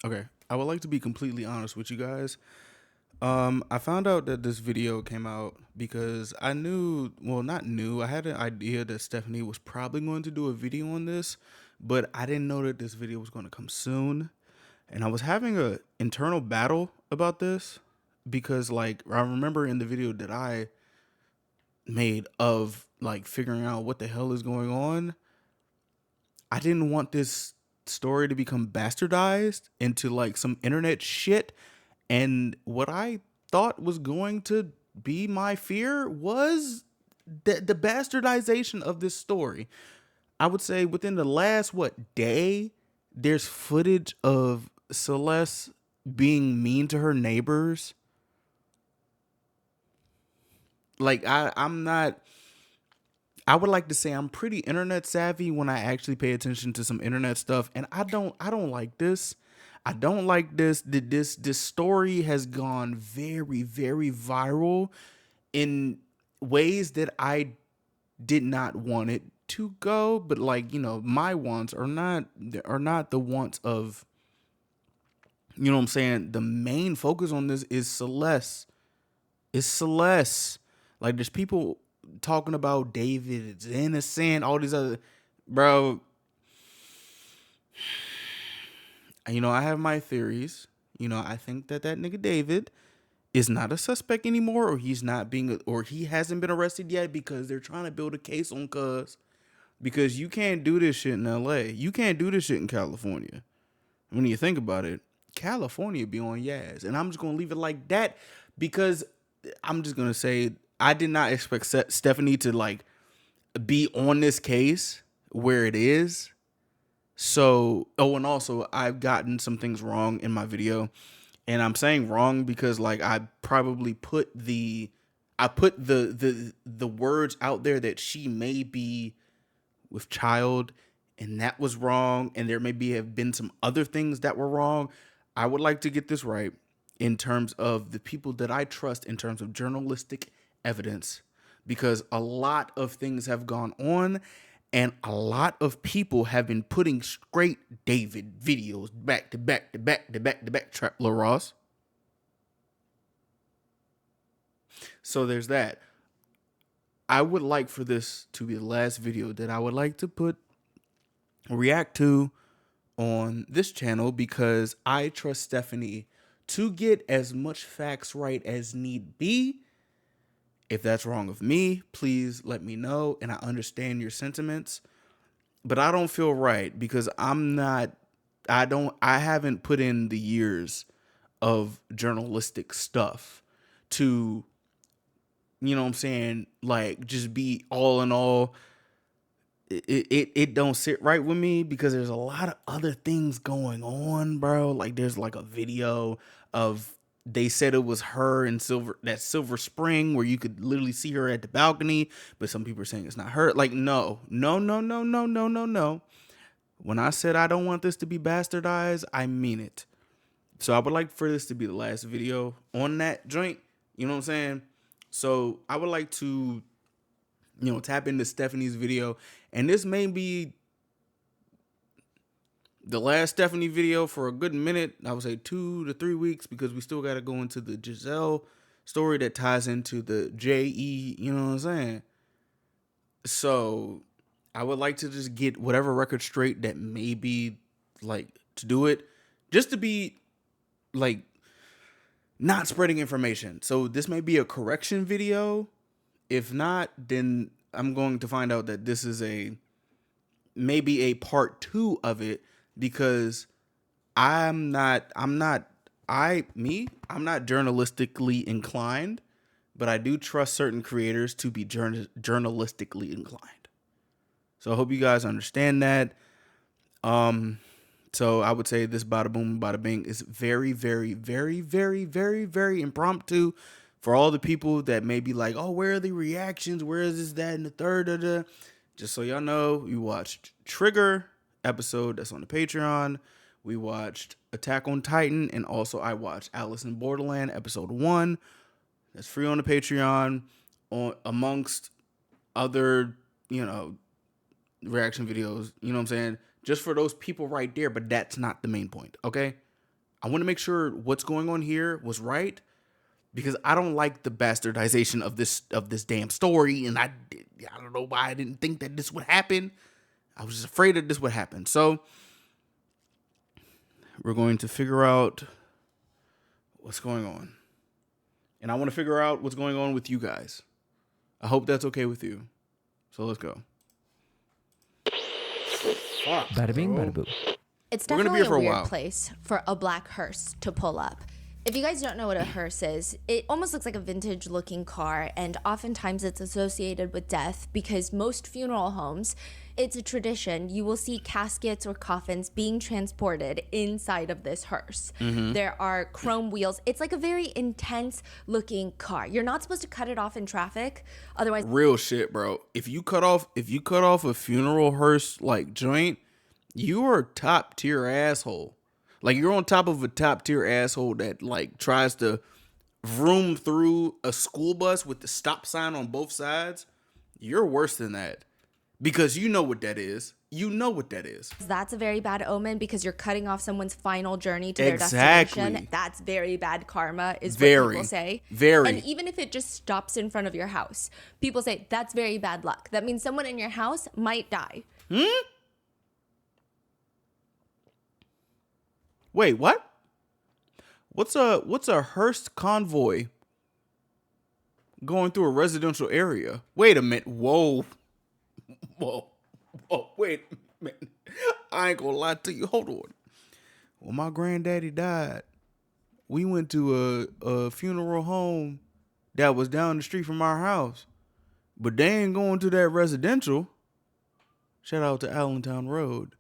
Okay, I would like to be completely honest with you guys. I found out that this video came out because I knew, well, not knew, I had an idea that Stephanie was probably going to do a video on this, but I didn't know that this video was going to come soon. And I was having a internal battle about this because, like, I remember in the video that I made of like figuring out what the hell is going on, I didn't want this story to become bastardized into like some internet shit. And what I thought was going to be my fear was the bastardization of this story. I would say within the last day, there's footage of Celeste being mean to her neighbors. Like I'm not. I would like to say I'm pretty internet savvy when I actually pay attention to some internet stuff, and I don't like this. I don't like this. This story has gone very very viral in ways that I did not want it to go, but like, my wants are not the wants of, what I'm saying. The main focus on this is Celeste. It's Celeste. Like, there's people talking about David, it's innocent, all these other, bro. I have my theories. I think that nigga David is not a suspect anymore, or he's not being, or he hasn't been arrested yet because they're trying to build a case on Cuz. Because you can't do this shit in LA. You can't do this shit in California. When you think about it, California be on Yaz. And I'm just going to leave it like that because I'm just going to say I did not expect Stephanie to like be on this case where it is. So, oh, and also I've gotten some things wrong in my video. And I'm saying wrong because like I probably put the words out there that she may be with child, and that was wrong, and there maybe have been some other things that were wrong. I would like to get this right in terms of the people that I trust in terms of journalistic evidence, because a lot of things have gone on and a lot of people have been putting straight David videos back to back to back to back to back. Trap Lil Ross. So there's that. I would like for this to be the last video that I would like to react to on this channel, because I trust Stephanie to get as much facts right as need be. If that's wrong of me, please let me know, and I understand your sentiments. But I don't feel right because I haven't put in the years of journalistic stuff to, what I'm saying, like just be all in all. It don't sit right with me because there's a lot of other things going on, bro. Like there's like a video of, they said it was her in Silver Spring, where you could literally see her at the balcony, but some people are saying it's not her. Like, no, no, no, no, no, no, no, no. When I said I don't want this to be bastardized, I mean it. So I would like for this to be the last video on that joint. You know what I'm saying? So I would like to, tap into Stephanie's video. And this may be the last Stephanie video for a good minute. I would say 2 to 3 weeks, because we still got to go into the Giselle story that ties into the JE, you know what I'm saying? So I would like to just get whatever record straight that may be, like, to do it, just to be like not spreading information. So this may be a correction video. If not, then I'm going to find out that this is maybe a part 2 of it, because I'm not journalistically inclined, but I do trust certain creators to be journalistically inclined. So I hope you guys understand that. So I would say this bada boom bada bing is very very very very very very impromptu. For all the people that may be like, oh, where are the reactions? Where is this, that, and the third? Da, da. Just so y'all know, we watched Trigger episode that's on the Patreon. We watched Attack on Titan, and also I watched Alice in Borderland episode 1. That's free on the Patreon, amongst other, reaction videos. You know what I'm saying? Just for those people right there, but that's not the main point, okay? I want to make sure what's going on here was right, because I don't like the bastardization of this damn story, and I don't know why I didn't think that this would happen. I was just afraid that this would happen. So we're going to figure out what's going on. And I want to figure out what's going on with you guys. I hope that's okay with you. So let's go. Fuck, Bada bing, bro. bada boo. It's We're gonna be definitely here for a a weird while. place for a black hearse to pull up. If you guys don't know what a hearse is, it almost looks like a vintage looking car, and oftentimes it's associated with death because most funeral homes, it's a tradition. You will see caskets or coffins being transported inside of this hearse. There are chrome wheels. It's like a very intense looking car. You're not supposed to cut it off in traffic, otherwise Real shit, bro. If you cut off a funeral hearse like joint, you are a top tier asshole. Like, you're on top of a top tier asshole that like tries to vroom through a school bus with the stop sign on both sides. You're worse than that, because you know what that is. You know what that is. that's a very bad omen because you're cutting off someone's final journey to Exactly. their destination. That's very bad karma, is Very, what people say. very. And even if it just stops in front of your house, people say that's very bad luck. That means someone in your house might die. Wait, what? What's a hearse convoy going through a residential area? Wait a minute. Whoa. Wait a minute. I ain't gonna lie to you. Hold on. When my granddaddy died, we went to a funeral home that was down the street from our house. But they ain't going to that residential. Shout out to Allentown Road.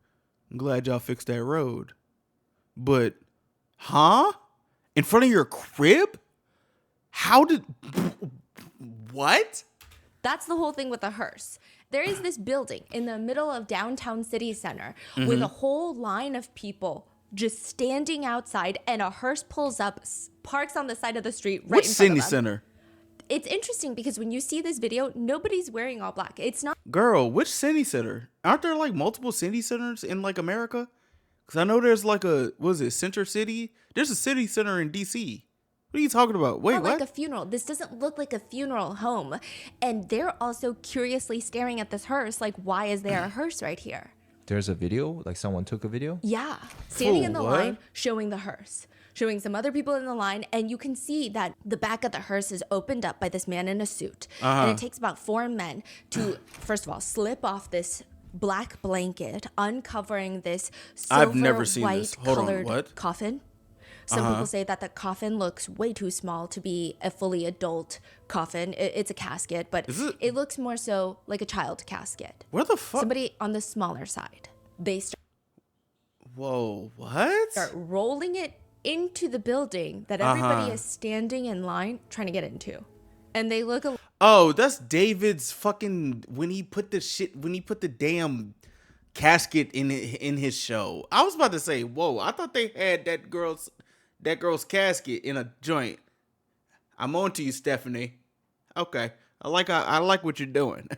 I'm glad y'all fixed that road. But, huh? In front of your crib? How did... What? That's the whole thing with the hearse. There is this building in the middle of downtown city center with a whole line of people just standing outside, and a hearse pulls up, parks on the side of the street right Which in front city of them. center? It's interesting because when you see this video, nobody's wearing all black. It's not Girl, which city center? Aren't there like multiple city centers in like America? Because I know there's like Center City? There's a city center in DC. What are you talking about? Wait, what? like a funeral. This doesn't look like a funeral home. And they're also curiously staring at this hearse, like, why is there a hearse right here? There's a video, like someone took a video. Yeah. Standing in the what? line, showing the hearse, showing some other people in the line. And you can see that the back of the hearse is opened up by this man in a suit. And it takes about 4 men to, first of all, slip off this black blanket, uncovering this I've silver never seen white this. Hold on, colored what? coffin. Some people say that the coffin looks way too small to be a fully adult coffin. It's a casket, but Is it? it looks more so like a child casket. Where the fuck? Somebody on the smaller side. They Whoa, what? start rolling it into the building that everybody is standing in line trying to get into. And they look Oh, that's David's fucking when he put the damn casket in his show. I was about to say, whoa, I thought they had that girl's casket in a joint. I'm on to you, Stephanie. Okay. I like what you're doing.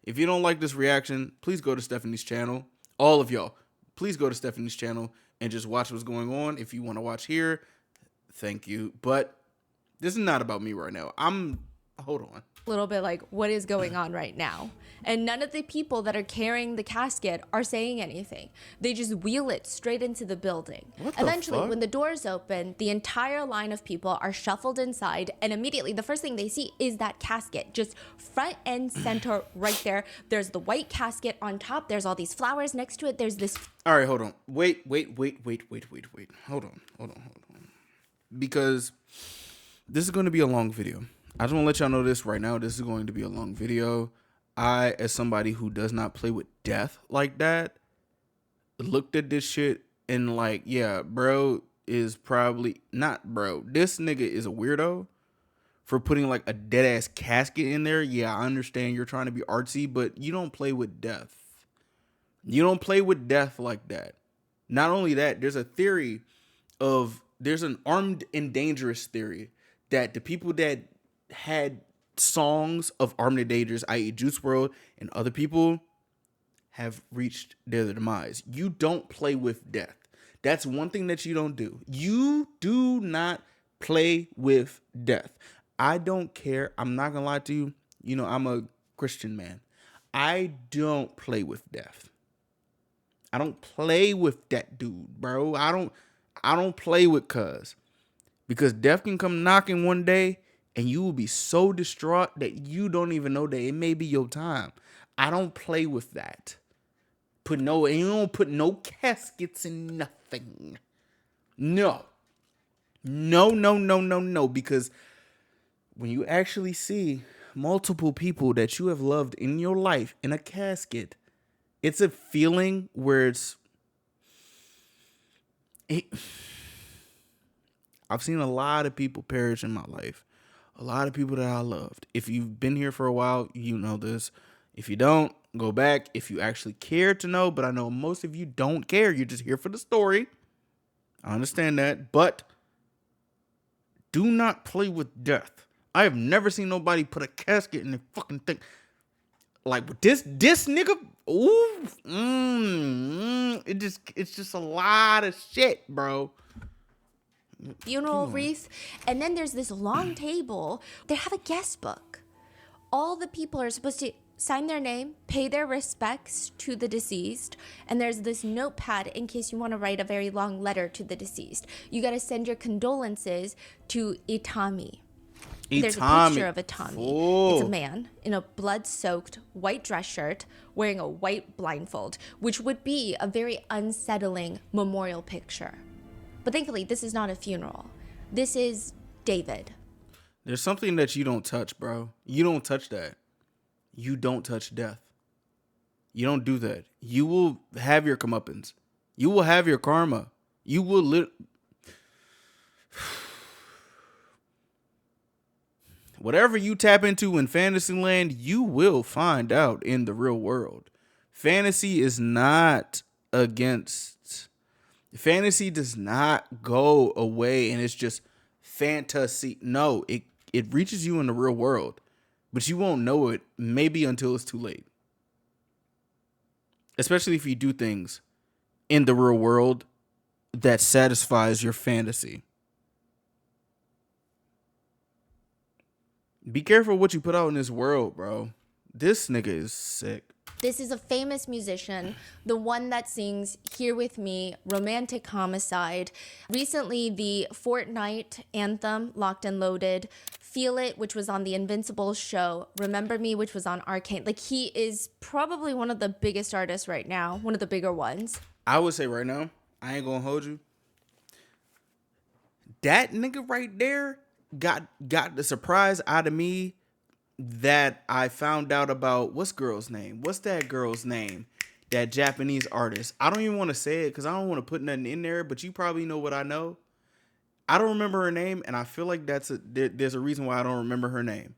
If you don't like this reaction, please go to Stephanie's channel. All of y'all, please go to Stephanie's channel and just watch what's going on. If you want to watch here, thank you. But this is not about me right now. Hold on. a little bit like, what is going on right now? And none of the people that are carrying the casket are saying anything. They just wheel it straight into the building. What the Eventually, fuck? when the doors open, the entire line of people are shuffled inside, and immediately the first thing they see is that casket, just front and center right there. There's the white casket on top. There's all these flowers next to it. There's this All right, hold on. Wait. Hold on. Because this is going to be a long video. I just want to let y'all know this right now. This is going to be a long video. I, as somebody who does not play with death like that, looked at this shit and like, yeah, bro is probably not bro. This nigga is a weirdo for putting like a dead ass casket in there. Yeah, I understand you're trying to be artsy, but you don't play with death. You don't play with death like that. Not only that, there's an armed and dangerous theory that the people that had songs of Armed and Dangerous, i.e. Juice WRLD and other people, have reached their demise. You don't play with death. That's one thing that you don't do. You do not play with death. I don't care. I'm not gonna lie to you. You know, I'm a Christian man. I don't play with death. I don't play with that dude, bro. I don't play with cuz. Because death can come knocking one day and you will be so distraught that you don't even know that it may be your time. I don't play with that. You don't put no caskets in nothing. No. No. Because when you actually see multiple people that you have loved in your life in a casket, it's a feeling where I've seen a lot of people perish in my life. A lot of people that I loved. If you've been here for a while, you know this. If you don't, go back. If you actually care to know, but I know most of you don't care. You're just here for the story. I understand that. But do not play with death. I have never seen nobody put a casket in their fucking thing. Like this nigga, it's just a lot of shit, bro. Funeral wreath. And then there's this long table. They have a guest book. All the people are supposed to sign their name, pay their respects to the deceased, and there's this notepad in case you want to write a very long letter to the deceased. You got to send your condolences to Itami. There's a picture of Itami. Oh. It's a man in a blood-soaked white dress shirt wearing a white blindfold, which would be a very unsettling memorial picture. But thankfully, this is not a funeral. This is David. There's something that you don't touch, bro. You don't touch that. You don't touch death. You don't do that. You will have your comeuppance. You will have your karma. You will whatever you tap into in Fantasyland, you will find out in the real world. Fantasy is not against. Fantasy does not go away and it's just fantasy. No, it reaches you in the real world, but you won't know it maybe until it's too late. Especially if you do things in the real world that satisfies your fantasy. Be careful what you put out in this world, bro. This nigga is sick. This is a famous musician, the one that sings Here With Me, Romantic Homicide. Recently, the Fortnite anthem, Locked and Loaded, Feel It, which was on the Invincible show, Remember Me, which was on Arcane. Like, he is probably one of the biggest artists right now, one of the bigger ones. I would say right now, I ain't gonna hold you. That nigga right there got the surprise out of me that I found out about. What's that girl's name? That Japanese artist. I don't even want to say it because I don't want to put nothing in there, but you probably know what I know. I don't remember her name, and I feel like there's a reason why I don't remember her name.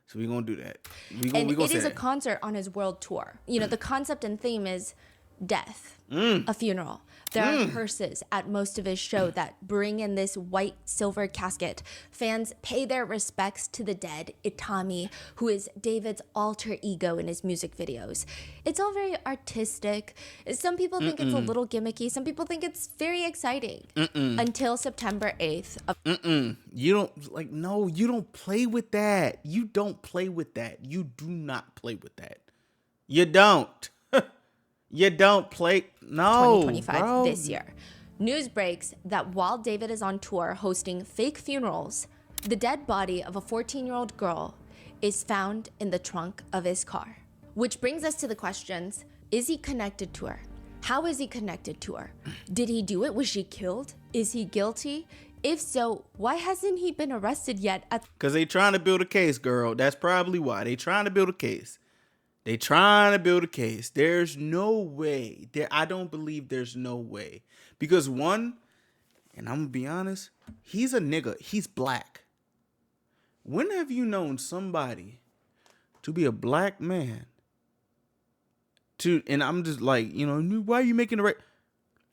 So we're going to do that. It is a concert on his world tour. You know, the concept and theme is death, a funeral. There are hearses at most of his show that bring in this white silver casket. Fans pay their respects to the dead, Itami, who is David's alter ego in his music videos. It's all very artistic. Some people think it's a little gimmicky. Some people think it's very exciting. Until September 8th. You don't play with that. You don't play with that. You do not play with that. You don't. You don't play. No, 2025 bro. This year. News breaks that while David is on tour hosting fake funerals, the dead body of a 14-year-old girl is found in the trunk of his car. Which brings us to the questions: is he connected to her? How is he connected to her? Did he do it? Was she killed? Is he guilty? If so, why hasn't he been arrested yet? Because they trying to build a case, girl. That's probably why. They trying to build a case. There's no way. I don't believe there's no way. Because one, and I'm going to be honest, he's a nigga. He's black. When have you known somebody to be a black man? And I'm just like, why are you making the right?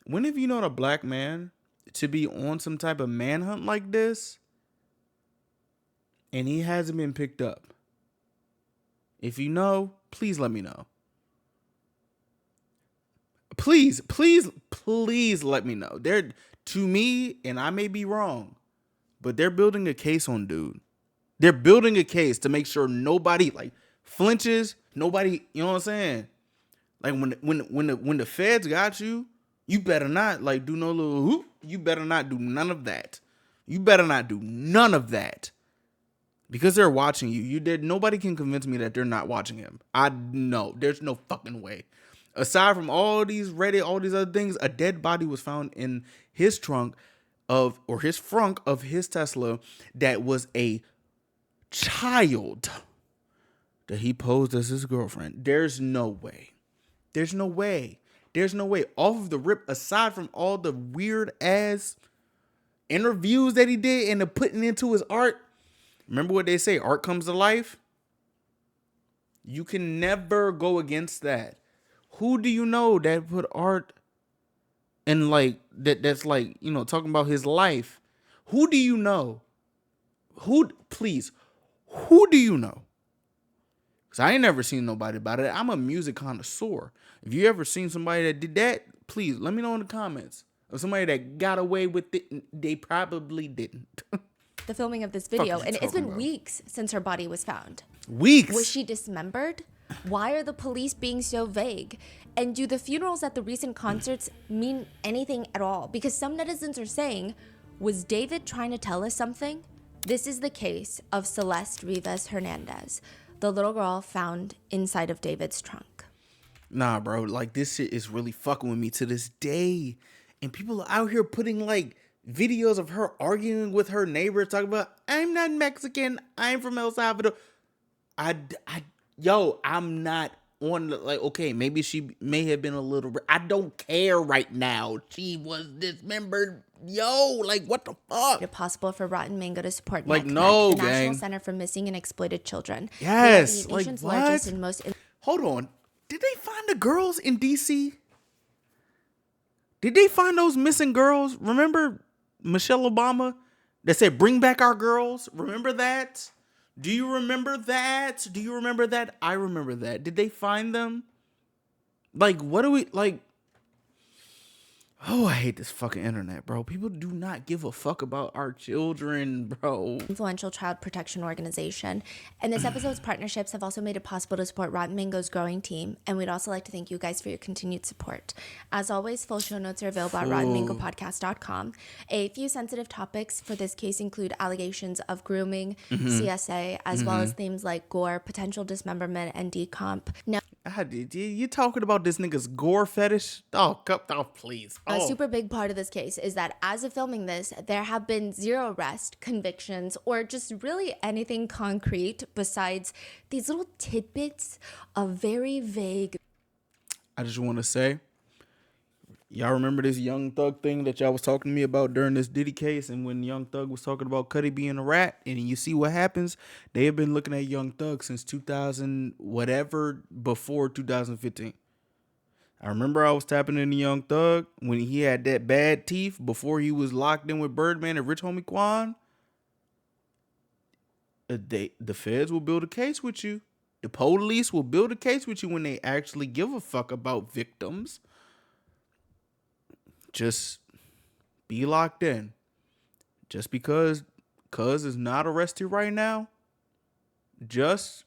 When have you known a black man to be on some type of manhunt like this and he hasn't been picked up? If you know, please let me know. please let me know. They're, to me, and I may be wrong, but they're building a case on dude. They're building a case to make sure nobody like flinches. Nobody, you know what I'm saying? Like when the feds got you, you better not like do no little whoop. You better not do none of that. You better not do none of that. Because they're watching you. You did. Nobody can convince me that they're not watching him. I know. There's no fucking way. Aside from all these Reddit, all these other things, a dead body was found in his trunk or his frunk of his Tesla that was a child that he posed as his girlfriend. There's no way. There's no way. There's no way. Off of the rip, aside from all the weird ass interviews that he did and the putting into his art. Remember what they say, art comes to life? You can never go against that. Who do you know that put art and like that's like, you know, talking about his life? Who do you know? Who do you know? Because I ain't never seen nobody about it. I'm a music connoisseur. If you ever seen somebody that did that, please let me know in the comments. Or somebody that got away with it, they probably didn't. The filming of this video, and it's been about? weeks since her body was found. Weeks. Was she dismembered? Why are the police being so vague? And do the funerals at the recent concerts mean anything at all? Because some netizens are saying, was David trying to tell us something? This is the case of Celeste Rivas Hernandez, the little girl found inside of David's trunk. Nah, bro, like this shit is really fucking with me to this day. And people are out here putting like videos of her arguing with her neighbor, talking about, I'm not Mexican, I'm from El Salvador. I'm not on the, like, okay, maybe she may have been a little, I don't care right now. She was dismembered. Yo, like, what the fuck? It's possible for Rotten Mango to support Like, NCMEC, no, the gang. National Center for Missing and Exploited Children. Yes, They are the like, nation's what? largest and most... Hold on. Did they find the girls in DC? Did they find those missing girls? Remember Michelle Obama that said, bring back our girls? Remember that? Do you remember that? Do you remember that? I remember that. Did they find them? Like, what do we, like, oh, I hate this fucking internet, bro. People do not give a fuck about our children, bro. Influential child protection organization. And this episode's partnerships have also made it possible to support Rotten Mango's growing team. And we'd also like to thank you guys for your continued support. As always, full show notes are available at rottenmangopodcast.com. A few sensitive topics for this case include allegations of grooming, CSA, as well as themes like gore, potential dismemberment, and decomp. Now, You talking about this nigga's gore fetish? Oh, please. a super big part of this case is that as of filming this, there have been 0 arrest, convictions, or just really anything concrete besides these little tidbits of very vague. I just want to say, y'all remember this Young Thug thing that y'all was talking to me about during this Diddy case, and when Young Thug was talking about Cudi being a rat, and you see what happens? They have been looking at Young Thug since 2000, whatever, before 2015. I remember I was tapping into Young Thug when he had that bad teeth before he was locked in with Birdman and Rich Homie Quan. The feds will build a case with you. The police will build a case with you when they actually give a fuck about victims. Just be locked in. Just because Cuz is not arrested right now, just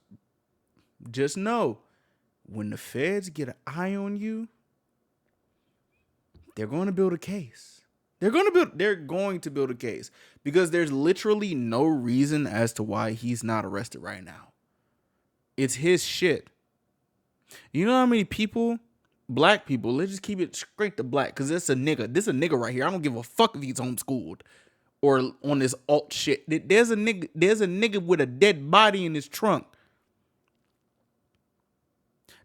know, when the feds get an eye on you, they're going to build a case. They're going to build a case because there's literally no reason as to why he's not arrested right now. It's his shit. You know how many people, black people, let's just keep it straight to black, because it's a nigga. This is a nigga right here. I don't give a fuck if he's homeschooled or on this alt shit. There's a nigga with a dead body in his trunk.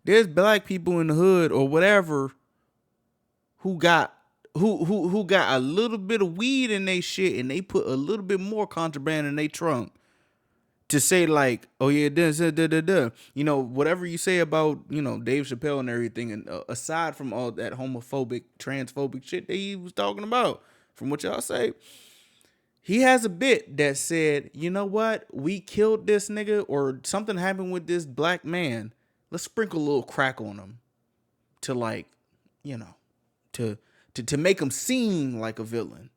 There's black people in the hood or whatever who got a little bit of weed in their shit, and they put a little bit more contraband in their trunk to say like, oh yeah, you know, whatever you say about, you know, Dave Chappelle and everything, and aside from all that homophobic, transphobic shit that he was talking about, from what y'all say, he has a bit that said, you know what, we killed this nigga, or something happened with this black man. Let's sprinkle a little crack on him to, like, you know, to make him seem like a villain.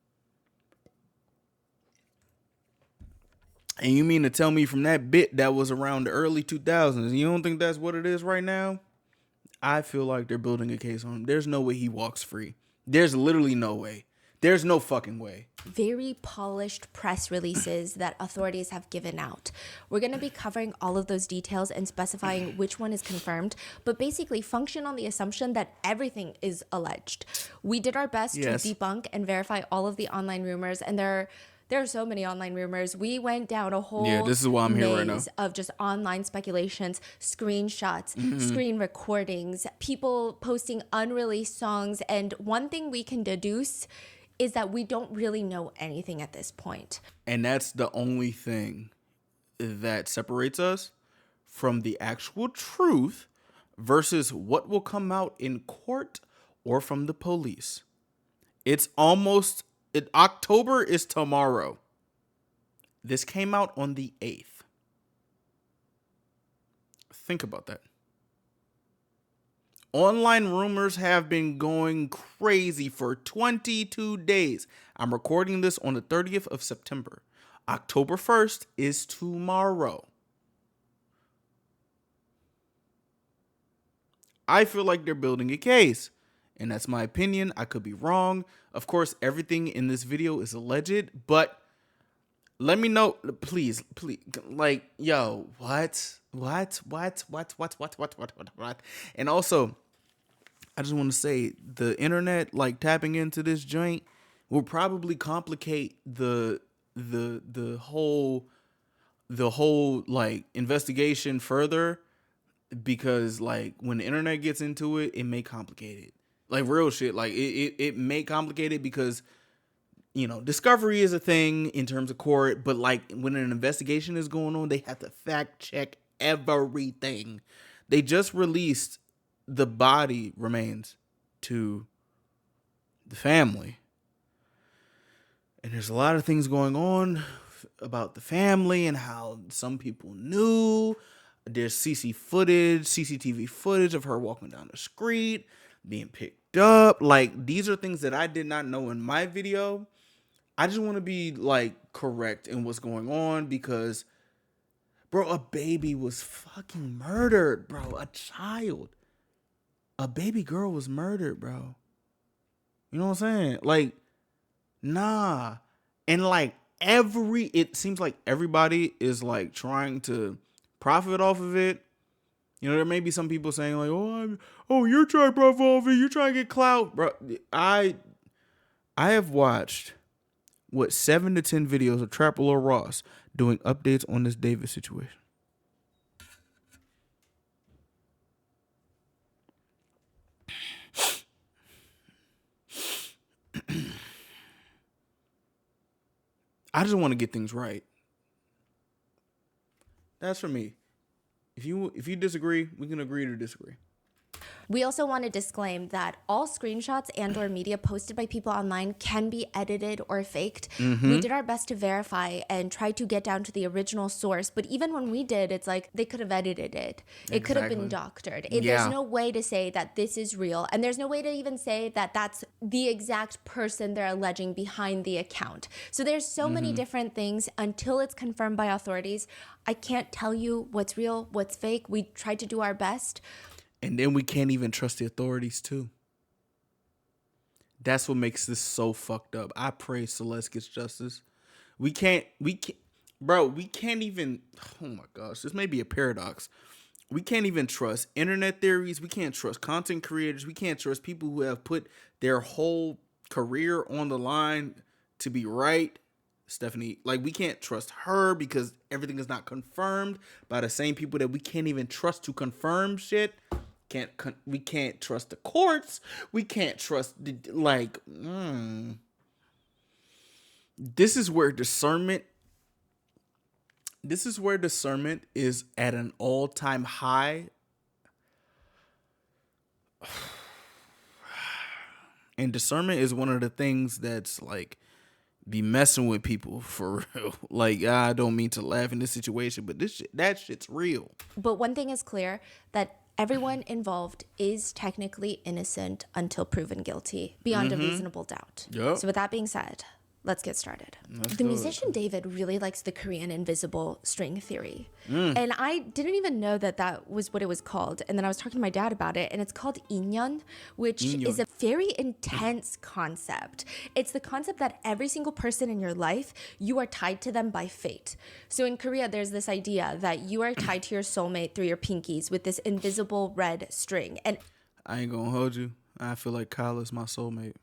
And you mean to tell me from that bit that was around the early 2000s, you don't think that's what it is right now? I feel like they're building a case on him. There's no way he walks free. There's literally no way. There's no fucking way. Very polished press releases that authorities have given out. We're going to be covering all of those details and specifying which one is confirmed, but basically function on the assumption that everything is alleged. We did our best to debunk and verify all of the online rumors, and there are so many online rumors. We went down a whole this is why I'm here right now. of just online speculations, screenshots, screen recordings, people posting unreleased songs, and one thing we can deduce is that we don't really know anything at this point. And that's the only thing that separates us from the actual truth versus what will come out in court or from the police. It's almost... October is tomorrow. This came out on the 8th. Think about that. Online rumors have been going crazy for 22 days. I'm recording this on the 30th of September. October 1st is tomorrow. I feel like they're building a case. And that's my opinion. I could be wrong. Of course, everything in this video is alleged, but let me know, please, like, yo, what? And also, I just want to say the internet, like, tapping into this joint will probably complicate the whole like investigation further, because like when the internet gets into it, it may complicate it. Like, real shit. Like, it may complicate it because, you know, discovery is a thing in terms of court, but like when an investigation is going on, they have to fact check everything. They just released the body remains to the family. And there's a lot of things going on about the family and how some people knew. There's CCTV footage of her walking down the street, being picked up. Like, these are things that I did not know in my video. I just want to be like correct in what's going on because, bro, a baby was fucking murdered, bro. A child. A baby girl was murdered, bro. You know what I'm saying? Like, nah. And like it seems like everybody is like trying to profit off of it. You know, there may be some people saying like, you're trying to profit off it. You're trying to get clout, bro. I have watched 7 to 10 videos of Trapper Ross doing updates on this David situation. I just want to get things right. That's for me. If you disagree, we can agree to disagree. We also want to disclaim that all screenshots and or media posted by people online can be edited or faked. We did our best to verify and try to get down to the original source, but even when we did, it's like they could have edited it. It could have been doctored. There's no way to say that this is real, and there's no way to even say that that's the exact person they're alleging behind the account. So there's so many different things. Until it's confirmed by authorities, I can't tell you what's real, what's fake. We tried to do our best. And then we can't even trust the authorities too. That's what makes this so fucked up. I pray Celeste gets justice. We can't even, oh my gosh, this may be a paradox. We can't even trust internet theories. We can't trust content creators. We can't trust people who have put their whole career on the line to be right. Stephanie, like, we can't trust her because everything is not confirmed by the same people that we can't even trust to confirm shit. We can't trust the courts. We can't trust This is where discernment is at an all-time high. And discernment is one of the things that's like be messing with people for real. Like, I don't mean to laugh in this situation, but that shit's real. But one thing is clear, that everyone involved is technically innocent until proven guilty beyond a reasonable doubt. Yep. So with that being said, let's get started. Let's The do it. musician David really likes the Korean invisible string theory. And I didn't even know that that was what it was called. And then I was talking to my dad about it, and it's called inyeon, which is a very intense concept. It's the concept that every single person in your life, you are tied to them by fate. So in Korea, there's this idea that you are tied to your soulmate through your pinkies with this invisible red string. And I ain't gonna hold you. I feel like Kyle is my soulmate.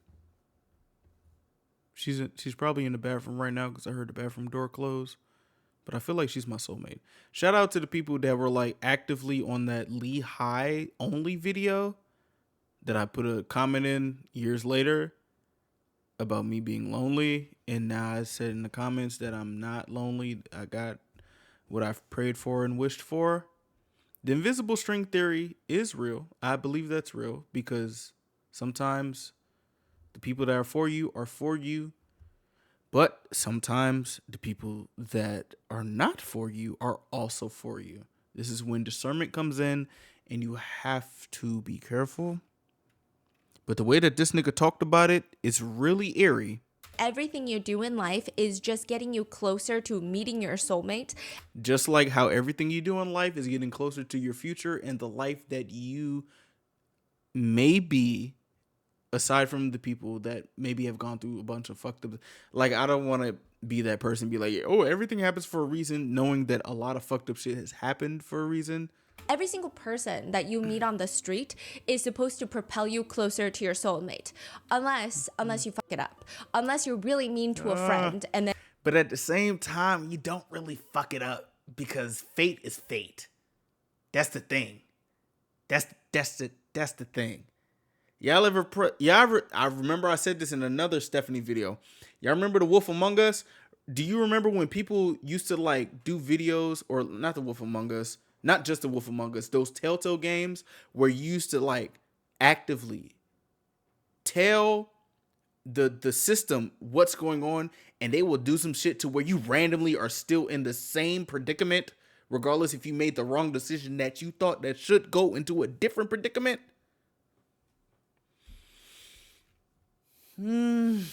She's probably in the bathroom right now because I heard the bathroom door close. But I feel like she's my soulmate. Shout out to the people that were like actively on that Lee High only video that I put a comment in years later about me being lonely. And now I said in the comments that I'm not lonely. I got what I've prayed for and wished for. The invisible string theory is real. I believe that's real because sometimes the people that are for you, but sometimes the people that are not for you are also for you. This is when discernment comes in and you have to be careful. But the way that this nigga talked about it is really eerie. everything you do in life is just getting you closer to meeting your soulmate. Just like how everything you do in life is getting closer to your future and the life that you may be, aside from the people that maybe have gone through a bunch of fucked up. Like, I don't want to be that person, be like, oh, everything happens for a reason, knowing that a lot of fucked up shit has happened for a reason. Every single person that you meet on the street is supposed to propel you closer to your soulmate, unless you fuck it up, unless you're really mean to a friend, and then. But at the same time, you don't really fuck it up because fate is fate. That's the thing. That's the thing. I remember I said this in another Stephanie video. Y'all remember The Wolf Among Us? Do you remember when people used to like do videos, or not The Wolf Among Us, not just The Wolf Among Us, those Telltale games where you used to like actively tell the system what's going on, and they will do some shit to where you randomly are still in the same predicament, regardless if you made the wrong decision that you thought that should go into a different predicament? And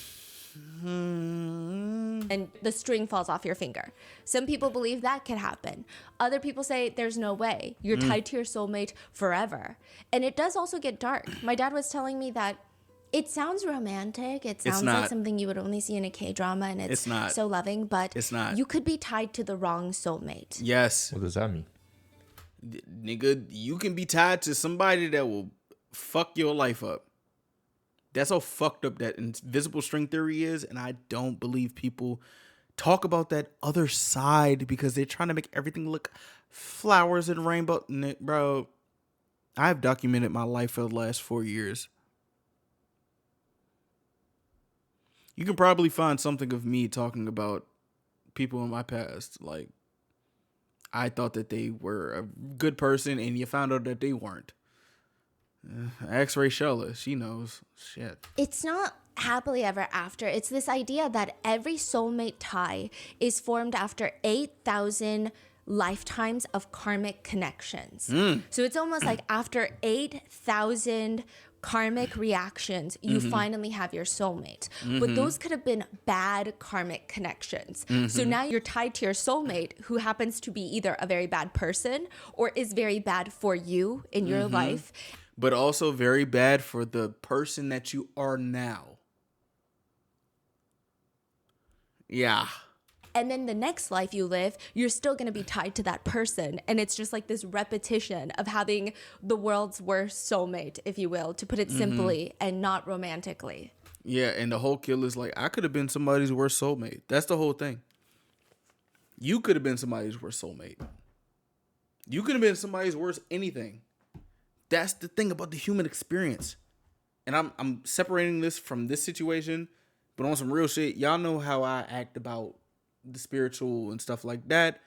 the string falls off your finger. Some people believe that could happen. Other people say there's no way. You're tied to your soulmate forever. And it does also get dark. My dad was telling me that it sounds romantic. It sounds like something you would only see in a K-drama, and it's not so loving, but it's not. You could be tied to the wrong soulmate. Yes. What does that mean? Nigga, you can be tied to somebody that will fuck your life up. That's how fucked up that invisible string theory is, and I don't believe people talk about that other side because they're trying to make everything look flowers and rainbow. Bro, I've documented my life for the last 4 years. You can probably find something of me talking about people in my past. Like, I thought that they were a good person, and you found out that they weren't. Ask Rayshella, she knows. Shit. It's not happily ever after. It's this idea that every soulmate tie is formed after 8,000 lifetimes of karmic connections. So it's almost like after 8,000 karmic reactions, you finally have your soulmate. But those could have been bad karmic connections. So now you're tied to your soulmate, who happens to be either a very bad person or is very bad for you in your life. But also very bad for the person that you are now. Yeah. And then the next life you live, you're still going to be tied to that person. And it's just like this repetition of having the world's worst soulmate, if you will, to put it simply and not romantically. Yeah, and the whole kill is like, I could have been somebody's worst soulmate. That's the whole thing. You could have been somebody's worst soulmate. You could have been somebody's worst anything. That's the thing about the human experience. And I'm separating this from this situation, but on some real shit, y'all know how I act about the spiritual and stuff like that.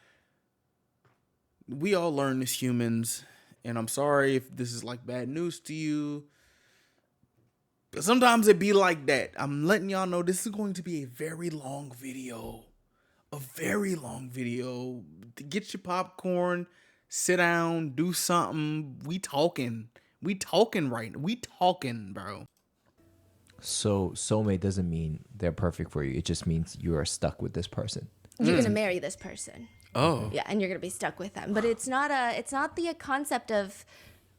We all learn as humans, and I'm sorry if this is like bad news to you, but sometimes it be like that. I'm letting y'all know this is going to be a very long video. A very long video. Get your popcorn, sit down, do something. We talking right now. We talking, bro. So soulmate doesn't mean they're perfect for you. It just means you are stuck with this person. You're gonna marry this person. Oh. Yeah, and you're gonna be stuck with them. But it's not the concept of,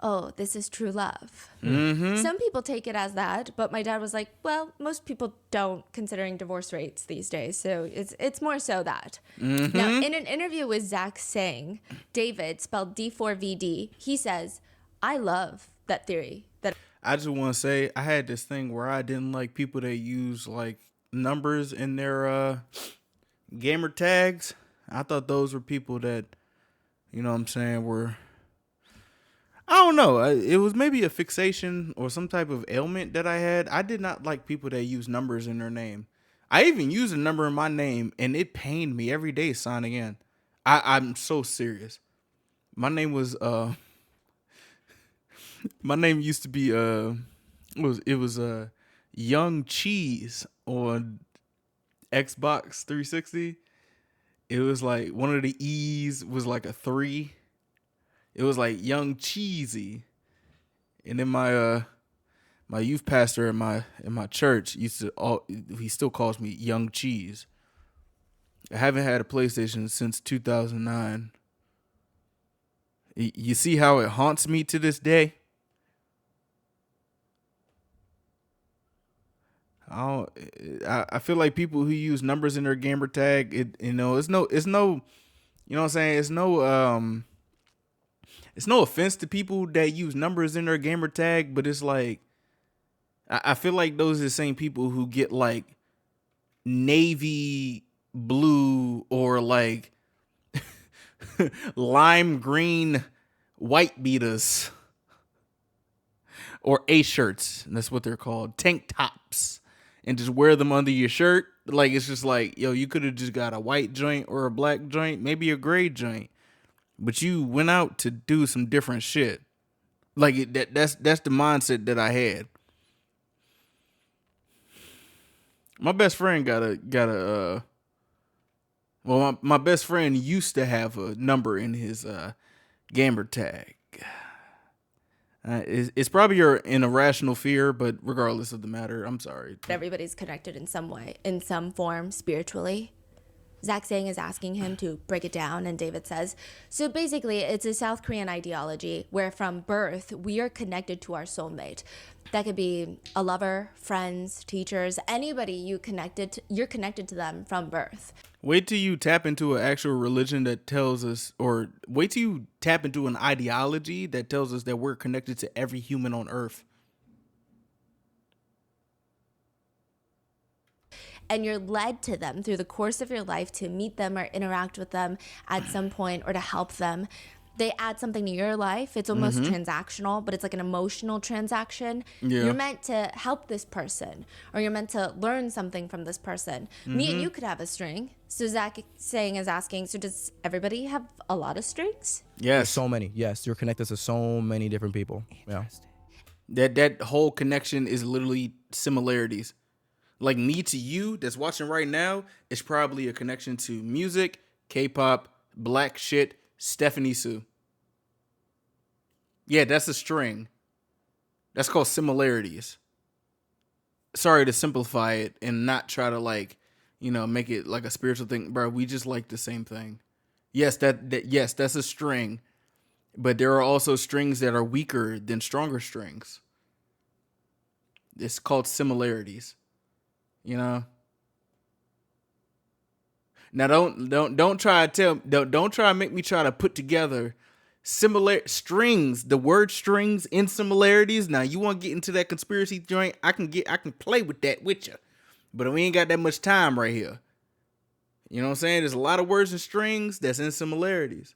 oh, this is true love. Some people take it as that, but my dad was like, well, most people don't, considering divorce rates these days. So it's more so that. Now, in an interview with Zach Sang, David, spelled D4vd, he says, I love that theory. That I just want to say I had this thing where I didn't like people that use like numbers in their gamer tags. I thought those were people that, you know what I'm saying, were, I don't know. It was maybe a fixation or some type of ailment that I had. I did not like people that use numbers in their name. I even use a number in my name, and it pained me every day signing in. I'm so serious. My name was my name used to be it was Young Cheese on Xbox 360. It was like one of the E's was like a 3. It was like Young Cheesy. And then my my youth pastor in my church he still calls me Young Cheese. I haven't had a PlayStation since 2009. You see how it haunts me to this day? I feel like people who use numbers in their gamer tag, it's no, you know what I'm saying? It's no offense to people that use numbers in their gamer tag, but it's like, I feel like those are the same people who get like navy blue or like lime green white beaters or A shirts. That's what they're called. Tank tops. And just wear them under your shirt. Like, it's just like, yo, you could have just got a white joint or a black joint, maybe a gray joint. But you went out to do some different shit. Like, that's the mindset that I had. My best friend my best friend used to have a number in his gamer tag. It's probably an irrational fear, but regardless of the matter, I'm sorry. everybody's connected in some way, in some form, spiritually. Zach Sang is asking him to break it down, and David says, so basically, it's a South Korean ideology where from birth, we are connected to our soulmate. That could be a lover, friends, teachers, anybody you're connected to them from birth. Wait till you tap into an actual religion that tells us, or wait till you tap into an ideology that tells us that we're connected to every human on earth. And you're led to them through the course of your life to meet them or interact with them at some point or to help them. They add something to your life. It's almost transactional, but it's like an emotional transaction. Yeah. You're meant to help this person, or you're meant to learn something from this person. Me and you could have a string. So Zach Sang is asking, so does everybody have a lot of strings? Yes. So many. Yes, you're connected to so many different people. Yeah. That whole connection is literally similarities. Like me to you that's watching right now is probably a connection to music, K-pop, black shit, Stephanie Sue. Yeah, that's a string. That's called similarities. Sorry to simplify it and not try to like, you know, make it like a spiritual thing. Bro, we just like the same thing. Yes, yes, that's a string. But there are also strings that are weaker than stronger strings. It's called similarities. You know? Now don't try to don't try to make me try to put together similar strings, the word strings in similarities. Now you want to get into that conspiracy joint? I can play with that with you. But we ain't got that much time right here. You know what I'm saying? There's a lot of words and strings that's in similarities.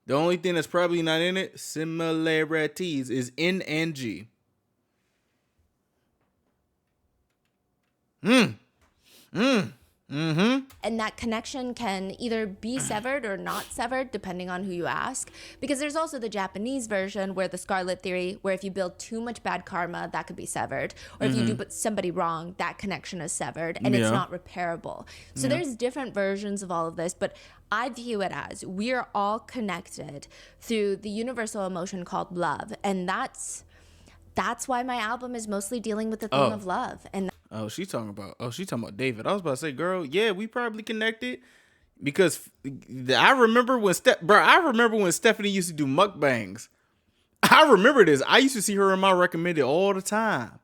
The only thing that's probably not in it, similarities, is N and G. And and that connection can either be severed or not severed depending on who you ask, because there's also the Japanese version where the Scarlet theory, where if you build too much bad karma, that could be severed, or if you do somebody wrong, that connection is severed and it's not repairable. So there's different versions of all of this, but I view it as we're all connected through the universal emotion called love, and that's why my album is mostly dealing with the theme of love. And She's talking about David. I was about to say, girl, yeah, we probably connected because I remember when Stephanie used to do mukbangs. I remember this. I used to see her in my recommended all the time.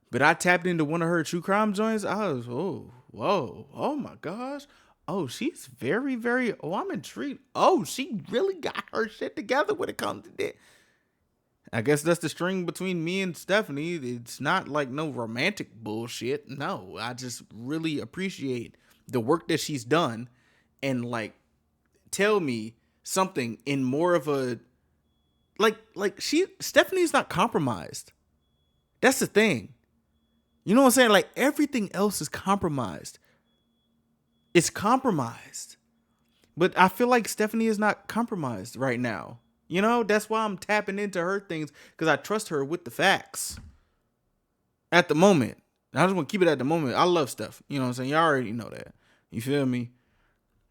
But I tapped into one of her true crime joints. I was, whoa, oh my gosh. Oh, she's very, very, I'm intrigued. Oh, she really got her shit together when it comes to that. I guess that's the string between me and Stephanie. It's not like no romantic bullshit. No, I just really appreciate the work that she's done and like tell me something in more of a Stephanie's not compromised. That's the thing. You know what I'm saying? Like everything else is compromised. It's compromised. But I feel like Stephanie is not compromised right now. You know, that's why I'm tapping into her things, because I trust her with the facts. At the moment. I just want to keep it at the moment. I love Steph. You know what I'm saying? Y'all already know that. You feel me?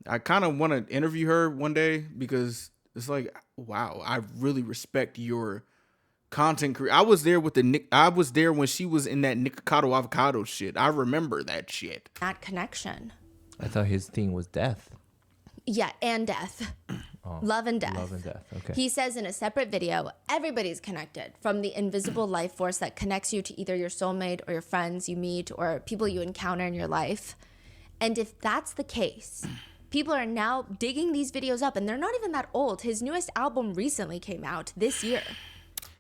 I kind of want to interview her one day because it's like, wow, I really respect your content career. I was there when she was in that Nikocado Avocado shit. I remember that shit. that connection. I thought his thing was death. Yeah, and death. Love and death. Love and death. Okay. He says in a separate video, everybody's connected, from the invisible life force that connects you to either your soulmate or your friends you meet or people you encounter in your life. And if that's the case, people are now digging these videos up, and they're not even that old. His newest album recently came out this year.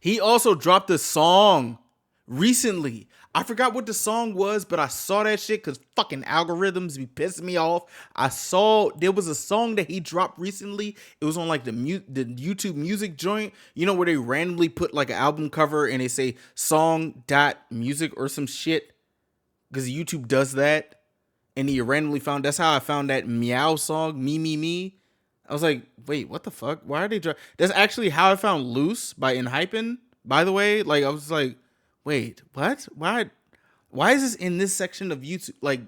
He also dropped a song recently. I forgot what the song was, but I saw that shit because fucking algorithms be pissing me off. I saw there was a song that he dropped recently. It was on like the YouTube music joint. You know where they randomly put like an album cover and they say song.music or some shit? Because YouTube does that. And he randomly found, that's how I found that Meow song, Me. I was like, wait, what the fuck? Why are they That's actually how I found Loose by Enhypen, by the way. Like, I was like, wait, what? Why is this in this section of YouTube? Like,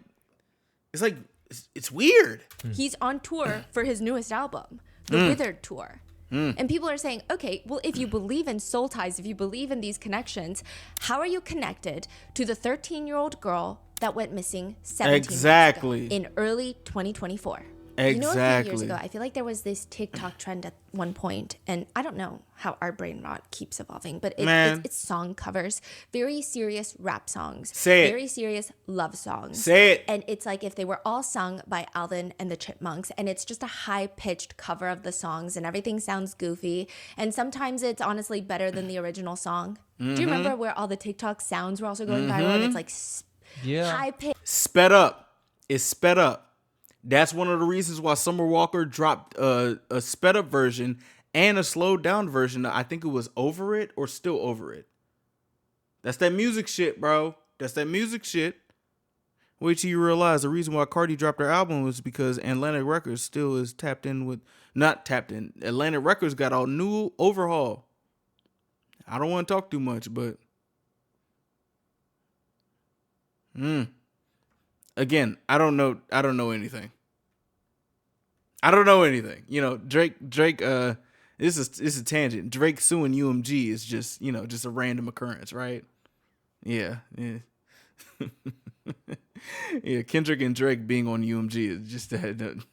it's weird. He's on tour for his newest album, the Withered Tour. And people are saying, okay, well, if you believe in soul ties, if you believe in these connections, how are you connected to the 13-year-old girl that went missing 17 months ago in early 2024? You know, a few years ago, I feel like there was this TikTok trend at one point, and I don't know how our brain rot keeps evolving, but it's song covers, very serious rap songs, very serious love songs. And it's like if they were all sung by Alvin and the Chipmunks, and it's just a high-pitched cover of the songs, and everything sounds goofy, and sometimes it's honestly better than the original song. Do you remember where all the TikTok sounds were also going viral? And it's like high-pitched. Sped up. It's sped up. That's one of the reasons why Summer Walker dropped a sped up version and a slowed down version. I think it was Over It or Still Over It. That's that music shit, bro. That's that music shit. Wait till you realize the reason why Cardi dropped her album was because Atlantic Records still is not tapped in. Atlantic Records got a new overhaul. I don't want to talk too much, but again, I don't know anything. You know, Drake, this is a tangent. Drake suing UMG is just a random occurrence, right? Yeah. Yeah, Kendrick and Drake being on UMG is just that.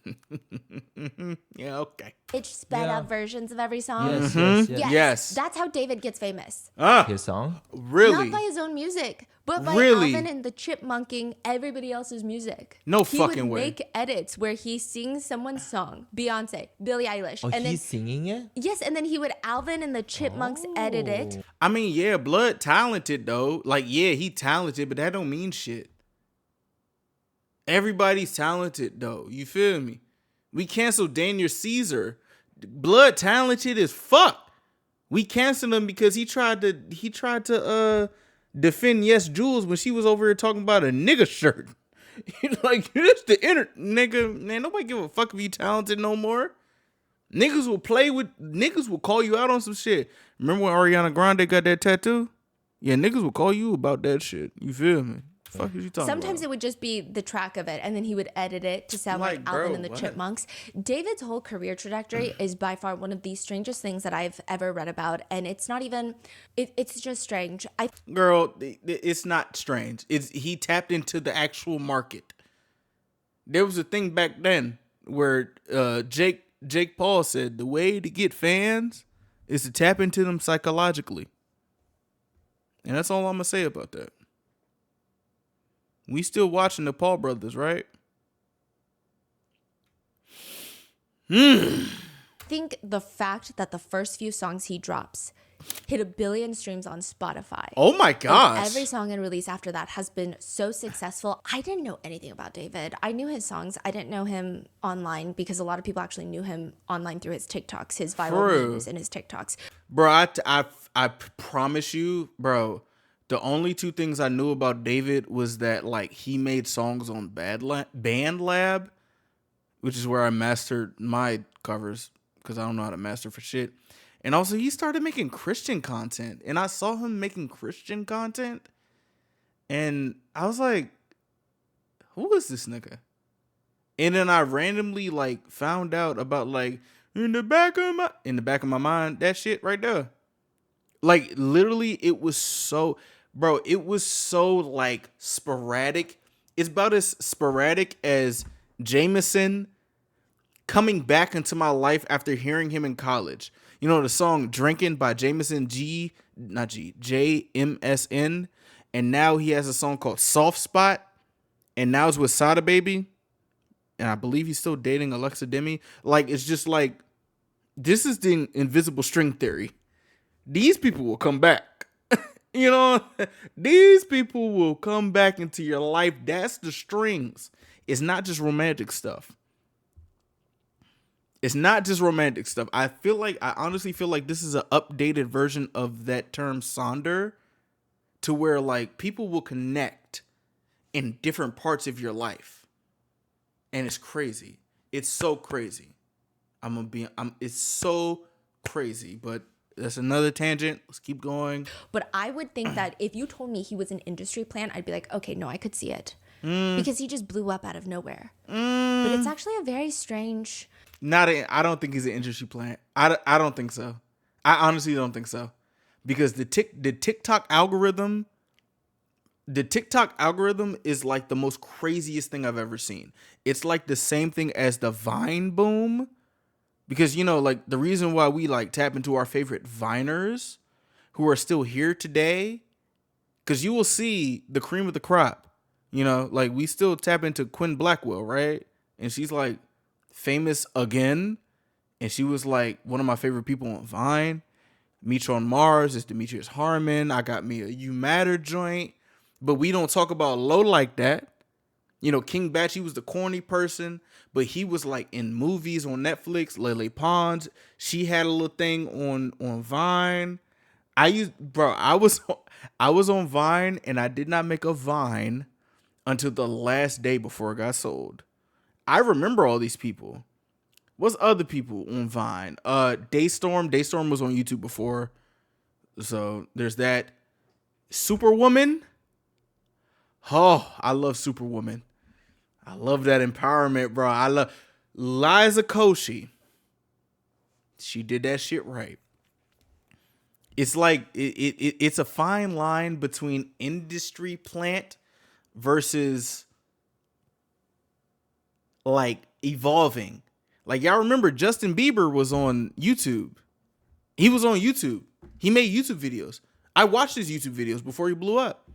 Yeah, okay. It's sped up versions of every song. Yes. That's how David gets famous. His song? Really? Not by his own music, but by Alvin and the Chipmunking everybody else's music. No fucking way. He would make edits where he sings someone's song, Beyonce, Billie Eilish. And he's singing it? Yes, and then he would Alvin and the Chipmunks edit it. I mean, yeah, Blood talented though. Like, yeah, he talented, but that don't mean shit. Everybody's talented though. You feel me? We canceled Daniel Caesar. Blood talented as fuck. We canceled him because he tried to defend Yes Jules when she was over here talking about a nigga shirt. Like, it's the nigga, man. Nobody give a fuck if you talented no more. Niggas will call you out on some shit. Remember when Ariana Grande got that tattoo? Yeah, niggas will call you about that shit. You feel me? Fuck is you talking Sometimes about? it would just be the track of it, and then he would edit it to sound like Like, bro, Alvin and the what? Chipmunks. David's whole career trajectory is by far one of the strangest things that I've ever read about, and it's not even. It's just strange. Girl, it's not strange. He tapped into the actual market. There was a thing back then where Jake Paul said the way to get fans is to tap into them psychologically. And that's all I'm gonna say about that. We still watching the Paul brothers, right? I think the fact that the first few songs he drops hit 1 billion streams on Spotify. Oh my And gosh. every song and release after that has been so successful. I didn't know anything about David. I knew his songs. I didn't know him online because a lot of people actually knew him online through his TikToks, his viral memes and his TikToks. Bro, I promise you, bro, the only two things I knew about David was that, like, he made songs on BandLab, which is where I mastered my covers because I don't know how to master for shit. And also, he started making Christian content, and I saw him making Christian content, and I was like, who is this nigga? And then I randomly, like, found out about, like, in the back of my mind, that shit right there. Like, literally, it was so, like, sporadic. It's about as sporadic as Jameson coming back into my life after hearing him in college. You know, the song Drinking by Jameson JMSN. And now he has a song called Soft Spot. And now it's with Sada Baby. And I believe he's still dating Alexa Demi. Like, it's just like, this is the invisible string theory. These people will come back. You know, these people will come back into your life. That's the strings. It's not just romantic stuff. It's not just romantic stuff. I honestly feel like this is an updated version of that term sonder, to where, like, people will connect in different parts of your life. And it's crazy. It's so crazy. It's so crazy, but that's another tangent. Let's keep going. But I would think that if you told me he was an industry plant, I'd be like, okay, no, I could see it. Because he just blew up out of nowhere. But it's actually a very strange... I don't think he's an industry plant. I don't think so. I honestly don't think so. Because the TikTok algorithm is like the most craziest thing I've ever seen. It's like the same thing as the Vine boom. Because, you know, like, the reason why we, like, tap into our favorite Viners who are still here today, because you will see the cream of the crop. You know, like, we still tap into Quinn Blackwell, right? And she's, like, famous again. And she was, like, one of my favorite people on Vine. Meet on Mars is Demetrius Harmon. I got me a You Matter joint. But we don't talk about Low like that. You know, King Batch, he was the corny person, but he was, like, in movies on Netflix. Lele Pons, she had a little thing on Vine. I was on Vine, and I did not make a Vine until the last day before it got sold. I remember all these people. What's other people on Vine? Daystorm. Daystorm was on YouTube before, so there's that. Superwoman. Oh, I love Superwoman. I love that empowerment, bro. I love Liza Koshy. She did that shit right. It's like it's a fine line between industry plant versus, like, evolving. Like, y'all remember Justin Bieber was on YouTube. He was on YouTube. He made YouTube videos. I watched his YouTube videos before he blew up.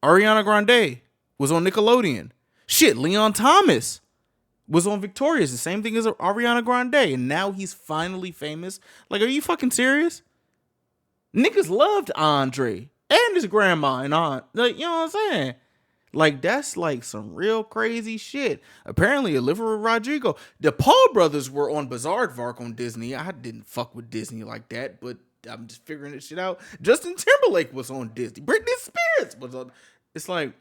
Ariana Grande was on Nickelodeon. Shit, Leon Thomas was on Victorious. The same thing as Ariana Grande. And now he's finally famous. Like, are you fucking serious? Niggas loved Andre and his grandma and aunt. Like, you know what I'm saying? Like, that's, like, some real crazy shit. Apparently, Olivia Rodrigo. The Paul brothers were on Bizaardvark on Disney. I didn't fuck with Disney like that, but I'm just figuring this shit out. Justin Timberlake was on Disney. Britney Spears was on. It's like,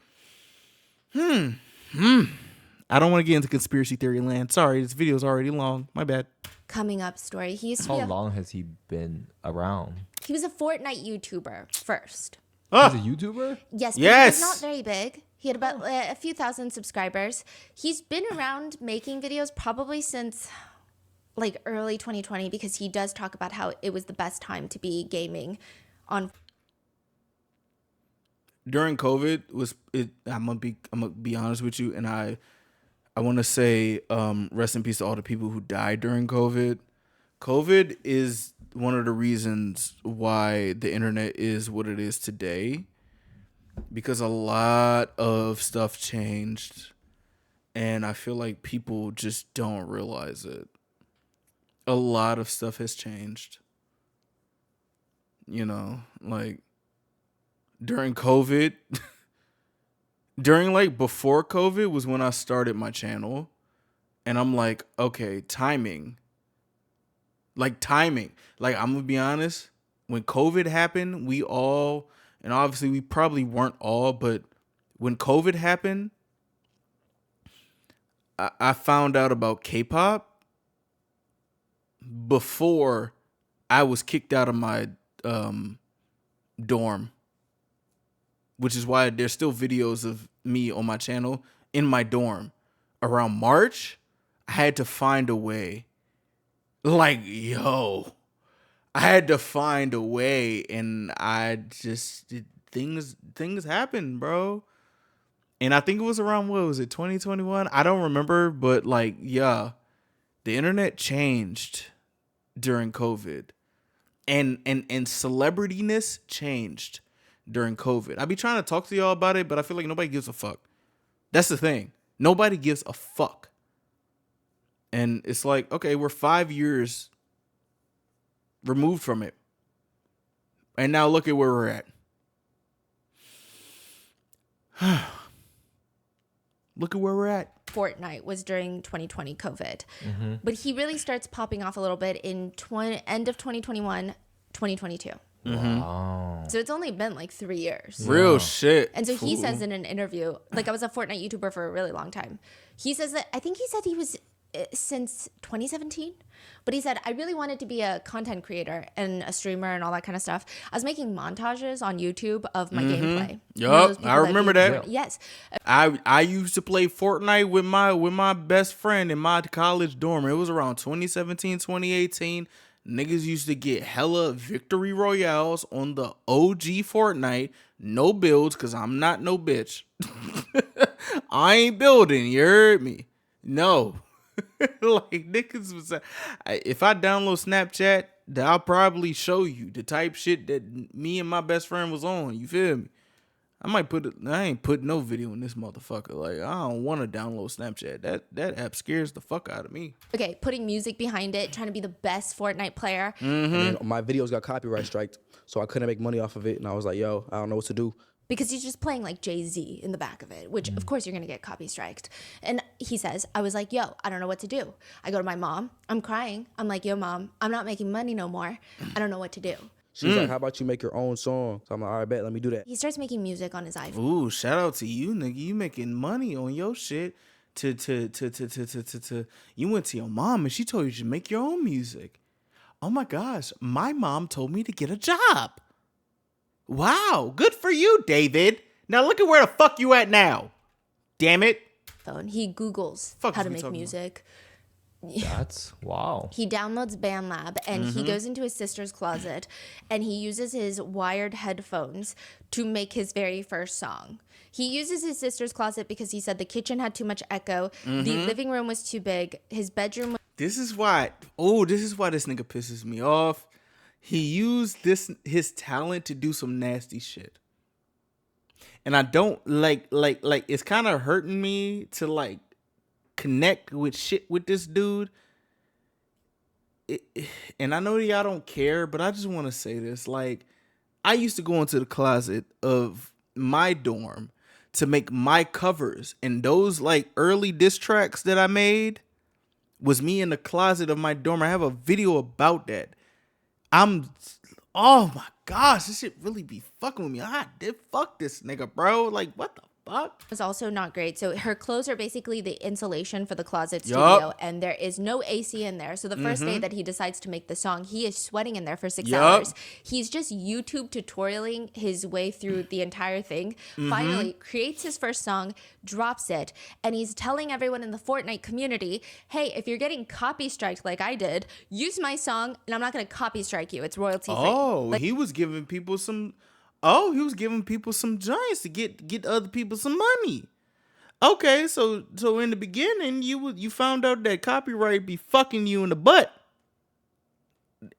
I don't want to get into conspiracy theory land. Sorry, this video is already long. My bad. Coming up story. He used to How be long has he been around? he was a Fortnite YouTuber first. He's a YouTuber? Yes, but Yes. he was not very big. He had about a few thousand subscribers. He's been around making videos probably since like early 2020 because he does talk about how it was the best time to be gaming on. During COVID I'm gonna be honest with you, and I want to say rest in peace to all the people who died during COVID. COVID is one of the reasons why the internet is what it is today, because a lot of stuff changed, and I feel like people just don't realize it. A lot of stuff has changed. You know, like during COVID, before COVID was when I started my channel, and I'm like, okay, timing. Like I'm gonna be honest, when COVID happened, we all, and obviously we probably weren't all, but when COVID happened, I found out about K-pop before I was kicked out of my dorm, which is why there's still videos of me on my channel in my dorm. Around March, I had to find a way. Like, yo, I had to find a way, and things happened, bro. And I think it was around, what was it, 2021? I don't remember, but like, yeah, the internet changed during COVID, and celebrityness changed during COVID. I be trying to talk to y'all about it, but I feel like nobody gives a fuck. That's the thing. Nobody gives a fuck. And it's like, okay, we're 5 years removed from it. And now look at where we're at. Look at where we're at. Fortnite was during 2020 COVID. But he really starts popping off a little bit in end of 2021, 2022. Wow. So it's only been like 3 years. Real shit. And so he Ooh. says in an interview, like I was a Fortnite YouTuber for a really long time. He says that, I think he said he was since 2017, but he said, I really wanted to be a content creator and a streamer and all that kind of stuff. I was making montages on YouTube of my gameplay. Yup, I remember that. Yes. I used to play Fortnite with my best friend in my college dorm. It was around 2017, 2018. Niggas used to get hella victory royales on the OG Fortnite. No builds, because I'm not no bitch. I ain't building, you heard me? No. Like, niggas was, if I download Snapchat, I'll probably show you the type shit that me and my best friend was on. You feel me? I ain't put no video in this motherfucker. Like, I don't want to download Snapchat. That app scares the fuck out of me. Okay, putting music behind it, trying to be the best Fortnite player. And then my videos got copyright striked, so I couldn't make money off of it. And I was like, yo, I don't know what to do. Because he's just playing like Jay-Z in the back of it, which of course you're going to get copy striked. And he says, I was like, yo, I don't know what to do. I go to my mom. I'm crying. I'm like, yo, mom, I'm not making money no more. I don't know what to do. She's like, how about you make your own song? So I'm like, all right, bet, let me do that. He starts making music on his iPhone. Ooh, shout out to you, nigga. You making money on your shit. You went to your mom and she told you to make your own music. Oh my gosh, my mom told me to get a job. Wow, good for you, David. Now look at where the fuck you at now. Damn it. He Googles Fuck how is to we make talking music. That's wow. He downloads BandLab and he goes into his sister's closet and he uses his wired headphones to make his very first song. He uses his sister's closet because he said the kitchen had too much echo, the living room was too big, his bedroom was... This is why this nigga pisses me off. He used his talent to do some nasty shit. And I don't like it's kind of hurting me to like connect with shit with this dude. And I know y'all don't care, but I just want to say this. Like, I used to go into the closet of my dorm to make my covers, and those like early diss tracks that I made was me in the closet of my dorm. I have a video about that. Oh my gosh, this shit really be fucking with me. Fuck this nigga, bro. Like, what the fuck? was also not great. So her clothes are basically the insulation for the closet Yup. studio, and there is no AC in there. So the first day that he decides to make the song, he is sweating in there for 6 Yup. hours. He's just YouTube tutorialing his way through the entire thing. Finally, creates his first song, drops it, and he's telling everyone in the Fortnite community, hey, if you're getting copy striked like I did, use my song, and I'm not going to copy strike you. It's royalty free. Oh, he was giving people some. Oh, he was giving people some joints to get other people some money. Okay, so in the beginning, you found out that copyright be fucking you in the butt,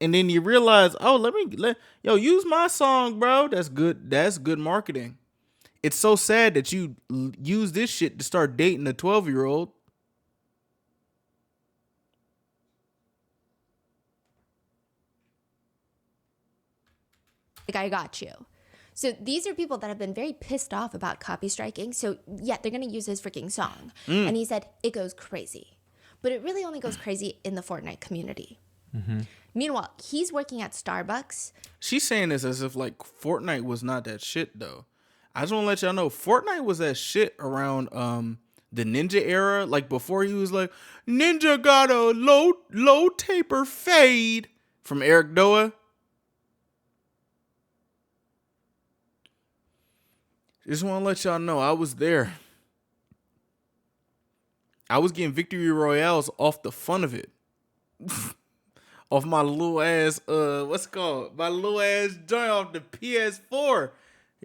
and then you realize, oh, use my song, bro. That's good. That's good marketing. It's so sad that you use this shit to start dating a 12-year-old. Like, I got you. So these are people that have been very pissed off about copy striking. So yeah, they're going to use his freaking song. And he said, it goes crazy. But it really only goes crazy in the Fortnite community. Meanwhile, he's working at Starbucks. She's saying this as if like Fortnite was not that shit though. I just want to let y'all know Fortnite was that shit around the Ninja era. Like before he was like, Ninja got a low taper fade from Eric Doa. Just want to let y'all know I was there. I was getting victory royales off the fun of it. Off my little ass, what's it called? My little ass joint off the PS4.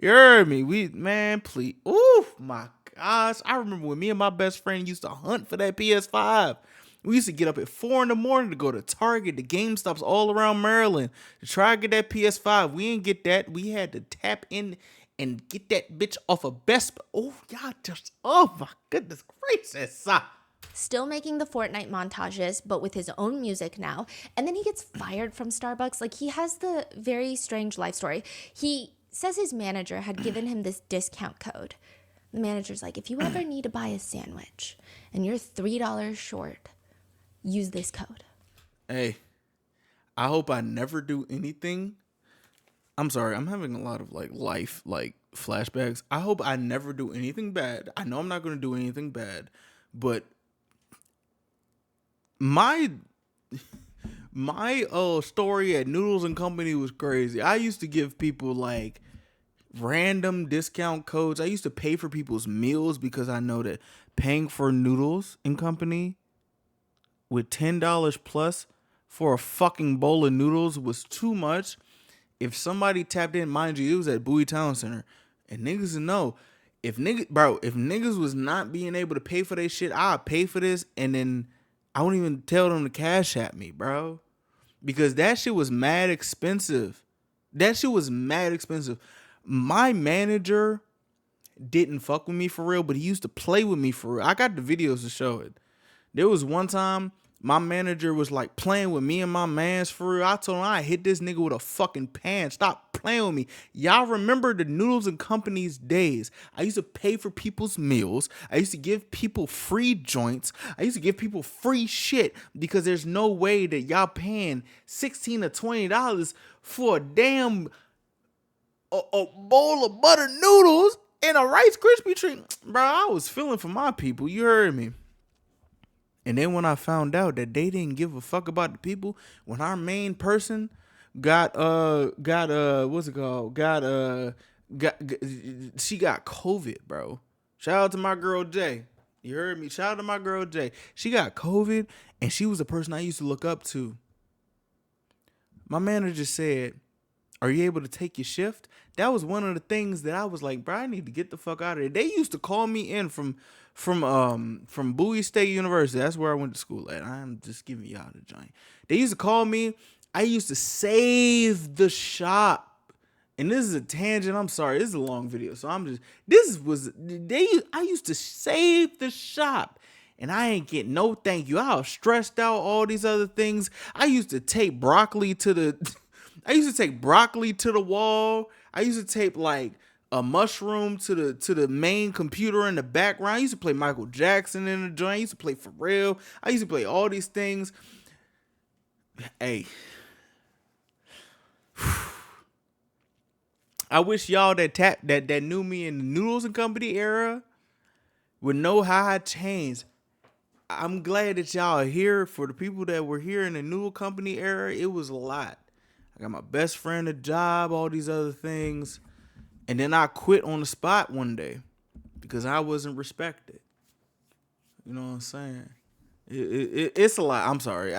You heard me? Man, please. Ooh, my gosh. I remember when me and my best friend used to hunt for that PS5. We used to get up at 4 a.m. to go to Target, the GameStops all around Maryland to try to get that PS5. We didn't get that. We had to tap in and get that bitch off of Best Buy. Oh, y'all just, oh my goodness gracious. Still making the Fortnite montages, but with his own music now. And then he gets fired from Starbucks. Like, he has the very strange life story. He says his manager had given him this discount code. The manager's like, if you ever need to buy a sandwich and you're $3 short, use this code. Hey, I hope I never do anything. I'm sorry, I'm having a lot of life flashbacks. I hope I never do anything bad. I know I'm not going to do anything bad, but my story at Noodles and Company was crazy. I used to give people like random discount codes. I used to pay for people's meals because I know that paying for Noodles and Company with $10 plus for a fucking bowl of noodles was too much. If somebody tapped in, mind you, it was at Bowie Town Center, and niggas know if niggas was not being able to pay for their shit, I'd pay for this, and then I wouldn't even tell them to cash at me, bro, because that shit was mad expensive. My manager didn't fuck with me for real, but he used to play with me for real. I got the videos to show it. There was one time my manager was like playing with me and my mans for real. I told him I hit this nigga with a fucking pan. Stop playing with me. Y'all remember the Noodles and Company's days. I used to pay for people's meals. I used to give people free joints. I used to give people free shit because there's no way that y'all paying $16 or $20 for a damn a bowl of butter noodles and a Rice Krispie treat. Bro, I was feeling for my people. You heard me. And then when I found out that they didn't give a fuck about the people, when our main person she got COVID, bro. Shout out to my girl Jay. You heard me? Shout out to my girl Jay. She got COVID, and she was the person I used to look up to. My manager said, are you able to take your shift? That was one of the things that I was like, bro, I need to get the fuck out of there. They used to call me in from Bowie State University. That's where I went to school at. I'm just giving y'all the joint. They used to call me. I used to save the shop. And this is a tangent. I'm sorry. This is a long video. So I used to save the shop. And I ain't get no thank you. I was stressed out, all these other things. I used to tape broccoli to the wall. I used to tape like a mushroom to the main computer in the background. I used to play Michael Jackson in the joint. I used to play Pharrell. I used to play all these things. Hey. I wish y'all that knew me in the Noodles and Company era would know how I changed. I'm glad that y'all are here. For the people that were here in the Noodle Company era, it was a lot. I got my best friend, a job, all these other things. And then I quit on the spot one day because I wasn't respected. You know what I'm saying? It's a lot. I'm sorry.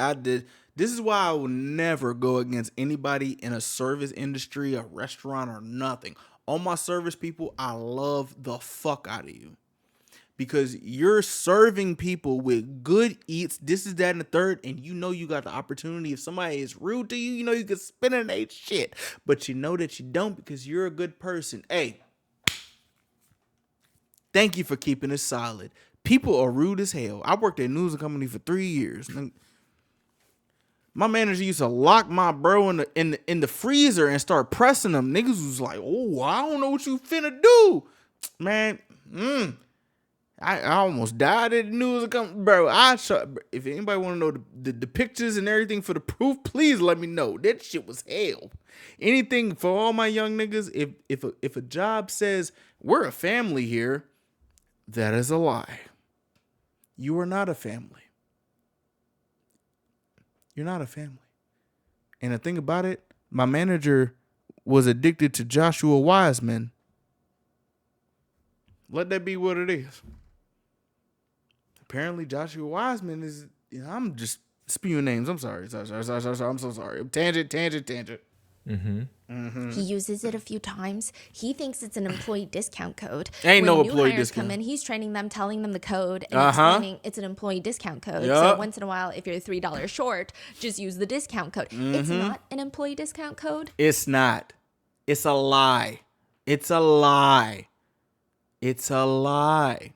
This is why I will never go against anybody in a service industry, a restaurant, or nothing. All my service people, I love the fuck out of you. Because you're serving people with good eats, this is that and the third, and you know you got the opportunity. If somebody is rude to you, you know you can spin in their shit. But you know that you don't because you're a good person. Hey, thank you for keeping it solid. People are rude as hell. I worked at News and Company for 3 years. My manager used to lock my bro in the freezer and start pressing them. Niggas was like, oh, I don't know what you finna do. Man, I almost died at the News and Company. Bro, if anybody want to know the pictures and everything for the proof, please let me know. That shit was hell. Anything for all my young niggas, if a job says we're a family here, that is a lie. You are not a family. You're not a family. And the thing about it, my manager was addicted to Joshua Wiseman. Let that be what it is. Apparently, Joshua Wiseman is. I'm just spewing names. I'm sorry. I'm so sorry. Tangent. He uses it a few times. He thinks it's an employee discount code. Ain't when no new employee hires discount. come in, he's training them, telling them the code, and explaining it's an employee discount code. So Yup. once in a while, if you're $3 short, just use the discount code. It's not an employee discount code. It's not. It's a lie. It's a lie. It's a lie.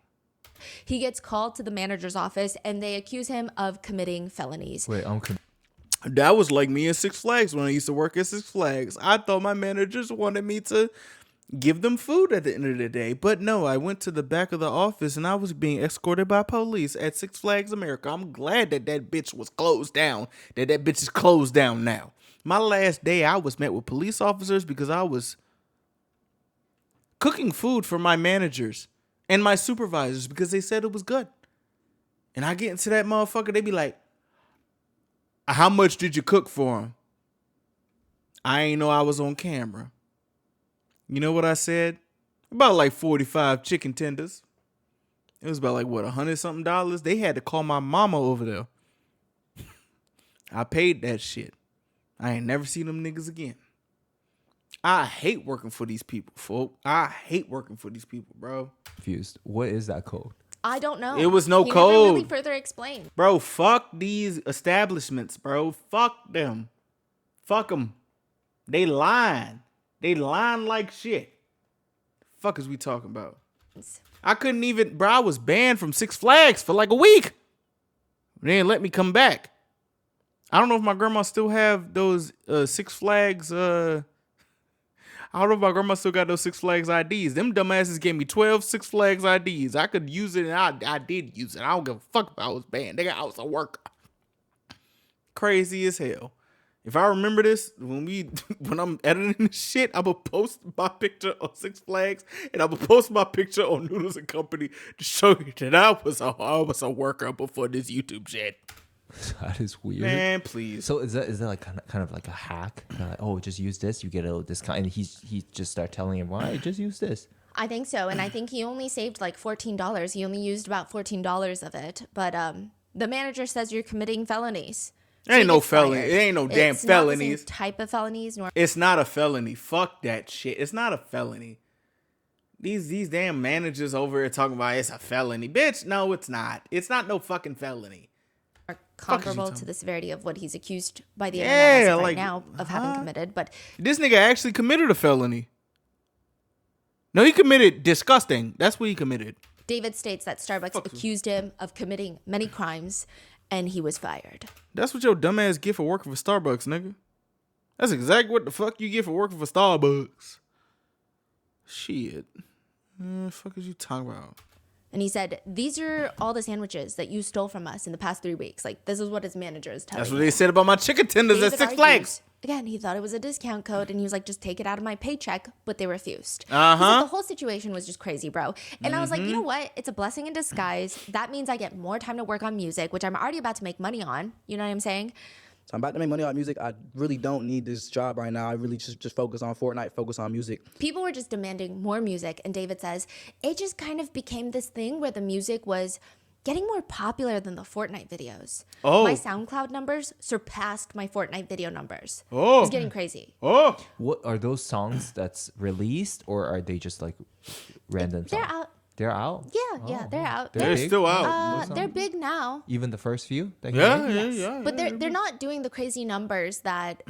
He gets called to the manager's office, and they accuse him of committing felonies. Wait, That was like me at Six Flags when I used to work at Six Flags. I thought my managers wanted me to give them food at the end of the day. But no, I went to the back of the office and I was being escorted by police at Six Flags America. I'm glad that bitch was closed down, that bitch is closed down now. My last day, I was met with police officers because I was cooking food for my managers and my supervisors because they said it was good. And I get into that motherfucker, they be like, how much did you cook for him? I ain't know I was on camera. You know what I said? About like 45 chicken tenders. It was about like, what, $100-something? They had to call my mama over there. I paid that shit. I ain't never seen them niggas again. I hate working for these people, folk. I hate working for these people, bro. confused. What is that code? I don't know. It was no he code. Never really further explained. Bro, fuck these establishments, bro. Fuck them. Fuck them. They lying. They lying like shit. Fuck is we talking about? I couldn't even, bro, I was banned from Six Flags for like a week. They didn't let me come back. I don't know if my grandma still have those Six Flags, I don't know if my grandma still got those Six Flags IDs. Them dumbasses gave me 12 Six Flags IDs. I could use it, and I did use it. I don't give a fuck if I was banned. Nigga, I was a worker. Crazy as hell. If I remember this, when I'm editing this shit, I'm going to post my picture on Six Flags, and I'm going to post my picture on Noodles and Company to show you that I was a worker before this YouTube shit. That is weird. Man, please. So is that like kind of like a hack? Like, oh, just use this, you get a little discount, and he just start telling him, why just use this. I think so, and I think he only saved like $14. He only used about $14 of it, but the manager says you're committing felonies. There ain't He no gets felony. fired. It ain't no damn It's not the same felonies. type of felonies, nor It's not a felony. Fuck that shit. It's not a felony. These damn managers over here talking about it's a felony. Bitch, no, it's not. It's not no fucking felony. comparable talking to the severity of what he's accused by the internet as of right like, now of having committed. But This nigga actually committed a felony. No, he committed disgusting. That's what he committed. David states that Starbucks accused him of committing many crimes, and he was fired. That's what your dumbass get for working for Starbucks, nigga. That's exactly what the fuck you get for working for Starbucks. Shit. Fuck is you talking about? And he said, these are all the sandwiches that you stole from us in the past 3 weeks. Like, this is what his manager is telling That's what him. they said about my chicken tenders at David Six argues Flags. Again, he thought it was a discount code and he was like, just take it out of my paycheck, but they refused. Uh-huh. He's like, the whole situation was just crazy, bro. And I was like, you know what? It's a blessing in disguise. That means I get more time to work on music, which I'm already about to make money on. You know what I'm saying? So I'm about to make money on music. I really don't need this job right now. I really just focus on Fortnite, focus on music. People were just demanding more music. And David says, it just kind of became this thing where the music was getting more popular than the Fortnite videos. Oh. My SoundCloud numbers surpassed my Fortnite video numbers. Oh. It's getting crazy. Oh. What are those songs that's released, or are they just like random songs? They're out. They're out? Yeah, they're out. They're They're big? still out. They're big now. Even the first few? That he Yeah, made? yeah. But they're not doing the crazy numbers that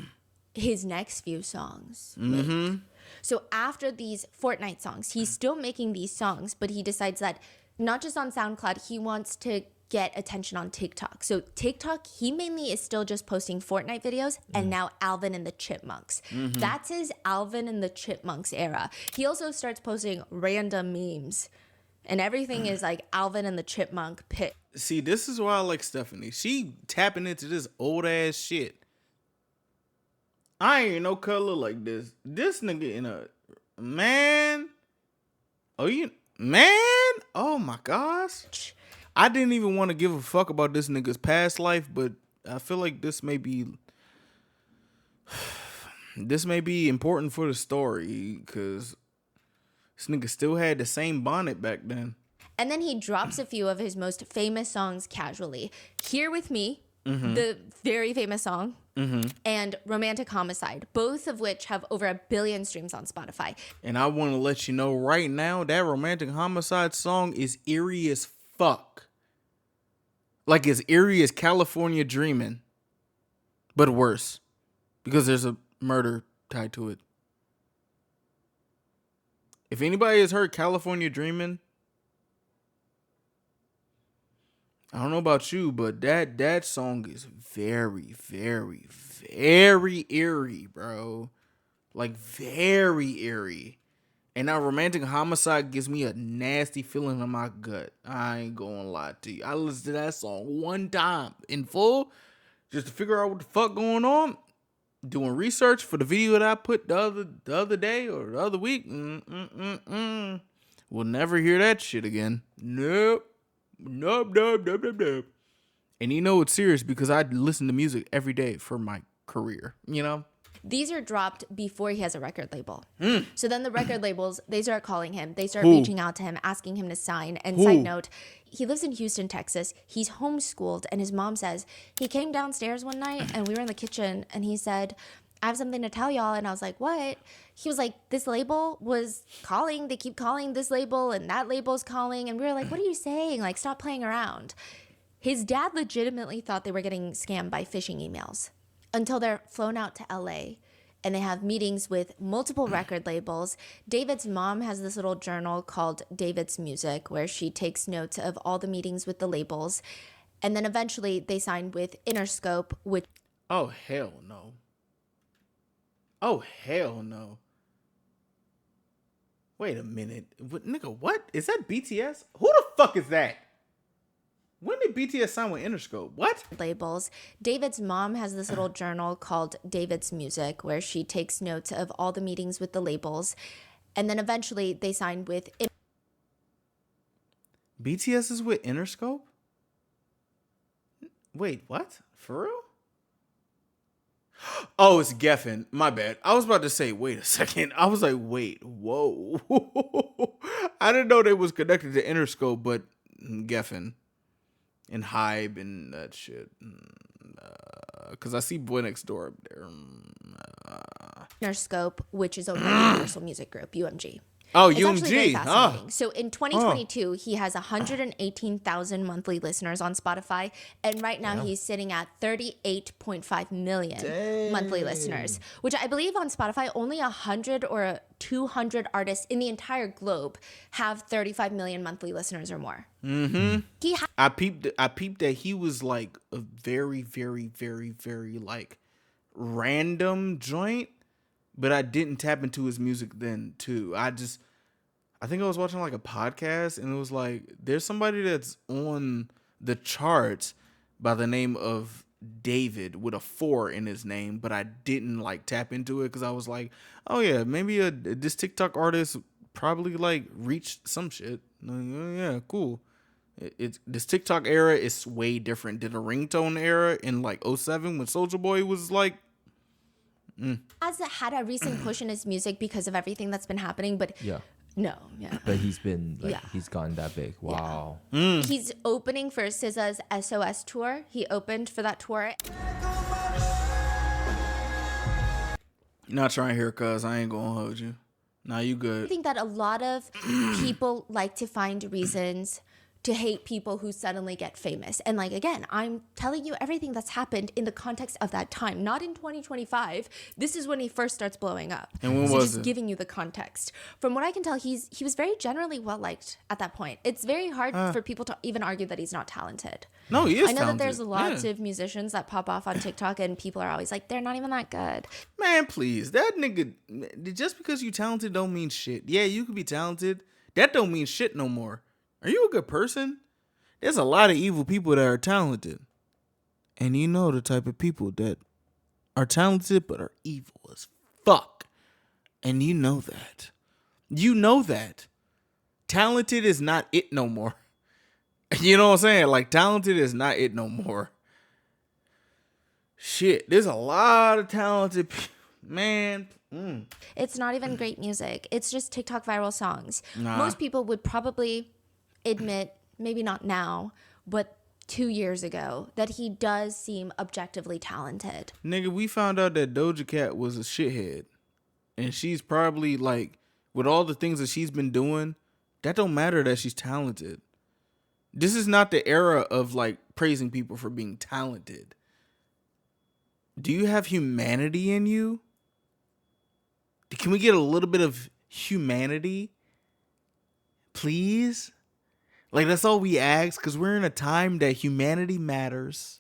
his next few songs make. So after these Fortnite songs, he's still making these songs, but he decides that not just on SoundCloud, he wants to get attention on TikTok. So TikTok, he mainly is still just posting Fortnite videos and now Alvin and the Chipmunks. That's his Alvin and the Chipmunks era. He also starts posting random memes and everything is like Alvin and the Chipmunk pic. See, this is why I like Stephanie. She tapping into this old ass shit. I ain't no color like this. This nigga in a man. Oh my gosh. I didn't even want to give a fuck about this nigga's past life, but I feel like this may be important for the story because this nigga still had the same bonnet back then. And then he drops a few of his most famous songs casually. Here With Me, the very famous song, and Romantic Homicide, both of which have over 1 billion streams on Spotify. And I want to let you know right now that Romantic Homicide song is eerie as fuck. Like as eerie as California Dreamin', but worse because there's a murder tied to it. If anybody has heard California Dreamin', I don't know about you, but that song is very, very, very eerie, bro. Like very eerie. And now Romantic Homicide gives me a nasty feeling in my gut. I ain't gonna lie to you. I listened to that song one time in full just to figure out what the fuck going on. Doing research for the video that I put the other day or the other week. We'll never hear that shit again. Nope. And you know it's serious because I listen to music every day for my career, you know? These are dropped before he has a record label. So then the record labels, they start calling him. They start Who? reaching out to him, asking him to sign. And Who? side note, he lives in Houston, Texas. He's homeschooled. And his mom says, he came downstairs one night and we were in the kitchen and he said, I have something to tell y'all. And I was like, what? He was like, this label was calling. They keep calling this label and that label's calling. And we were like, what are you saying? Like, stop playing around. His dad legitimately thought they were getting scammed by phishing emails until they're flown out to LA and they have meetings with multiple record labels. David's mom has this little journal called David's Music where she takes notes of all the meetings with the labels. And then eventually they signed with Interscope, which... Oh, hell no. Oh, hell no. Wait a minute. What, nigga, what? Is that BTS? Who the fuck is that? When did BTS sign with Interscope? What? labels. David's mom has this little journal called David's Music where she takes notes of all the meetings with the labels. And then eventually they signed with... BTS is with Interscope? Wait, what? For real? Oh, it's Geffen. My bad. I was about to say, wait a second. I was like, wait, whoa. I didn't know they was connected to Interscope, but Geffen and Hybe and that shit. Because I see Boy Next Door up there. Interscope, which is owned by Universal Music Group, UMG. Oh, It's actually very UMG. fascinating. So in 2022, he has 118,000 monthly listeners on Spotify. And right now he's sitting at 38.5 million monthly listeners, which I believe on Spotify, only 100 or 200 artists in the entire globe have 35 million monthly listeners or more. I peeped that he was like a very, very, very, very like random joint, but I didn't tap into his music then too. I think I was watching like a podcast and it was like, there's somebody that's on the charts by the name of David with a 4 in his name, but I didn't like tap into it because I was like, oh yeah, maybe this TikTok artist probably like reached some shit. Like, oh, yeah, cool. It's this TikTok era is way different than the ringtone era in like '07 when Soulja Boy was like. Has had a recent push in his music because of everything that's been happening, but no, But he's been like, Yeah. he's gotten that big. Wow. he's opening for SZA's SOS tour. He opened for that tour. You're not trying to hear, cuz I ain't gonna hold you. Nah, you I good. think that a lot of people like to find reasons to hate people who suddenly get famous. And like, again, I'm telling you everything that's happened in the context of that time, not in 2025. This is when he first starts blowing up. And when so was just it? giving you the context. From what I can tell, he was very generally well liked at that point. It's very hard for people to even argue that he's not talented. No, he is I know talented. that there's lots Yeah. of musicians that pop off on TikTok and people are always like, they're not even that good. Man, please. That nigga, just because you talented don't mean shit. Yeah, you could be talented. That don't mean shit no more. Are you a good person? There's a lot of evil people that are talented. And you know the type of people that are talented but are evil as fuck. And you know that. You know that. Talented is not it no more. You know what I'm saying? Like, talented is not it no more. Shit, there's a lot of talented people. Man. It's not even great music. It's just TikTok viral songs. Nah. Most people would probably admit, maybe not now, but 2 years ago, that he does seem objectively talented. Nigga, we found out that Doja Cat was a shithead. And she's probably like, with all the things that she's been doing, that don't matter that she's talented. This is not the era of like praising people for being talented. Do you have humanity in you? Can we get a little bit of humanity? Please? Like, that's all we ask, because we're in a time that humanity matters.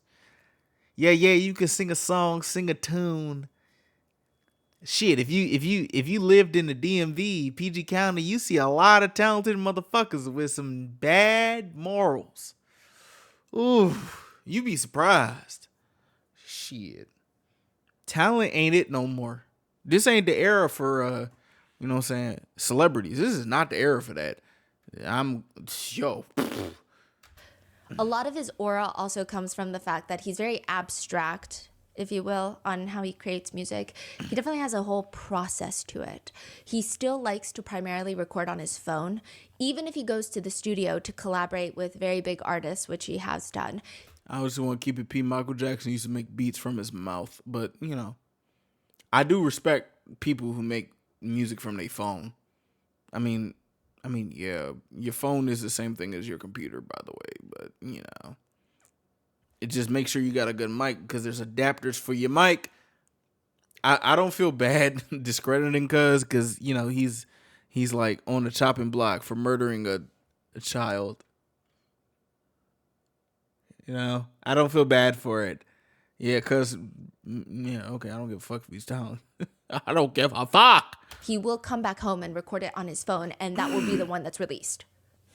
Yeah, you can sing a song, sing a tune. Shit, if you lived in the DMV, PG County, you see a lot of talented motherfuckers with some bad morals. Ooh, you be surprised. Shit. Talent ain't it no more. This ain't the era for you know what I'm saying, celebrities. This is not the era for that. A lot of his aura also comes from the fact that he's very abstract, if you will, on how he creates music. He definitely has a whole process to it. He still likes to primarily record on his phone, even if he goes to the studio to collaborate with very big artists, which he has done. I just want to keep it P. Michael Jackson used to make beats from his mouth, but you know, I do respect people who make music from their phone. I mean, yeah, your phone is the same thing as your computer, by the way, but you know, it just makes sure you got a good mic because there's adapters for your mic. I don't feel bad discrediting because you know he's like on the chopping block for murdering a child. You know, I don't feel bad for it. Yeah, because, yeah, okay, I don't give a fuck if he's talented. I don't give a fuck. He will come back home and record it on his phone, and that will be the one that's released.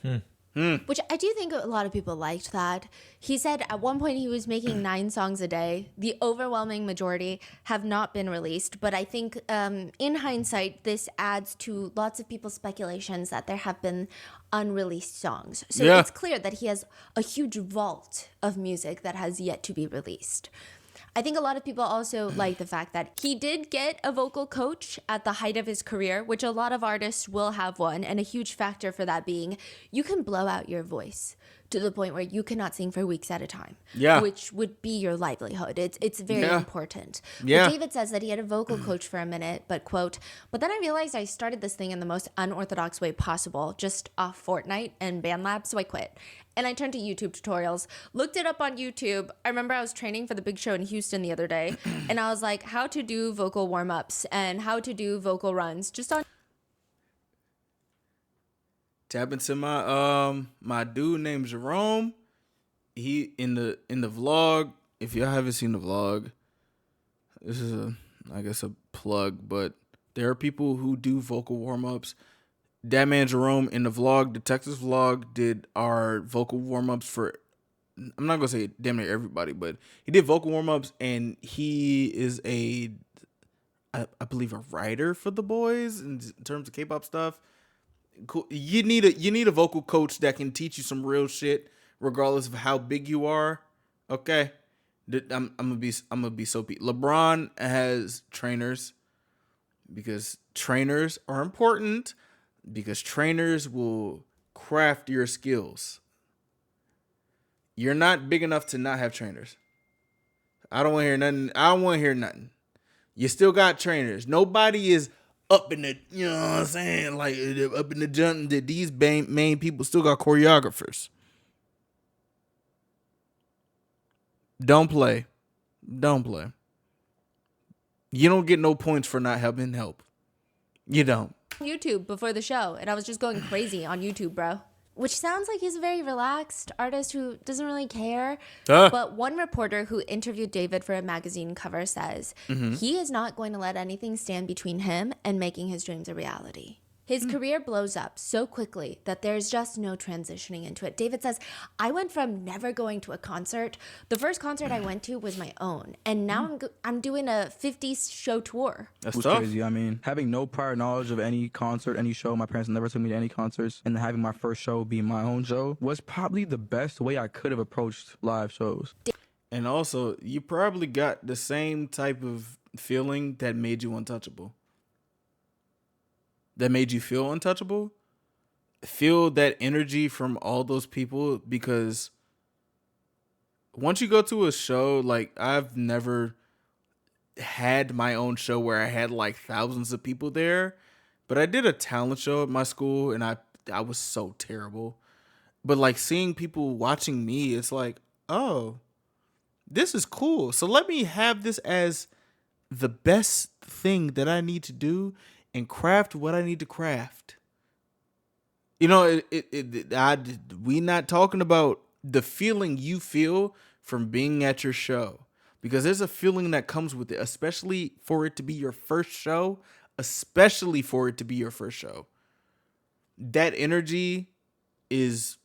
Which I do think a lot of people liked that. He said at one point he was making 9 songs a day. The overwhelming majority have not been released, but I think in hindsight, this adds to lots of people's speculations that there have been unreleased songs. So Yeah. it's clear that he has a huge vault of music that has yet to be released. I think a lot of people also like the fact that he did get a vocal coach at the height of his career, which a lot of artists will have one, and a huge factor for that being you can blow out your voice to the point where you cannot sing for weeks at a time, Yeah. which would be your livelihood. It's very Yeah. important. Yeah. Well, David says that he had a vocal coach for a minute, but quote, but then I realized I started this thing in the most unorthodox way possible, just off Fortnite and BandLab, so I quit. And I turned to YouTube tutorials, looked it up on YouTube. I remember I was training for the big show in Houston the other day, and I was like, how to do vocal warm-ups and how to do vocal runs, just on Tap into my dude named Jerome. He in the vlog. If y'all haven't seen the vlog, this is I guess a plug, but there are people who do vocal warm-ups. That man Jerome in the vlog, the Texas vlog, did our vocal warm-ups for I'm not gonna say damn near everybody, but he did vocal warm ups, and he is I believe a writer for the boys in terms of K-pop stuff. Cool. You need a vocal coach that can teach you some real shit, regardless of how big you are. Okay, I'm gonna be so. LeBron has trainers because trainers are important because trainers will craft your skills. You're not big enough to not have trainers. I don't want to hear nothing. I don't want to hear nothing. You still got trainers. Nobody is up in the, you know what I'm saying? Like up in the jump. These main people still got choreographers. Don't play. Don't play. You don't get no points for not helping help. You don't. YouTube before the show, and I was just going crazy on YouTube, bro. Which sounds like he's a very relaxed artist who doesn't really care. But one reporter who interviewed David for a magazine cover says he is not going to let anything stand between him and making his dreams a reality. His career blows up so quickly that there's just no transitioning into it. David says, I went from never going to a concert. The first concert I went to was my own. And now I'm doing a 50 show tour. That's It was tough. crazy. I mean, having no prior knowledge of any concert, any show, my parents never took me to any concerts, and then having my first show be my own show was probably the best way I could have approached live shows. And also, you probably got the same type of feeling that made you untouchable. That made you feel untouchable. Feel that energy from all those people, because once you go to a show, like I've never had my own show where I had like thousands of people there, but I did a talent show at my school and I was so terrible. But like seeing people watching me, it's like, oh, this is cool. So let me have this as the best thing that I need to do and craft what I need to craft. You know, we not talking about the feeling you feel from being at your show, because there's a feeling that comes with it, especially for it to be your first show, That energy is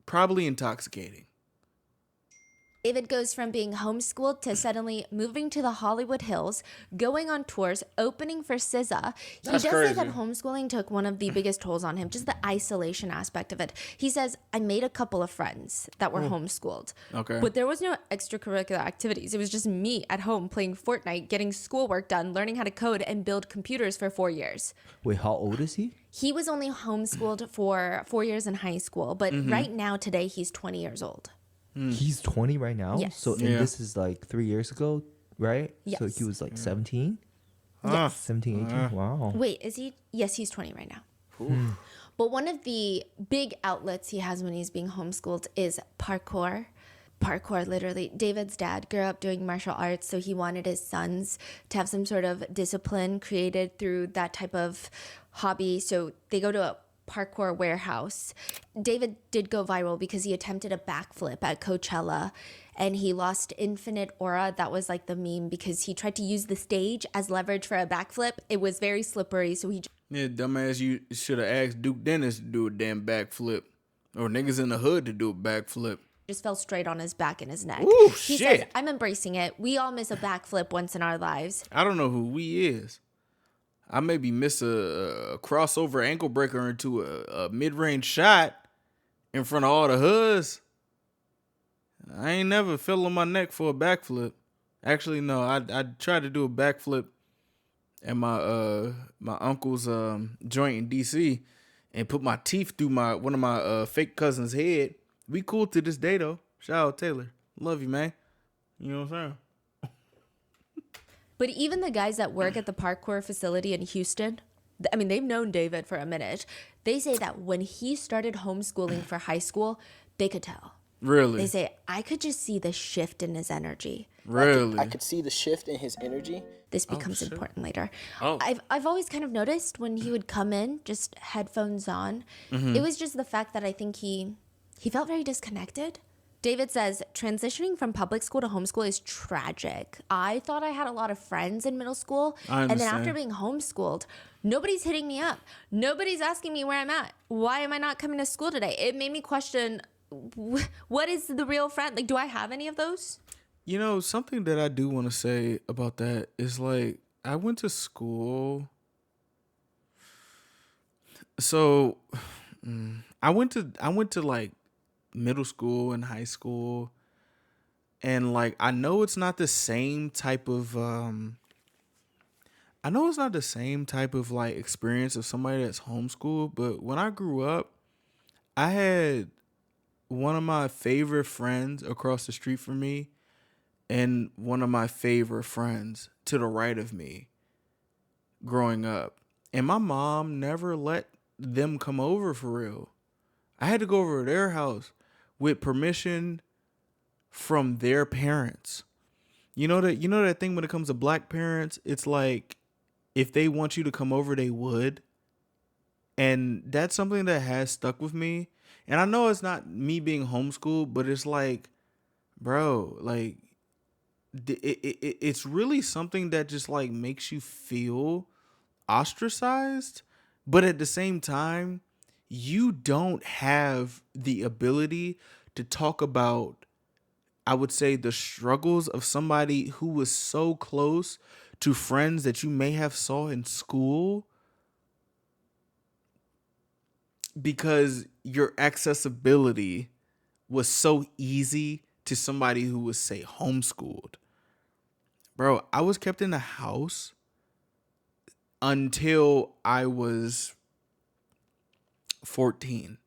probably intoxicating. David goes from being homeschooled to suddenly moving to the Hollywood Hills, going on tours, opening for SZA. He does say that homeschooling took one of the biggest tolls on him, just the isolation aspect of it. He says, I made a couple of friends that were homeschooled. Okay. But there was no extracurricular activities. It was just me at home playing Fortnite, getting schoolwork done, learning how to code and build computers for 4 years. Wait, how old is he? He was only homeschooled for 4 years in high school, but right now, today, he's 20 years old. He's 20 right now? Yes. So and this is like 3 years ago, right? Yes. So he was like 17? Yes. 17, 18? Wow. Wait, is he? Yes, he's 20 right now. But one of the big outlets he has when he's being homeschooled is parkour. Parkour, literally. David's dad grew up doing martial arts, so he wanted his sons to have some sort of discipline created through that type of hobby. So they go to a parkour warehouse. David did go viral because he attempted a backflip at Coachella and he lost infinite aura. That was like the meme because he tried to use the stage as leverage for a backflip. It was very slippery, so he Yeah, dumbass, you should have asked Duke Dennis to do a damn backflip, or niggas in the hood to do a backflip. just fell straight on his back and his neck. Ooh, he shit. says, I'm embracing it. We all miss a backflip once in our lives. I don't know who we is. I maybe miss a crossover ankle breaker into a mid-range shot in front of all the hoods. I ain't never fell on my neck for a backflip. Actually, no. I tried to do a backflip at my uncle's joint in DC and put my teeth through one of my fake cousin's head. We cool to this day though. Shout out Taylor. Love you, man. You know what I'm saying? But even the guys that work at the parkour facility in Houston, I mean, they've known David for a minute. They say that when he started homeschooling for high school, they could tell. Really? They say, I could just see the shift in his energy. Really? I could see the shift in his energy. This becomes important later. Oh. I've always kind of noticed when he would come in, just headphones on, it was just the fact that I think he felt very disconnected. David says, transitioning from public school to homeschool is tragic. I thought I had a lot of friends in middle school. I And then understand. after being homeschooled, nobody's hitting me up. Nobody's asking me where I'm at. Why am I not coming to school today? It made me question what is the real friend? Like, do I have any of those? You know, something that I do want to say about that is like I went to school. So I went to like middle school and high school, and like I know it's not the same type of I know it's not the same type of like experience of somebody that's homeschooled, but when I grew up, I had one of my favorite friends across the street from me and one of my favorite friends to the right of me growing up. And my mom never let them come over for real. I had to go over to their house with permission from their parents. You know that thing when it comes to black parents, it's like if they want you to come over, they would. And that's something that has stuck with me. And I know it's not me being homeschooled, but it's like, bro, like it's really something that just like makes you feel ostracized, but at the same time, you don't have the ability to talk about, I would say, the struggles of somebody who was so close to friends that you may have saw in school because your accessibility was so easy to somebody who was, say, homeschooled. Bro, I was kept in the house until I was 14.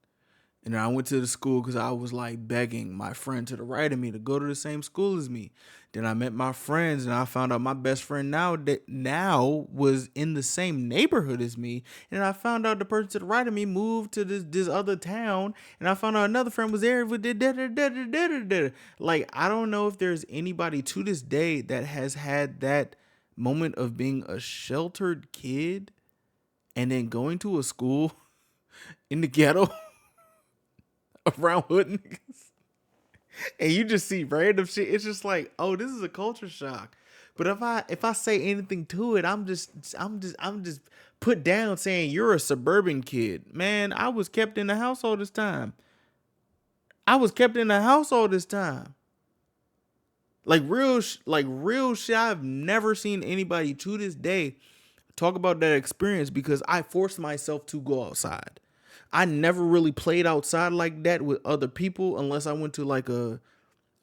And then I went to the school because I was like begging my friend to the right of me to go to the same school as me. Then I met my friends and I found out my best friend now was in the same neighborhood as me. And I found out the person to the right of me moved to this other town. And I found out another friend was there. Like, I don't know if there's anybody to this day that has had that moment of being a sheltered kid and then going to a school in the ghetto around hood niggas, and you just see random shit. It's just like, oh, this is a culture shock. But if I say anything to it, I'm just put down saying you're a suburban kid. Man, I was kept in the house all this time. Like real shit. I've never seen anybody to this day talk about that experience because I forced myself to go outside. I never really played outside like that with other people unless I went to like a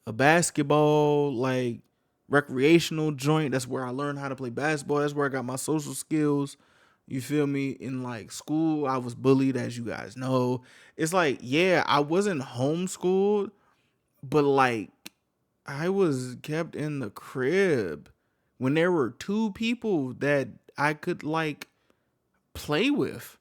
basketball, like recreational joint. That's where I learned how to play basketball. That's where I got my social skills. You feel me? In like school, I was bullied, as you guys know. It's like, yeah, I wasn't homeschooled, but like I was kept in the crib when there were two people that I could like play with.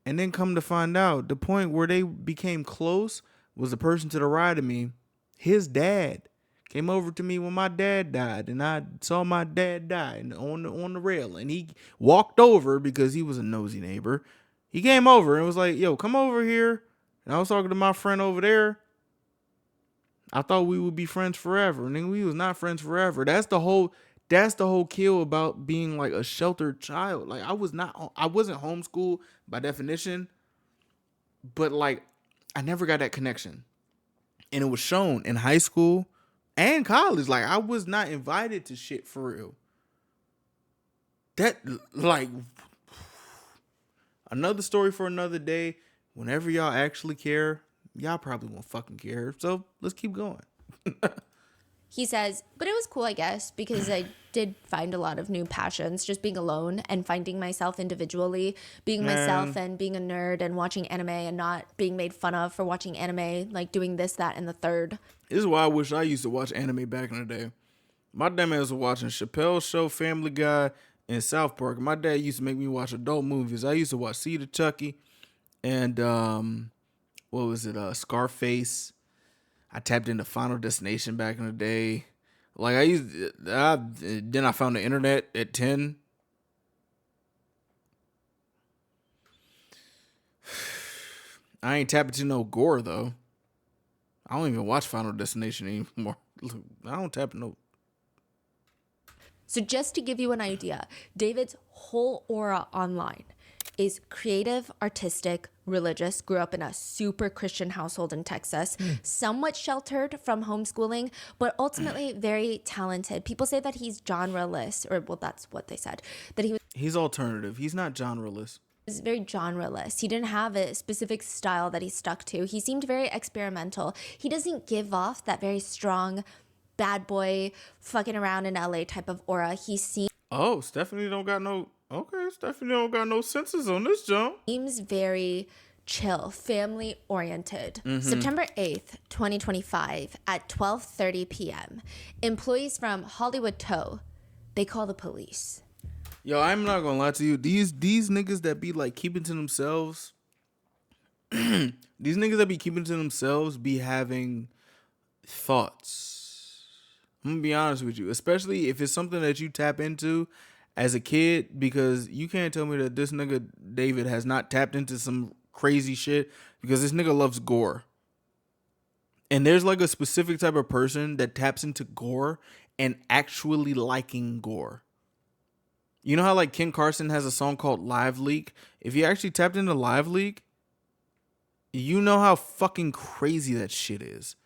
And then come to find out, the point where they became close was the person to the right of me. His dad came over to me when my dad died, and I saw my dad die on the rail. And he walked over because he was a nosy neighbor. He came over and was like, "Yo, come over here." And I was talking to my friend over there. I thought we would be friends forever, and then we was not friends forever. That's the whole kill about being like a sheltered child. Like I wasn't homeschooled by definition, but like I never got that connection. And it was shown in high school and college. Like I was not invited to shit for real. That like another story for another day. Whenever y'all actually care, y'all probably won't fucking care. So let's keep going. He says, but it was cool, I guess, because I did find a lot of new passions, just being alone and finding myself individually, being myself and being a nerd and watching anime and not being made fun of for watching anime, like doing this, that, and the third. This is why I wish I used to watch anime back in the day. My dad was watching Chappelle's Show, Family Guy, and South Park. My dad used to make me watch adult movies. I used to watch Cedar Chucky and what was it? Scarface. I tapped into Final Destination back in the day. Like then I found the internet at 10. I ain't tapping into no gore though. I don't even watch Final Destination anymore. I don't tap no. So just to give you an idea, David's whole aura online is creative, artistic, religious, grew up in a super Christian household in Texas, somewhat sheltered from homeschooling, but ultimately very talented. People say that he's genreless, or well, that's what they said, that he He's alternative. He's not genreless. was very genreless. He didn't have a specific style that he stuck to. He seemed very experimental. He doesn't give off that very strong bad boy fucking around in LA type of aura. He Oh, Stephanie don't got no. Okay, Stephanie don't got no senses on this jump. seems very chill, family oriented. September 8th, 2025 at 12:30 p.m. Employees from Hollywood Tow, they call the police. Yo, I'm not gonna lie to you. These niggas that be like keeping to themselves. These niggas that be keeping to themselves be having thoughts. I'm gonna be honest with you, especially if it's something that you tap into as a kid, because you can't tell me that this nigga David has not tapped into some crazy shit, because this nigga loves gore. And there's like a specific type of person that taps into gore and actually liking gore. You know how like Ken Carson has a song called Live Leak? If you actually tapped into Live Leak, you know how fucking crazy that shit is.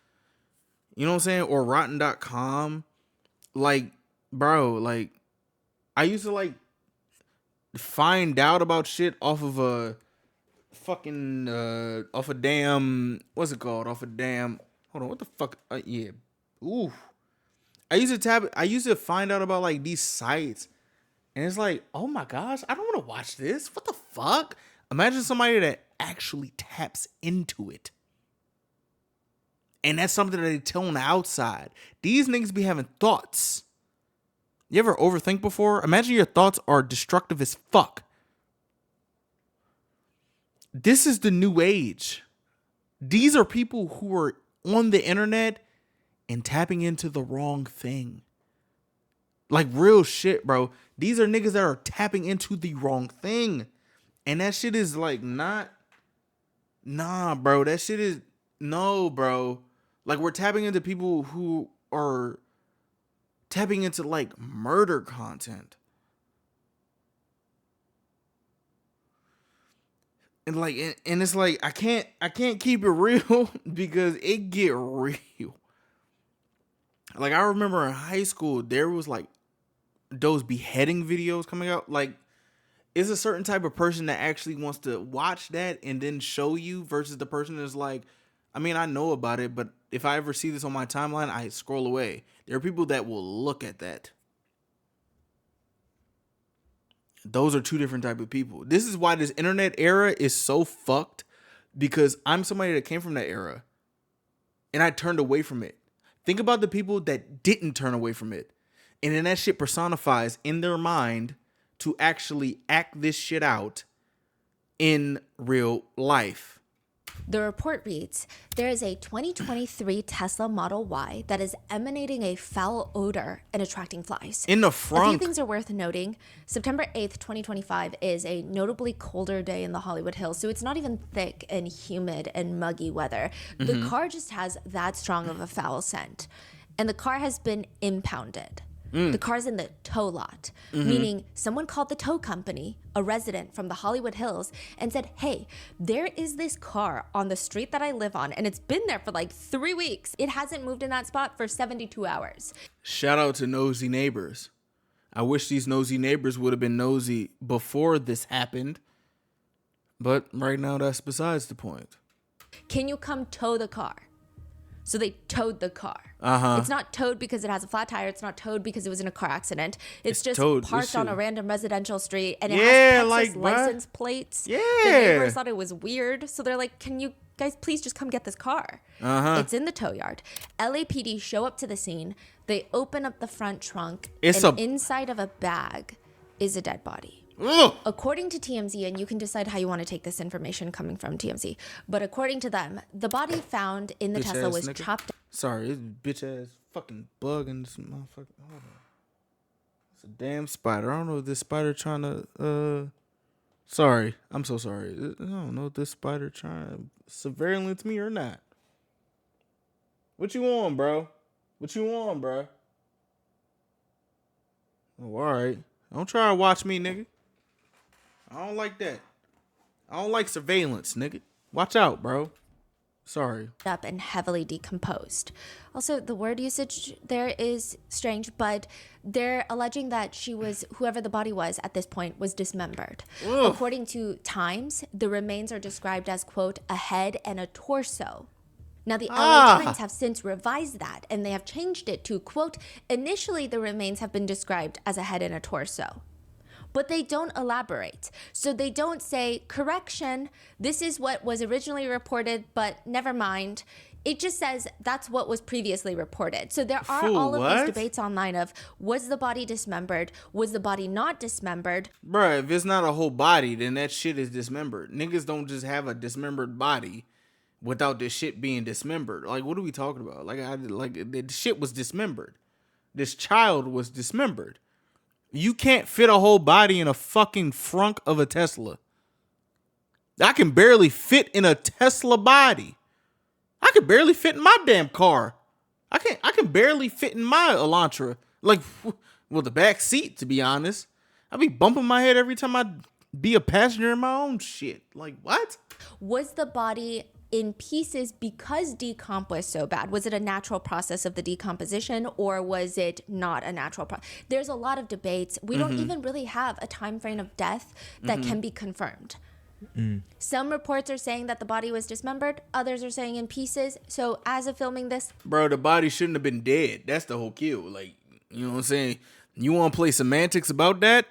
You know what I'm saying? Or Rotten.com. Like, bro, like, I used to like find out about shit off of a fucking, off a damn, what's it called? Off a damn, hold on, what the fuck? Yeah. Ooh. I used to find out about like these sites. And it's like, oh my gosh, I don't want to watch this. What the fuck? Imagine somebody that actually taps into it. And that's something that they tell on the outside. These niggas be having thoughts. You ever overthink before? Imagine your thoughts are destructive as fuck. This is the new age. These are people who are on the internet and tapping into the wrong thing. Like real shit, bro. These are niggas that are tapping into the wrong thing. And that shit is like not. Nah, bro. That shit is. No, bro. Like we're tapping into people who are tapping into like murder content. And like, and it's like, I can't keep it real because it get real. Like I remember in high school, there was like those beheading videos coming out. Like, it's a certain type of person that actually wants to watch that and then show you versus the person that's like, I mean, I know about it, but if I ever see this on my timeline, I scroll away. There are people that will look at that. Those are two different type of people. This is why this internet era is so fucked, because I'm somebody that came from that era and I turned away from it. Think about the people that didn't turn away from it. And then that shit personifies in their mind to actually act this shit out in real life. The report reads, there is a 2023 Tesla Model Y that is emanating a foul odor and attracting flies. In the A few front. things are worth noting. September 8th, 2025 is a notably colder day in the Hollywood Hills, so it's not even thick and humid and muggy weather. The car just has that strong of a foul scent. And the car has been impounded. The car's in the tow lot, meaning someone called the tow company, a resident from the Hollywood Hills, and said, hey, there is this car on the street that I live on, and it's been there for like 3 weeks. It hasn't moved in that spot for 72 hours. Shout out to nosy neighbors. I wish these nosy neighbors would have been nosy before this happened. But right now, that's besides the point. Can you come tow the car? So they towed the car. It's not towed because it has a flat tire. It's not towed because it was in a car accident. It's just towed. This parked on shit- a random residential street, and it Yeah, has Texas like, bruh. license plates. Yeah. The neighbors thought it was weird, so they're like, can you guys please just come get this car? It's in the tow yard. LAPD show up to the scene. They open up the front trunk, and inside of a bag is a dead body. Ugh. According to TMZ, and you can decide how you want to take this information coming from TMZ, but according to them, the body found in the Tesla was chopped. Sorry, this bitch ass fucking bug in this motherfucker. Hold on. It's a damn spider. I don't know if this spider trying to sorry. I'm so sorry. I don't know if this spider trying to surveillance me or not. What you on, bro? What you on, bro? Oh, all right. Don't try to watch me, nigga. I don't like that. I don't like surveillance, nigga. Watch out, bro. Sorry. Up and heavily decomposed. Also, the word usage there is strange, but they're alleging that whoever the body was at this point was dismembered. Ugh. According to Times, the remains are described as, quote, a head and a torso. Now, the LA Times have since revised that, and they have changed it to, quote, initially the remains have been described as a head and a torso. But they don't elaborate. So they don't say, correction, this is what was originally reported, but never mind. It just says that's what was previously reported. So there are all of these debates online of, was the body dismembered? Was the body not dismembered? Bruh, if it's not a whole body, then that shit is dismembered. Niggas don't just have a dismembered body without this shit being dismembered. Like, what are we talking about? The shit was dismembered. This child was dismembered. You can't fit a whole body in a fucking frunk of a Tesla. I can barely fit in a Tesla body. I can barely fit in my damn car. I can barely fit in my Elantra. Like, well, the back seat, to be honest. I be bumping my head every time I be a passenger in my own shit. Like, what? Was the body in pieces because decomp was so bad? Was it a natural process of the decomposition, or was it not a natural process? There's a lot of debates. We don't even really have a time frame of death that can be confirmed. Some reports are saying that the body was dismembered. Others are saying in pieces. So as of filming this, bro, the body shouldn't have been dead. That's the whole kill. Like, you know what I'm saying? You want to play semantics about that?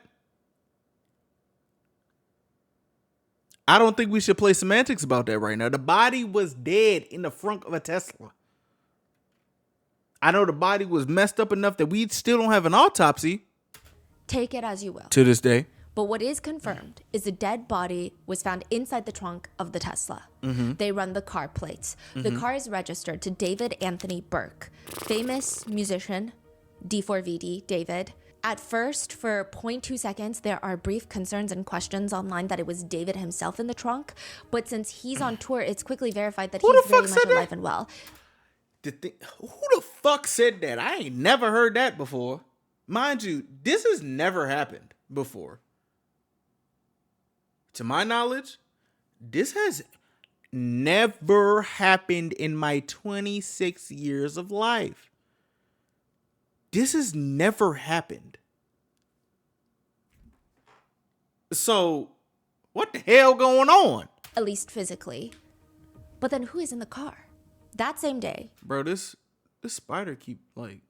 I don't think we should play semantics about that right now. The body was dead in the front of a Tesla. I know the body was messed up enough that we still don't have an autopsy. take it as you will. To this day. But what is confirmed is the dead body was found inside the trunk of the Tesla. They run the car plates. The car is registered to David Anthony Burke, famous musician, D4vd, David. At first, for 0.2 seconds, there are brief concerns and questions online that it was David himself in the trunk. But since he's on tour, it's quickly verified that he's very much alive and well. Who the fuck said that? I ain't never heard that before. Mind you, this has never happened before. To my knowledge, this has never happened in my 26 years of life. This has never happened. So, what the hell going on? At least physically. But then who is in the car? That same day. Bro, this spider keep like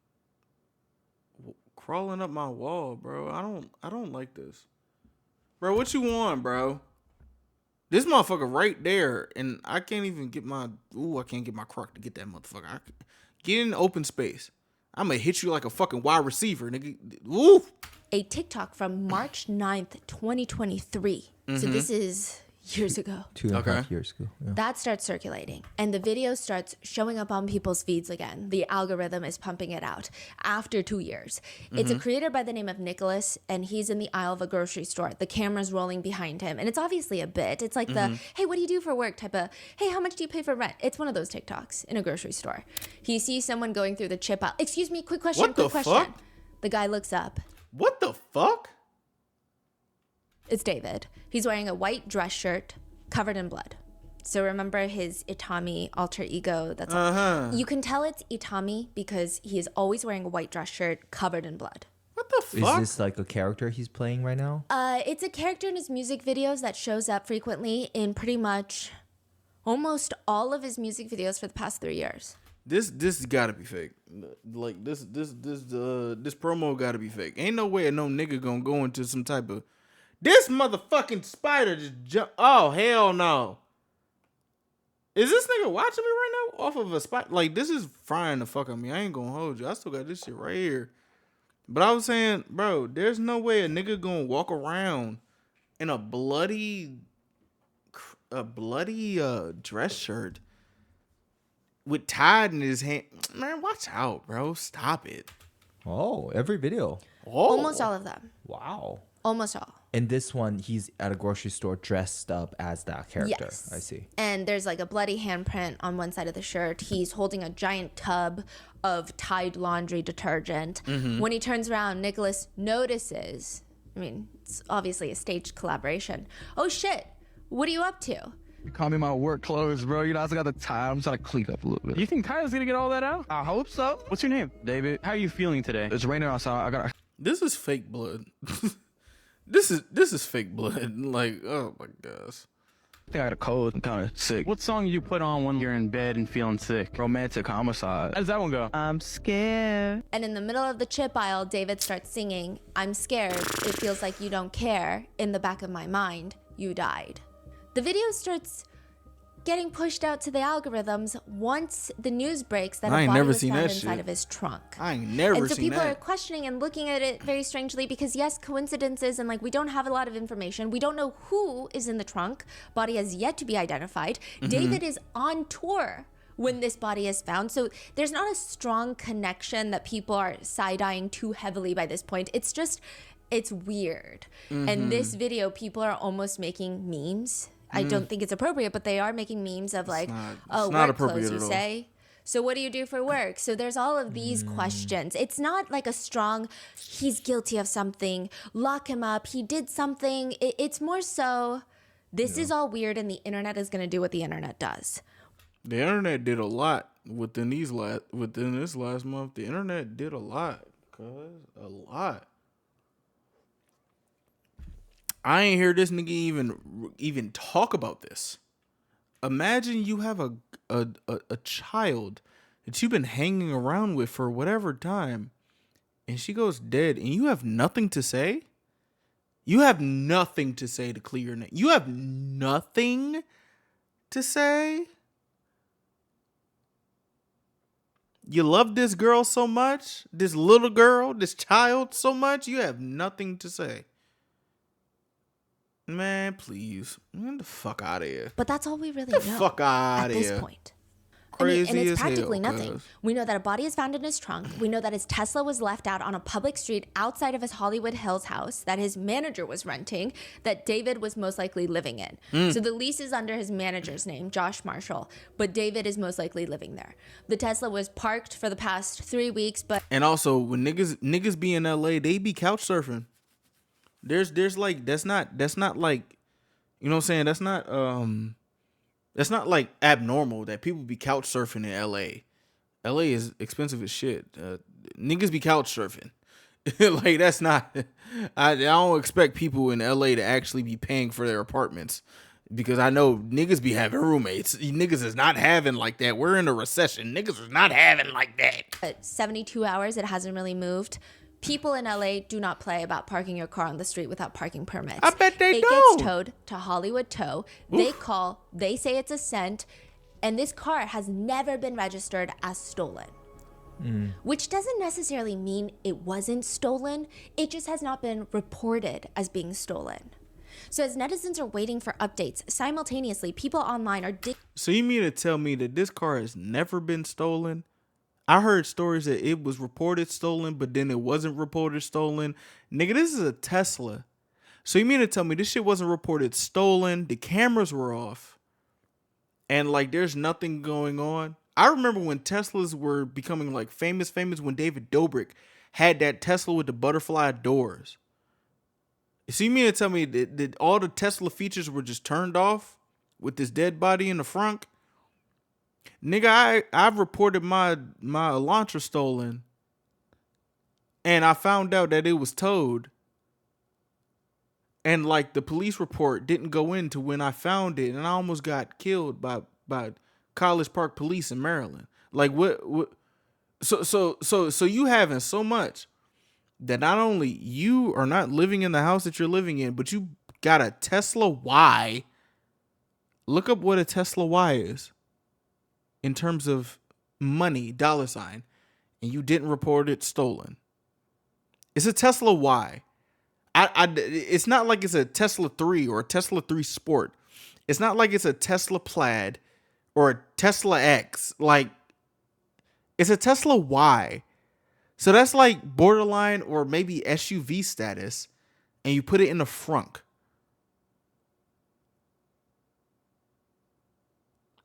crawling up my wall, bro. I don't like this. Bro, what you want, bro? This motherfucker right there, and I can't even get my I can't get my croc to get that motherfucker. Get in open space. I'm gonna hit you like a fucking wide receiver, nigga. Ooh. A TikTok from March 9th, 2023. So this is years ago. 2.5 years ago. Yeah. That starts circulating, and the video starts showing up on people's feeds again. The algorithm is pumping it out after 2 years. It's a creator by the name of Nicholas, and he's in the aisle of a grocery store. The camera's rolling behind him, and it's obviously a bit. It's like the, hey, what do you do for work type of, hey, how much do you pay for rent? It's one of those TikToks in a grocery store. He sees someone going through the chip aisle. Excuse me, quick question, quick question. Fuck? The guy looks up. What the fuck? It's David. He's wearing a white dress shirt covered in blood. So remember his Itami alter ego? That's you can tell it's Itami because he is always wearing a white dress shirt covered in blood. What the fuck? Is this like a character he's playing right now? It's a character in his music videos that shows up frequently in pretty much almost all of his music videos for the past 3 years. This gotta be fake. Like this promo gotta be fake. Ain't no way no nigga gonna go into some type of this motherfucking spider just jump. Oh hell no! Is this nigga watching me right now off of a spider? Like this is frying the fuck on me. I ain't gonna hold you. I still got this shit right here. But I was saying, bro, there's no way a nigga gonna walk around in a bloody dress shirt with Tide in his hand. Man, watch out, bro. Stop it. Oh, every video. Oh. Almost all of them. Wow. Almost all. In this one, he's at a grocery store dressed up as that character. Yes. I see. And there's like a bloody handprint on one side of the shirt. He's holding a giant tub of Tide laundry detergent. When he turns around, Nicholas notices, I mean, it's obviously a staged collaboration. Oh shit, What are you up to? You call me my work clothes, bro. You know, I still got the tie. I'm trying to clean up a little bit. You think Tyler's gonna get all that out? I hope so. What's your name? David, How are you feeling today? it's raining outside. This is fake blood. This is fake blood. Like, oh my gosh. I think I got a cold. I'm kind of sick. What song do you put on when you're in bed and feeling sick? Romantic homicide. How does that one go? I'm scared. And in the middle of the chip aisle, David starts singing, I'm scared, it feels like you don't care. In the back of my mind, you died. The video starts getting pushed out to the algorithms once the news breaks that I a ain't body never was seen found that inside shit. of his trunk. I ain't never And so seen people are that. questioning and looking at it very strangely because yes, coincidences and like we don't have a lot of information. We don't know who is in the trunk. Body has yet to be identified. David is on tour when this body is found. So there's not a strong connection that people are side-eyeing too heavily by this point. It's just, it's weird. And this video, people are almost making memes. I don't think it's appropriate, but they are making memes of like, oh, not work clothes, appropriate you at all. say? So what do you do for work? So there's all of these questions. It's not like a strong, he's guilty of something, lock him up, he did something. It's more so, this is all weird and the internet is going to do what the internet does. The internet did a lot within this last month. The internet did a lot, cuz a lot. I ain't hear this nigga even talk about this. Imagine you have a child that you've been hanging around with for whatever time, and she goes dead, and you have nothing to say. You have nothing to say to clear your name. You have nothing to say. You love this girl so much, this little girl, this child so much, you have nothing to say. Man, please. Get the fuck out of here. But that's all we really Get the know fuck out at of this here. point. Crazy and it's as practically hell, nothing. cuz. We know that a body is found in his trunk. We know that his Tesla was left out on a public street outside of his Hollywood Hills house that his manager was renting, that David was most likely living in. So the lease is under his manager's name, Josh Marshall, but David is most likely living there. The Tesla was parked for the past 3 weeks, but And also, when niggas be in LA, they be couch surfing. There's like that's not like, you know what I'm saying? That's not like abnormal that people be couch surfing in LA. LA is expensive as shit. Niggas be couch surfing. Like that's not. I don't expect people in LA to actually be paying for their apartments, because I know niggas be having roommates. Niggas is not having like that. We're in a recession. Niggas is not having like that. 72 hours, it hasn't really moved. People in LA do not play about parking your car on the street without parking permits. I bet they It don't. gets towed to Hollywood Tow. They call, they say it's a cent, and this car has never been registered as stolen. Which doesn't necessarily mean it wasn't stolen. It just has not been reported as being stolen. So as netizens are waiting for updates, simultaneously, people online are So you mean to tell me that this car has never been stolen? I heard stories that it was reported stolen, but then it wasn't reported stolen. Nigga, this is a Tesla. So you mean to tell me this shit wasn't reported stolen? The cameras were off. And like there's nothing going on. I remember when Teslas were becoming like famous when David Dobrik had that Tesla with the butterfly doors. So you mean to tell me that all the Tesla features were just turned off with this dead body in the front? Nigga, I've reported my Elantra stolen, and I found out that it was towed. And like the police report didn't go into when I found it, and I almost got killed by College Park police in Maryland. Like what so you having so much that not only you are not living in the house that you're living in, but you got a Tesla Y. Look up what a Tesla Y is in terms of money, dollar sign, and you didn't report it stolen. It's a Tesla Y. It's not like it's a Tesla 3 or a Tesla 3 Sport. It's not like it's a Tesla Plaid or a Tesla X. Like, it's a Tesla Y. So that's like borderline or maybe SUV status, and you put it in the front.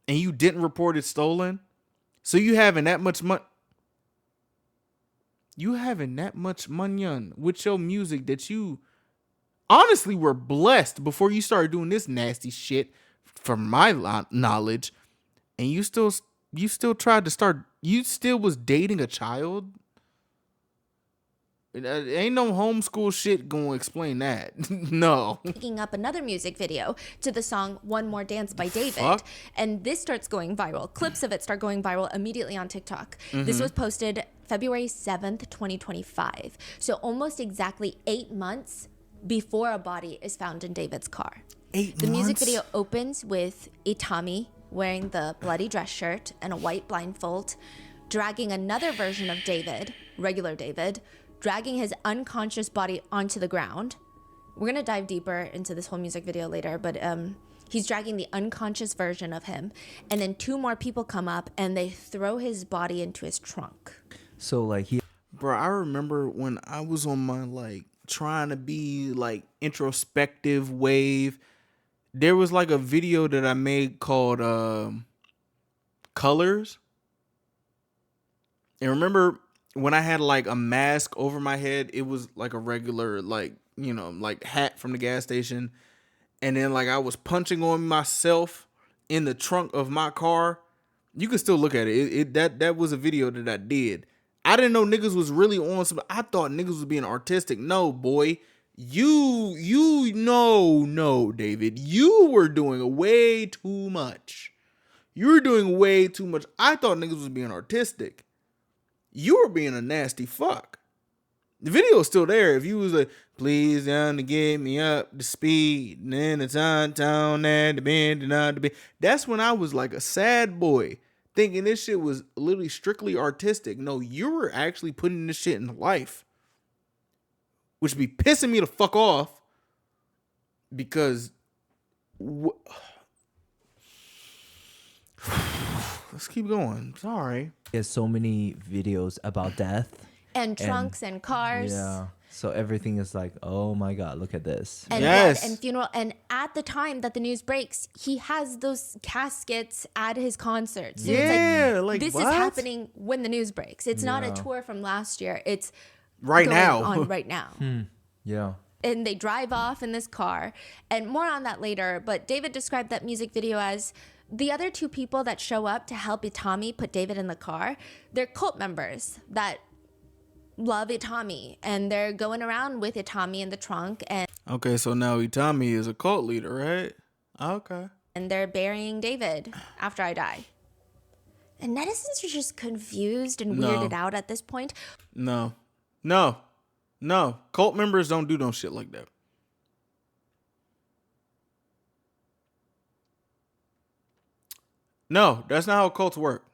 And you didn't report it stolen. So you having that much money. You having that much money with your music that you honestly were blessed before you started doing this nasty shit, from my knowledge, and you still tried to start. You still was dating a child. Ain't no homeschool shit gonna explain that. No. Picking up another music video to the song One More Dance by David. Fuck? And this starts going viral. Clips of it start going viral immediately on TikTok. This was posted February 7th, 2025. So almost exactly 8 months before a body is found in David's car. The music video opens with Itami wearing the bloody dress shirt and a white blindfold, dragging another version of David, regular David, dragging his unconscious body onto the ground. We're gonna dive deeper into this whole music video later, but he's dragging the unconscious version of him, and then 2 more people come up and they throw his body into his trunk. So like he Bro, I remember when I was on my like trying to be like introspective wave, there was like a video that I made called Colors. And remember when I had like a mask over my head, it was like a regular like, you know, like hat from the gas station. And then like I was punching on myself in the trunk of my car. You can still look at it. That was a video that I did. I didn't know niggas was really on some. I thought niggas was being artistic. No, boy. No, David. You were doing way too much. You were doing way too much. I thought niggas was being artistic. You were being a nasty fuck. The video is still there. If you was like, please down to get me up to speed, and then the town and the bend and not the bend. That's when I was like a sad boy, thinking this shit was literally strictly artistic. No, you were actually putting this shit in life, which be pissing me the fuck off because let's keep going. Sorry. has so many videos about death. And trunks and cars. Yeah. So everything is like, oh my God, look at this. And Yes. and funeral. And at the time that the news breaks, he has those caskets at his concerts. So Yeah, it's like, this what? is happening when the news breaks. It's not a tour from last year. It's Right going now. on right now. Yeah. And they drive off in this car. And more on that later. But David described that music video as the other 2 people that show up to help Itami put David in the car. They're cult members that love Itami, and they're going around with Itami in the trunk, and Okay, so now Itami is a cult leader, right? Okay. they're burying David after I die. And netizens are just confused and No. weirded out at this point. No. Cult members don't do no shit like that. No, that's not how cults work.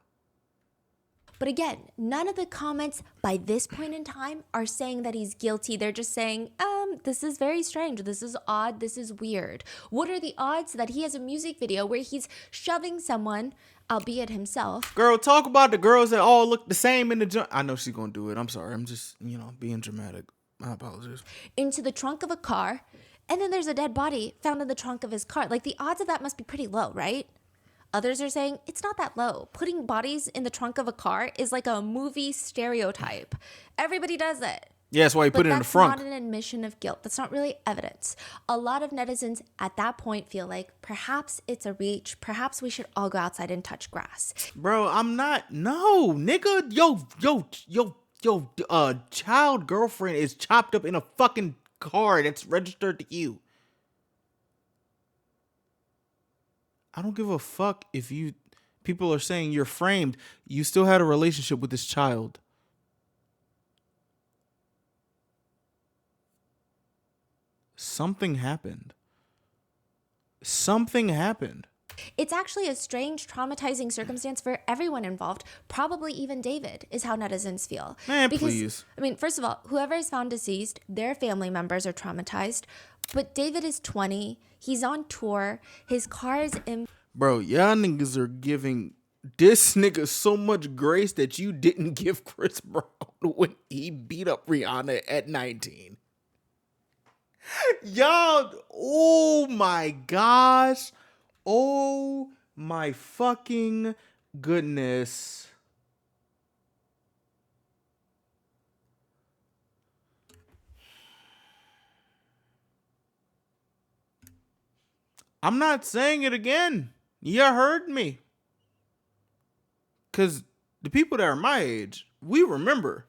But again, none of the comments by this point in time are saying that he's guilty. They're just saying, this is very strange. This is odd. This is weird. What are the odds that he has a music video where he's shoving someone, albeit himself? Girl, talk about the girls that all look the same in the joint. I know she's gonna do it. I'm sorry. I'm just, being dramatic. My apologies. Into the trunk of a car, and then there's a dead body found in the trunk of his car. Like, the odds of that must be pretty low, right? Others are saying it's not that low. Putting bodies in the trunk of a car is like a movie stereotype. Everybody does it. Yeah, that's why you But put it in the that's front. not an admission of guilt. That's not really evidence. A lot of netizens at that point feel like perhaps it's a reach. Perhaps we should all go outside and touch grass. Bro, I'm not. No, nigga. Yo, child girlfriend is chopped up in a fucking car that's registered to you. I don't give a fuck if people are saying you're framed. You still had a relationship with this child. Something happened. It's actually a strange, traumatizing circumstance for everyone involved, probably even David, is how netizens feel. Man, please. I mean, first of all, whoever is found deceased, their family members are traumatized. But David is 20. He's on tour. His car is in. Bro, y'all niggas are giving this nigga so much grace that you didn't give Chris Brown when he beat up Rihanna at 19. Y'all, oh my gosh. Oh my fucking goodness. I'm not saying it again. You heard me. Because the people that are my age, we remember.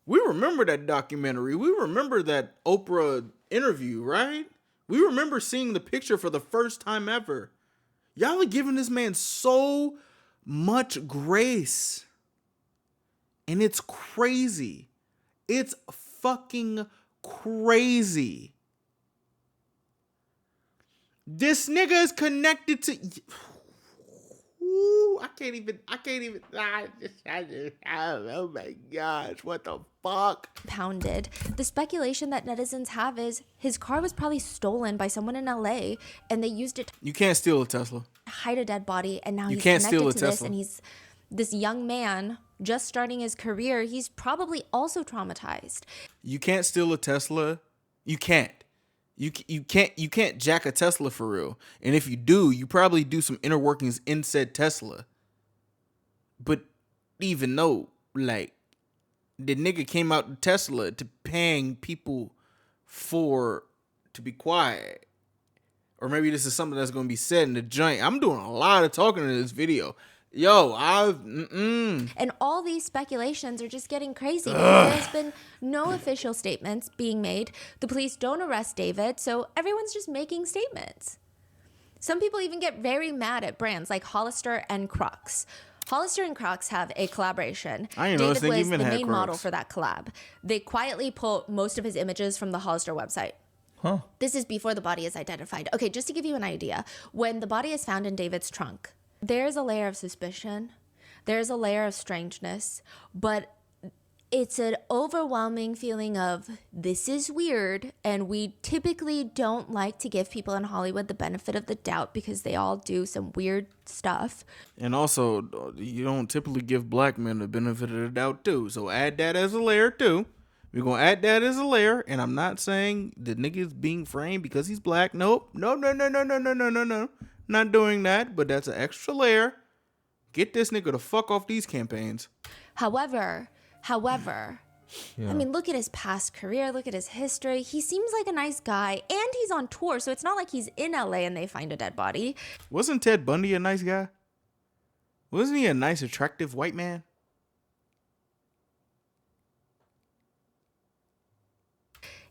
We remember that documentary. We remember that Oprah interview, right? We remember seeing the picture for the first time ever. Y'all are giving this man so much grace. And it's crazy. It's fucking crazy. This nigga is connected to... Ooh, I can't even, oh my gosh, what the fuck? Pounded. The speculation that netizens have is his car was probably stolen by someone in LA and they used it You can't steal a Tesla. to hide a dead body, and now You he's can't connected steal a to this, Tesla. and he's this young man just starting his career. He's probably also traumatized. You can't steal a Tesla. You can't. You can't jack a Tesla for real. And if you do, you probably do some inner workings in said Tesla. But even though, like, the nigga came out to Tesla to paying people to be quiet. Or maybe this is something that's going to be said in the joint. I'm doing a lot of talking in this video. Yo, And all these speculations are just getting crazy because there's been no official statements being made. The police don't arrest David, so everyone's just making statements. Some people even get very mad at brands like Hollister and Crocs. Hollister and Crocs have a collaboration. I didn't know David this thing was the even had main model Crocs. for that collab. They quietly pull most of his images from the Hollister website. Huh? This is before the body is identified. Okay, just to give you an idea, when the body is found in David's trunk, there's a layer of suspicion, there's a layer of strangeness, but it's an overwhelming feeling of this is weird, and we typically don't like to give people in Hollywood the benefit of the doubt because they all do some weird stuff. And also, you don't typically give black men the benefit of the doubt too. So add that as a layer too. We're going to add that as a layer. And I'm not saying the nigga is being framed because he's black. Nope. No. Not doing that. But that's an extra layer. Get this nigga the fuck off these campaigns. However, I mean, look at his past career, look at his history. He seems like a nice guy, and he's on tour, so it's not like he's in LA and they find a dead body. Wasn't Ted Bundy a nice guy? Wasn't he a nice, attractive white man?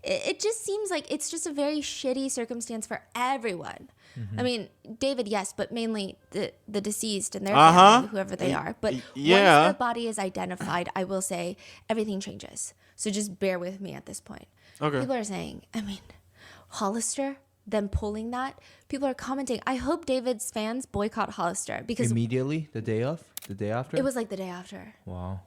It just seems like it's just a very shitty circumstance for everyone. I mean, David, yes, but mainly the deceased and their family, whoever they are. But once the body is identified, I will say everything changes. So just bear with me at this point. Okay. People are saying, I mean, Hollister, them pulling that. People are commenting, I hope David's fans boycott Hollister because Immediately, the day after. it was like the day after. Wow.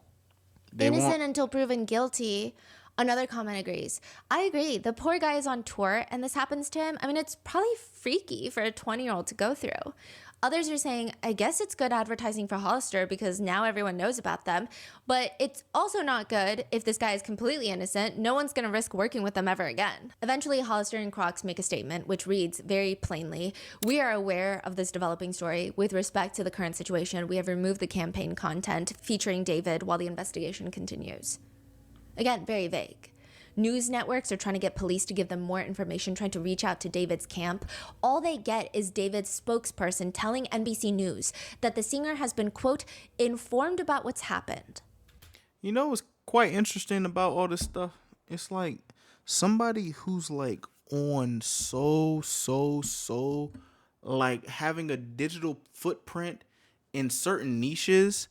Innocent until proven guilty. Another comment agrees. I agree. The poor guy is on tour and this happens to him. I mean, it's probably freaky for a 20-year-old to go through. Others are saying, I guess it's good advertising for Hollister because now everyone knows about them. But it's also not good if this guy is completely innocent. No one's going to risk working with them ever again. Eventually, Hollister and Crocs make a statement which reads very plainly, we are aware of this developing story. With respect to the current situation, we have removed the campaign content featuring David while the investigation continues. Again, very vague. News networks are trying to get police to give them more information, trying to reach out to David's camp. All they get is David's spokesperson telling NBC News that the singer has been, quote, informed about what's happened. You know what's quite interesting about all this stuff? It's like somebody who's like on so like having a digital footprint in certain niches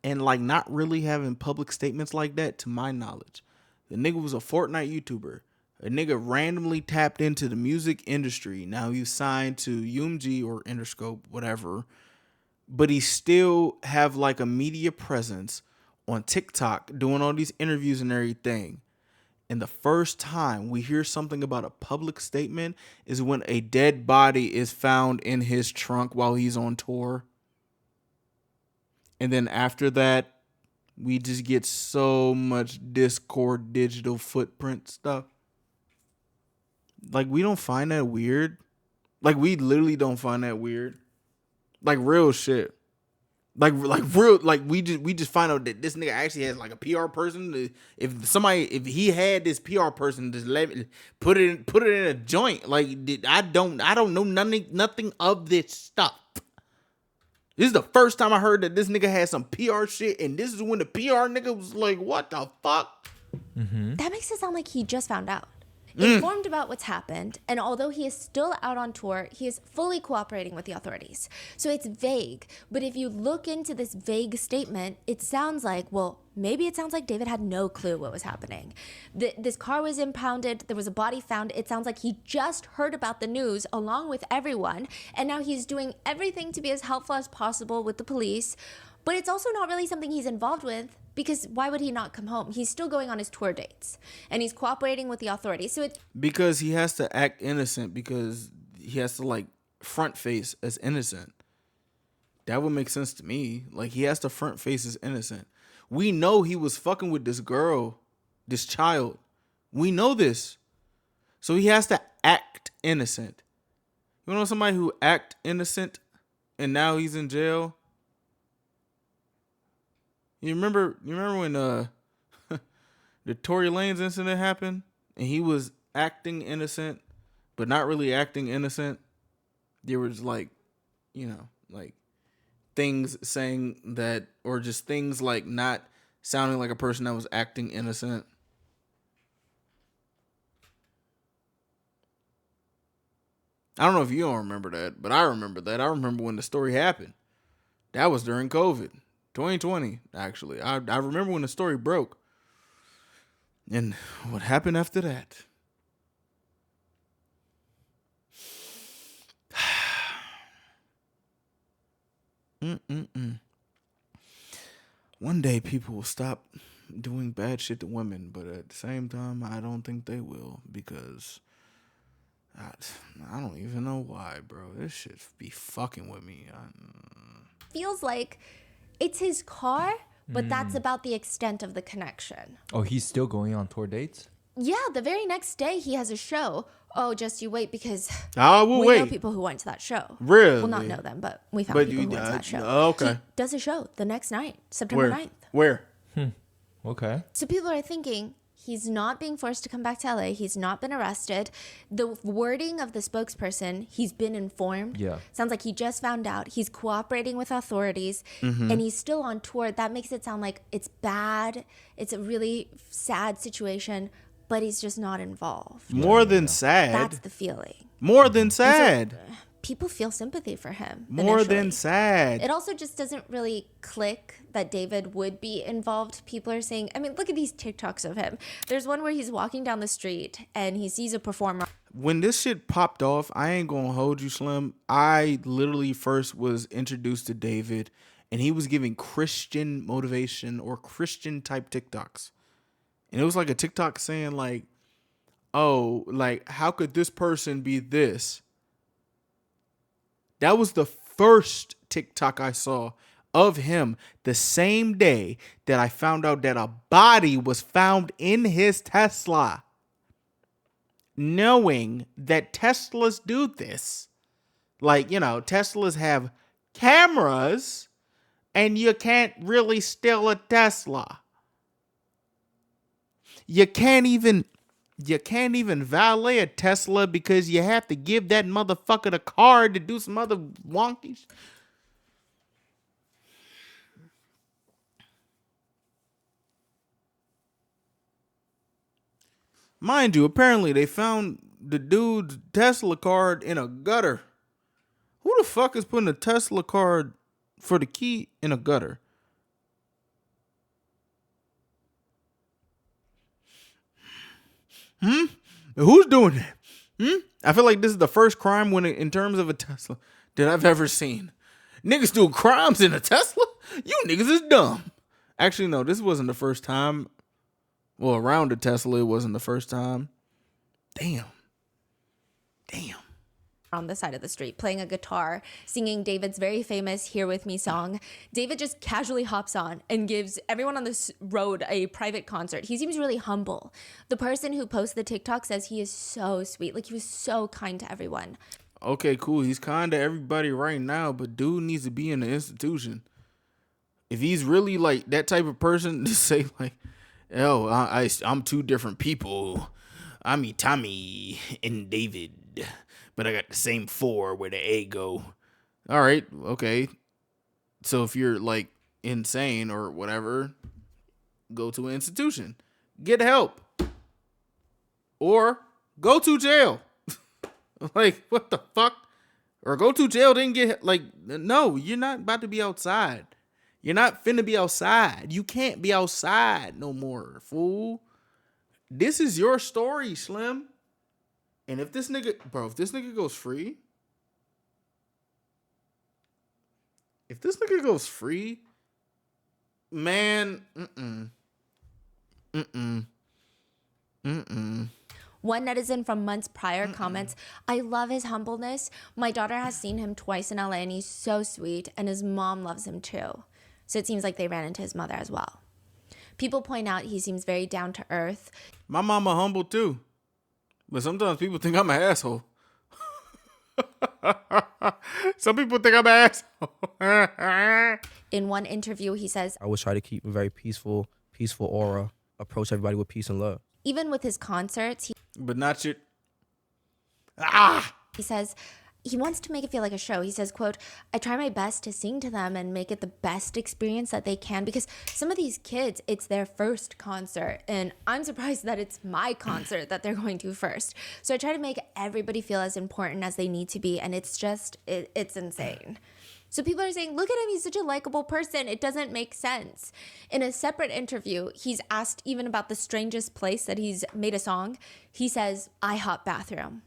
and like not really having public statements like that, to my knowledge. The nigga was a Fortnite YouTuber. A nigga randomly tapped into the music industry. Now he's signed to UMG or Interscope, whatever. But he still have like a media presence on TikTok doing all these interviews and everything. And the first time we hear something about a public statement is when a dead body is found in his trunk while he's on tour. And then after that, we just get so much Discord digital footprint stuff. Like, we don't find that weird. Like, we literally don't find that weird. Like, real shit. Like real, like we just find out that this nigga actually has like a PR person. If he had this PR person, just put it in a joint. Like I don't know nothing of this stuff. This is the first time I heard that this nigga had some PR shit, and this is when the PR nigga was like, "What the fuck?" That makes it sound like he just found out. Informed about what's happened, and although he is still out on tour, he is fully cooperating with the authorities. So it's vague, but if you look into this vague statement, it sounds like, well, maybe it sounds like David had no clue what was happening. This car was impounded, there was a body found. It sounds like he just heard about the news along with everyone, and now he's doing everything to be as helpful as possible with the police. But it's also not really something he's involved with, because why would he not come home? He's still going on his tour dates, and he's cooperating with the authorities. So it's Because he has to act innocent, because he has to like front face as innocent. That would make sense to me. Like he has to front face as innocent. We know he was fucking with this girl, this child. We know this. So he has to act innocent. You know somebody who act innocent and now he's in jail? You remember when the Tory Lanez incident happened and he was acting innocent but not really acting innocent? There was like, like things saying that, or just things like not sounding like a person that was acting innocent. I don't know if you don't remember that, but I remember that. I remember when the story happened. That was during COVID. 2020, actually. I remember when the story broke. And what happened after that? One day people will stop doing bad shit to women, but at the same time, I don't think they will, because I don't even know why, bro. This shit be fucking with me. feels like it's his car, but that's about the extent of the connection. Oh, he's still going on tour dates? Yeah, the very next day he has a show. Oh, just you wait, because I will we wait. know people who went to that show. Really? Well, not know them, but we found But people you- who went to that show. okay. He does a show the next night, September Where? 9th. Where? Okay. So people are thinking he's not being forced to come back to LA. He's not been arrested. The wording of the spokesperson, he's been informed. Yeah. Sounds like he just found out. He's cooperating with authorities, and he's still on tour. That makes it sound like it's bad. It's a really sad situation, but he's just not involved. More than sad. That's the feeling. More than sad. People feel sympathy for him. More initially. than sad. It also just doesn't really click that David would be involved. People are saying, I mean, look at these TikToks of him. There's one where he's walking down the street and he sees a performer. When this shit popped off, I ain't gonna hold you, Slim. I literally first was introduced to David, and he was giving Christian motivation or Christian type TikToks. And it was like a TikTok saying like, oh, like, how could this person be this? That was the first TikTok I saw of him the same day that I found out that a body was found in his Tesla. Knowing that Teslas do this. Like, you know, Teslas have cameras and you can't really steal a Tesla. You can't even valet a Tesla because you have to give that motherfucker the card to do some other wonkies. Mind you, apparently they found the dude's Tesla card in a gutter. Who the fuck is putting a Tesla card for the key in a gutter? Who's doing that? I feel like this is the first crime in terms of a Tesla that I've ever seen. Niggas doing crimes in a Tesla? You niggas is dumb. Actually, no, this wasn't the first time. Well, around the Tesla, it wasn't the first time. Damn. On the side of the street, playing a guitar, singing David's very famous Here With Me song. David just casually hops on and gives everyone on this road a private concert. He seems really humble. The person who posts the TikTok says he is so sweet. Like, he was so kind to everyone. Okay, cool. He's kind to everybody right now, but dude needs to be in the institution. if he's really like that type of person to say like, oh, I'm two different people. I'm Tommy and David, but I got the same 4 where the A go. All right, okay. So if you're like insane or whatever, go to an institution, get help, or go to jail. Like, what the fuck? Or go to jail, then get like, no, you're not about to be outside. You're not finna be outside. You can't be outside no more, fool. This is your story, Slim. And if this nigga goes free, man, One netizen from months prior comments, I love his humbleness. My daughter has seen him twice in LA and he's so sweet, and his mom loves him too. So it seems like they ran into his mother as well. People point out he seems very down to earth. My mama humble too. But sometimes people think I'm an asshole. Some people think I'm an asshole. In one interview, he says, I always try to keep a very peaceful aura, approach everybody with peace and love. even with his concerts, But not your... he says he wants to make it feel like a show. He says, quote, I try my best to sing to them and make it the best experience that they can, because some of these kids, it's their first concert, and I'm surprised that it's my concert that they're going to first. So I try to make everybody feel as important as they need to be, and it's just, it's insane. So people are saying, look at him, he's such a likable person. It doesn't make sense. In a separate interview, he's asked even about the strangest place that he's made a song. He says, IHOP bathroom.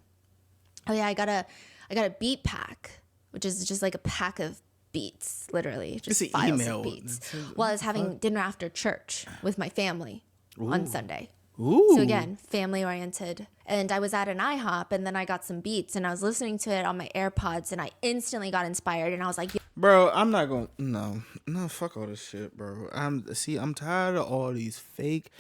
Oh yeah, I got a beat pack, which is just like a pack of beats, literally. Just It's an files email. of beats. While I was having dinner after church with my family on Sunday. Ooh. So again, family oriented. And I was at an IHOP and then I got some beats and I was listening to it on my AirPods and I instantly got inspired and I was like, Bro, I'm not going to... No, fuck all this shit, bro. I'm tired of all these fake...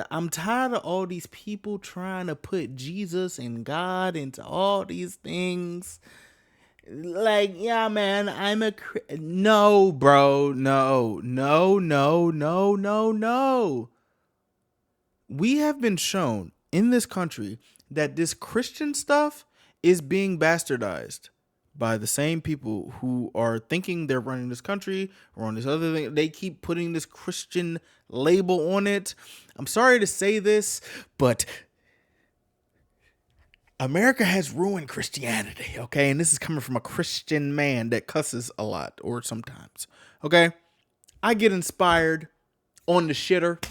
I'm tired of all these people trying to put Jesus and God into all these things. Like, yeah, man, no, bro. No. We have been shown in this country that this Christian stuff is being bastardized by the same people who are thinking they're running this country or on this other thing. They keep putting this Christian label on it. I'm sorry to say this, but America has ruined Christianity, okay? And this is coming from a Christian man that cusses a lot, or sometimes, okay? I get inspired on the shitter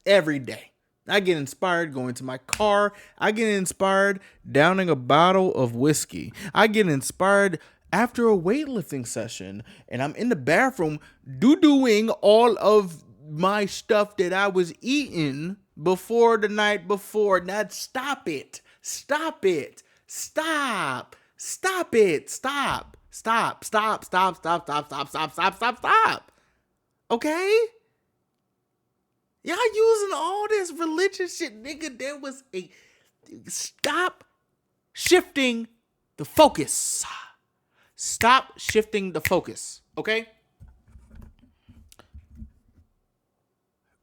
every day. I get inspired going to my car. I get inspired downing a bottle of whiskey. I get inspired after a weightlifting session, and I'm in the bathroom doo-dooing all of my stuff that I was eating before the night before. Now stop it. Stop it. Stop. Stop it. Stop. Stop. Stop. Stop. Stop. Stop. Stop. Stop. Stop. Stop. Stop. Okay? Y'all using all this religious shit, nigga. There was a... Stop shifting the focus. Stop shifting the focus, okay?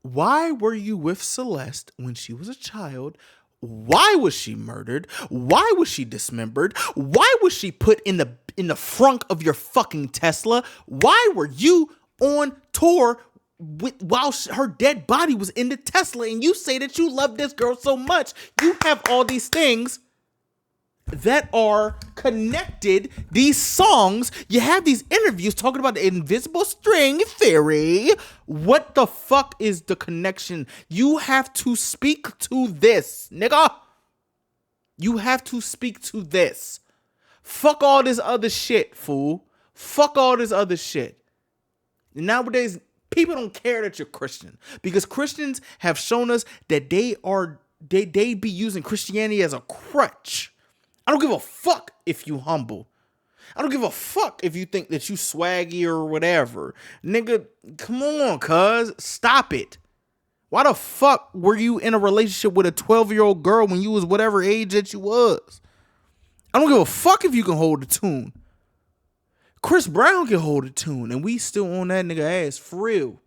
Why were you with Celeste when she was a child? Why was she murdered? Why was she dismembered? Why was she put in the frunk of your fucking Tesla? Why were you on tour while her dead body was in the Tesla, and you say that you love this girl so much? You have all these things that are connected, these songs. You have these interviews talking about the invisible string theory. What the fuck is the connection? You have to speak to this, nigga. You have to speak to this. Fuck all this other shit, fool. Fuck all this other shit. Nowadays, people don't care that you're Christian, because Christians have shown us that they be using Christianity as a crutch. I don't give a fuck if you humble. I don't give a fuck if you think that you swaggy or whatever. Nigga, come on, cuz. Stop it. Why the fuck were you in a relationship with a 12-year-old girl when you was whatever age that you was? I don't give a fuck if you can hold a tune. Chris Brown can hold a tune, and we still on that nigga ass for real.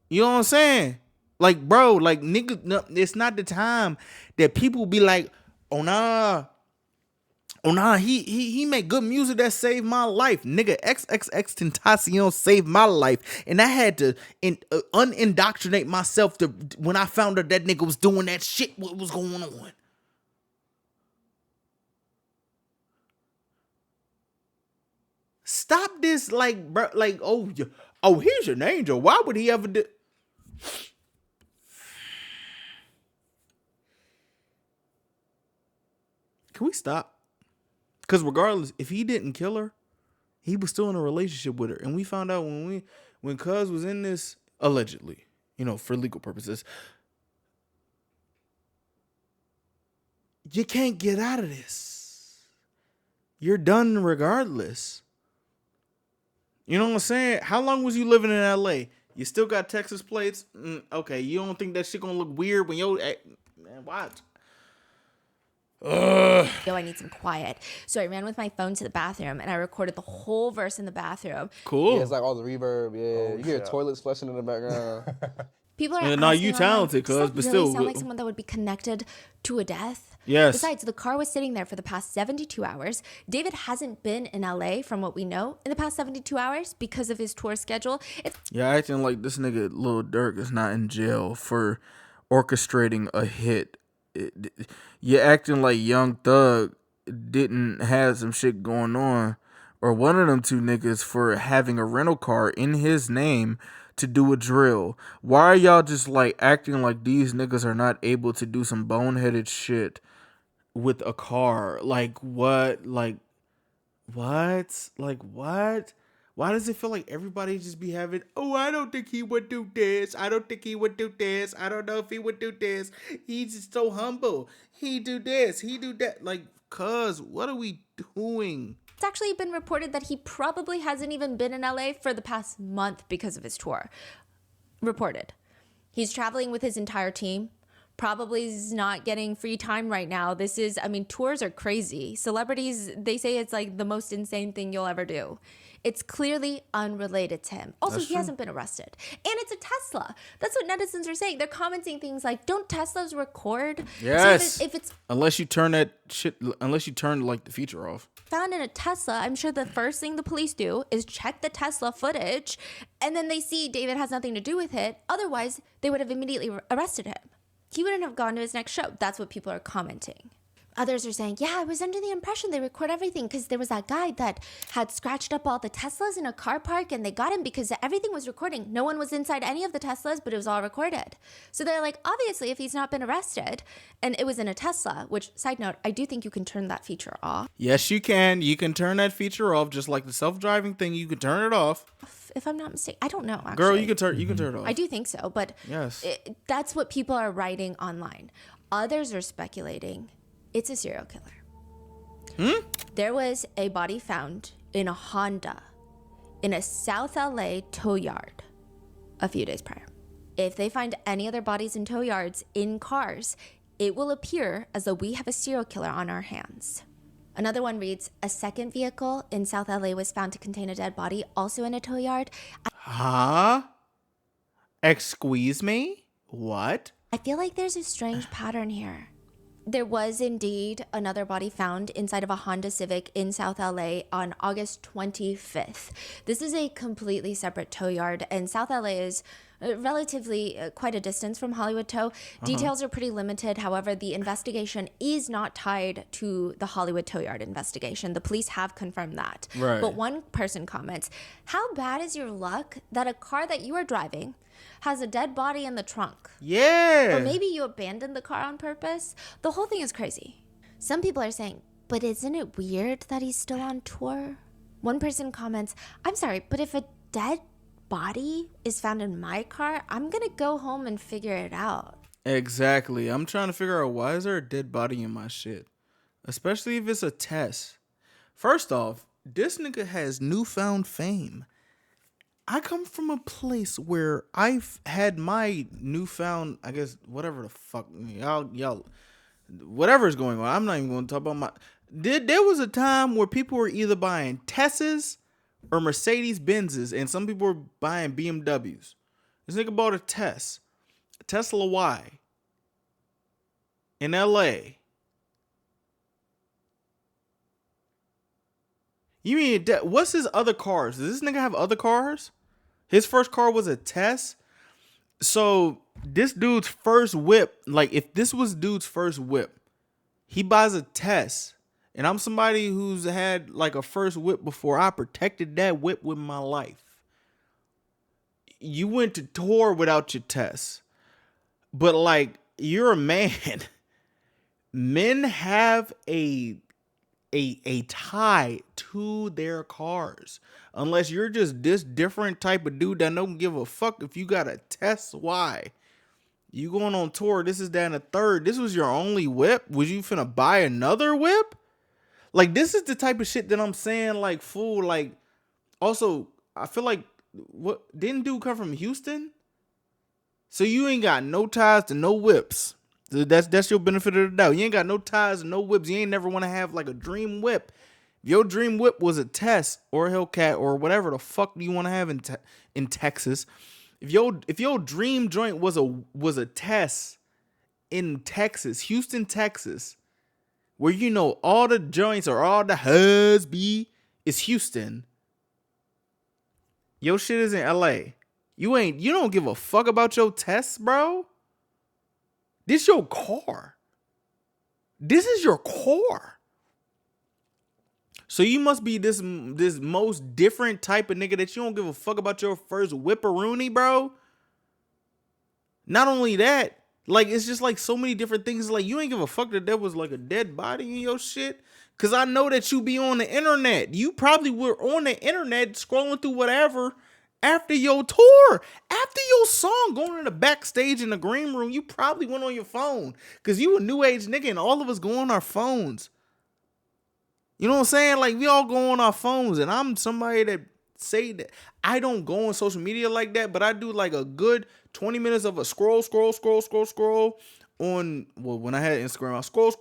You know what I'm saying? Like, bro, like, nigga, no, it's not the time that people be like, oh nah, he make good music that saved my life. Nigga, XXXTentacion saved my life. And I had to unindoctrinate myself to when I found out that nigga was doing that shit, what was going on. Stop this, like, bro, like, oh, here's an angel. Why would he ever do? Can we stop? Because regardless, if he didn't kill her, he was still in a relationship with her. And we found out when Cuz was in this, allegedly, you know, for legal purposes, you can't get out of this. You're done regardless. You know what I'm saying? How long was you living in LA? You still got Texas plates? Okay, you don't think that shit gonna look weird when man, watch. Yo, I need some quiet. So I ran with my phone to the bathroom and I recorded the whole verse in the bathroom. Cool. Yeah, it's like all the reverb. Yeah, you hear toilets flushing in the background. People are Yeah, asking, nah, you talented, does cuz, that but really still. sound like someone that would be connected to a death? Yes. Besides, the car was sitting there for the past 72 hours. David hasn't been in LA, from what we know, in the past 72 hours because of his tour schedule. Yeah, acting like this nigga Lil Durk is not in jail for orchestrating a hit. You're acting like Young Thug didn't have some shit going on, or one of them two niggas for having a rental car in his name to do a drill. Why are y'all just like acting like these niggas are not able to do some boneheaded shit with a car? Like what? Like what? Like what? Why does it feel like everybody just be having, oh, I don't think he would do this. I don't think he would do this. I don't know if he would do this. He's just so humble. He do this. He do that. Like, cuz, what are we doing? It's actually been reported that he probably hasn't even been in LA for the past month because of his tour. Reported. He's traveling with his entire team. Probably is not getting free time right now. Tours are crazy. Celebrities, they say it's like the most insane thing you'll ever do. It's clearly unrelated to him. Also, he hasn't been arrested. And it's a Tesla. That's what netizens are saying. They're commenting things like, don't Teslas record? Yes. So if it's unless you turn like the feature off. found in a Tesla, I'm sure the first thing the police do is check the Tesla footage, and then they see David has nothing to do with it. Otherwise, they would have immediately arrested him. He wouldn't have gone to his next show. That's what people are commenting. Others are saying, yeah, I was under the impression they record everything because there was that guy that had scratched up all the Teslas in a car park and they got him because everything was recording. No one was inside any of the Teslas, but it was all recorded. So they're like, obviously, if he's not been arrested and it was in a Tesla, which, side note, I do think you can turn that feature off. Yes, you can. You can turn that feature off, just like the self-driving thing. You can turn it off. If I'm not mistaken, I don't know, actually. Girl, you can turn it off. I do think so, but Yes. That's what people are writing online. Others are speculating it's a serial killer. There was a body found in a Honda in a South LA tow yard a few days prior. If they find any other bodies in tow yards in cars, it will appear as though we have a serial killer on our hands. Another one reads, a second vehicle in South LA was found to contain a dead body, also in a tow yard. Huh? Excuse me? What? I feel like there's a strange pattern here. There was indeed another body found inside of a Honda Civic in South LA on August 25th. This is a completely separate tow yard, and South LA is relatively quite a distance from Hollywood Tow. Details are pretty limited. However, the investigation is not tied to the Hollywood Tow Yard investigation. The police have confirmed that. Right. But one person comments, how bad is your luck that a car that you are driving has a dead body in the trunk? Yeah. Or maybe you abandoned the car on purpose. The whole thing is crazy. Some people are saying, but isn't it weird that he's still on tour? One person comments, I'm sorry, but if a dead body is found in my car, I'm gonna go home and figure it out. Exactly. I'm trying to figure out, why is there a dead body in my shit? Especially if it's a test. First off, this nigga has newfound fame. I come from a place where I've had my newfound, I guess, whatever the fuck, y'all, whatever's going on. I'm not even going to talk about There was a time where people were either buying Teslas or Mercedes Benzes, and some people were buying BMWs. This nigga bought a Tesla Y, in LA. You mean what's his other cars? Does this nigga have other cars? His first car was a Tesla. So this dude's first whip, like if this was dude's first whip, he buys a Tesla, and I'm somebody who's had like a first whip before. I protected that whip with my life. You went to tour without your Tesla, but like you're a man. Men have a tie to their cars, unless you're just this different type of dude that don't give a fuck if you got a Tesla Y. You going on tour, this is that and a third. This was your only whip? Was you finna buy another whip? Like, this is the type of shit that I'm saying, like, fool, like, also, I feel like, what, didn't dude come from Houston? So you ain't got no ties to no whips. That's your benefit of the doubt. You ain't got no ties and no whips. You ain't never want to have like a dream whip. If your dream whip was a Tesla or a Hellcat or whatever the fuck you want to have in Texas. If your dream joint was a Tesla in Texas, Houston, Texas, where you know all the joints or all the hubs be is Houston. Your shit is in LA. You don't give a fuck about your Tesla, bro. This your car. This is your car. So you must be this most different type of nigga that you don't give a fuck about your first whipperoony, bro. Not only that, like it's just like so many different things. Like you ain't give a fuck that there was like a dead body in your shit. Cause I know that you be on the internet. You probably were on the internet scrolling through whatever. After your tour, after your song, going in the backstage in the green room, you probably went on your phone. Because you a new age nigga and all of us go on our phones. You know what I'm saying? Like, we all go on our phones. And I'm somebody that say that I don't go on social media like that. But I do like a good 20 minutes of a scroll on, well, when I had Instagram, I scroll on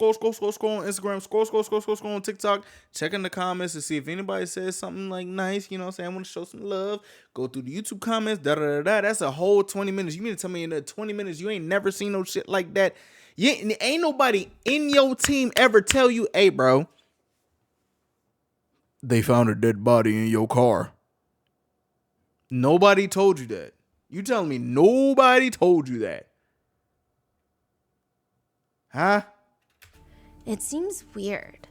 Instagram, scroll on TikTok, checking the comments to see if anybody says something like nice, you know what I'm saying? I want to show some love, go through the YouTube comments, That's a whole 20 minutes. You mean to tell me in that 20 minutes you ain't never seen no shit like that? Ain't nobody in your team ever tell you, hey, bro, they found a dead body in your car. Nobody told you that. You telling me nobody told you that? Huh? It seems weird.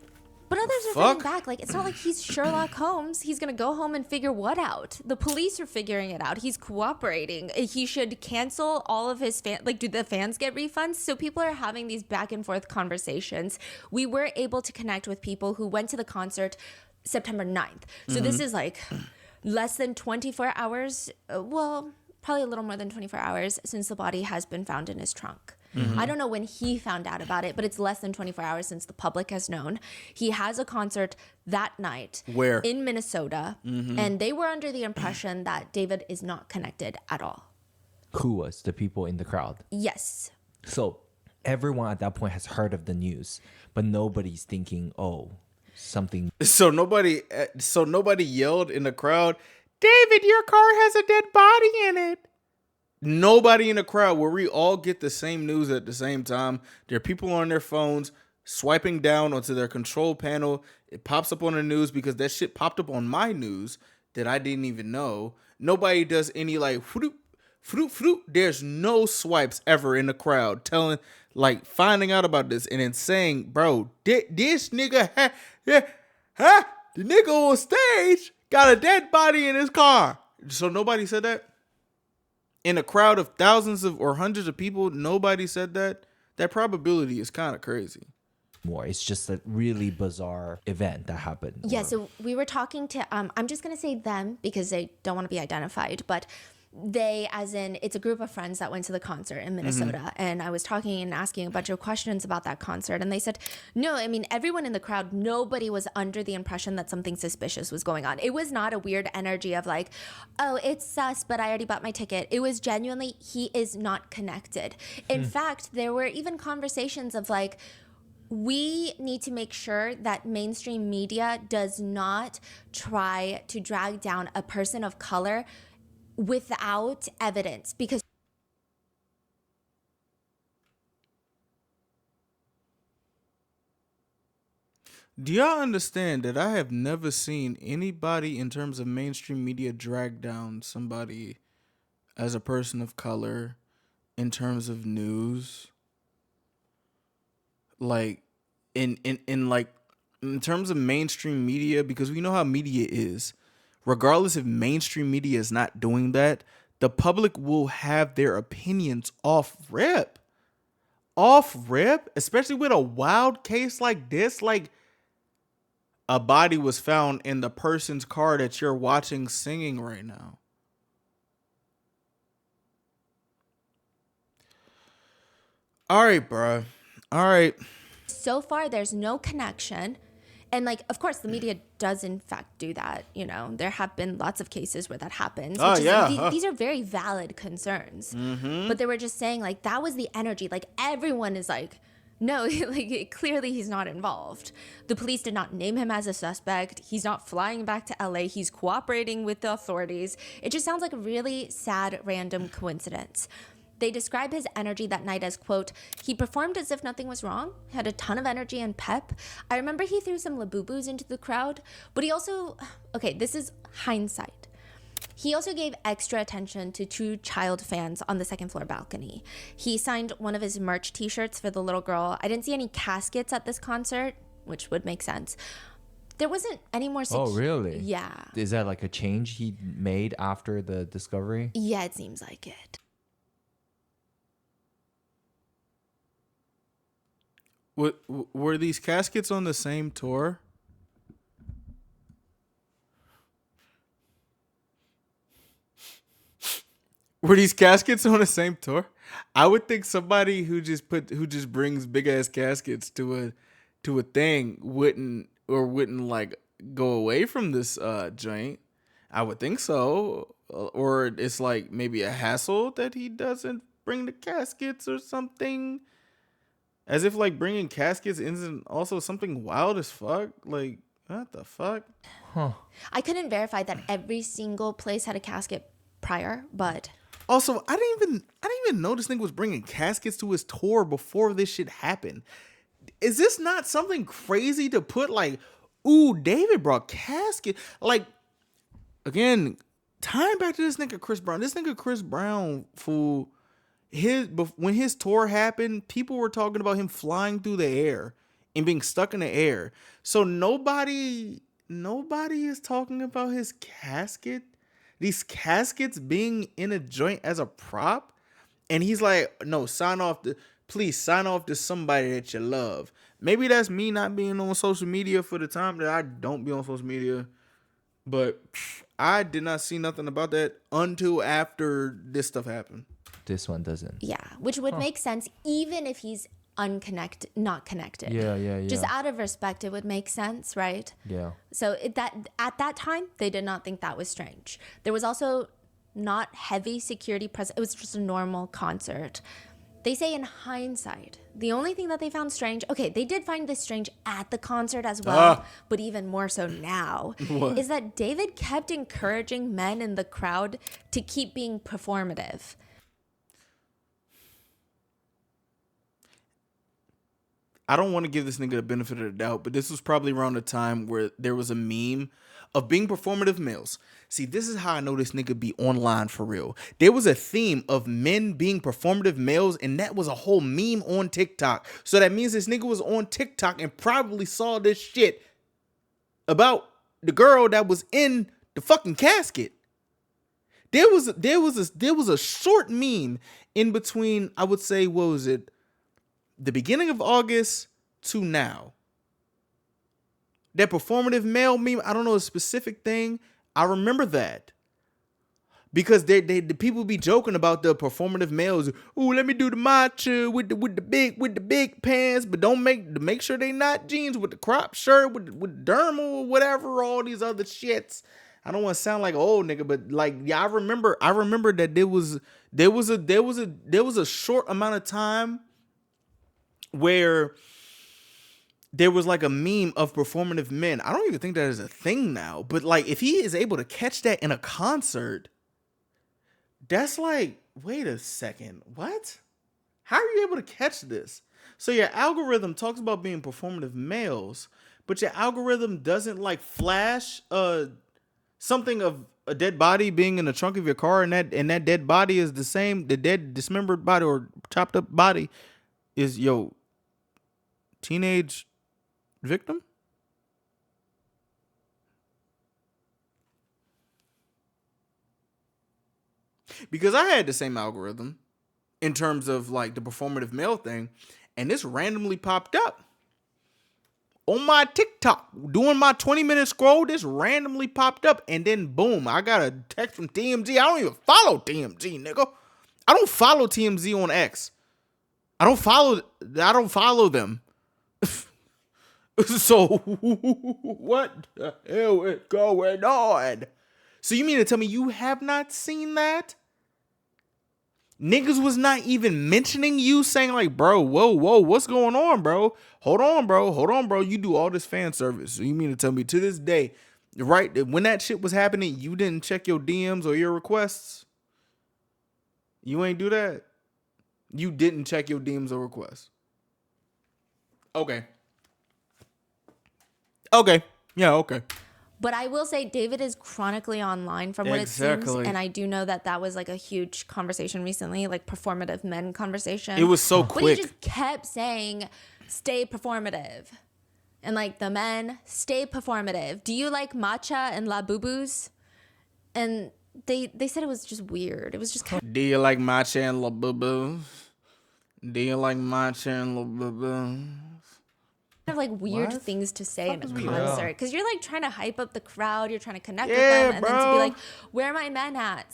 But others are fighting back. Like, it's not like he's Sherlock Holmes. He's going to go home and figure what out? The police are figuring it out. He's cooperating. He should cancel all of his fans. Like, do the fans get refunds? So people are having these back and forth conversations. We were able to connect with people who went to the concert September 9th. So this is like less than 24 hours. Well, probably a little more than 24 hours since the body has been found in his trunk. I don't know when he found out about it, but it's less than 24 hours since the public has known. He has a concert that night. Where? In Minnesota. And they were under the impression that David is not connected at all. Who was the people in the crowd? Yes. So everyone at that point has heard of the news, but nobody's thinking, oh, something. So nobody yelled in the crowd, David, your car has a dead body in it. Nobody in the crowd where we all get the same news at the same time. There are people on their phones swiping down onto their control panel. It pops up on the news because that shit popped up on my news that I didn't even know. Nobody does any like floop, floop, floop. There's no swipes ever in the crowd telling, like, finding out about this and then saying, bro, this nigga, the nigga on stage got a dead body in his car. So nobody said that? In a crowd of thousands of or hundreds of people, nobody said that. That probability is kind of crazy. More. It's just a really bizarre event that happened. Yeah, so we were talking to, I'm just going to say them because they don't want to be identified, but they, as in, it's a group of friends that went to the concert in Minnesota. And I was talking and asking a bunch of questions about that concert. And they said, no, I mean, everyone in the crowd, nobody was under the impression that something suspicious was going on. It was not a weird energy of like, oh, it's sus, but I already bought my ticket. It was genuinely, he is not connected. In fact, there were even conversations of like, We need to make sure that mainstream media does not try to drag down a person of color without evidence, because Do y'all understand that I have never seen anybody in terms of mainstream media drag down somebody as a person of color in terms of news? Like in terms of mainstream media, because we know how media is. Regardless if mainstream media is not doing that, the public will have their opinions off rip. Off rip, especially with a wild case like this. Like, a body was found in the person's car that you're watching singing right now. All right, bro. All right. so far there's no connection. And like, of course, the media does in fact do that. You know, there have been lots of cases where that happens. Oh, yeah. These are very valid concerns. But they were just saying like, that was the energy. Like everyone is like, no, like clearly he's not involved. The police did not name him as a suspect. He's not flying back to LA. He's cooperating with the authorities. It just sounds like a really sad, random coincidence. They describe his energy that night as, quote, he performed as if nothing was wrong, had a ton of energy and pep. I remember he threw some Labubus into the crowd, but he also, okay, this is hindsight. He also gave extra attention to two child fans on the second floor balcony. He signed one of his merch t-shirts for the little girl. I didn't see any caskets at this concert, which would make sense. There wasn't any more... Oh, really? Yeah. Is that like a change he made after the discovery? Yeah, it seems like it. Were these caskets on the same tour? Were these caskets on the same tour? I would think somebody who just brings big ass caskets to a thing wouldn't like go away from this joint. I would think so, or it's like maybe a hassle that he doesn't bring the caskets or something. As if like bringing caskets isn't also something wild as fuck. Like, what the fuck? Huh. I couldn't verify that every single place had a casket prior, but Also, I didn't even know this nigga was bringing caskets to his tour before this shit happened. Is this not something crazy to put like, ooh, David brought casket? Like, again, tying back to this nigga Chris Brown. This nigga Chris Brown, fool, when his tour happened, people were talking about him flying through the air and being stuck in the air. So nobody is talking about his casket. These caskets being in a joint as a prop. And he's like, no, please sign off to somebody that you love. Maybe that's me not being on social media for the time that I don't be on social media. But I did not see nothing about that until after this stuff happened. This one doesn't. yeah, which would make sense even if he's not connected. Yeah. Just out of respect, it would make sense, right? Yeah. So that at that time, they did not think that was strange. There was also not heavy security present. It was just a normal concert. They say in hindsight, the only thing that they found strange, okay, they did find this strange at the concert as well, but even more so now, is that David kept encouraging men in the crowd to keep being performative. I don't want to give this nigga the benefit of the doubt, but this was probably around the time where there was a meme of being performative males. See, this is how I know this nigga be online for real. There was a theme of men being performative males, and that was a whole meme on TikTok. So that means this nigga was on TikTok and probably saw this shit about the girl that was in the fucking casket. There was a short meme in between, I would say, what was it? The beginning of August to now. That performative male meme, I don't know a specific thing. I remember that. Because the people be joking about the performative males. Ooh, let me do the matcha with the big pants, but don't make sure they not jeans with the crop shirt with dermal or whatever, all these other shits. I don't want to sound like an old nigga, but like, yeah, I remember that there was a short amount of time where there was like a meme of performative men. I don't even think that is a thing now. But like, if he is able to catch that in a concert, that's like, wait a second, what? How are you able to catch this? So your algorithm talks about being performative males, but your algorithm doesn't like flash something of a dead body being in the trunk of your car, and that dead body is the same. The dead dismembered body or chopped up body is your teenage victim. Because I had the same algorithm in terms of like the performative male thing, and this randomly popped up on my TikTok. Doing my 20-minute scroll, this randomly popped up, and then boom, I got a text from TMZ. I don't even follow TMZ, nigga. I don't follow TMZ on X. I don't follow them. So what the hell is going on? So you mean to tell me you have not seen that? Niggas was not even mentioning you, saying like, bro, whoa, what's going on, bro? Hold on, bro. You do all this fan service. So you mean to tell me to this day, right, when that shit was happening, you didn't check your DMs or your requests? You ain't do that? You didn't check your DMs or requests? Okay. Yeah, okay. But I will say David is chronically online from what it seems. And I do know that was like a huge conversation recently, like performative men conversation. It was so quick. But he just kept saying, stay performative. And like the men, stay performative. Do you like matcha and La Boo-Boos? And they said it was just weird. It was just kind of... Do you like matcha and La Boo-Boos? Do you like matcha and La Boo-Boos? Kind of like weird things to say in a concert, because you're like trying to hype up the crowd, you're trying to connect with them, and then to be like, where are my men at?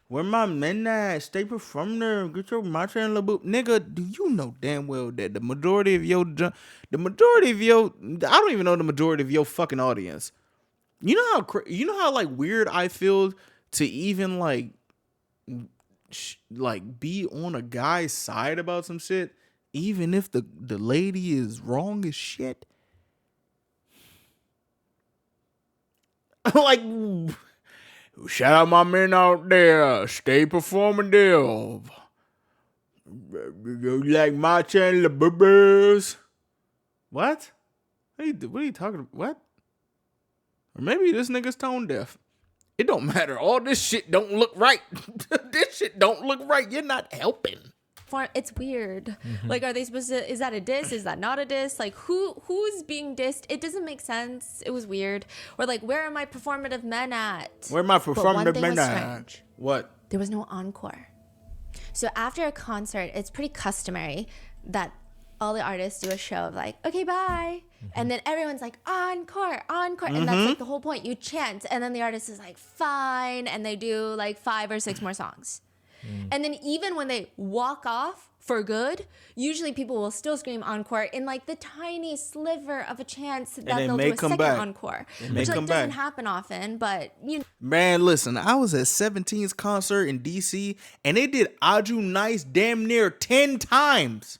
Where my men at? Stay performative. Get your matcha and laboo. Nigga, do you know damn well that the majority of your, I don't even know the majority of your fucking audience. You know how like weird I feel to even like be on a guy's side about some shit. Even if the lady is wrong as shit. Like, shout out my men out there. Stay performative. You like matcha and the bubbers? What? What are you talking about? What? Or maybe this nigga's tone deaf. It don't matter. All this shit don't look right. This shit don't look right. You're not helping. It's weird. Like, are they supposed to, is that a diss? Is that not a diss? Like, who's being dissed? It doesn't make sense. It was weird. Or like, where are my performative men at? Where are my performative men at? Strange. What? There was no encore. So after a concert, it's pretty customary that all the artists do a show of like, okay, bye. And then everyone's like, encore. And that's like the whole point. You chant. And then the artist is like, fine. And they do like 5 or 6 more songs. And then even when they walk off for good, usually people will still scream encore in like the tiny sliver of a chance that they'll do a second encore. Which like doesn't happen often, but you know. Man, listen, I was at 17's concert in DC and they did Aju Nice damn near 10 times.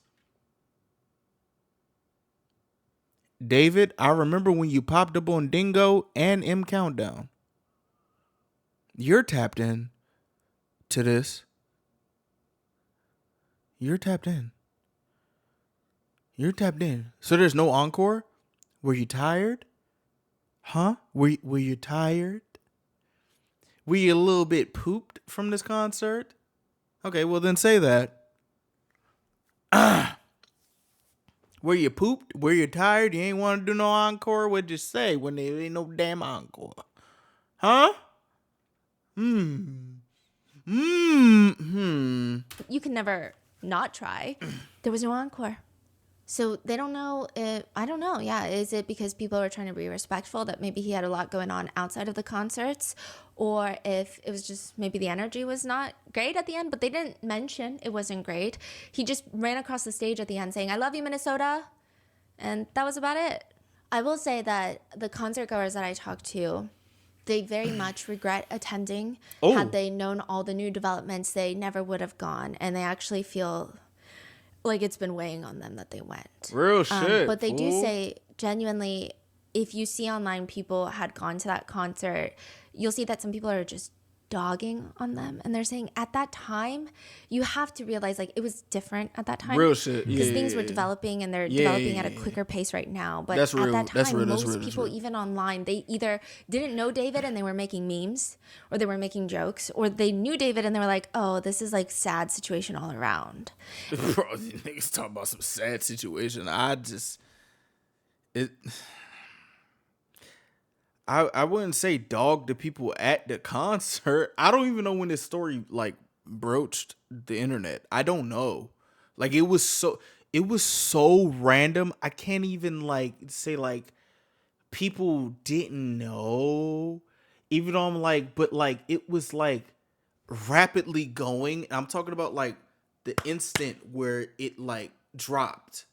David, I remember when you popped up on Dingo and M Countdown. You're tapped in to this. You're tapped in. So there's no encore? Were you tired? Huh? Were you tired? Were you a little bit pooped from this concert? Okay, well then say that. Were you pooped? Were you tired? You ain't want to do no encore? What'd you say when there ain't no damn encore? Huh? You can never not try. There was no encore. So they don't know if, I don't know. Yeah. Is it because people are trying to be respectful that maybe he had a lot going on outside of the concerts, or if it was just maybe the energy was not great at the end, but they didn't mention it wasn't great. He just ran across the stage at the end saying, I love you, Minnesota. And that was about it. I will say that the concert goers that I talked to, they very much regret attending. Had they known all the new developments, they never would have gone. And they actually feel like it's been weighing on them that they went. Real shit. But they do fool. say, genuinely, if you see online people had gone to that concert, you'll see that some people are just dogging on them. And they're saying at that time, you have to realize like it was different at that time. Real shit. Because Yeah, things yeah, were yeah. developing and they're Yeah, developing yeah, at a yeah. quicker pace right now. But That's at real. that That's time, real. That's most real. That's people, real. even online, they either didn't know David and they were making memes, or they were making jokes, or they knew David and they were like, oh, this is like sad situation all around. Bro, these niggas talking about some sad situation. I wouldn't say dog the people at the concert. I don't even know when this story like broached the internet. I don't know. Like it was so random. I can't even like say like people didn't know. Even though I'm like, but like it was like rapidly going. I'm talking about like the instant where it like dropped.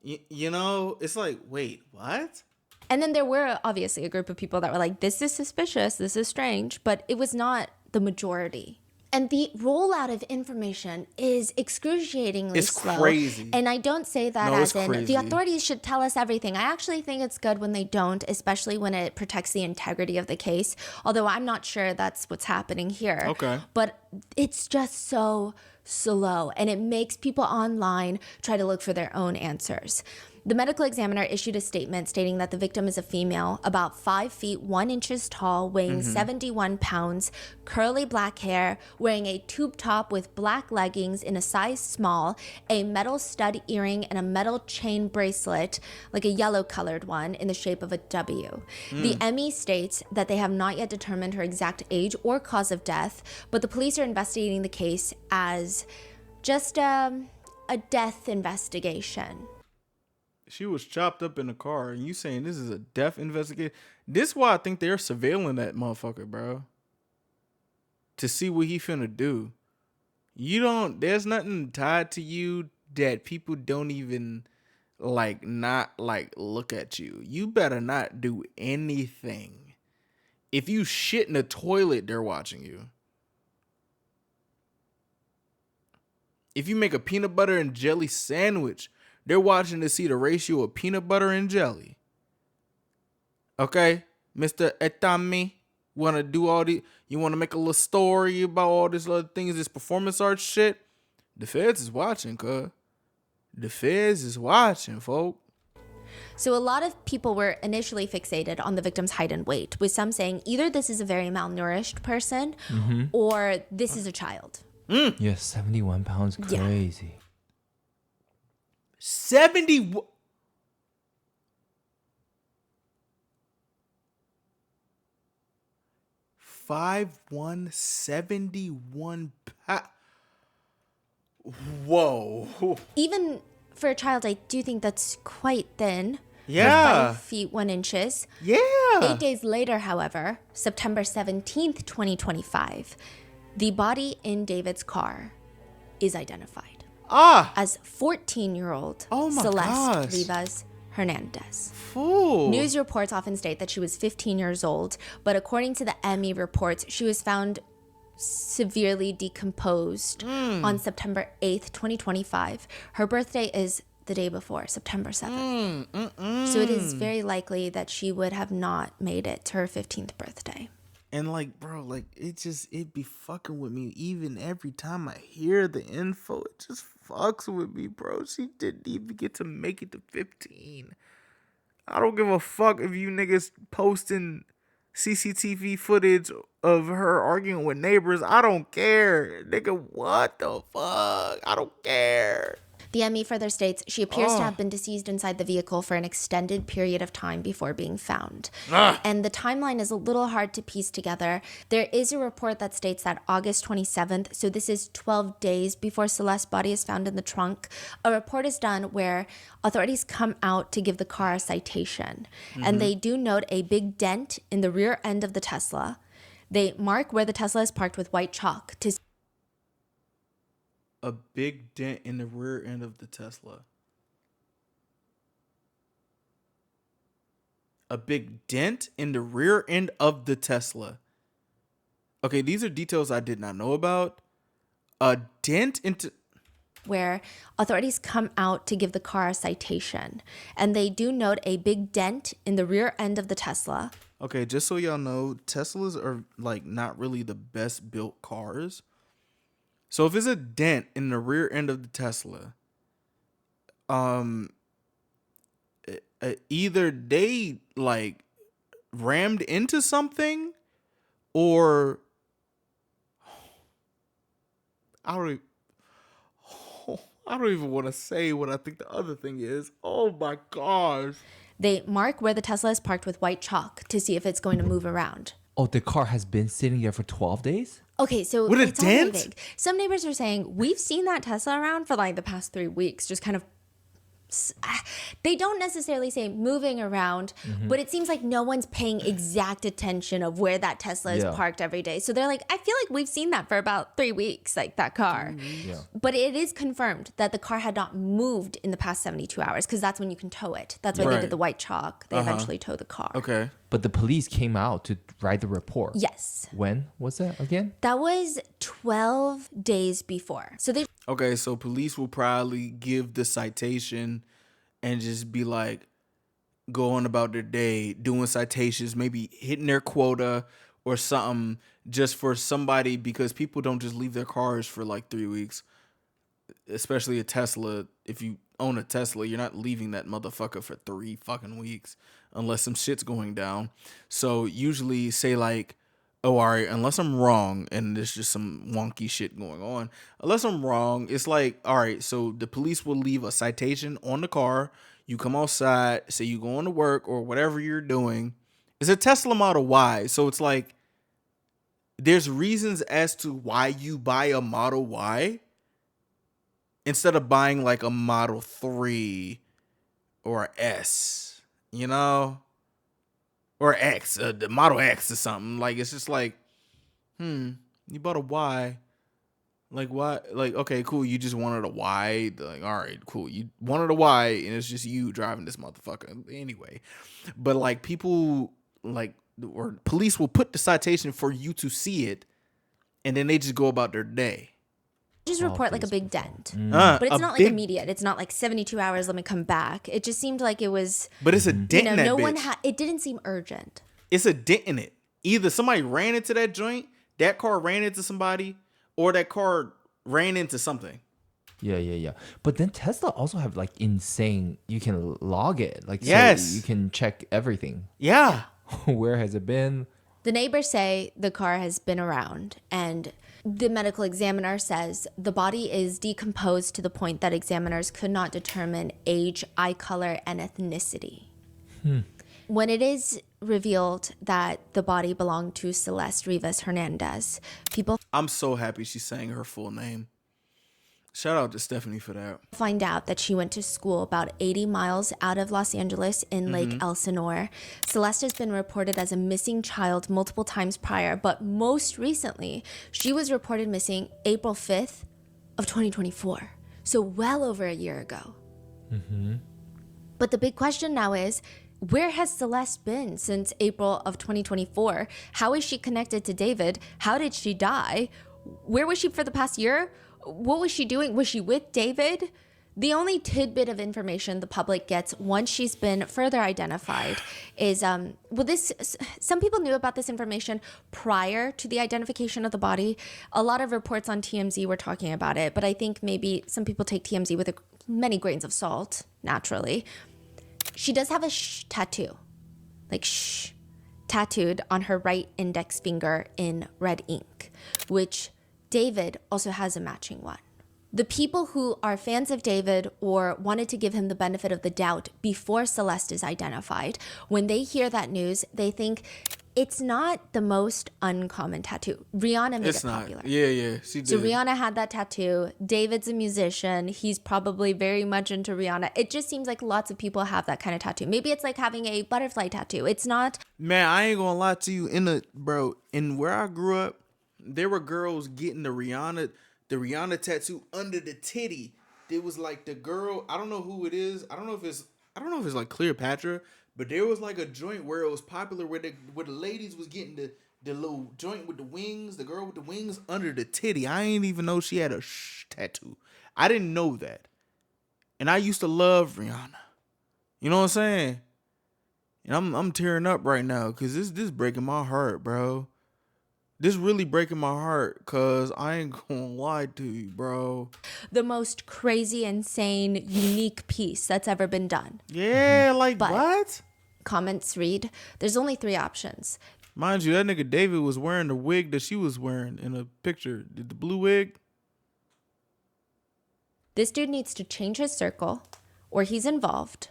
You know, it's like, wait, what? And then there were obviously a group of people that were like, this is suspicious, this is strange, but it was not the majority. And the rollout of information is excruciatingly slow. Crazy. And I don't say that No, as it's in crazy. the authorities should tell us everything. I actually think it's good when they don't, especially when it protects the integrity of the case. Although I'm not sure that's what's happening here. Okay. But it's just so slow, and it makes people online try to look for their own answers. The medical examiner issued a statement stating that the victim is a female, about 5 feet 1 inches tall, weighing 71 pounds, curly black hair, wearing a tube top with black leggings in a size small, a metal stud earring, and a metal chain bracelet, like a yellow colored one, in the shape of a W. The ME states that they have not yet determined her exact age or cause of death, but the police are investigating the case as just a death investigation. She was chopped up in the car, and you saying this is a death investigation? This is why I think they're surveilling that motherfucker, bro. To see what he finna do. There's nothing tied to you that people don't even not look at you. You better not do anything. If you shit in a toilet, they're watching you. If you make a peanut butter and jelly sandwich, they're watching to see the ratio of peanut butter and jelly. Okay, Mr. Etami, wanna do all the? You wanna make a little story about all this other things, this performance art shit? The feds is watching, cuz. The feds is watching, folk. So a lot of people were initially fixated on the victim's height and weight, with some saying either this is a very malnourished person or this is a child. Yeah, 71 pounds, Yeah. crazy. 70. 5'1", 71 pounds. Whoa. Even for a child, I do think that's quite thin. Yeah. For 5 feet 1 inches. Yeah. 8 days later, however, September 17th, 2025, the body in David's car is identified as 14-year-old Oh my Celeste gosh. Rivas Hernandez. Fool. News reports often state that she was 15 years old, but according to the ME reports, she was found severely decomposed on September 8th, 2025. Her birthday is the day before, September 7th. So it is very likely that she would have not made it to her 15th birthday. And like, bro, like it be fucking with me. Even every time I hear the info, it just fucks with me, bro. She didn't even get to make it to 15. I don't give a fuck if you niggas posting CCTV footage of her arguing with neighbors. I don't care. Nigga, what the fuck? I don't care. The ME further states she appears to have been deceased inside the vehicle for an extended period of time before being found. And the timeline is a little hard to piece together. There is a report that states that August 27th, so this is 12 days before Celeste's body is found in the trunk, a report is done where authorities come out to give the car a citation. And they do note a big dent in the rear end of the Tesla. They mark where the Tesla is parked with white chalk to A big dent in the rear end of the Tesla. A big dent in the rear end of the Tesla. Okay, these are details I did not know about. A dent into... where authorities come out to give the car a citation. And they do note a big dent in the rear end of the Tesla. Okay, just so y'all know, Teslas are like not really the best built cars. So if it's a dent in the rear end of the Tesla, either they like rammed into something, or I don't even want to say what I think the other thing is. Oh my gosh. They mark where the Tesla is parked with white chalk to see if it's going to move around. Oh, the car has been sitting there for 12 days? Okay, so With a it's all really dent? vague. Some neighbors are saying, we've seen that Tesla around for like the past 3 weeks, just kind of, they don't necessarily say moving around, but it seems like no one's paying exact attention of where that Tesla is Yeah. parked every day. So they're like, I feel like we've seen that for about 3 weeks, like that car. Yeah. But it is confirmed that the car had not moved in the past 72 hours, because that's when you can tow it. That's why Right. they did the white chalk. They eventually tow the car. Okay. But the police came out to write the report. Yes. When was that again? That was 12 days before. So they Okay, so police will probably give the citation and just be like going about their day, doing citations, maybe hitting their quota or something, just for somebody, because people don't just leave their cars for like 3 weeks. Especially a Tesla. If you own a Tesla, you're not leaving that motherfucker for 3 fucking weeks unless some shit's going down. So usually say like, oh, all right, unless I'm wrong and there's just some wonky shit going on. Unless I'm wrong, it's like, all right, so the police will leave a citation on the car. You come outside, say you going to work or whatever you're doing. It's a Tesla Model Y. So it's like, there's reasons as to why you buy a Model Y instead of buying like a Model 3 or S, you know? Or X, the Model X or something. Like, it's just like, you bought a Y. Like, why? Like, okay, cool. You just wanted a Y. Like, all right, cool. You wanted a Y, and it's just you driving this motherfucker. Anyway. But, like, people, like, or police will put the citation for you to see it, and then they just go about their day. just report like a big dent. But But it's not like immediate. It's not like 72 hours, let me come back. It just seemed like it was, But it's a dent in that no bitch. one it didn't seem urgent. It's a dent in it. Either somebody ran into that joint, that car ran into somebody, or that car ran into something. Yeah. But then Tesla also have like insane, you can log it. Like, Yes. so you can check everything. Yeah. Where has it been? The neighbors say the car has been around, and the medical examiner says the body is decomposed to the point that examiners could not determine age, eye color, and ethnicity. When it is revealed that the body belonged to Celeste Rivas Hernandez, people I'm so happy she's saying her full name. Shout out to Stephanie for that. find out that she went to school about 80 miles out of Los Angeles in Lake Elsinore. Celeste has been reported as a missing child multiple times prior, but most recently, she was reported missing April 5th of 2024. So well over a year ago. But the big question now is, where has Celeste been since April of 2024? How is she connected to David? How did she die? Where was she for the past year? What was she doing? Was she with David? The only tidbit of information the public gets once she's been further identified is, some people knew about this information prior to the identification of the body. A lot of reports on TMZ were talking about it, but I think maybe some people take TMZ with many grains of salt, naturally. She does have a tattoo, like tattooed on her right index finger in red ink, which David also has a matching one. The people who are fans of David or wanted to give him the benefit of the doubt before Celeste is identified, when they hear that news, they think it's not the most uncommon tattoo. Rihanna made It's it not. popular. Yeah, she did. So Rihanna had that tattoo. David's a musician. He's probably very much into Rihanna. It just seems like lots of people have that kind of tattoo. Maybe it's like having a butterfly tattoo. It's not. Man, I ain't gonna lie to you. In where I grew up, there were girls getting the Rihanna tattoo under the titty. There was like the girl, I don't know who it is. I don't know if it's like Cleopatra, but there was like a joint where it was popular where the ladies was getting the little joint with the wings, the girl with the wings under the titty. I ain't even know she had a tattoo. I didn't know that. And I used to love Rihanna. You know what I'm saying? And I'm tearing up right now because this breaking my heart, bro. This really breaking my heart because I ain't gonna lie to you, bro. The most crazy, insane, unique piece that's ever been done. Yeah, like But- what? Comments read, there's only 3 options. Mind you, that nigga David was wearing the wig that she was wearing in a picture. The blue wig. This dude needs to change his circle, or he's involved,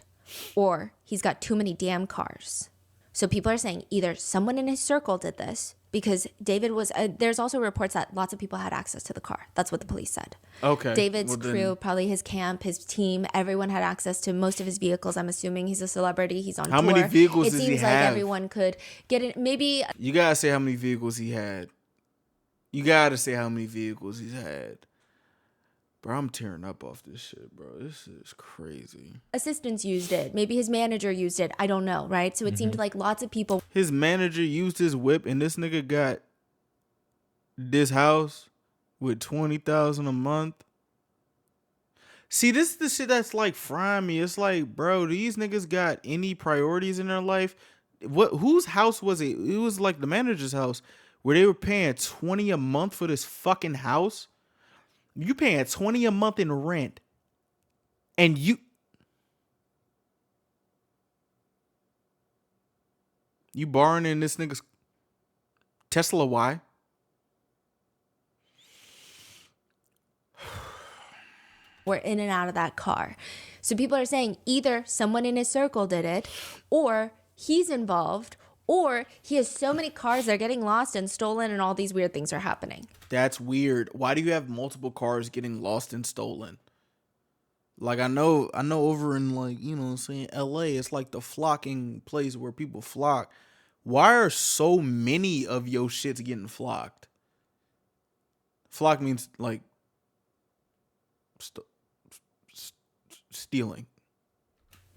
or he's got too many damn cars. So people are saying either someone in his circle did this, because David was, there's also reports that lots of people had access to the car. That's what the police said. Okay. David's well, then- crew, probably his camp, his team, everyone had access to most of his vehicles. I'm assuming he's a celebrity. He's on How tour. many vehicles It does he seems like have? everyone could get it. Maybe You gotta say how many vehicles he had. You gotta say how many vehicles he's had. Bro, I'm tearing up off this shit, bro. This is crazy. assistants used it. Maybe his manager used it. I don't know, right? So it seemed like lots of people. His manager used his whip, and this nigga got this house with $20,000 a month. See, this is the shit that's like frying me. It's like, bro, these niggas got any priorities in their life? What? Whose house was it? It was like the manager's house where they were paying $20 a month for this fucking house. You paying $20 a month in rent, and you borrowing in this nigga's Tesla Y. Were in and out of that car. So people are saying either someone in his circle did it, or he's involved, or he has so many cars they're getting lost and stolen, and all these weird things are happening. That's weird. Why do you have multiple cars getting lost and stolen? Like I know over in like, you know what I'm saying, LA, it's like the flocking place where people flock. Why are so many of your shits getting flocked? Flock means like stealing.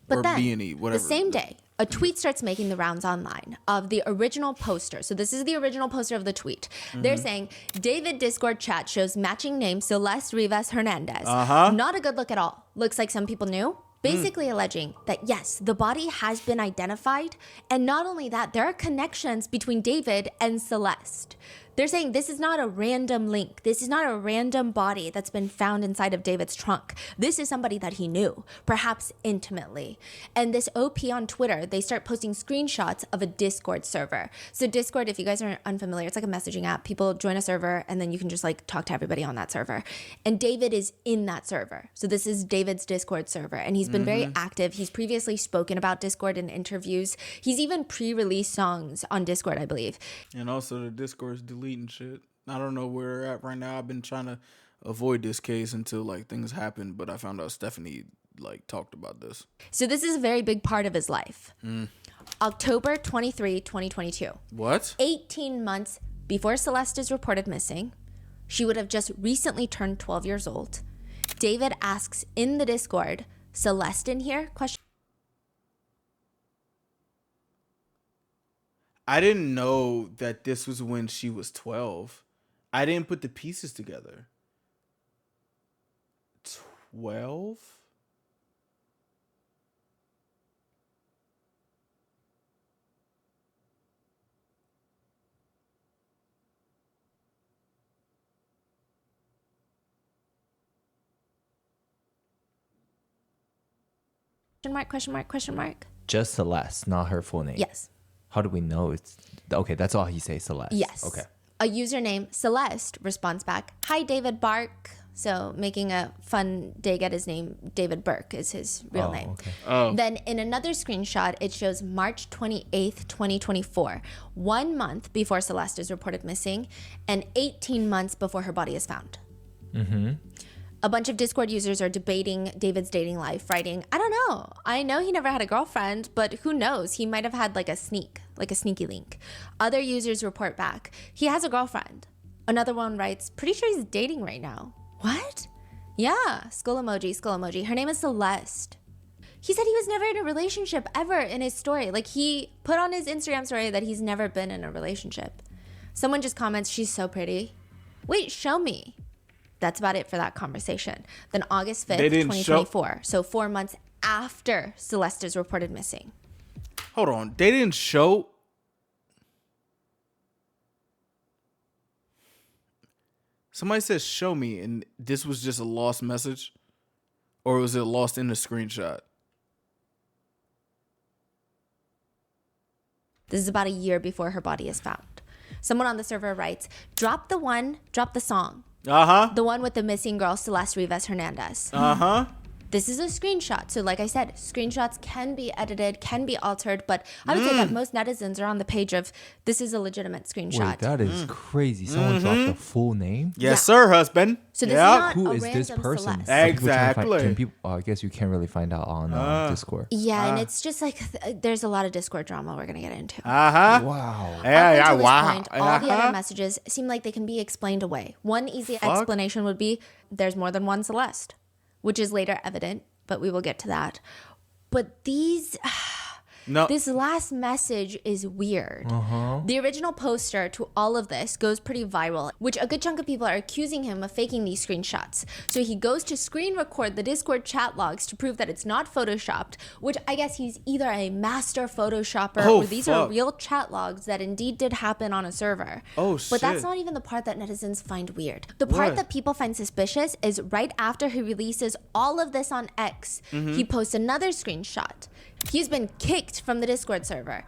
But or then, B&E, whatever. the same day, a tweet starts making the rounds online of the original poster. So this is the original poster of the tweet. They're saying, David Discord chat shows matching name Celeste Rivas Hernandez. Not a good look at all. Looks like some people knew. Basically alleging that, yes, the body has been identified. And not only that, there are connections between David and Celeste. They're saying this is not a random link. This is not a random body that's been found inside of David's trunk. This is somebody that he knew, perhaps intimately. And this OP on Twitter, they start posting screenshots of a Discord server. So Discord, if you guys are unfamiliar, it's like a messaging app. People join a server and then you can just like talk to everybody on that server. And David is in that server. So this is David's Discord server. And he's been very active. He's previously spoken about Discord in interviews. He's even pre-released songs on Discord, I believe. And also the Discord's deleting shit. I don't know where we're at right now. I've been trying to avoid this case until like things happen, but I found out Stephanie like talked about this. So this is a very big part of his life. October 23, 2022. What? 18 months before Celeste is reported missing. She would have just recently turned 12 years old. David asks in the Discord, Celeste in here? Question. I didn't know that this was when she was 12. I didn't put the pieces together. 12? Question mark? Just Celeste, not her full name. Yes. How do we know it's okay? That's all he says, Celeste. Yes. Okay. A username, Celeste, responds back, hi, David Bark. So making a fun dig at his name, David Burke is his real name. Okay. Then in another screenshot, it shows March 28th, 2024, 1 month before Celeste is reported missing and 18 months before her body is found. A bunch of Discord users are debating David's dating life, writing, I don't know. I know he never had a girlfriend, but who knows? He might have had like a sneaky link. Other users report back, he has a girlfriend. Another one writes, pretty sure he's dating right now. What? Yeah, skull emoji. Her name is Celeste. He said he was never in a relationship ever in his story. Like he put on his Instagram story that he's never been in a relationship. Someone just comments, she's so pretty. Wait, show me. That's about it for that conversation. Then August 5th, They didn't 2024. So 4 months after Celeste is reported missing. Hold on. They didn't show. Somebody says show me, and this was just a lost message? Or was it lost in the screenshot? This is about a year before her body is found. Someone on the server writes, drop the song. Uh-huh. The one with the missing girl, Celeste Rivas Hernandez. Uh-huh. This is a screenshot. So like I said, screenshots can be edited, can be altered, but I would say that most netizens are on the page of this is a legitimate screenshot. Wait, that is crazy. Someone dropped the full name? Yes, Yeah. sir, husband. So this Yep. is not Who a is random this person? Celeste. Like, people trying to find- Exactly. Can people, I guess you can't really find out on Discord. Yeah, and it's just like there's a lot of Discord drama we're going to get into. Uh-huh. Wow. Yeah, Up until this wow. point, all the Uh-huh. other messages seem like they can be explained away. One easy explanation would be there's more than one Celeste, which is later evident, but we will get to that. But this last message is weird. The original poster to all of this goes pretty viral, which a good chunk of people are accusing him of faking these screenshots. So he goes to screen record the Discord chat logs to prove that it's not photoshopped, which I guess he's either a master photoshopper or these are real chat logs that indeed did happen on a server. Oh, But that's shit. not even the part that netizens find weird. The part What? that people find suspicious is right after he releases all of this on X, he posts another screenshot. He's been kicked from the Discord server.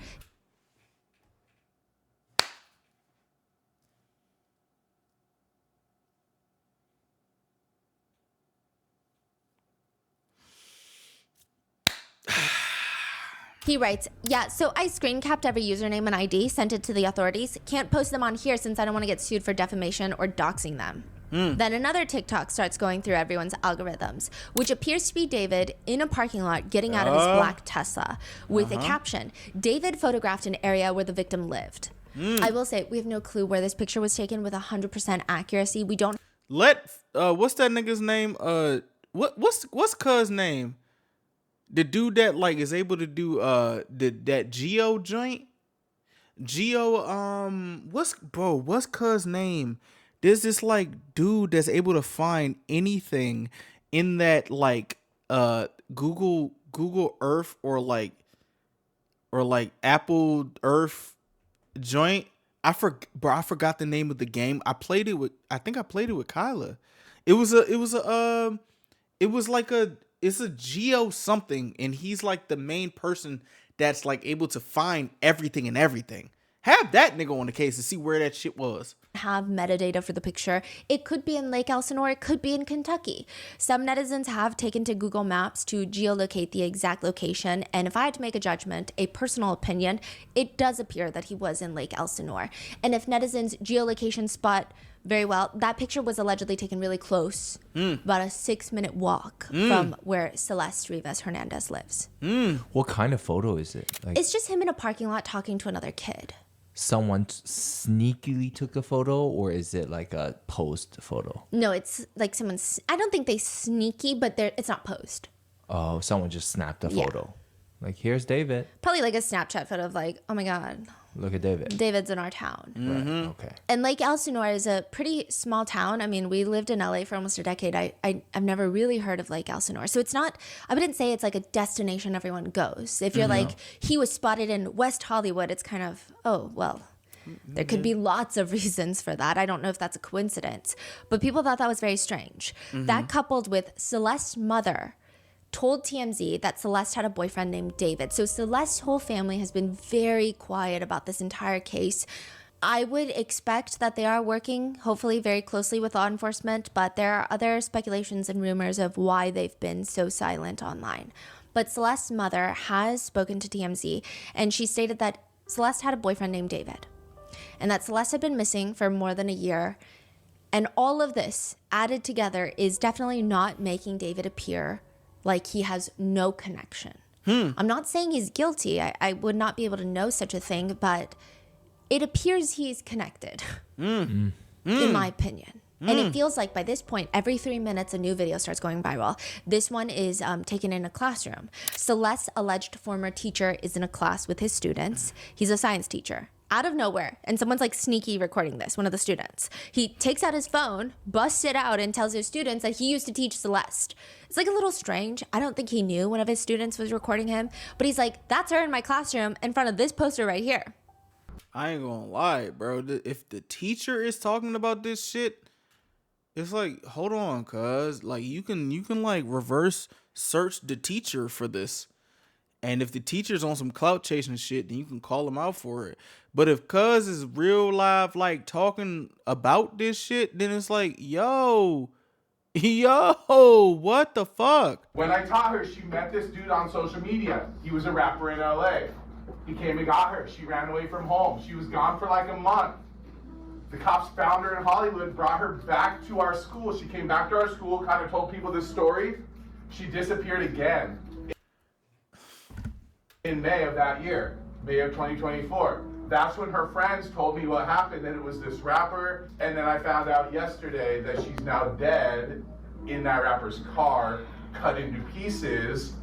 He writes, yeah, so I screen capped every username and ID, sent it to the authorities. Can't post them on here since I don't want to get sued for defamation or doxing them. Then another TikTok starts going through everyone's algorithms, which appears to be David in a parking lot getting out of his black Tesla with a caption, David photographed an area where the victim lived. I will say, we have no clue where this picture was taken with 100% accuracy. We don't. What's that nigga's name? What's cuz name? The dude that like is able to do that Geo joint? What's cuz name? There's this like dude that's able to find anything in that like Google Earth or like Apple Earth joint. I forgot the name of the game. I think I played it with Kyla. It's a Geo something, and he's like the main person that's like able to find everything and everything. Have that nigga on the case to see where that shit was. Have metadata for the picture. It could be in Lake Elsinore, it could be in Kentucky. Some netizens have taken to Google Maps to geolocate the exact location, and if I had to make a judgment, a personal opinion, it does appear that he was in Lake Elsinore. And if netizens geolocation spot very well, that picture was allegedly taken really close, about a 6-minute walk from where Celeste Rivas Hernandez lives. What kind of photo is it? Like It's just him in a parking lot talking to another kid. someone sneakily took a photo, or is it like a post photo? No, it's like someone's, I don't think they sneaky, but it's not posed. Oh, someone just snapped a Yeah. photo. Like, here's David. Probably like a Snapchat photo of like, oh my God, Look at David. David's in our town. Right. Okay. And Lake Elsinore is a pretty small town. I mean, we lived in LA for almost a decade. I've never really heard of Lake Elsinore. So it's not, I wouldn't say it's like a destination everyone goes. If you're like, he was spotted in West Hollywood, it's kind of, oh, well, there could be lots of reasons for that. I don't know if that's a coincidence. But people thought that was very strange. That coupled with Celeste's mother told TMZ that Celeste had a boyfriend named David. So Celeste's whole family has been very quiet about this entire case. I would expect that they are working, hopefully, very closely with law enforcement, but there are other speculations and rumors of why they've been so silent online. But Celeste's mother has spoken to TMZ, and she stated that Celeste had a boyfriend named David, and that Celeste had been missing for more than a year. And all of this added together is definitely not making David appear like he has no connection. I'm not saying he's guilty. I would not be able to know such a thing, but it appears he's connected, in my opinion. And it feels like by this point, every 3 minutes, a new video starts going viral. This one is taken in a classroom. Celeste's alleged former teacher is in a class with his students. He's a science teacher. out of nowhere, and someone's like sneaky recording this, one of the students. He takes out his phone, busts it out, and tells his students that he used to teach Celeste. It's like a little strange. I don't think he knew one of his students was recording him, but he's like, that's her in my classroom in front of this poster right here. I ain't gonna lie, bro. If the teacher is talking about this shit, it's like, hold on, cuz. Like, you can like reverse search the teacher for this. And if the teacher's on some clout chasing shit, then you can call him out for it. But if cuz is real live, like, talking about this shit, then it's like, yo, what the fuck? When I taught her, she met this dude on social media. He was a rapper in LA. He came and got her. She ran away from home. She was gone for like a month. The cops found her in Hollywood, brought her back to our school. She came back to our school, kind of told people this story. She disappeared again in May of that year, May of 2024. That's when her friends told me what happened, that it was this rapper, and then I found out yesterday that she's now dead in that rapper's car, cut into pieces.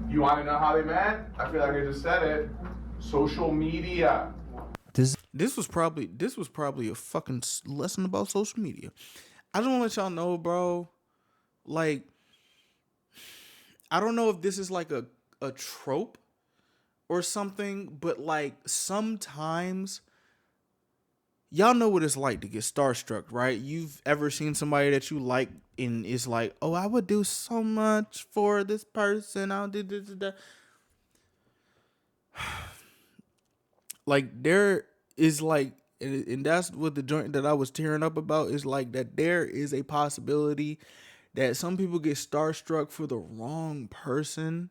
You want to know how they met? I feel like I just said it. Social media. This was probably a fucking lesson about social media. I just want to let y'all know, bro. Like, I don't know if this is like a trope or something, but like sometimes y'all know what it's like to get starstruck, right? You've ever seen somebody that you like and it's like, oh, I would do so much for this person. I'll do this and that. Like, there is like, and that's what the joint that I was tearing up about is like, that there is a possibility that some people get starstruck for the wrong person.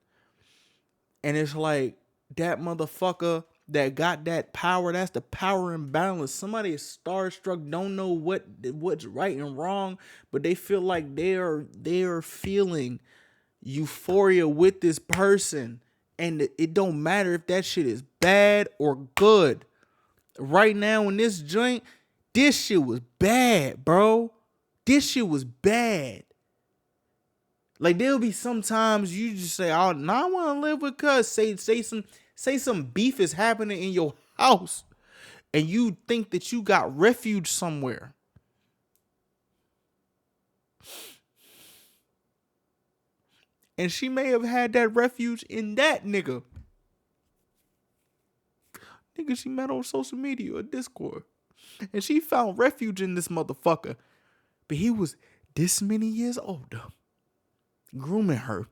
And it's like, that motherfucker that got that power, that's the power imbalance. Somebody is starstruck, don't know what's right and wrong, but they feel like they are feeling euphoria with this person. And it don't matter if that shit is bad or good. Right now in this joint, this shit was bad, bro. This shit was bad. Like, there'll be sometimes you just say, "Oh, nah, I want to live with cuz." Say some beef is happening in your house, and you think that you got refuge somewhere. And she may have had that refuge in that nigga. Nigga she met on social media or Discord. And she found refuge in this motherfucker. But he was this many years older, grooming her.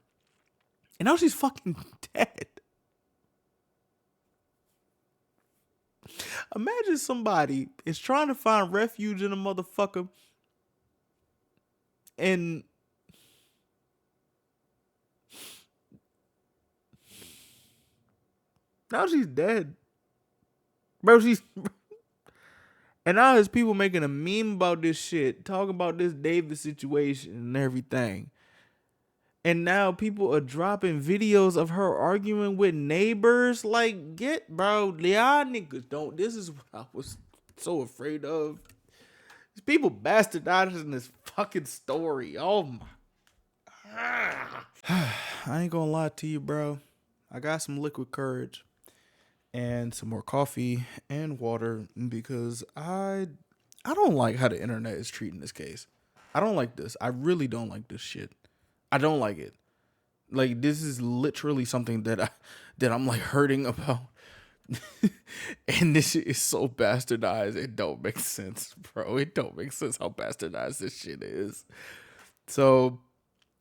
And now she's fucking dead. Imagine somebody is trying to find refuge in a motherfucker and now she's dead. Bro, and now there's people making a meme about this shit, talking about this David situation and everything. And now people are dropping videos of her arguing with neighbors. Like, bro, y'all niggas don't. This is what I was so afraid of. These people bastardizing this fucking story. Oh my. I ain't gonna lie to you, bro. I got some liquid courage and some more coffee and water because I don't like how the internet is treating this case. I don't like this. I really don't like this shit. I don't like it. Like, this is literally something that I'm like hurting about. And this shit is so bastardized. It don't make sense, bro. It don't make sense how bastardized this shit is. So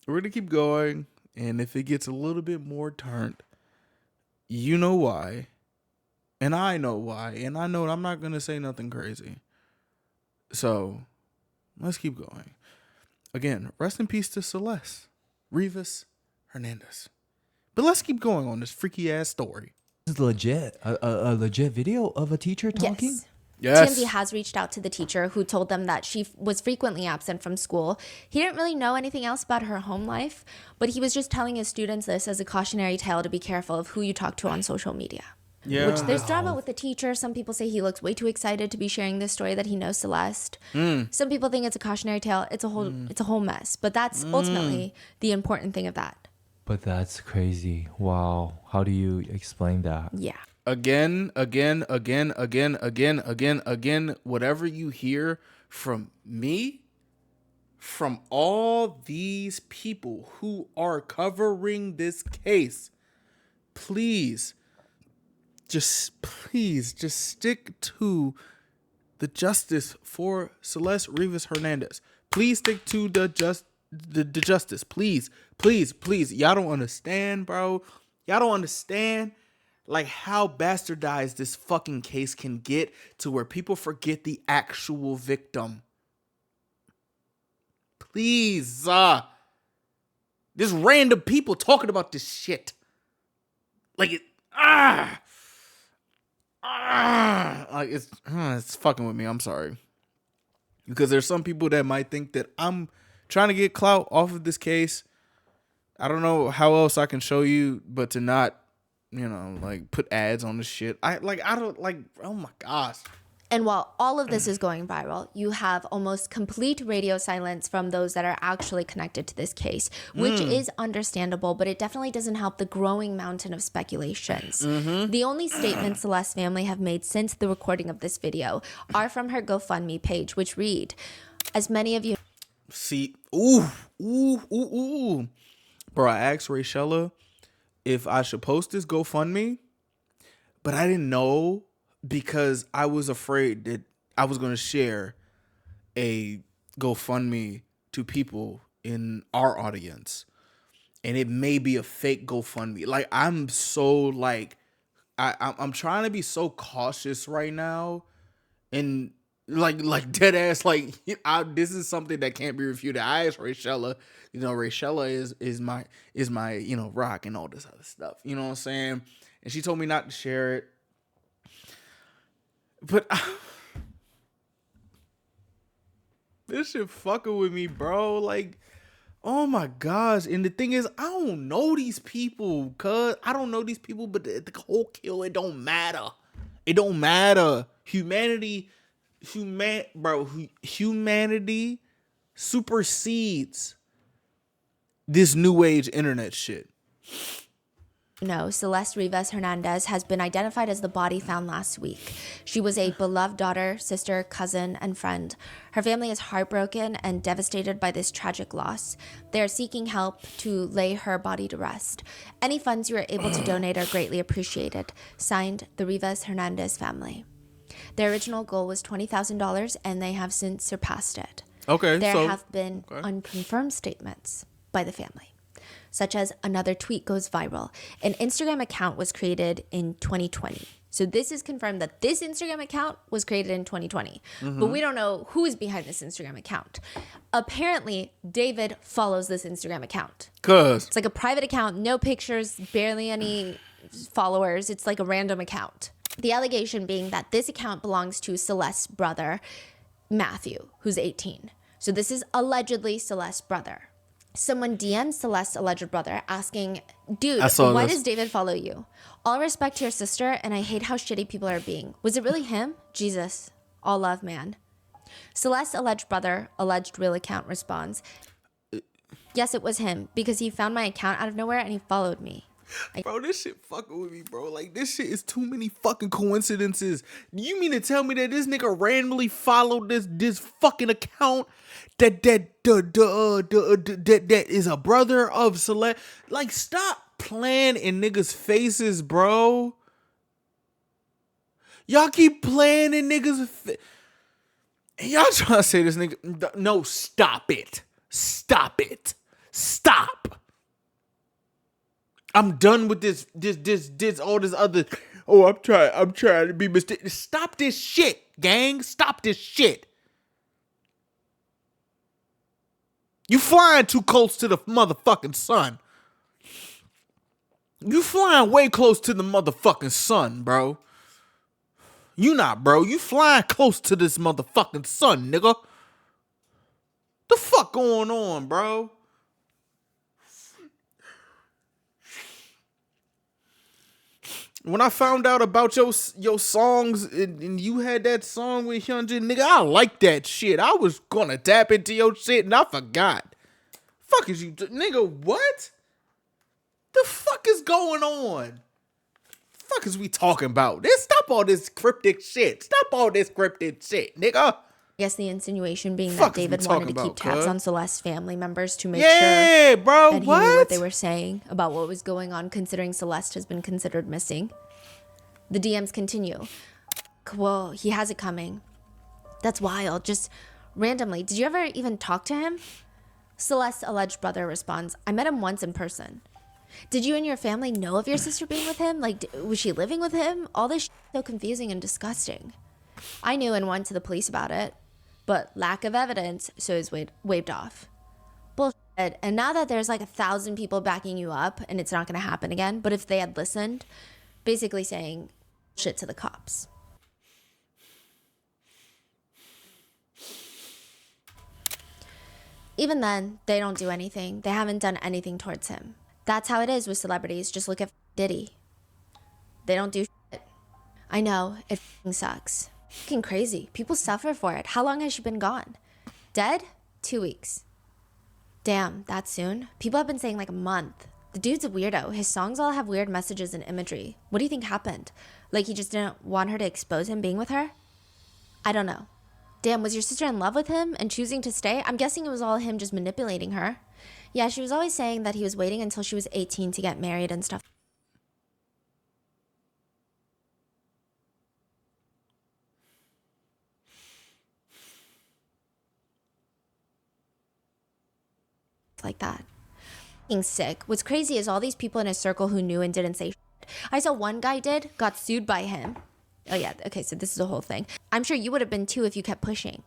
we're gonna keep going. And if it gets a little bit more turned, you know why. And I know why. And I know I'm not gonna say nothing crazy. So let's keep going. Again, rest in peace to Celeste Rivas Hernandez. But let's keep going on this freaky ass story. This is legit. A legit video of a teacher talking? Yes. TMZ has reached out to the teacher who told them that she was frequently absent from school. He didn't really know anything else about her home life, but he was just telling his students this as a cautionary tale to be careful of who you talk to on social media. Yeah. Which there's drama with the teacher. Some people say he looks way too excited to be sharing this story that he knows Celeste. Some people think it's a cautionary tale. It's a whole mess. But that's ultimately the important thing of that. But that's crazy. Wow. How do you explain that? Yeah. again, whatever you hear from me, from all these people who are covering this case, please just stick to the justice for Celeste Rivas Hernandez. Please stick to the justice. Please. Y'all don't understand, bro. Y'all don't understand like how bastardized this fucking case can get to where people forget the actual victim. Please, there's random people talking about this shit. Like it, like it's fucking with me. I'm sorry, because there's some people that might think that I'm trying to get clout off of this case. I don't know how else I can show you, but to not, like put ads on this shit. I don't like. Oh my gosh. And while all of this is going viral, you have almost complete radio silence from those that are actually connected to this case, which is understandable, but it definitely doesn't help the growing mountain of speculations. The only statements Celeste's family have made since the recording of this video are from her GoFundMe page, which read, as many of you see, bro, I asked Rayshella if I should post this GoFundMe, but I didn't know, because I was afraid that I was going to share a GoFundMe to people in our audience, and it may be a fake GoFundMe. Like, I'm so like, I'm trying to be so cautious right now, and like dead ass, like this is something that can't be refuted. I asked Rayshella, Rayshella is my rock and all this other stuff. You know what I'm saying? And she told me not to share it. But this shit fucking with me, bro. Like, oh my gosh. And the thing is, I don't know these people, but the whole kill, it don't matter. It don't matter. Humanity supersedes this new age internet shit. No, Celeste Rivas Hernandez has been identified as the body found last week. She was a beloved daughter, sister, cousin, and friend. Her family is heartbroken and devastated by this tragic loss. They are seeking help to lay her body to rest. Any funds you are able to donate are greatly appreciated. Signed, the Rivas Hernandez family. Their original goal was $20,000, and they have since surpassed it. Okay, There have been unconfirmed statements by the family, such as another tweet goes viral. An Instagram account was created in 2020. So this is confirmed that this Instagram account was created in 2020. But we don't know who is behind this Instagram account. Apparently, David follows this Instagram account. It's like a private account, no pictures, barely any followers. It's like a random account. The allegation being that this account belongs to Celeste's brother, Matthew, who's 18. So this is allegedly Celeste's brother. Someone DM'd Celeste's alleged brother asking, dude, why does David follow you? All respect to your sister, and I hate how shitty people are being. Was it really him? Jesus. All love, man. Celeste's alleged brother, alleged real account, responds, yes, it was him, because he found my account out of nowhere and he followed me. Bro, this shit fucking with me, bro. Like, this shit is too many fucking coincidences. You mean to tell me that this nigga randomly followed this fucking account that is a brother of Celeste? Like, stop playing in niggas' faces, bro. Y'all keep playing in niggas' y'all trying to say this nigga. No, stop it. Stop it. Stop. I'm done with this all this other. Oh, I'm trying to be mistaken. Stop this shit, gang. Stop this shit. You flying too close to the motherfucking sun. You flying way close to the motherfucking sun, bro. You not, bro. You flying close to this motherfucking sun, nigga. The fuck going on, bro? When I found out about your songs and you had that song with Hyunjin, nigga, I like that shit. I was gonna tap into your shit and I forgot. Fuck is you, nigga? What? The fuck is going on? fuck is we talking about? Stop all this cryptic shit. Stop all this cryptic shit, nigga. I guess the insinuation being Fuck that is we David wanted talking to keep about, tabs cuz? on Celeste's family members to make Yeah, sure bro. that he knew what they were saying about what was going on, considering Celeste has been considered missing. The DMs continue. Well, he has it coming. That's wild. Just randomly. Did you ever even talk to him? Celeste's alleged brother responds, I met him once in person. Did you and your family know of your sister being with him? Like, was she living with him? All this shit is so confusing and disgusting. I knew and went to the police about it, but lack of evidence, so it's waved off. Bullshit. And now that there's like 1,000 people backing you up and it's not going to happen again, but if they had listened, basically saying shit to the cops. Even then, they don't do anything. They haven't done anything towards him. That's how it is with celebrities. Just look at Diddy. They don't do shit. I know, it sucks. Fucking crazy. People suffer for it. How long has she been gone? Dead? 2 weeks. Damn, that soon? People have been saying like a month. The dude's a weirdo. His songs all have weird messages and imagery. What do you think happened? Like he just didn't want her to expose him being with her? I don't know. Damn, was your sister in love with him and choosing to stay? I'm guessing it was all him just manipulating her. Yeah, she was always saying that he was waiting until she was 18 to get married and stuff. Like that. Fucking sick. What's crazy is all these people in his circle who knew and didn't say shit. I saw one guy got sued by him. Oh yeah, okay, so this is the whole thing. I'm sure you would have been too if you kept pushing.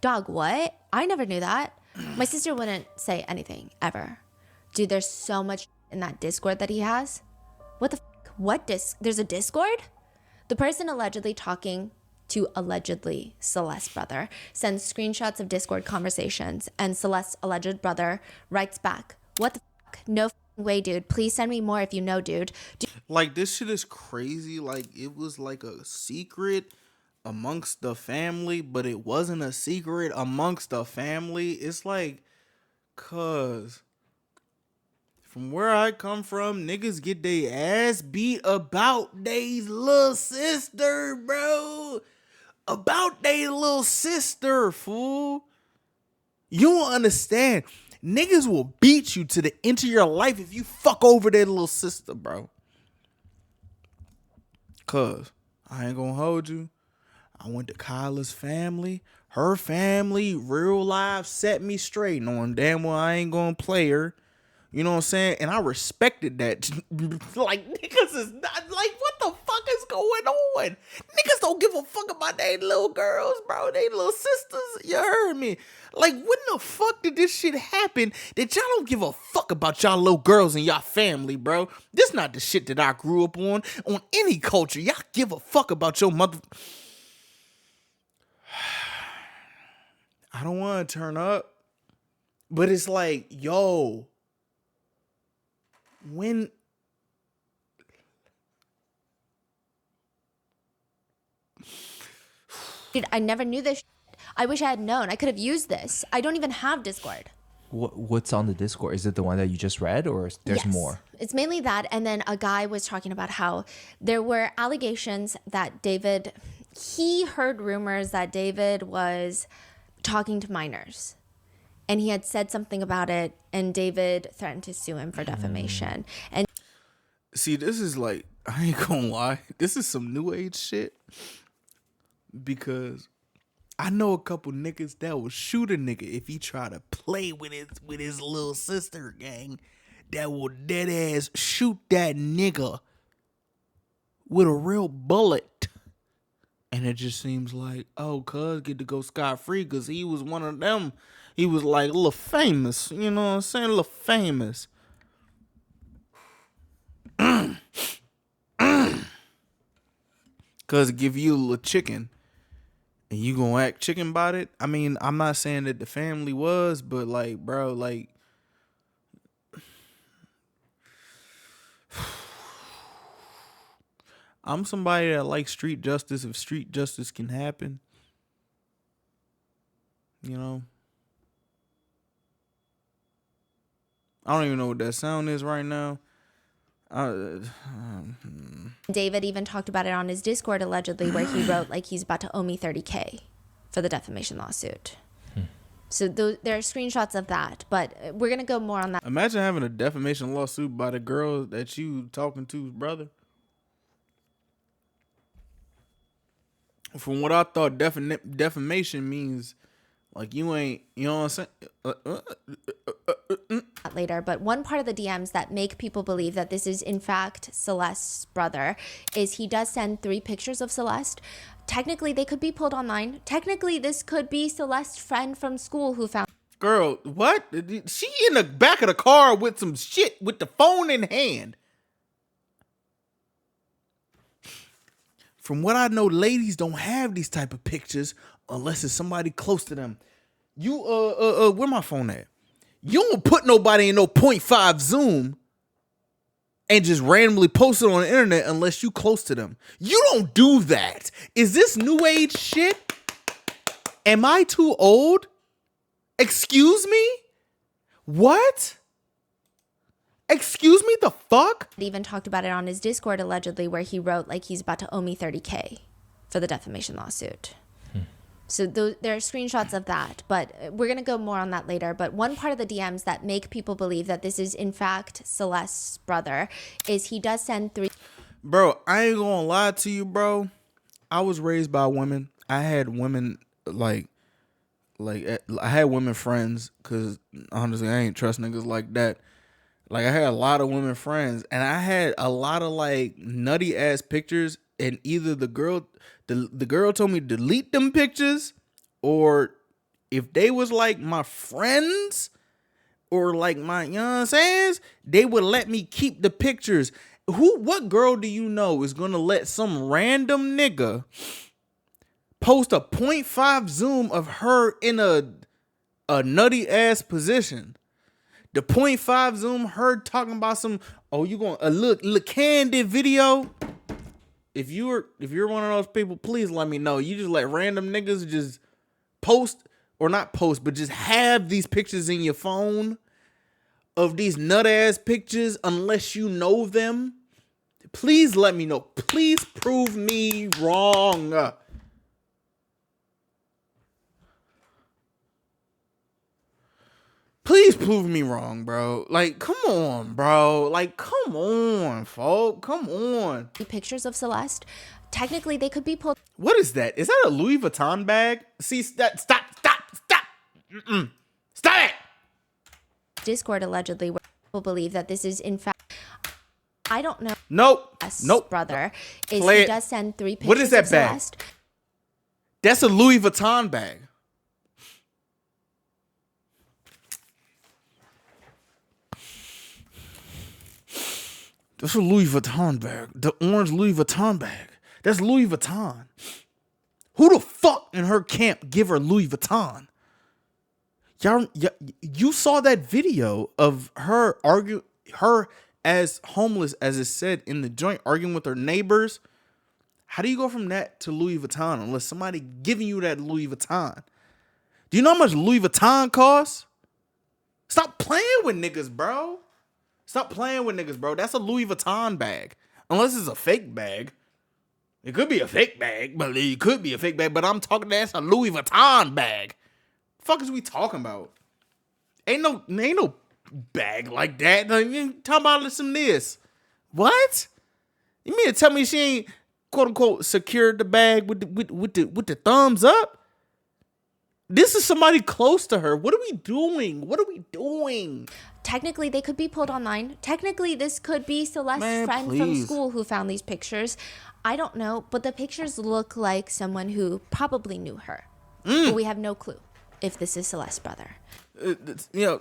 Dog, what? I never knew that. My sister wouldn't say anything, ever. Dude, there's so much in that Discord that he has. What the fuck? What there's a Discord? The person allegedly talking to allegedly Celeste's brother sends screenshots of Discord conversations, and Celeste's alleged brother writes back, what the fuck? No way, dude. Please send me more if you know, dude. Like, this shit is crazy. Like, it was like a secret amongst the family, but it wasn't a secret amongst the family. It's like, cuz from where I come from, niggas get their ass beat about they little sister, bro. About they little sister, fool. You don't understand. Niggas will beat you to the end of your life if you fuck over their little sister, bro. Cuz, I ain't gonna hold you. I went to Kyla's family. Her family, real life, set me straight, knowing damn well I ain't gonna play her. You know what I'm saying? And I respected that. Like, niggas is not, like, what the fuck is going on? Niggas don't give a fuck about they little girls, bro. They little sisters. You heard me. Like, when the fuck did this shit happen that y'all don't give a fuck about y'all little girls and y'all family, bro? This not the shit that I grew up on any culture. Y'all give a fuck about your mother. I don't want to turn up, but it's like, yo, when Dude, I never knew this. I wish I had known. I could have used this. I don't even have Discord. What's on the Discord? Is it the one that you just read, or there's Yes. more? It's mainly that, and then a guy was talking about how there were allegations that he heard rumors that David was talking to minors. And he had said something about it, and David threatened to sue him for defamation. And see, this is like, I ain't gonna lie, this is some new age shit, because I know a couple niggas that will shoot a nigga if he try to play with his little sister, gang. That will dead ass shoot that nigga with a real bullet. And it just seems like, oh, cuz get to go scot-free because he was one of them. He was like a little famous, you know what I'm saying? A little famous. Cuz give you a little chicken and you gonna act chicken about it. I mean, I'm not saying that the family was, but like, bro, like, I'm somebody that likes street justice if street justice can happen. You know? I don't even know what that sound is right now. David even talked about it on his Discord allegedly, where he wrote like he's about to owe me $30K for the defamation lawsuit. So there are screenshots of that, but we're gonna go more on that. Imagine having a defamation lawsuit by the girl that you talking to's brother. From what I thought, defamation means like you ain't, you know what I'm saying? Later, but one part of the DMs that make people believe that this is in fact Celeste's brother is he does send 3 pictures of Celeste. Technically, they could be pulled online. Technically, this could be Celeste's friend from school who found. Girl, what? She in the back of the car with some shit with the phone in hand. From what I know, ladies don't have these type of pictures unless it's somebody close to them. You where my phone at? You don't put nobody in no 0.5 zoom and just randomly post it on the internet unless you close to them. You don't do that. Is this new age shit? Am I too old? Excuse me? What? Excuse me, the fuck? He even talked about it on his Discord allegedly, where he wrote like he's about to owe me $30K for the defamation lawsuit. So there are screenshots of that, but we're going to go more on that later. But one part of the DMs that make people believe that this is in fact Celeste's brother is he does send 3. Bro, I ain't gonna lie to you, bro. I was raised by women. I had women like I had women friends, because honestly, I ain't trust niggas like that. Like, I had a lot of women friends, and I had a lot of like nutty ass pictures, and either the girl told me to delete them pictures, or if they was like my friends or like my, you know what I'm saying, they would let me keep the pictures. What girl do you know is gonna let some random nigga post a 0.5 zoom of her in a nutty ass position? The 0.5 zoom, her talking about some, oh, you going a look candid video. If you're one of those people, please let me know. You just let random niggas just post, or not post, but just have these pictures in your phone of these nut ass pictures unless you know them. Please let me know. Please prove me wrong. Please prove me wrong, bro. Like, come on, bro. Like, come on, folk. Come on. Pictures of Celeste. Technically, they could be pulled. What is that? Is that a Louis Vuitton bag? See, that, stop. Stop it. Discord allegedly, where people believe that this is in fact. I don't know. Nope. Brother is Play he it. does send 3 pictures. What is that of bag? Celeste. That's a Louis Vuitton bag. That's a Louis Vuitton bag. The orange Louis Vuitton bag. That's Louis Vuitton. Who the fuck in her camp give her Louis Vuitton? You saw that video of her as homeless as it said in the joint, arguing with her neighbors. How do you go from that to Louis Vuitton unless somebody giving you that Louis Vuitton? Do you know how much Louis Vuitton costs? Stop playing with niggas, bro. Stop playing with niggas, bro. That's a Louis Vuitton bag. Unless it's a fake bag. It could be a fake bag, but I'm talking, that's a Louis Vuitton bag. The fuck is we talking about? Ain't no bag like that. Like, you talking about some this. What? You mean to tell me she ain't quote unquote secured the bag with the thumbs up? This is somebody close to her. What are we doing? Technically, they could be pulled online. Technically, this could be Celeste's friend from school who found these pictures. I don't know, but the pictures look like someone who probably knew her. But we have no clue if this is Celeste's brother.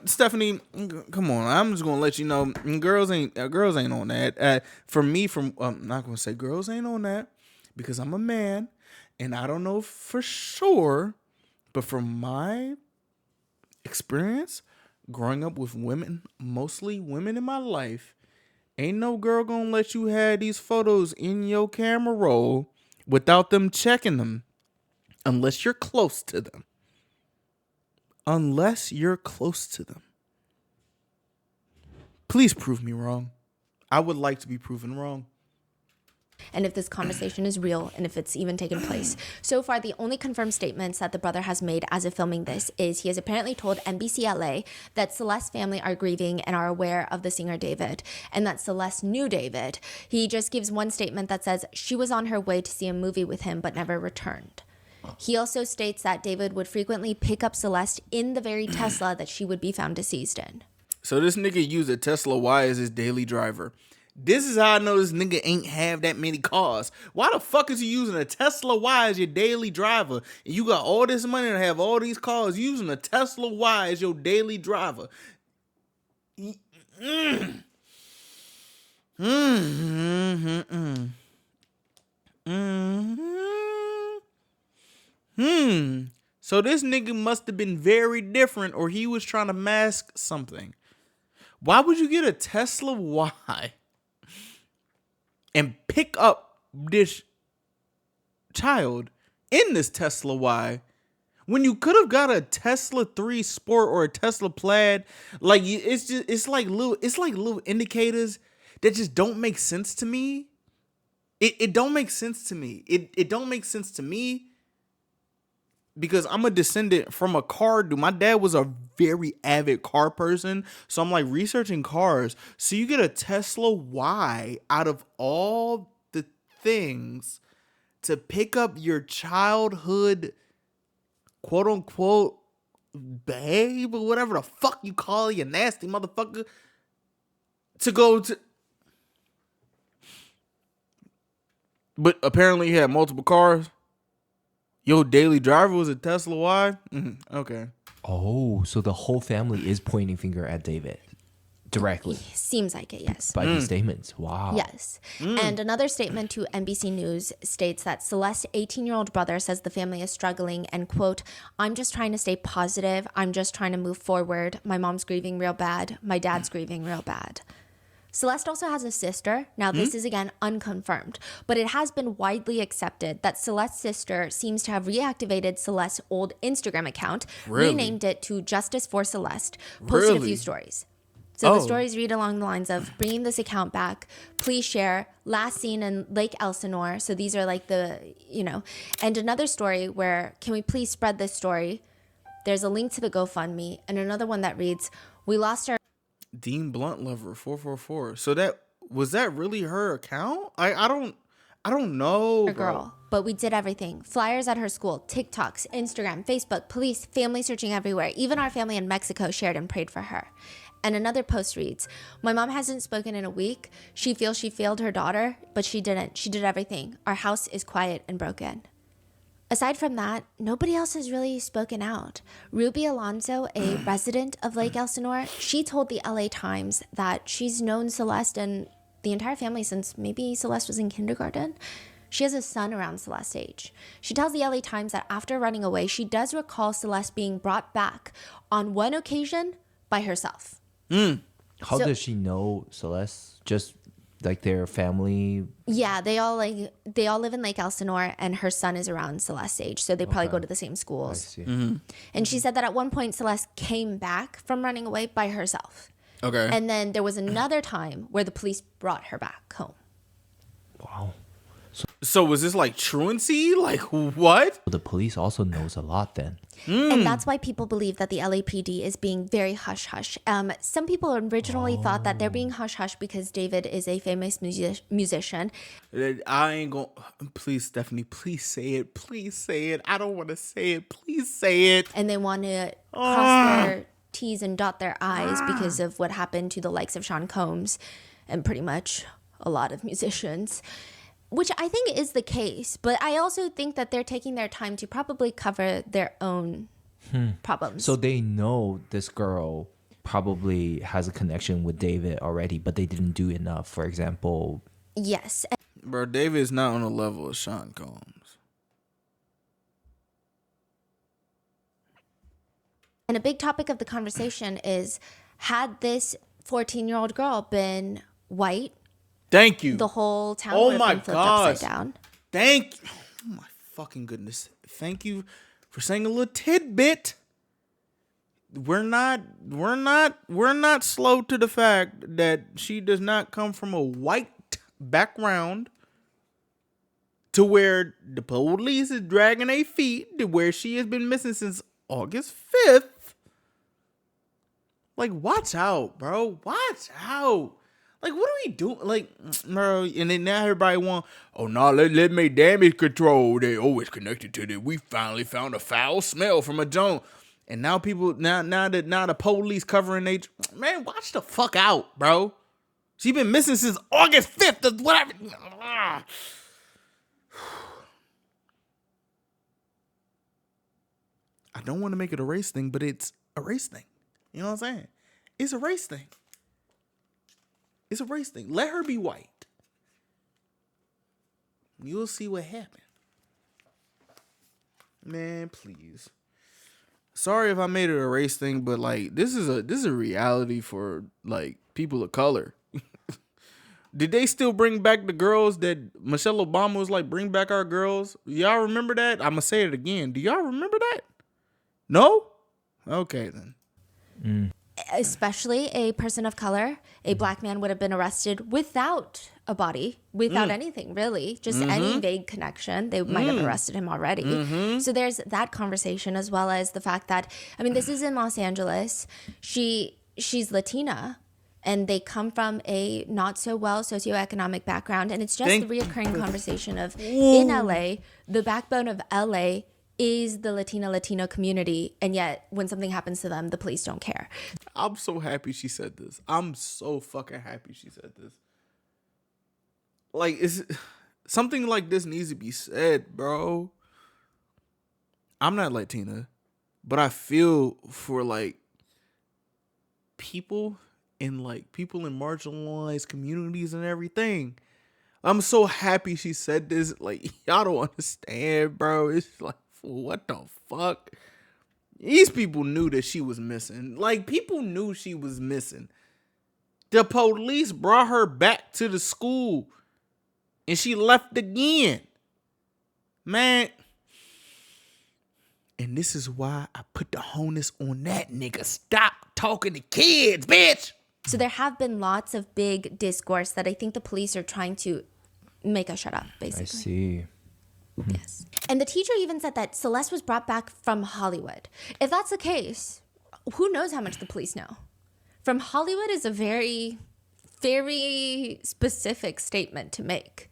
Stephanie, come on. I'm just gonna let you know, girls ain't on that. For me, I'm not gonna say girls ain't on that because I'm a man, and I don't know for sure, but from my experience, growing up with women, mostly women in my life, ain't no girl gonna let you have these photos in your camera roll without them checking them, unless you're close to them. Please prove me wrong. I would like to be proven wrong. And if this conversation is real and if it's even taken place. So far, the only confirmed statements that the brother has made as of filming this is he has apparently told NBC LA that Celeste's family are grieving and are aware of the singer David, and that Celeste knew David. He just gives one statement that says she was on her way to see a movie with him but never returned. He also states that David would frequently pick up Celeste in the very Tesla that she would be found deceased in. So this nigga used a Tesla Y as his daily driver. This is how I know this nigga ain't have that many cars. Why the fuck is you using a Tesla Y as your daily driver? And you got all this money to have all these cars, using a Tesla Y as your daily driver. So this nigga must have been very different, or he was trying to mask something. Why would you get a Tesla Y and pick up this child in this Tesla Y when you could have got a Tesla 3 Sport or a Tesla Plaid? Like, it's like little indicators that just don't make sense to me. It don't make sense to me. It don't make sense to me because I'm a descendant from a car dude. My dad was a very avid car person, so I'm like researching cars. So you get a Tesla Y out of all the things to pick up your childhood, quote unquote, babe or whatever the fuck you call it, you nasty motherfucker, to go to. But apparently he had multiple cars. Your daily driver was a Tesla Y? Okay. Oh, so the whole family is pointing finger at David directly Seems like it, yes. by these statements. Wow. Yes. And another statement to NBC News states that Celeste's 18-year-old brother says the family is struggling and, quote, I'm just trying to stay positive. I'm just trying to move forward. My mom's grieving real bad. My dad's grieving real bad. Celeste also has a sister. Now, this is again unconfirmed, but it has been widely accepted that Celeste's sister seems to have reactivated Celeste's old Instagram account, renamed it to Justice For Celeste, posted a few stories. So the stories read along the lines of bringing this account back, please share, last seen in Lake Elsinore. So these are like the, and another story where, can we please spread this story? There's a link to the GoFundMe, and another one that reads, we lost our Dean Blunt Lover 444. So that was that really her account? I don't know, bro. girl, but we did everything. Flyers at her school, TikToks, Instagram, Facebook, police, family searching everywhere. Even our family in Mexico shared and prayed for her. And another post reads, my mom hasn't spoken in a week. She feels she failed her daughter, but she didn't. She did everything. Our house is quiet and broken. Aside from that, nobody else has really spoken out. Ruby Alonso, a resident of Lake Elsinore, she told the LA Times that she's known Celeste and the entire family since maybe Celeste was in kindergarten. She has a son around Celeste's age. She tells the LA Times that after running away, she does recall Celeste being brought back on one occasion by herself. How does she know Celeste? Just like their family? Yeah, they all live in Lake Elsinore, and her son is around Celeste's age, so they probably go to the same I schools. see. And she said that at one point Celeste came back from running away by herself. Okay. And then there was another time where the police brought her back home. Wow. So was this like truancy? Like what? The police also knows a lot then. And that's why people believe that the LAPD is being very hush-hush. Some people originally thought that they're being hush-hush because David is a famous musician. I ain't gonna. Please, Stephanie, please say it. Please say it. I don't want to say it. Please say it. And they want to cross their T's and dot their I's because of what happened to the likes of Sean Combs and pretty much a lot of musicians. Which I think is the case, but I also think that they're taking their time to probably cover their own problems. So they know this girl probably has a connection with David already, but they didn't do enough. For example, yes. Bro, David is not on the level of Sean Combs. And a big topic of the conversation is, had this 14-year-old girl been white, Thank you. the whole town Oh would have my been flipped gosh. upside down. Thank you. Oh my fucking goodness. Thank you for saying a little tidbit. we're not slow to the fact that she does not come from a white background to where the police is dragging their feet to where she has been missing since August 5th. Like, watch out, bro. Watch out. Like, what are we doing? Like, bro, and then now everybody want, oh, no, let me damage control. They always connected to that. We finally found a foul smell from a joint. And now people, now the police covering they, man, watch the fuck out, bro. She been missing since August 5th or whatever. I don't want to make it a race thing, but it's a race thing. You know what I'm saying? It's a race thing. It's a race thing. Let her be white. You'll see what happens. Man, please. Sorry if I made it a race thing, but like this is a reality for like people of color. Did they still bring back the girls that Michelle Obama was like, bring back our girls? Y'all remember that? I'm gonna say it again. Do y'all remember that? No? Okay then. Especially a person of color, a black man would have been arrested without a body, without anything really, just any vague connection. They might have arrested him already. So there's that conversation, as well as the fact that, I mean, this is in Los Angeles. She's Latina, and they come from a not so well socioeconomic background, and it's just the reoccurring conversation of in LA, the backbone of LA is the Latino community, and yet when something happens to them, the police don't care. I'm so happy she said this. I'm so fucking happy she said this. Like, something like this needs to be said, bro. I'm not Latina, but I feel for like people in marginalized communities and everything. I'm so happy she said this. Like, y'all don't understand, bro. It's like, what the fuck? These people knew that she was missing. Like, people knew she was missing. The police brought her back to the school and she left again. Man. And this is why I put the onus on that nigga. Stop talking to kids, bitch. So there have been lots of big discourse that I think the police are trying to make us shut up, basically. I see. Yes. And the teacher even said that Celeste was brought back from Hollywood. If that's the case, who knows how much the police know? From Hollywood is a very, very specific statement to make.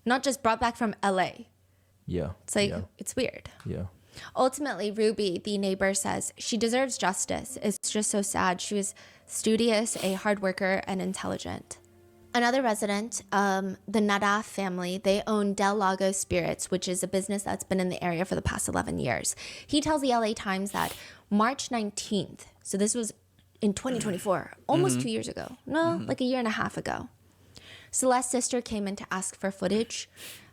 Not just brought back from LA. Yeah. It's like, it's weird. Yeah. Ultimately, Ruby, the neighbor, says she deserves justice. It's just so sad. She was studious, a hard worker, and intelligent. Another resident, the Nadaf family, they own Del Lago Spirits, which is a business that's been in the area for the past 11 years. He tells the LA Times that March 19th, so this was in 2024, almost 2 years ago. No, like a year and a half ago. Celeste's sister came in to ask for footage.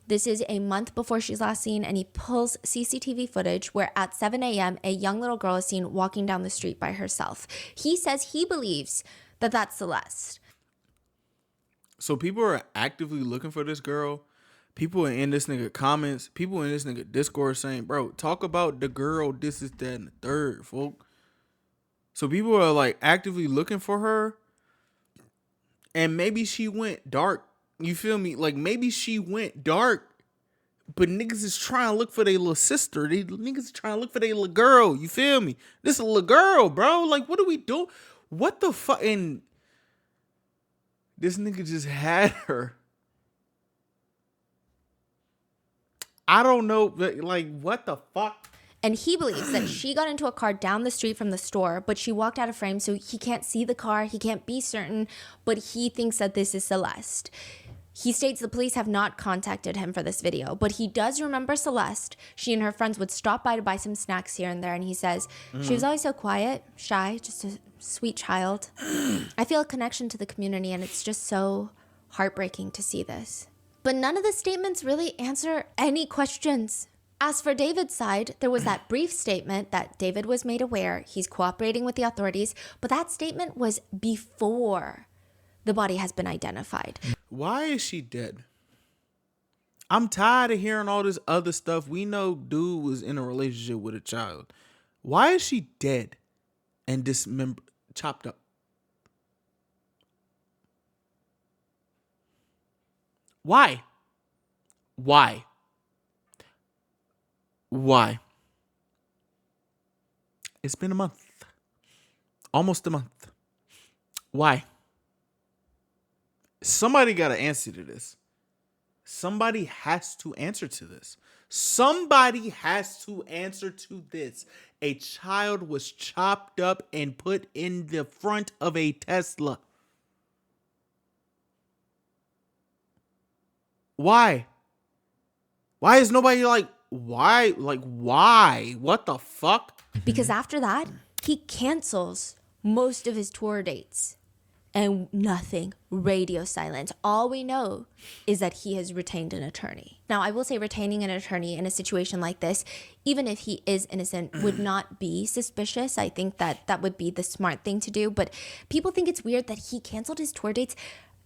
This is a month before she's last seen, and he pulls CCTV footage where at 7 a.m., a young little girl is seen walking down the street by herself. He says he believes that that's Celeste. So people are actively looking for this girl. People are in this nigga comments. People in this nigga Discord saying, bro, talk about the girl, this is that and the third, folk. So people are like actively looking for her. And maybe she went dark. You feel me? Like maybe she went dark. But niggas is trying to look for their little sister. Niggas is trying to look for their little girl. You feel me? This is a little girl, bro. Like, what do we do? What the fuck? And this nigga just had her. I don't know. Like, what the fuck? And he believes that she got into a car down the street from the store, but she walked out of frame, so he can't see the car. He can't be certain, but he thinks that this is Celeste. He states the police have not contacted him for this video, but he does remember Celeste. She and her friends would stop by to buy some snacks here and there, and he says, she was always so quiet, shy, just a sweet child. I feel a connection to the community, and it's just so heartbreaking to see this. But none of the statements really answer any questions. As for David's side, there was that brief statement that David was made aware he's cooperating with the authorities, but that statement was before the body has been identified. Why is she dead? I'm tired of hearing all this other stuff. We know dude was in a relationship with a child. Why is she dead? and chopped up. Why? Why? Why? It's been a month. Almost a month. Why? Somebody got to answer to this. Somebody has to answer to this. Somebody has to answer to this. A child was chopped up and put in the front of a Tesla. Why? Why is nobody like, why? Like, why? What the fuck? Because after that, he cancels most of his tour dates. And nothing, radio silence. All we know is that he has retained an attorney. Now, I will say retaining an attorney in a situation like this, even if he is innocent, would not be suspicious. I think that would be the smart thing to do. But people think it's weird that he canceled his tour dates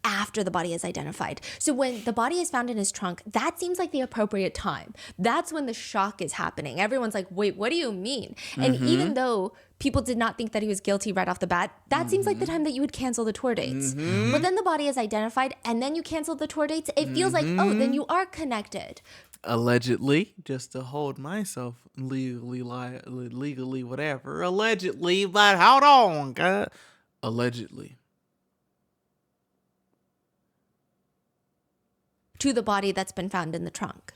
after the body is identified. So when the body is found in his trunk, that seems like the appropriate time. That's when the shock is happening. Everyone's like, wait, what do you mean? And even though people did not think that he was guilty right off the bat, that seems like the time that you would cancel the tour dates. But then the body is identified and then you cancel the tour dates. It feels like, oh, then you are connected. Allegedly, just to hold myself legally whatever. Allegedly, but hold on, God. Allegedly. To the body that's been found in the trunk.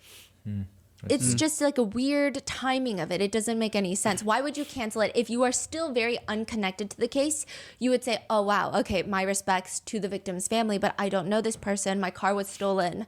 It's just like a weird timing of it. It doesn't make any sense. Why would you cancel it? If you are still very unconnected to the case, you would say, oh, wow, okay, my respects to the victim's family, but I don't know this person. My car was stolen.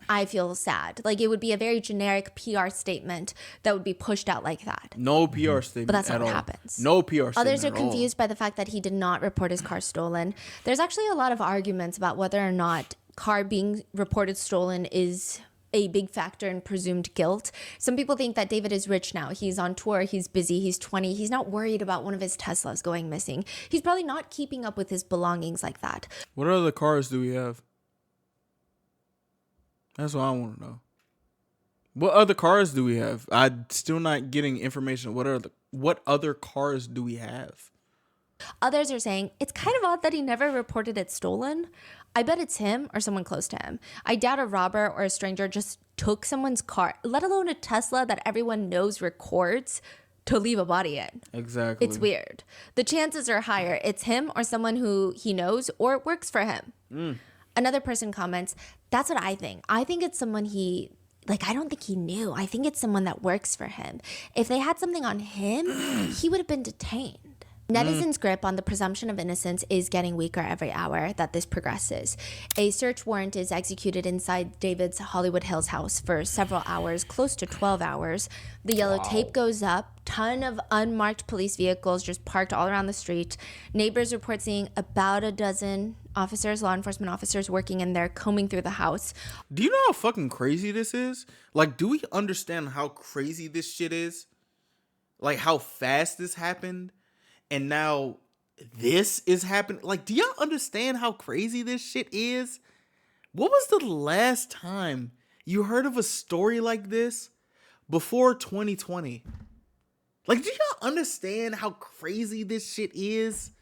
I feel sad. Like, it would be a very generic PR statement that would be pushed out like that. No PR statement. But that's not at what all. happens. No PR statement. Others are at all. confused by the fact that he did not report his car stolen. There's actually a lot of arguments about whether or not car being reported stolen is a big factor in presumed guilt. Some people think that David is rich now. He's on tour. He's busy. He's 20. He's not worried about one of his Teslas going missing. He's probably not keeping up with his belongings like that. What other cars do we have? That's what I want to know. What other cars do we have? I'm still not getting information. What other cars do we have? Others are saying it's kind of odd that he never reported it stolen. I bet it's him or someone close to him. I doubt a robber or a stranger just took someone's car, let alone a Tesla that everyone knows records, to leave a body in. Exactly. It's weird. The chances are higher it's him or someone who he knows or works for him. Another person comments, that's what I think. I think it's someone I don't think he knew. I think it's someone that works for him. If they had something on him, he would have been detained. Netizens' grip on the presumption of innocence is getting weaker every hour that this progresses. A search warrant is executed inside David's Hollywood Hills house for several hours, close to 12 hours. The yellow tape goes up. Ton of unmarked police vehicles just parked all around the street. Neighbors report seeing about a dozen officers, law enforcement officers, working in there, combing through the house. Do you know how fucking crazy this is? Like, do we understand how crazy this shit is? Like, how fast this happened? And now this is happening. Like, do y'all understand how crazy this shit is? What was the last time you heard of a story like this before 2020? Like, do y'all understand how crazy this shit is?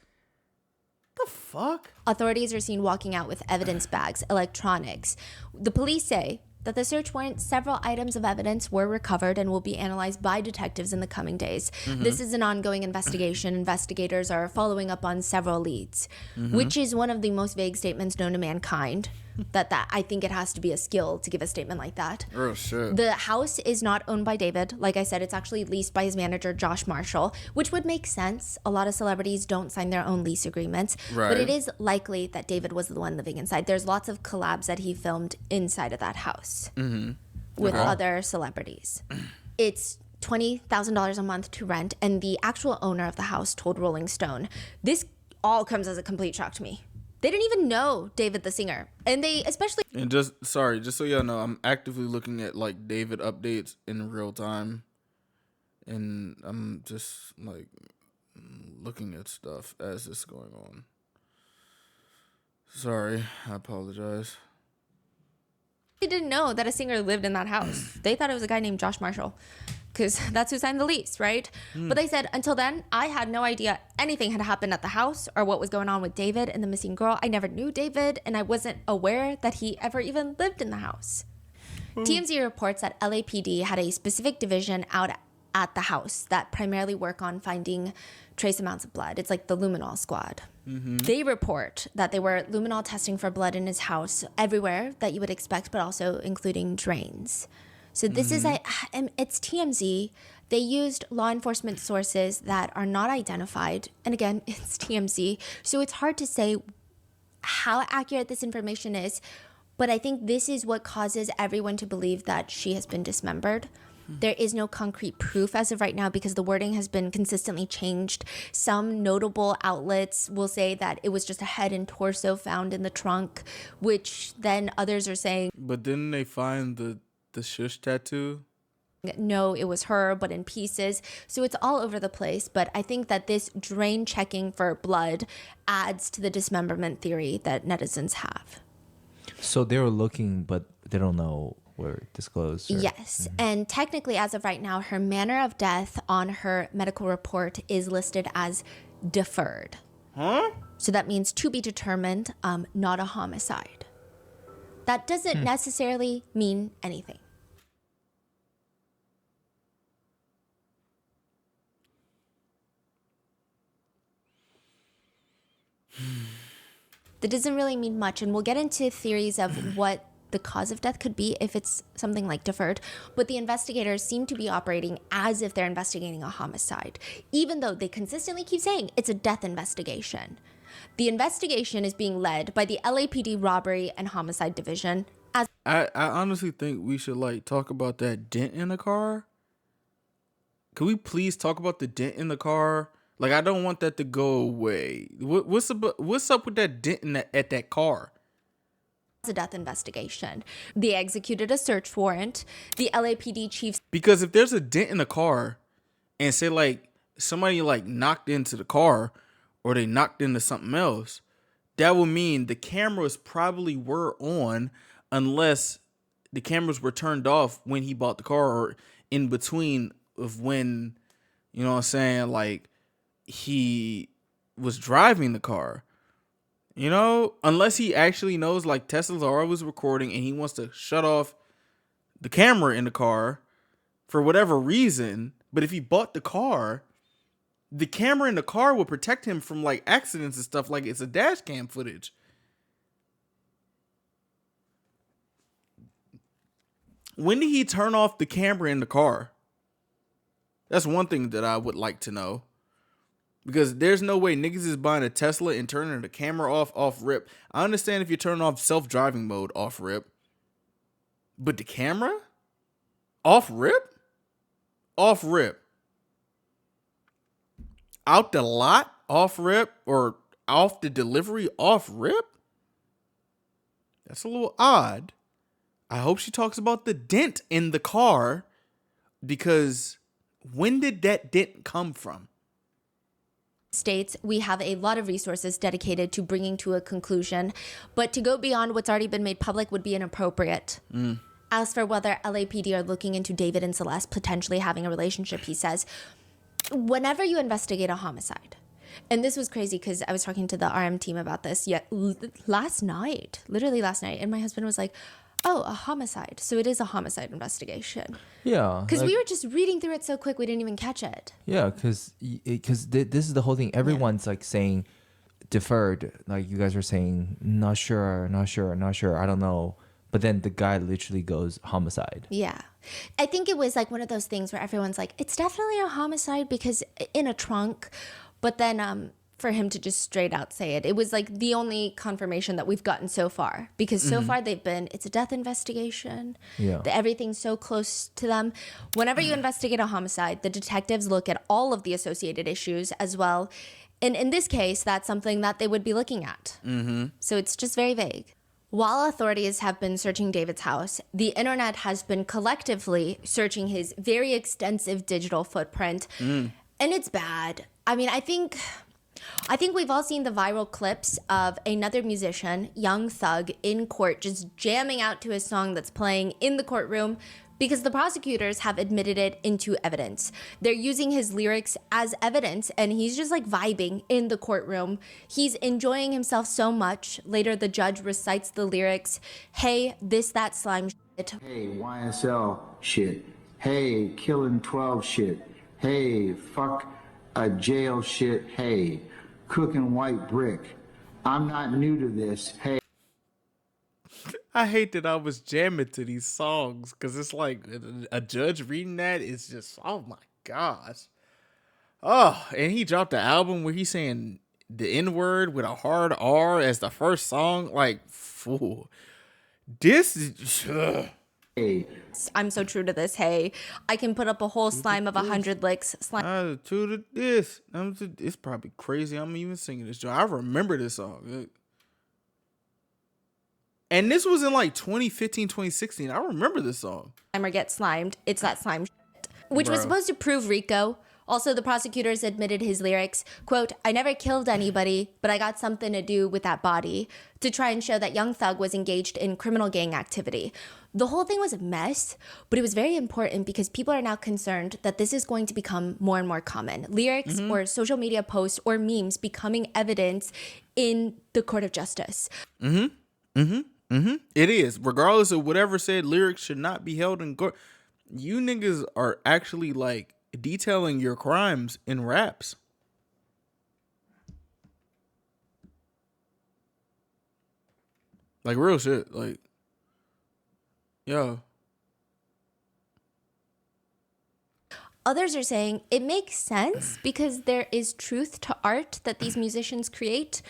The fuck? Authorities are seen walking out with evidence bags, electronics. The police say that the search warrant, several items of evidence were recovered and will be analyzed by detectives in the coming days. This is an ongoing investigation. Investigators are following up on several leads, which is one of the most vague statements known to mankind. That I think it has to be a skill to give a statement like that. Oh, shit. The house is not owned by David. Like I said, it's actually leased by his manager, Josh Marshall, which would make sense. A lot of celebrities don't sign their own lease agreements. Right. But it is likely that David was the one living inside. There's lots of collabs that he filmed inside of that house with other celebrities. It's $20,000 a month to rent, and the actual owner of the house told Rolling Stone, this all comes as a complete shock to me. They didn't even know David the singer. And they especially... And just so y'all know, I'm actively looking at, like, David updates in real time. And I'm just, like, looking at stuff as it's going on. Sorry, I apologize. They didn't know that a singer lived in that house. They thought it was a guy named Josh Marshall. because that's who signed the lease, right? But they said, until then, I had no idea anything had happened at the house or what was going on with David and the missing girl. I never knew David, and I wasn't aware that he ever even lived in the house. TMZ reports that LAPD had a specific division out at the house that primarily work on finding trace amounts of blood. It's like the luminol squad. They report that they were luminol testing for blood in his house everywhere that you would expect, but also including drains. So this is it's TMZ. They used law enforcement sources that are not identified. And again, it's TMZ. So it's hard to say how accurate this information is. But I think this is what causes everyone to believe that she has been dismembered. There is no concrete proof as of right now because the wording has been consistently changed. Some notable outlets will say that it was just a head and torso found in the trunk, which then others are saying, But didn't they find the shush tattoo? no, it was her, but in pieces. So it's all over the place. But I think that this drain checking for blood adds to the dismemberment theory that netizens have. So they were looking, but they don't know where disclosed. Yes. And technically, as of right now, her manner of death on her medical report is listed as deferred. Huh? So that means to be determined, not a homicide. That doesn't necessarily mean anything. That doesn't really mean much. And we'll get into theories of what the cause of death could be if it's something like deferred. But the investigators seem to be operating as if they're investigating a homicide, even though they consistently keep saying it's a death investigation. The investigation is being led by the LAPD Robbery and Homicide Division. I honestly think we should like talk about that dent in the car. Can we please talk about the dent in the car? Like, I don't want that to go away. What's up with that dent at that car? A death investigation. They executed a search warrant. The LAPD chief, Because if there's a dent in the car and say like somebody like knocked into the car or they knocked into something else, that will mean the cameras probably were on unless the cameras were turned off when he bought the car or in between of when, you know what I'm saying, like he was driving the car. You know, unless he actually knows like Tesla's always recording and he wants to shut off the camera in the car for whatever reason. But if he bought the car, the camera in the car will protect him from like accidents and stuff, like it's a dash cam footage. When did he turn off the camera in the car? That's one thing that I would like to know. Because there's no way niggas is buying a Tesla and turning the camera off rip. I understand if you're turning off self-driving mode off rip. But the camera? Off rip? Off rip. Out the lot? Off rip? Or off the delivery? Off rip? That's a little odd. I hope she talks about the dent in the car. Because when did that dent come from? states, we have a lot of resources dedicated to bringing to a conclusion, but to go beyond what's already been made public would be inappropriate. As for whether LAPD are looking into David and Celeste potentially having a relationship, he says, whenever you investigate a homicide, and this was crazy because I was talking to the RM team about this last night, literally last night, and my husband was like, oh, a homicide. So it is a homicide investigation. Yeah. Because we were just reading through it so quick, we didn't even catch it. Yeah, because this is the whole thing. Everyone's like saying deferred. Like you guys were saying, not sure. I don't know. But then the guy literally goes homicide. Yeah. I think it was like one of those things where everyone's like, it's definitely a homicide because in a trunk. But then for him to just straight out say it, it was like the only confirmation that we've gotten so far. Because so far they've been, it's a death investigation. Yeah. Everything's so close to them. Whenever you investigate a homicide, the detectives look at all of the associated issues as well. And in this case, that's something that they would be looking at. So it's just very vague. While authorities have been searching David's house, the internet has been collectively searching his very extensive digital footprint. And it's bad. I mean, I think we've all seen the viral clips of another musician, Young Thug, in court, just jamming out to his song that's playing in the courtroom, because the prosecutors have admitted it into evidence. They're using his lyrics as evidence, and he's just like vibing in the courtroom. He's enjoying himself so much. Later, the judge recites the lyrics. Hey, this, that slime shit. Hey, YSL shit. Hey, killing 12 shit. Hey, fuck a jail shit. Hey, cooking white brick. I'm not new to this. Hey. I hate that I was jamming to these songs because it's like a judge reading that is just, oh my gosh. Oh, and he dropped the album where he's saying the N-word with a hard R as the first song. Like, fool. This is... Hey. I'm so true to this. Hey, I can put up a whole slime of 100 licks. Slime. True to this. It's probably crazy I'm even singing this joint. I remember this song. And this was in like 2015, 2016. I remember this song. Or get slimed. It's that slime shit. Which was supposed to prove Rico. Also, the prosecutors admitted his lyrics, quote, I never killed anybody, but I got something to do with that body, to try and show that Young Thug was engaged in criminal gang activity. The whole thing was a mess, but it was very important because people are now concerned that this is going to become more and more common. Lyrics or social media posts or memes becoming evidence in the court of justice. It is. Regardless of whatever said, lyrics should not be held in court. You niggas are actually like detailing your crimes in raps. Like real shit. Like, yo. Others are saying it makes sense because there is truth to art that these musicians create.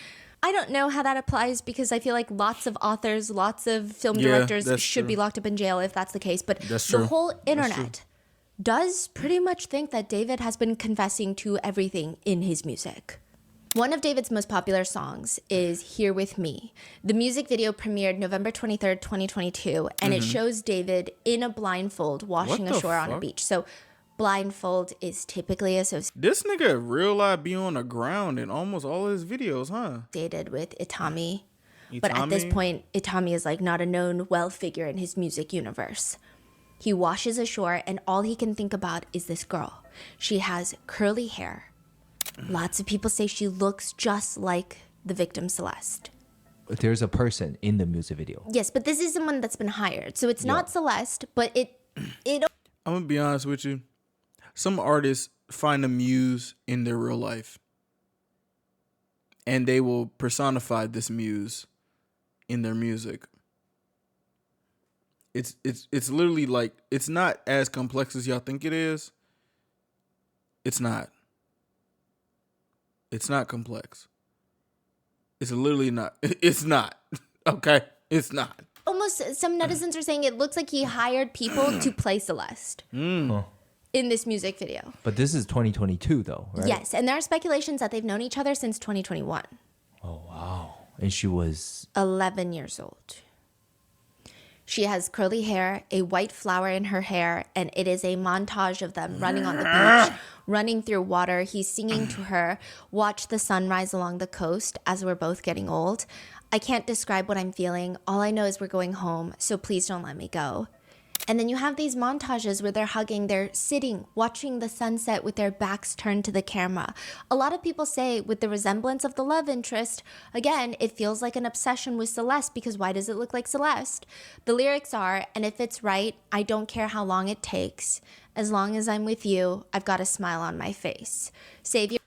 I don't know how that applies because I feel like lots of authors, lots of film directors should be locked up in jail if that's the case. But the whole internet does pretty much think that David has been confessing to everything in his music. One of David's most popular songs is Here With Me. The music video premiered November 23rd, 2022, and it shows David in a blindfold washing ashore on a beach. So blindfold is typically associated This nigga real life be on the ground in almost all his videos, huh? with Itami. But at this point, Itami is like not a known well figure in his music universe. He washes ashore and all he can think about is this girl. She has curly hair. Lots of people say she looks just like the victim Celeste. There's a person in the music video. Yes, but this is someone that's been hired. So it's not Celeste, but it I'm gonna be honest with you. Some artists find a muse in their real life. And they will personify this muse in their music. It's literally like, it's not as complex as y'all think it is. It's not. It's not complex. It's literally not. It's not. Okay? It's not. almost, some netizens are saying it looks like he hired people to play Celeste in this music video. But this is 2022 though, right? Yes, and there are speculations that they've known each other since 2021. Oh, wow. And she was 11 years old. She has curly hair, a white flower in her hair, and it is a montage of them running on the beach, running through water. He's singing to her, watch the sunrise along the coast as we're both getting old. I can't describe what I'm feeling. All I know is we're going home, so please don't let me go. And then you have these montages where they're hugging, they're sitting, watching the sunset with their backs turned to the camera. A lot of people say with the resemblance of the love interest, again, it feels like an obsession with Celeste because why does it look like Celeste? The lyrics are, and if it's right, I don't care how long it takes. As long as I'm with you, I've got a smile on my face. Save your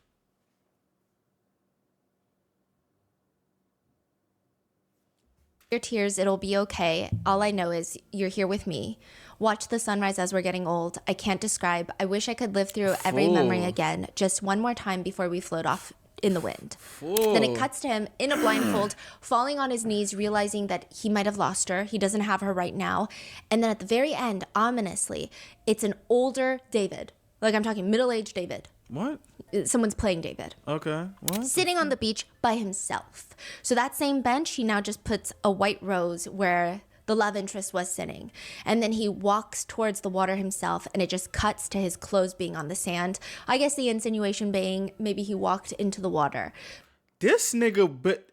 tears, it'll be okay. All I know is you're here with me. Watch the sunrise as we're getting old. I can't describe. I wish I could live through every memory again, just one more time before we float off in the wind. Then it cuts to him in a blindfold, falling on his knees, realizing that he might have lost her. He doesn't have her right now. And then at the very end, ominously, it's an older David. Like I'm talking middle-aged David. What? Someone's playing David. Okay. What? Sitting on the beach by himself. So that same bench, he now just puts a white rose where the love interest was sitting. And then he walks towards the water himself, and it just cuts to his clothes being on the sand. I guess the insinuation being maybe he walked into the water. This nigga, but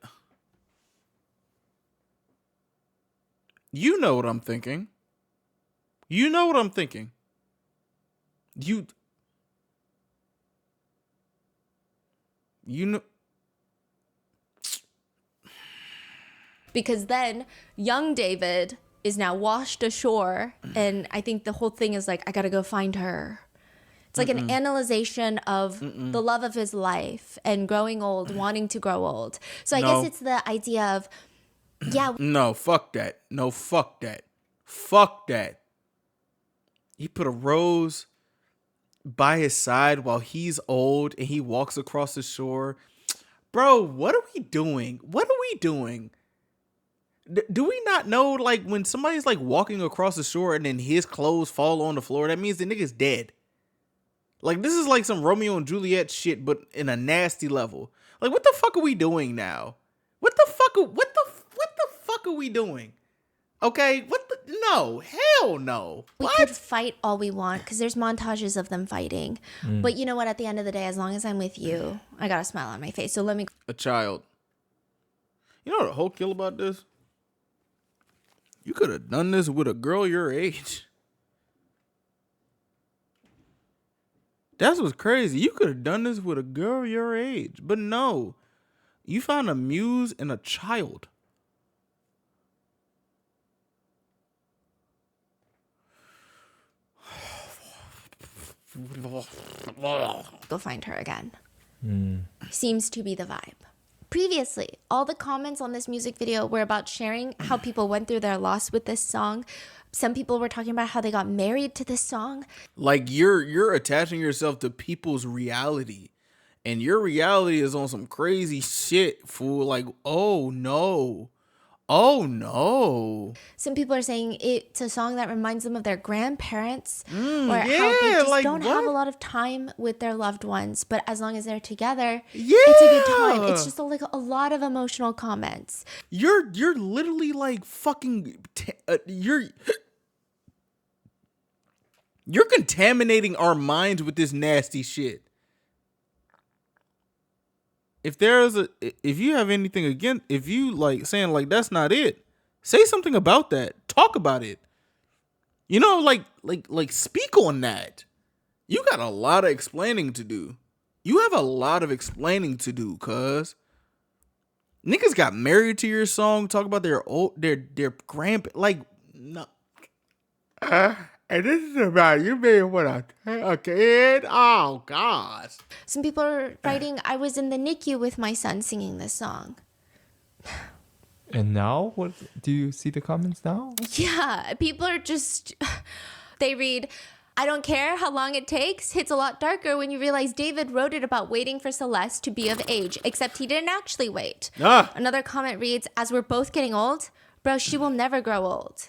you know what I'm thinking. You know what I'm thinking. You know. Because then young David is now washed ashore, and I think the whole thing is like, I gotta go find her. It's like an analyzation of the love of his life and growing old, wanting to grow old. So I guess it's the idea of, No, fuck that. No, fuck that. Fuck that. He put a rose by his side while he's old and he walks across the shore. Bro, what are we doing? What are we doing? Do we not know, like, when somebody's like walking across the shore and then his clothes fall on the floor, that means the nigga's dead. Like, this is like some Romeo and Juliet shit, but in a nasty level. Like, what the fuck are we doing now? What the fuck are we doing? Okay, no, hell no. we could fight all we want because there's montages of them fighting. But you know what? At the end of the day, as long as I'm with you, I got a smile on my face. So let me. A child. You know what the whole kill about this? You could have done this with a girl your age. That's what's crazy. You could have done this with a girl your age. But no. You found a muse in a child. Go find her again. Seems to be the vibe. Previously, all the comments on this music video were about sharing how people went through their loss with this song. Some people were talking about how they got married to this song. Like, you're attaching yourself to people's reality. And your reality is on some crazy shit, fool. Like, oh no. Oh no. Some people are saying it's a song that reminds them of their grandparents, or how they yeah, just like, don't what? have a lot of time with their loved ones. But as long as they're together, Yeah. it's a good time. It's just a lot of emotional comments. You're literally like fucking you're contaminating our minds with this nasty shit. If you have anything against, if you like saying like that's not it, say something about that. Talk about it. You know, like speak on that. You got a lot of explaining to do. You have a lot of explaining to do, cuz niggas got married to your song, talk about their grandpa, like, no. And this is about you being what a kid. Oh gosh. Some people are writing, I was in the NICU with my son singing this song. And now, what do you see the comments now? Yeah, people are just, they read, I don't care how long it takes. Hits a lot darker when you realize David wrote it about waiting for Celeste to be of age, except he didn't actually wait. Another comment reads, as we're both getting old, bro, she will never grow old.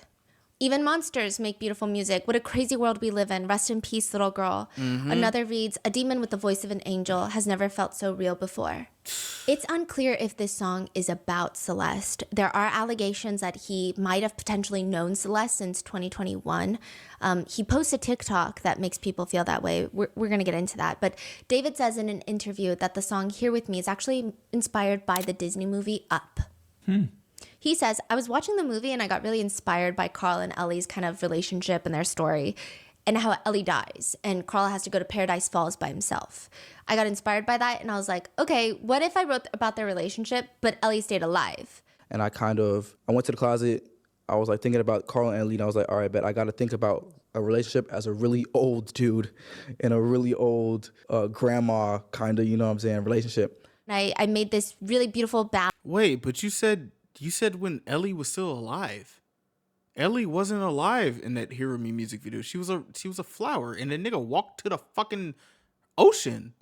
Even monsters make beautiful music. What a crazy world we live in. Rest in peace, little girl. Another reads, a demon with the voice of an angel has never felt so real before. It's unclear if this song is about Celeste. There are allegations that he might have potentially known Celeste since 2021. He posts a TikTok that makes people feel that way. We're going to get into that. But David says in an interview that the song Here With Me is actually inspired by the Disney movie Up. He says, I was watching the movie and I got really inspired by Carl and Ellie's kind of relationship and their story and how Ellie dies and Carl has to go to Paradise Falls by himself. I got inspired by that and I was like, okay, what if I wrote about their relationship, but Ellie stayed alive? And I went to the closet. I was like thinking about Carl and Ellie, and I was like, all right, bet I got to think about a relationship as a really old dude and a really old grandma kind of, you know what I'm saying, relationship. And I made this really beautiful balance. Wait, but you said when Ellie was still alive. Ellie wasn't alive in that Hear Me music video. She was a flower, and the nigga walked to the fucking ocean.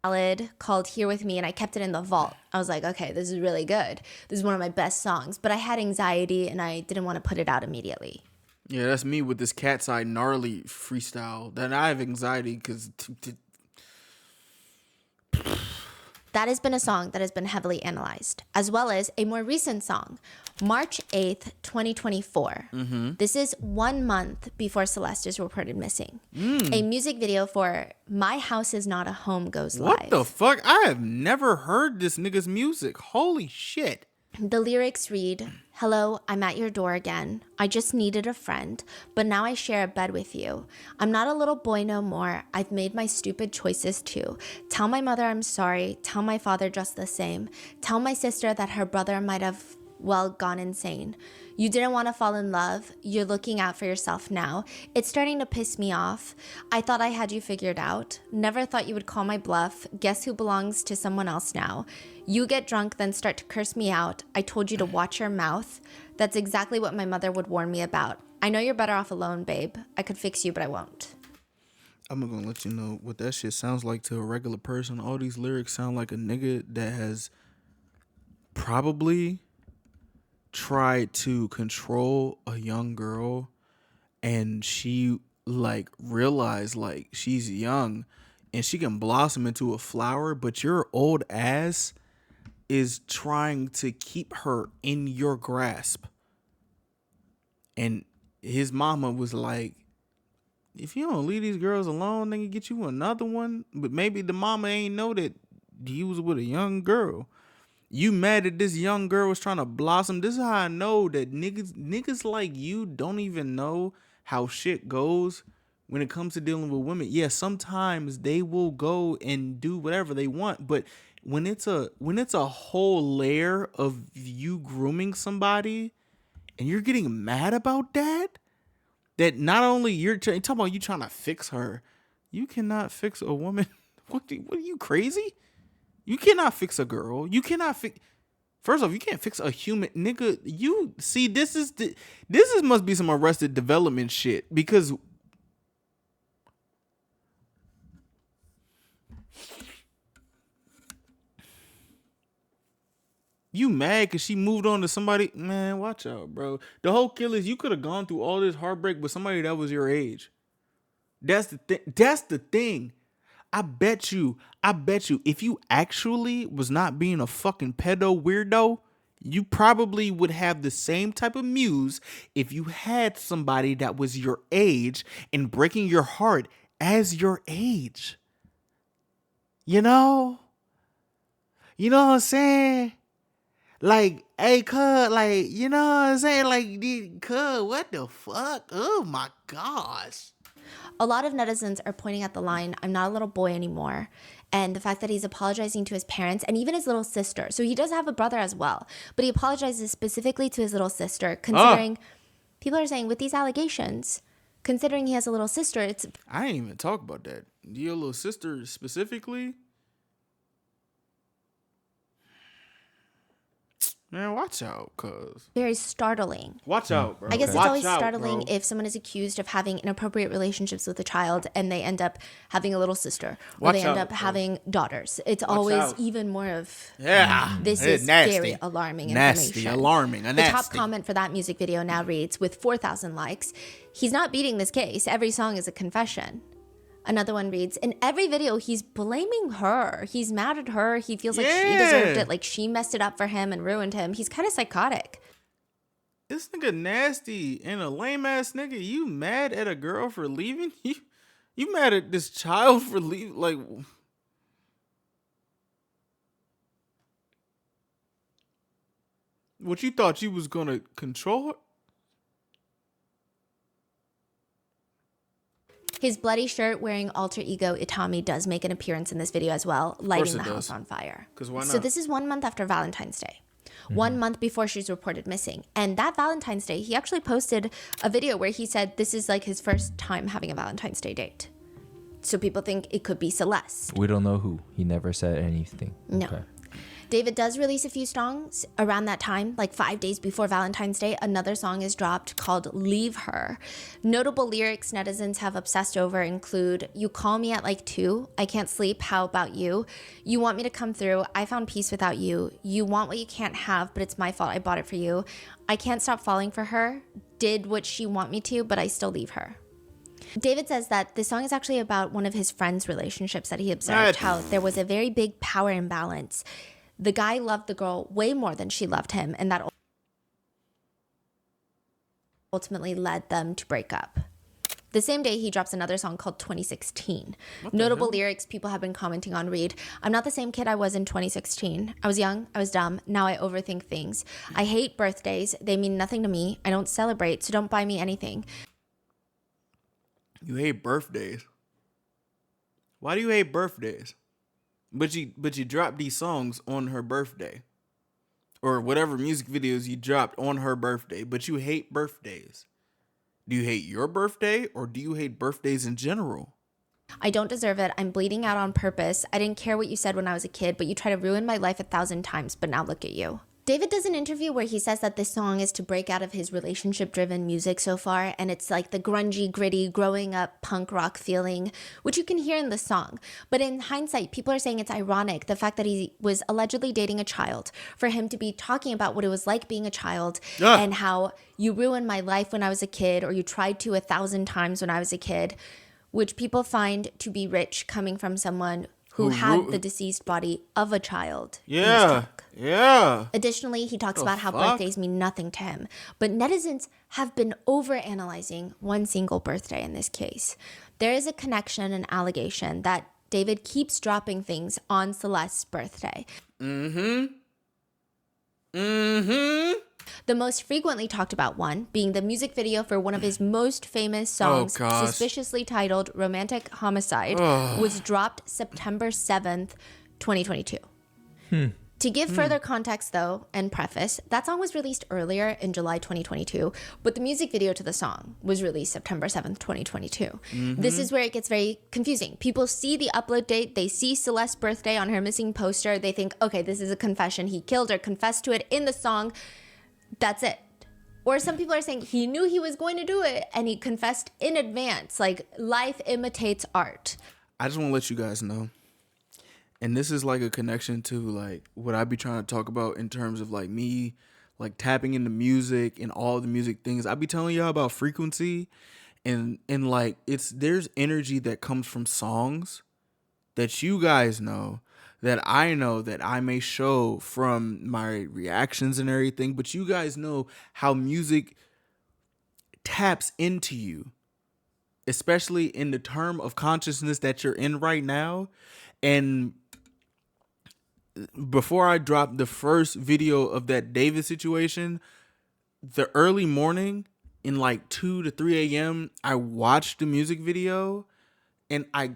Ballad called Here With Me, and I kept it in the vault. I was like, okay, this is really good. This is one of my best songs, but I had anxiety and I didn't want to put it out immediately. Yeah, that's me with this Cat's Eye gnarly freestyle. Then I have anxiety because That has been a song that has been heavily analyzed, as well as a more recent song, March 8th, 2024. This is 1 month before Celeste is reported missing. A music video for My House Is Not a Home goes live. What the fuck? I have never heard this nigga's music. Holy shit. The lyrics read, Hello, I'm at your door again. I just needed a friend, but now I share a bed with you. I'm not a little boy no more. I've made my stupid choices too. Tell my mother I'm sorry. Tell my father just the same. Tell my sister that her brother might have, well, gone insane. You didn't want to fall in love. You're looking out for yourself now. It's starting to piss me off. I thought I had you figured out. Never thought you would call my bluff. Guess who belongs to someone else now? You get drunk, then start to curse me out. I told you to watch your mouth. That's exactly what my mother would warn me about. I know you're better off alone, babe. I could fix you, but I won't. I'm gonna let you know what that shit sounds like to a regular person. All these lyrics sound like a nigga that has probably tried to control a young girl, and she like realized like she's young and she can blossom into a flower, but your old ass is trying to keep her in your grasp. And his mama was like, if you don't leave these girls alone, they can get you another one. But maybe the mama ain't know that he was with a young girl. You mad that this young girl was trying to blossom. This is how I know that niggas like you don't even know how shit goes when it comes to dealing with women. Yeah, sometimes they will go and do whatever they want, but when it's a whole layer of you grooming somebody and you're getting mad about that not only you're talking about you trying to fix her, you cannot fix a woman. What are you, crazy? You cannot fix a girl. You cannot fix. First off, you can't fix a human, nigga. You see, this must be some Arrested Development shit, because you mad because she moved on to somebody. Man, watch out, bro. The whole kill is you could have gone through all this heartbreak with somebody that was your age. That's the thing. That's the thing. I bet you, if you actually was not being a fucking pedo weirdo, you probably would have the same type of muse if you had somebody that was your age and breaking your heart as your age. You know? You know what I'm saying? Like, hey, cuz, like, you know what I'm saying? Like, cuz, what the fuck? Oh my gosh. A lot of netizens are pointing at the line, I'm not a little boy anymore. And the fact that he's apologizing to his parents and even his little sister. So he does have a brother as well. But he apologizes specifically to his little sister, considering people are saying with these allegations, considering he has a little sister, it's... I ain't even talk about that. Your little sister specifically? Man, watch out, cuz. very startling. Watch out, bro. I guess it's Watch always out, startling bro. if someone is accused of having inappropriate relationships with a child and they end up having a little sister, or Watch they end out, up bro. having daughters. It's Watch always out. even more of This is very alarming nasty, information. alarming, The top comment for that music video now reads, with 4,000 likes, he's not beating this case. Every song is a confession. Another one reads, in every video, he's blaming her. He's mad at her. He feels like she deserved it, like she messed it up for him and ruined him. He's kind of psychotic. This nigga nasty and a lame ass nigga. You mad at a girl for leaving? You mad at this child for leaving? Like, what, you thought you was gonna control her? His bloody shirt wearing alter ego Itami does make an appearance in this video as well, lighting the house on fire. 'Cause why So not? this is 1 month after Valentine's Day. 1 month before she's reported missing. And that Valentine's Day, he actually posted a video where he said this is like his first time having a Valentine's Day date. So people think it could be Celeste. We don't know who. He never said anything. No. Okay. David does release a few songs around that time, like 5 days before Valentine's Day. Another song is dropped called Leave Her. Notable lyrics netizens have obsessed over include, you call me at like 2, I can't sleep, how about you? You want me to come through, I found peace without you. You want what you can't have, but it's my fault, I bought it for you. I can't stop falling for her, did what she want me to, but I still leave her. David says that this song is actually about one of his friends' relationships that he observed, how there was a very big power imbalance. The guy loved the girl way more than she loved him, and that ultimately led them to break up. The same day, he drops another song called 2016. Notable lyrics people have been commenting on read, "I'm not the same kid I was in 2016. I was young, I was dumb, now I overthink things. I hate birthdays, they mean nothing to me. I don't celebrate, so don't buy me anything." You hate birthdays. Why do you hate birthdays? But you dropped these songs on her birthday. Or whatever music videos you dropped on her birthday, but you hate birthdays. Do you hate your birthday or do you hate birthdays in general? "I don't deserve it. I'm bleeding out on purpose. I didn't care what you said when I was a kid, but you try to ruin my life 1,000 times, but now look at you." David does an interview where he says that this song is to break out of his relationship-driven music so far, and it's like the grungy, gritty, growing up punk rock feeling, which you can hear in the song. But in hindsight, people are saying it's ironic, the fact that he was allegedly dating a child, for him to be talking about what it was like being a child and how you ruined my life when I was a kid, or you tried to 1,000 times when I was a kid, which people find to be rich coming from someone who had the deceased body of a child. Yeah. Additionally, he talks about how birthdays mean nothing to him. But netizens have been overanalyzing one single birthday in this case. There is a connection and allegation that David keeps dropping things on Celeste's birthday. The most frequently talked about one being the music video for one of his most famous songs, suspiciously titled Romantic Homicide, was dropped September 7th, 2022. To give further context, though, and preface, that song was released earlier in July 2022, but the music video to the song was released September 7th, 2022. This is where it gets very confusing. People see the upload date, they see Celeste's birthday on her missing poster, they think, okay, this is a confession. He killed her, confessed to it in the song. That's it. Or some people are saying he knew he was going to do it and he confessed in advance. Like, life imitates art. I just want to let you guys know. And this is like a connection to like what I be trying to talk about in terms of like me, like tapping into music and all the music things. I be telling y'all about frequency and like there's energy that comes from songs that you guys know, that I know, that I may show from my reactions and everything, but you guys know how music taps into you, especially in the term of consciousness that you're in right now. And before I dropped the first video of that David situation, the early morning in like 2 to 3 a.m., I watched the music video and I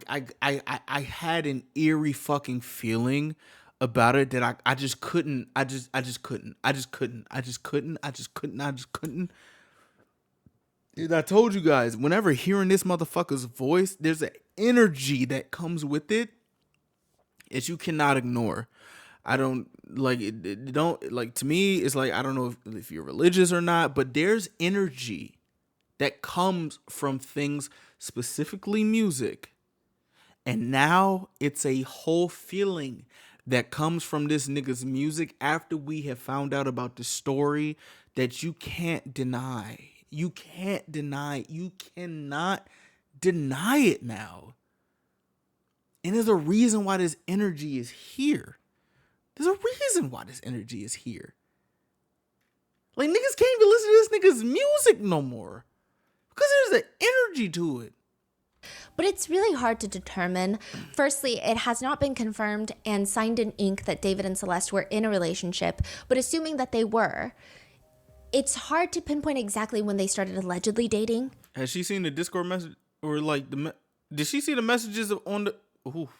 had an eerie fucking feeling about it that I just couldn't. And I told you guys, whenever hearing this motherfucker's voice, there's an energy that comes with it that you cannot ignore. I don't like it. Don't like, to me, it's like, I don't know if you're religious or not, but there's energy that comes from things, specifically music. And now it's a whole feeling that comes from this nigga's music after we have found out about the story that you can't deny. You can't deny. You cannot deny it now. And there's a reason why this energy is here. There's a reason why this energy is here. Like, niggas can't even listen to this nigga's music no more because there's an energy to it. But it's really hard to determine. Firstly, it has not been confirmed and signed in ink that David and Celeste were in a relationship, but assuming that they were, it's hard to pinpoint exactly when they started allegedly dating. Has she seen the Discord message or like did she see the messages on the... Ooh.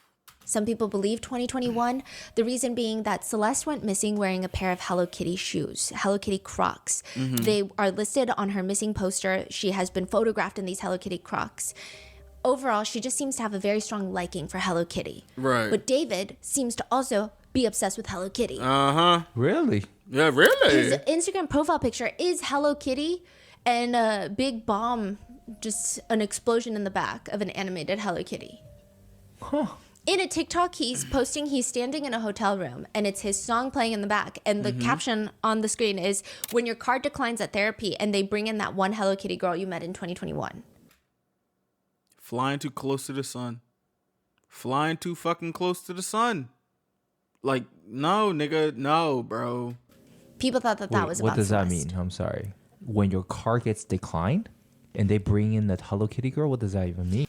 Some people believe 2021, the reason being that Celeste went missing wearing a pair of Hello Kitty shoes, Hello Kitty Crocs. They are listed on her missing poster. She has been photographed in these Hello Kitty Crocs. Overall, she just seems to have a very strong liking for Hello Kitty. Right. But David seems to also be obsessed with Hello Kitty. Really? Yeah, really? His Instagram profile picture is Hello Kitty and a big bomb, just an explosion in the back of an animated Hello Kitty. Huh. In a TikTok, he's standing in a hotel room and it's his song playing in the back. And the caption on the screen is, "When your card declines at therapy and they bring in that one Hello Kitty girl you met in 2021. Flying too close to the sun. Flying too fucking close to the sun. Like, no, nigga, no, bro. People thought that was What about does that Celeste. mean? I'm sorry. When your car gets declined? And they bring in the Hello Kitty girl. What does that even mean?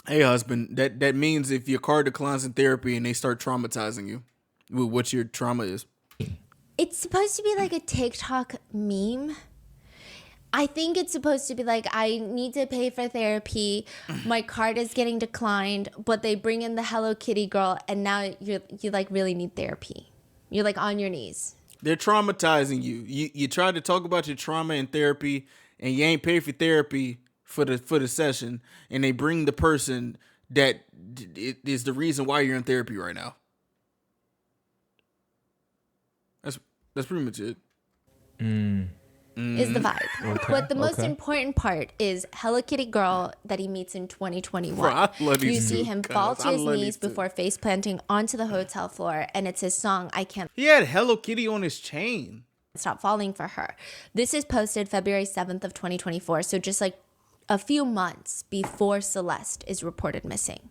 Hey, husband, that means if your car declines in therapy and they start traumatizing you with what your trauma is. It's supposed to be like a TikTok meme. I think it's supposed to be like, I need to pay for therapy. My card is getting declined, but they bring in the Hello Kitty girl, and now you like really need therapy. You're like on your knees. They're traumatizing you. You tried to talk about your trauma in therapy, and you ain't paid for therapy for the session, and they bring the person that is the reason why you're in therapy right now. That's pretty much it. Is the vibe. Okay, But the most okay. important part is Hello Kitty girl that he meets in 2021. Bro, I love You these see two, him cuz. fall to I his love knees these two. before face planting onto the hotel floor, and it's his song, I Can't He had Hello Kitty on his chain. Stop Falling for Her. This is posted February 7th of 2024, so just like a few months before Celeste is reported missing.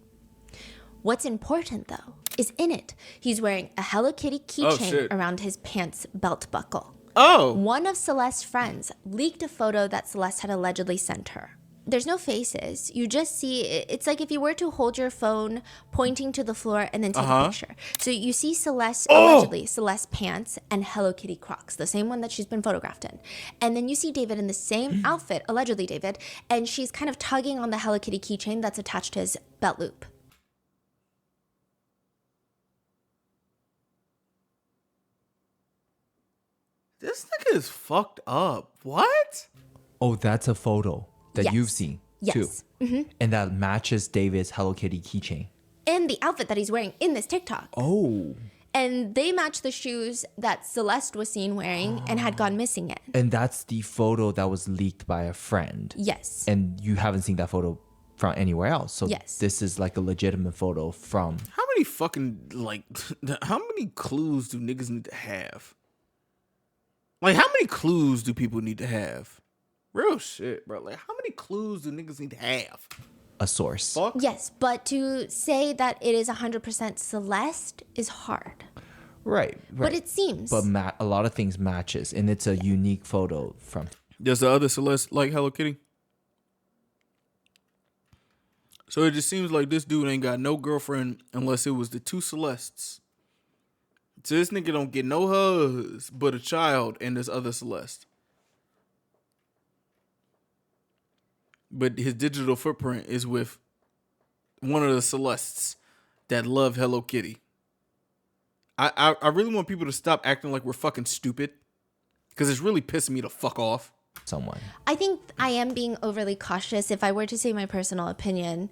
What's important though is in it, he's wearing a Hello Kitty keychain shit. around his pants belt buckle. Oh, One of Celeste's friends leaked a photo that Celeste had allegedly sent her. There's no faces. You just see, it's like if you were to hold your phone pointing to the floor and then take a picture. So you see Celeste, allegedly, Celeste pants and Hello Kitty Crocs, the same one that she's been photographed in. And then you see David in the same outfit, allegedly David, and she's kind of tugging on the Hello Kitty keychain that's attached to his belt loop. this nigga is fucked up. What? Oh, that's a photo that Yes. you've seen too. Yes. And that matches David's Hello Kitty keychain. And the outfit that he's wearing in this TikTok. Oh. And they match the shoes that Celeste was seen wearing and had gone missing in. And that's the photo that was leaked by a friend. Yes. And you haven't seen that photo from anywhere else. So Yes. this is like a legitimate photo from. How many fucking, like, how many clues do niggas need to have? Like, how many clues do people need to have? Real shit, bro. Like, how many clues do niggas need to have? A source. Fuck. Yes, but to say that it is 100% Celeste is hard. Right. But it seems. But a lot of things matches, and it's a unique photo from. Does the other Celeste like Hello Kitty? So it just seems like this dude ain't got no girlfriend unless it was the two Celestes. So this nigga don't get no hugs but a child and this other Celeste. But his digital footprint is with one of the Celestes that love Hello Kitty. I really want people to stop acting like we're fucking stupid. Because it's really pissing me the fuck off. Someone. I think I am being overly cautious. If I were to say my personal opinion,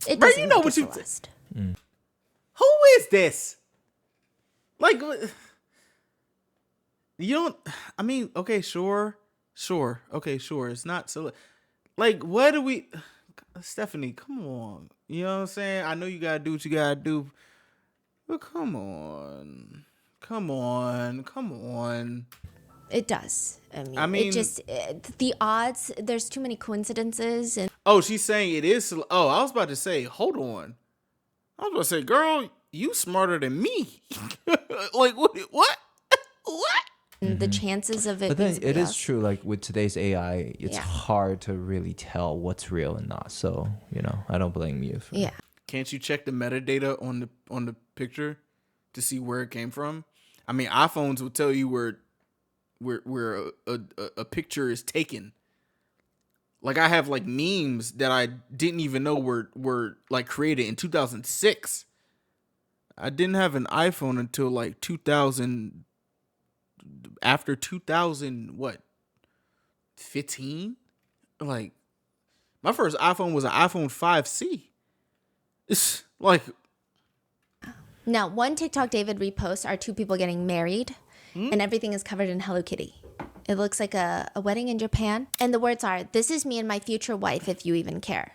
it Bro, doesn't you know look what like you- Celeste. Who is this? Like, you don't, I mean, okay, sure. Okay, sure. It's not so, like, what do we, Stephanie, come on. You know what I'm saying? I know you gotta do what you gotta do, but come on. It does. I mean- it just, the odds, there's too many coincidences. And Oh, she's saying it is, oh, I was about to say, hold on. I was about to say, girl, you smarter than me. Like, what? What? the chances of it But being then it somebody is else- true, like with today's AI, it's Yeah. hard to really tell what's real and not. So, I don't blame you. For, Yeah. Can't you check the metadata on the picture to see where it came from? I mean, iPhones will tell you where a picture is taken. Like, I have like memes that I didn't even know were like created in 2006. I didn't have an iPhone until like 2000. After 2000, what? 15? Like, my first iPhone was an iPhone 5C. It's like, Now, one TikTok David reposts are two people getting married, and everything is covered in Hello Kitty. It looks like a wedding in Japan. And the words are, "This is me and my future wife, if you even care."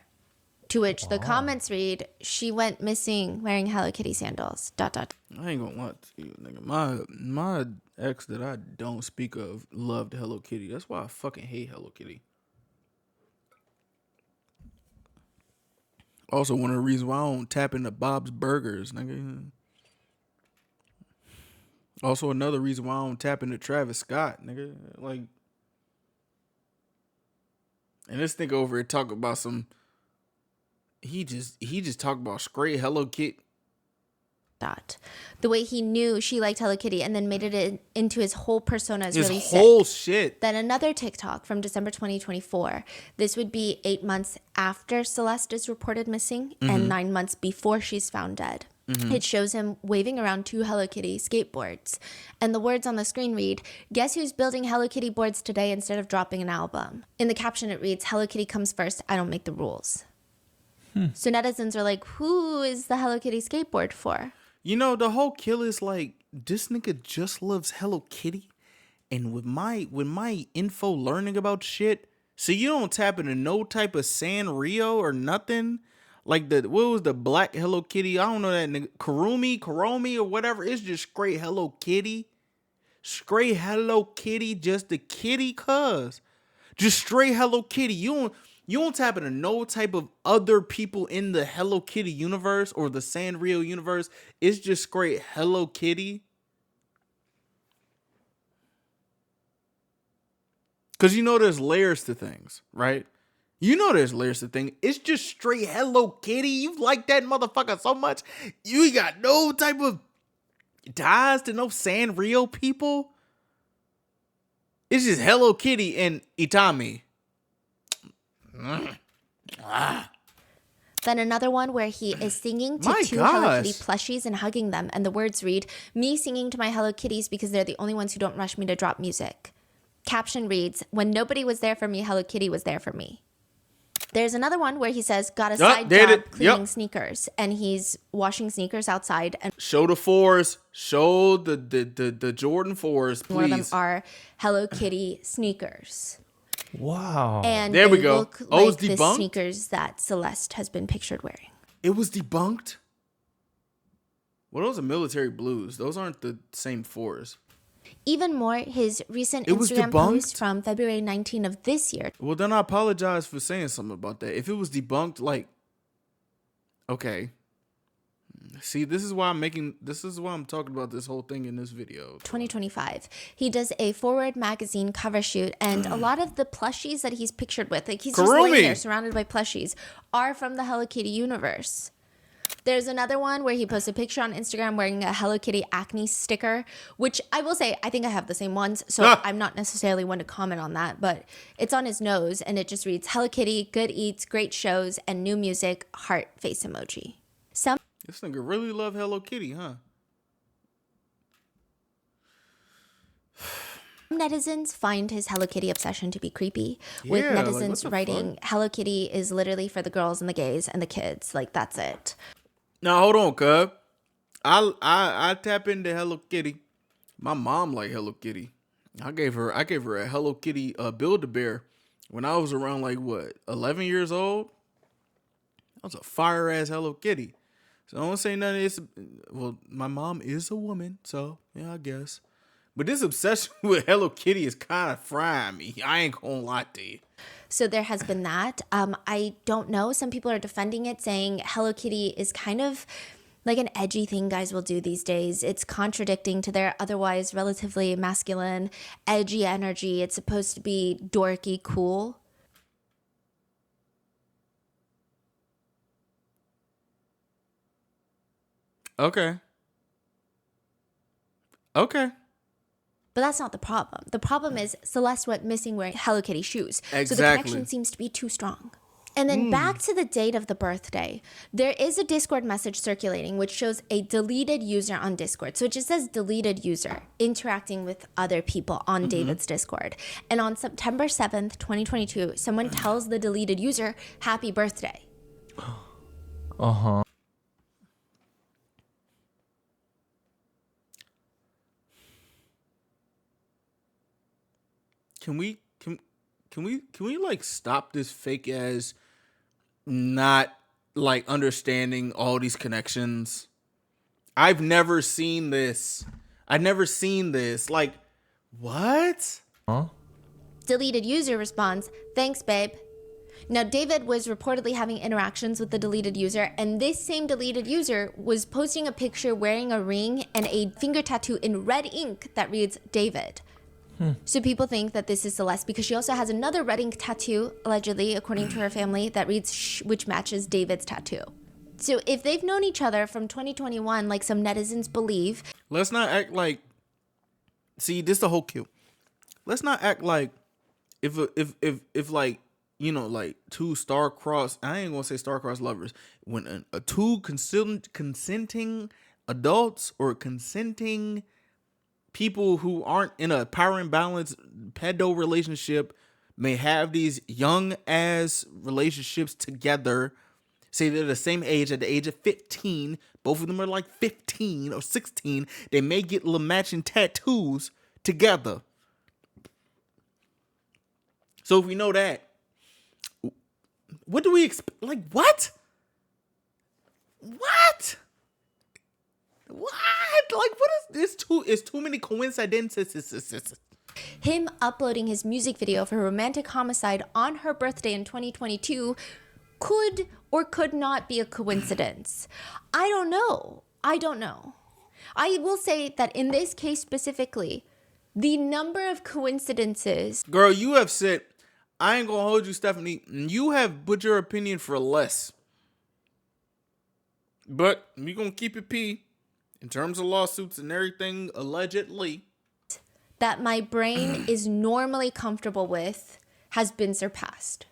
To which the comments read, "She went missing wearing Hello Kitty sandals. ... I ain't gonna lie to you, nigga. My ex that I don't speak of loved Hello Kitty. That's why I fucking hate Hello Kitty. Also, one of the reasons why I don't tap into Bob's Burgers, nigga. Also, another reason why I don't tap into Travis Scott, nigga. Like, And this nigga over here talk about some. He just talked about straight Hello Kitty. The way he knew she liked Hello Kitty and then made it into his whole persona is His really whole sick. shit. Then another TikTok from December 2024. This would be 8 months after Celeste is reported missing and 9 months before she's found dead. It shows him waving around 2 Hello Kitty skateboards. And the words on the screen read, "Guess who's building Hello Kitty boards today instead of dropping an album?" In the caption it reads, "Hello Kitty comes first, I don't make the rules." So netizens are like, who is the Hello Kitty skateboard for? You know, the whole kill is like, this nigga just loves Hello Kitty. And with my info learning about shit, so you don't tap into no type of Sanrio or nothing. Like what was the black Hello Kitty? I don't know that nigga. Karomi or whatever. It's just straight Hello Kitty. Straight Hello Kitty, just the kitty cuz. Just straight Hello Kitty. You don't tap into no type of other people in the Hello Kitty universe or the Sanrio universe. It's just straight Hello Kitty. Because you know there's layers to things, right? You know there's layers to things. It's just straight Hello Kitty. You like that motherfucker so much. You got no type of ties to no Sanrio people. It's just Hello Kitty and Itami. Then another one where he is singing to My 2 Hello gosh. Kitty plushies and hugging them. And the words read, "Me singing to my Hello Kitties because they're the only ones who don't rush me to drop music." Caption reads, "When nobody was there for me, Hello Kitty was there for me." There's another one where he says, "Got a side did job it. cleaning Yep. sneakers." And he's washing sneakers outside. And Show the 4s. Show the Jordan 4s, please. one of them are Hello Kitty sneakers. Wow. And There they we go. look Oh, like it's the debunked? sneakers that Celeste has been pictured wearing. It was debunked? Well, those are military blues. Those aren't the same 4s. Even more, his recent It was Instagram debunked? post from February 19 of this year. Well, then I apologize for saying something about that. If it was debunked, like, okay. See, this is why I'm talking about this whole thing in this video. 2025. He does a Forward magazine cover shoot, and a lot of the plushies that he's pictured with, like he's just Karumi. laying there surrounded by plushies, are from the Hello Kitty universe. There's another one where he posts a picture on Instagram wearing a Hello Kitty acne sticker, which I will say, I think I have the same ones, so I'm not necessarily one to comment on that, but it's on his nose, and it just reads, "Hello Kitty, good eats, great shows, and new music, heart face emoji." Some This nigga really love Hello Kitty, huh? netizens find his Hello Kitty obsession to be creepy, with Yeah, like, netizens what the writing, "Hello Kitty is literally for the girls and the gays and the kids. Like, that's it." Now hold on, cuz. I tap into Hello Kitty. My mom like Hello Kitty. I gave her a Hello Kitty Build-A-Bear when I was around like what, 11 years old. That was a fire ass Hello Kitty. So I don't say nothing. Well, my mom is a woman, so yeah, I guess. But this obsession with Hello Kitty is kind of frying me. I ain't gonna lie to you. So there has been that. I don't know. Some people are defending it, saying Hello Kitty is kind of like an edgy thing guys will do these days. It's contradicting to their otherwise relatively masculine, edgy energy. It's supposed to be dorky, cool. Okay. But that's not the problem. The problem is Celeste went missing wearing Hello Kitty shoes. So the Exactly. connection seems to be too strong. And then back to the date of the birthday, there is a Discord message circulating which shows a deleted user on Discord. So it just says deleted user interacting with other people on David's Discord. And on September 7th, 2022, someone tells the deleted user, "Happy birthday." Uh-huh. Can we like stop this fake ass not like understanding all these connections? I've never seen this. Like, what? Huh? Deleted user responds, "Thanks, babe." Now, David was reportedly having interactions with the deleted user, and this same deleted user was posting a picture wearing a ring and a finger tattoo in red ink that reads David. So people think that this is Celeste because she also has another red ink tattoo, allegedly, according to her family, that reads "Shh," which matches David's tattoo. So if they've known each other from 2021, like some netizens believe, let's not act like. See, this the whole cue. Let's not act like if like, you know, like two star-crossed, I ain't gonna say star-crossed lovers, when a two consenting adults or consenting people who aren't in a power imbalance pedo relationship may have these young ass relationships together. Say they're the same age, at the age of 15, both of them are like 15 or 16, they may get little matching tattoos together. So if we know that, what do we expect? Like, what? What? Like, what is this? It's too many coincidences. him uploading his music video for Romantic Homicide on her birthday in 2022 could or could not be a coincidence. I don't know. I will say that in this case specifically, the number of coincidences. Girl, you have said, I ain't gonna hold you, Stephanie. You have put your opinion for less. But we gonna keep it P in terms of lawsuits and everything, allegedly. That my brain is normally comfortable with has been surpassed.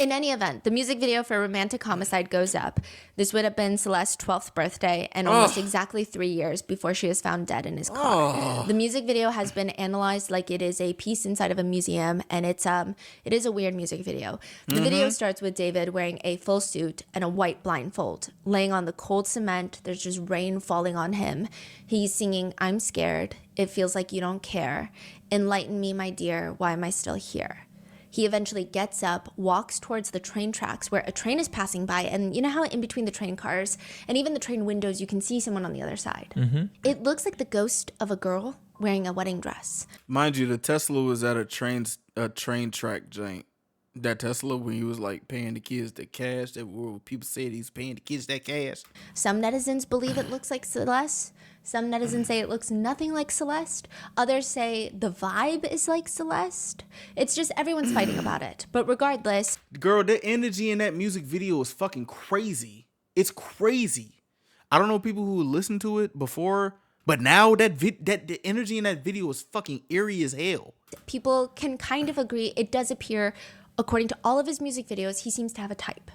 In any event, the music video for Romantic Homicide goes up. This would have been Celeste's 12th birthday and almost exactly 3 years before she was found dead in his car. The music video has been analyzed like it is a piece inside of a museum, and it is a weird music video. The video starts with David wearing a full suit and a white blindfold, laying on the cold cement. There's just rain falling on him. He's singing, "I'm scared. It feels like you don't care. Enlighten me, my dear. Why am I still here?" He eventually gets up, walks towards the train tracks where a train is passing by. And you know how in between the train cars and even the train windows, you can see someone on the other side. It looks like the ghost of a girl wearing a wedding dress. Mind you, the Tesla was at a train track joint. That Tesla, when he was like paying the kids the cash, that people said he's paying the kids that cash. Some netizens believe it looks like Celeste. Some netizens say it looks nothing like Celeste. Others say the vibe is like Celeste. It's just everyone's fighting about it. But regardless, Girl, the energy in that music video is fucking crazy. It's crazy. I don't know people who listened to it before, but now that the energy in that video is fucking eerie as hell. people can kind of agree it does appear, according to all of his music videos, he seems to have a type.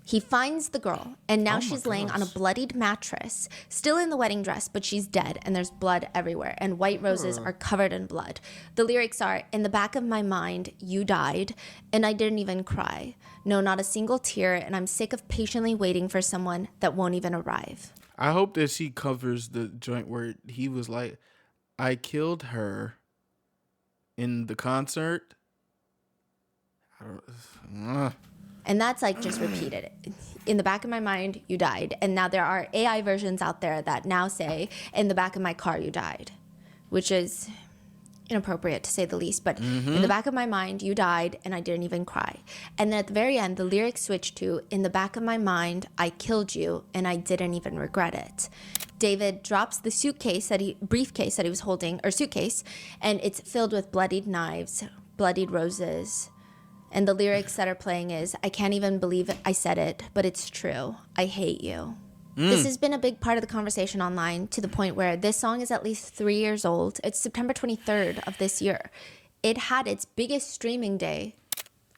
He finds the girl, and now she's laying on a bloodied mattress, still in the wedding dress, but she's dead, and there's blood everywhere, and white roses are covered in blood. The lyrics are, "In the back of my mind, you died, and I didn't even cry. No, not a single tear, and I'm sick of patiently waiting for someone that won't even arrive." I hope that she covers the joint where he was like, I killed her in the concert. And that's like just repeated. In the back of my mind, you died. And now there are AI versions out there that now say, in the back of my car, you died, which is inappropriate to say the least. But in the back of my mind, you died, and I didn't even cry. And then at the very end, the lyrics switch to, in the back of my mind, I killed you, and I didn't even regret it. David drops the briefcase that he was holding, or suitcase, and it's filled with bloodied knives, bloodied roses. And the lyrics that are playing is, I can't even believe I said it, but it's true. I hate you. This has been a big part of the conversation online, to the point where this song is at least 3 years old. It's September 23rd of this year. It had its biggest streaming day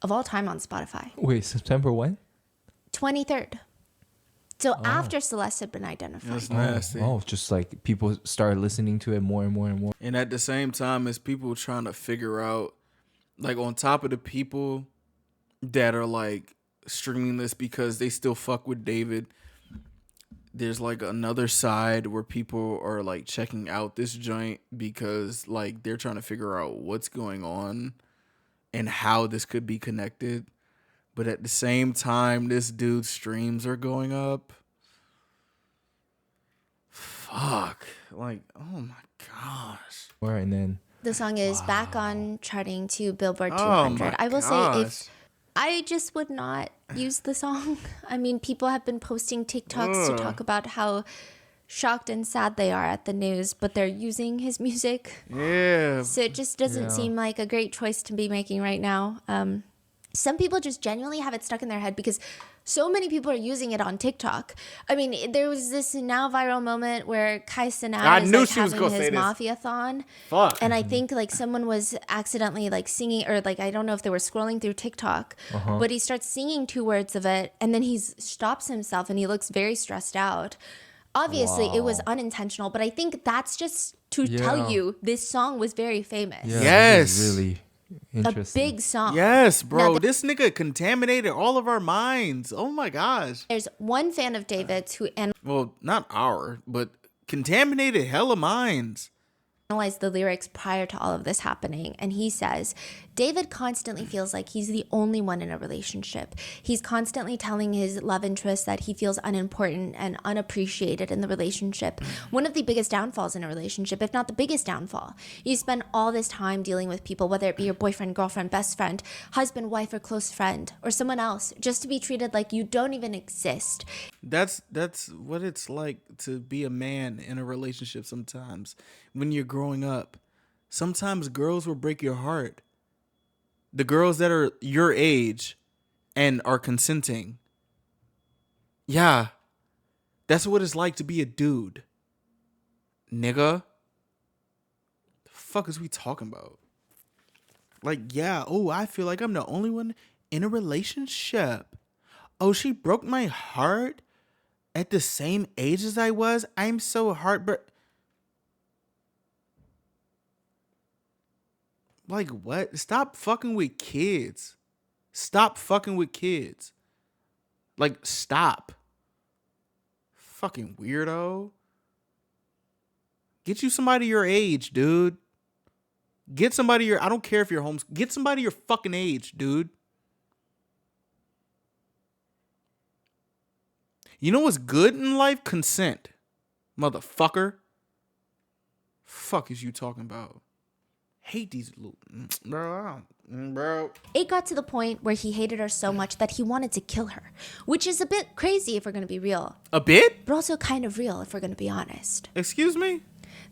of all time on Spotify. Wait, September when? 23rd. So after Celeste had been identified. That's nasty. Oh, just like people started listening to it more and more and more. And at the same time, as people trying to figure out, like, on top of the people that are like streaming this because they still fuck with David, there's like another side where people are like checking out this joint because like they're trying to figure out what's going on and how this could be connected. But at the same time, this dude's streams are going up. Fuck. Like, oh my gosh. And then The song is back on charting to Billboard Oh 200. my I will say, gosh. if I just would not use the song. I mean, people have been posting TikToks to talk about how shocked and sad they are at the news, but they're using his music. Yeah. So it just doesn't seem like a great choice to be making right now. Some people just genuinely have it stuck in their head because so many people are using it on TikTok. I mean, there was this now viral moment where Kai Cenat is like having his mafia-thon. Fuck. And I think like someone was accidentally like singing, or like I don't know if they were scrolling through TikTok, but he starts singing 2 words of it and then he stops himself and he looks very stressed out. Obviously, it was unintentional, but I think that's just to tell you this song was very famous. Yeah, Yes. this is really A interesting. big song. Yes, bro. Now, This nigga contaminated all of our minds. Oh my gosh. there's one fan of David's who Well, not our, but contaminated hella minds. analyzed the lyrics prior to all of this happening, and he says David constantly feels like he's the only one in a relationship. He's constantly telling his love interest that he feels unimportant and unappreciated in the relationship. One of the biggest downfalls in a relationship, if not the biggest downfall. You spend all this time dealing with people, whether it be your boyfriend, girlfriend, best friend, husband, wife, or close friend, or someone else, just to be treated like you don't even exist. That's what it's like to be a man in a relationship sometimes. When you're growing up, sometimes girls will break your heart. The girls that are your age and are consenting. Yeah. That's what it's like to be a dude. Nigga. The fuck is we talking about? Like, yeah, oh, I feel like I'm the only one in a relationship. Oh, she broke my heart at the same age as I was. I'm so heartbroken. Like, what? Stop fucking with kids. Stop fucking with kids. Like, stop. Fucking weirdo. Get you somebody your age, dude. Get somebody your... I don't care if you're homes. Get somebody your fucking age, dude. You know what's good in life? Consent. Motherfucker. Fuck is you talking about? Hate these little... Bro. It got to the point where he hated her so much that he wanted to kill her, which is a bit crazy if we're going to be real, A bit? but also kind of real if we're going to be honest. Excuse me?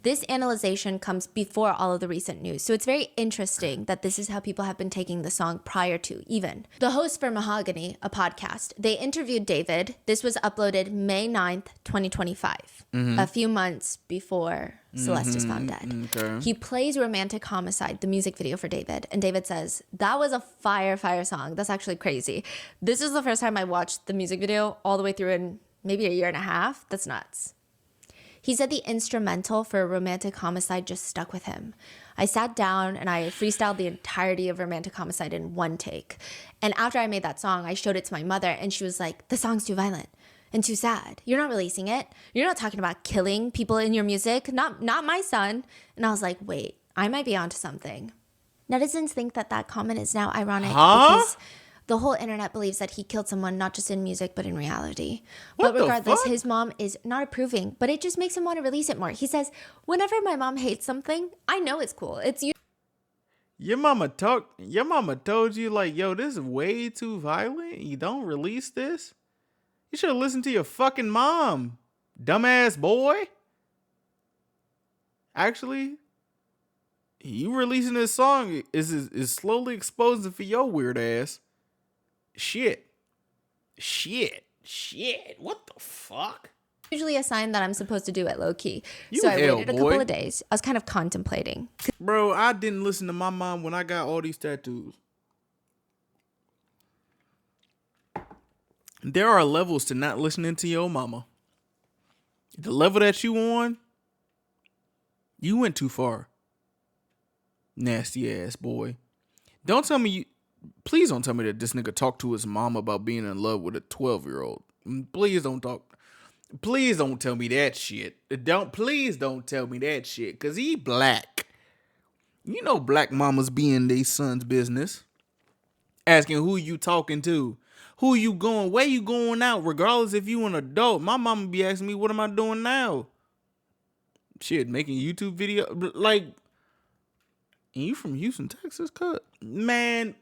This analyzation comes before all of the recent news, so it's very interesting that this is how people have been taking the song prior to even. The host for Mahogany, a podcast, they interviewed David. This was uploaded May 9th, 2025, a few months before Celeste is found dead. Okay. He plays Romantic Homicide, the music video for David, and David says, that was a fire song. That's actually crazy. This is the first time I watched the music video all the way through in maybe a year and a half. That's nuts. He said the instrumental for Romantic Homicide just stuck with him. I sat down and I freestyled the entirety of Romantic Homicide in one take. And after I made that song, I showed it to my mother and she was like, the song's too violent and too sad. You're not releasing it. You're not talking about killing people in your music. Not my son. And I was like, wait, I might be onto something. Netizens think that comment is now ironic because the whole internet believes that he killed someone not just in music but in reality. What but regardless, the fuck? his mom is not approving, but it just makes him want to release it more. He says, whenever my mom hates something, I know it's cool. It's you. Your mama told you like, yo, this is way too violent. You don't release this. You should have listened to your fucking mom, dumbass boy. Actually, you releasing this song is slowly exposing for your weird ass. Shit. What the fuck? Usually a sign that I'm supposed to do it low key. You So I hell, waited a boy. couple of days. I was kind of contemplating. Bro, I didn't listen to my mom when I got all these tattoos. There are levels to not listening to your mama. The level that you on, you went too far. Nasty ass boy. Please don't tell me that this nigga talked to his mom about being in love with a 12-year-old. Please don't tell me that shit. Please don't tell me that shit. Cause he black. You know black mamas be in their son's business. Asking who you talking to. Who you going? Where you going out? Regardless if you an adult. My mama be asking me, what am I doing now? Shit, making YouTube video. Like, and you from Houston, Texas? Cut. Man,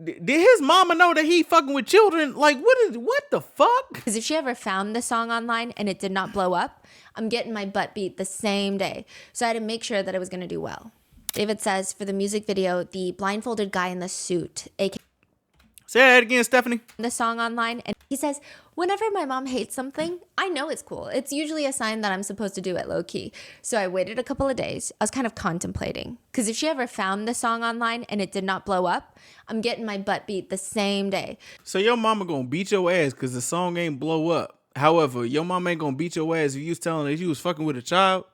Did his mama know that he fucking with children? Like, what the fuck? Because if she ever found the song online and it did not blow up, I'm getting my butt beat the same day. So I had to make sure that it was going to do well. David says for the music video, the blindfolded guy in the suit, aka Say that again, Stephanie. the song online, and he says, whenever my mom hates something, I know it's cool. It's usually a sign that I'm supposed to do it low key. So I waited a couple of days. I was kind of contemplating, because if she ever found the song online and it did not blow up, I'm getting my butt beat the same day. So your mama gonna beat your ass because the song ain't blow up. However, your mama ain't gonna beat your ass if you was telling her you was fucking with a child.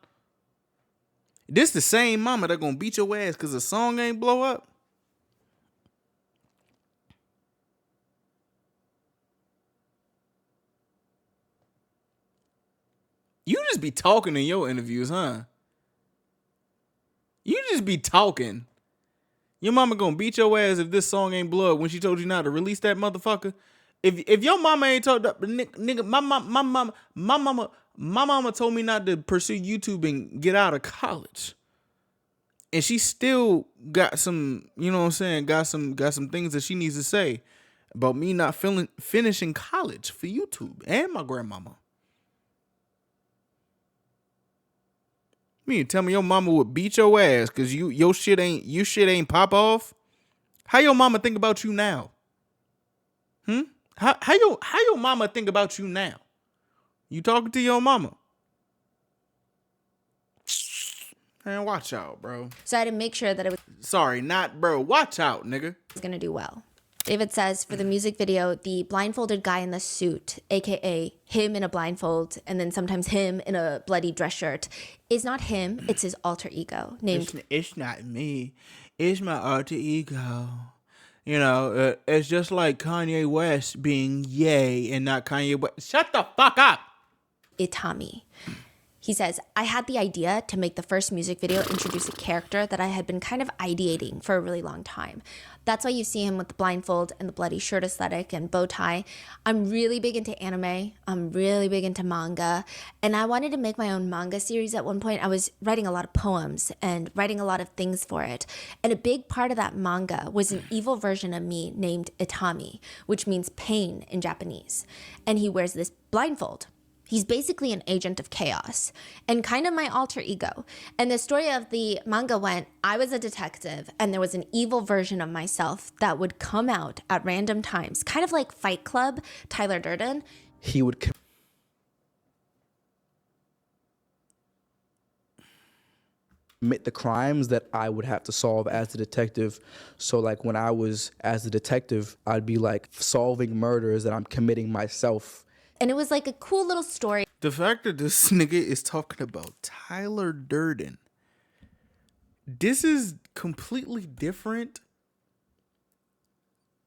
This the same mama that gonna beat your ass because the song ain't blow up. You just be talking in your interviews, huh? You just be talking. Your mama gonna beat your ass if this song ain't blood when she told you not to release that motherfucker. If your mama ain't told up, nigga, my mama told me not to pursue YouTube and get out of college, and she still got some, you know what I'm saying, got some things that she needs to say about me not finishing college for YouTube and my grandmama. You tell me your mama would beat your ass because your shit ain't pop off? How your mama think about you now? How your mama think about you now? You talking to your mama? Man, watch out, bro. So I had to make sure that it was Sorry, not bro. Watch out, nigga. going to do well. David says for the music video, the blindfolded guy in the suit, aka him in a blindfold and then sometimes him in a bloody dress shirt, is not him. It's his alter ego named. It's not me. It's my alter ego. You know, it's just like Kanye West being Ye and not Kanye West. Shut the fuck up. Itami. He says, I had the idea to make the first music video introduce a character that I had been kind of ideating for a really long time. That's why you see him with the blindfold and the bloody shirt aesthetic and bow tie. I'm really big into anime. I'm really big into manga. And I wanted to make my own manga series at one point. I was writing a lot of poems and writing a lot of things for it. And a big part of that manga was an evil version of me named Itami, which means pain in Japanese. And he wears this blindfold. He's basically an agent of chaos and kind of my alter ego. And the story of the manga went, I was a detective and there was an evil version of myself that would come out at random times, kind of like Fight Club, Tyler Durden. He would commit the crimes that I would have to solve as the detective. So like when I was as the detective, I'd be like solving murders that I'm committing myself. And it was like a cool little story. The fact that this nigga is talking about Tyler Durden. This is completely different.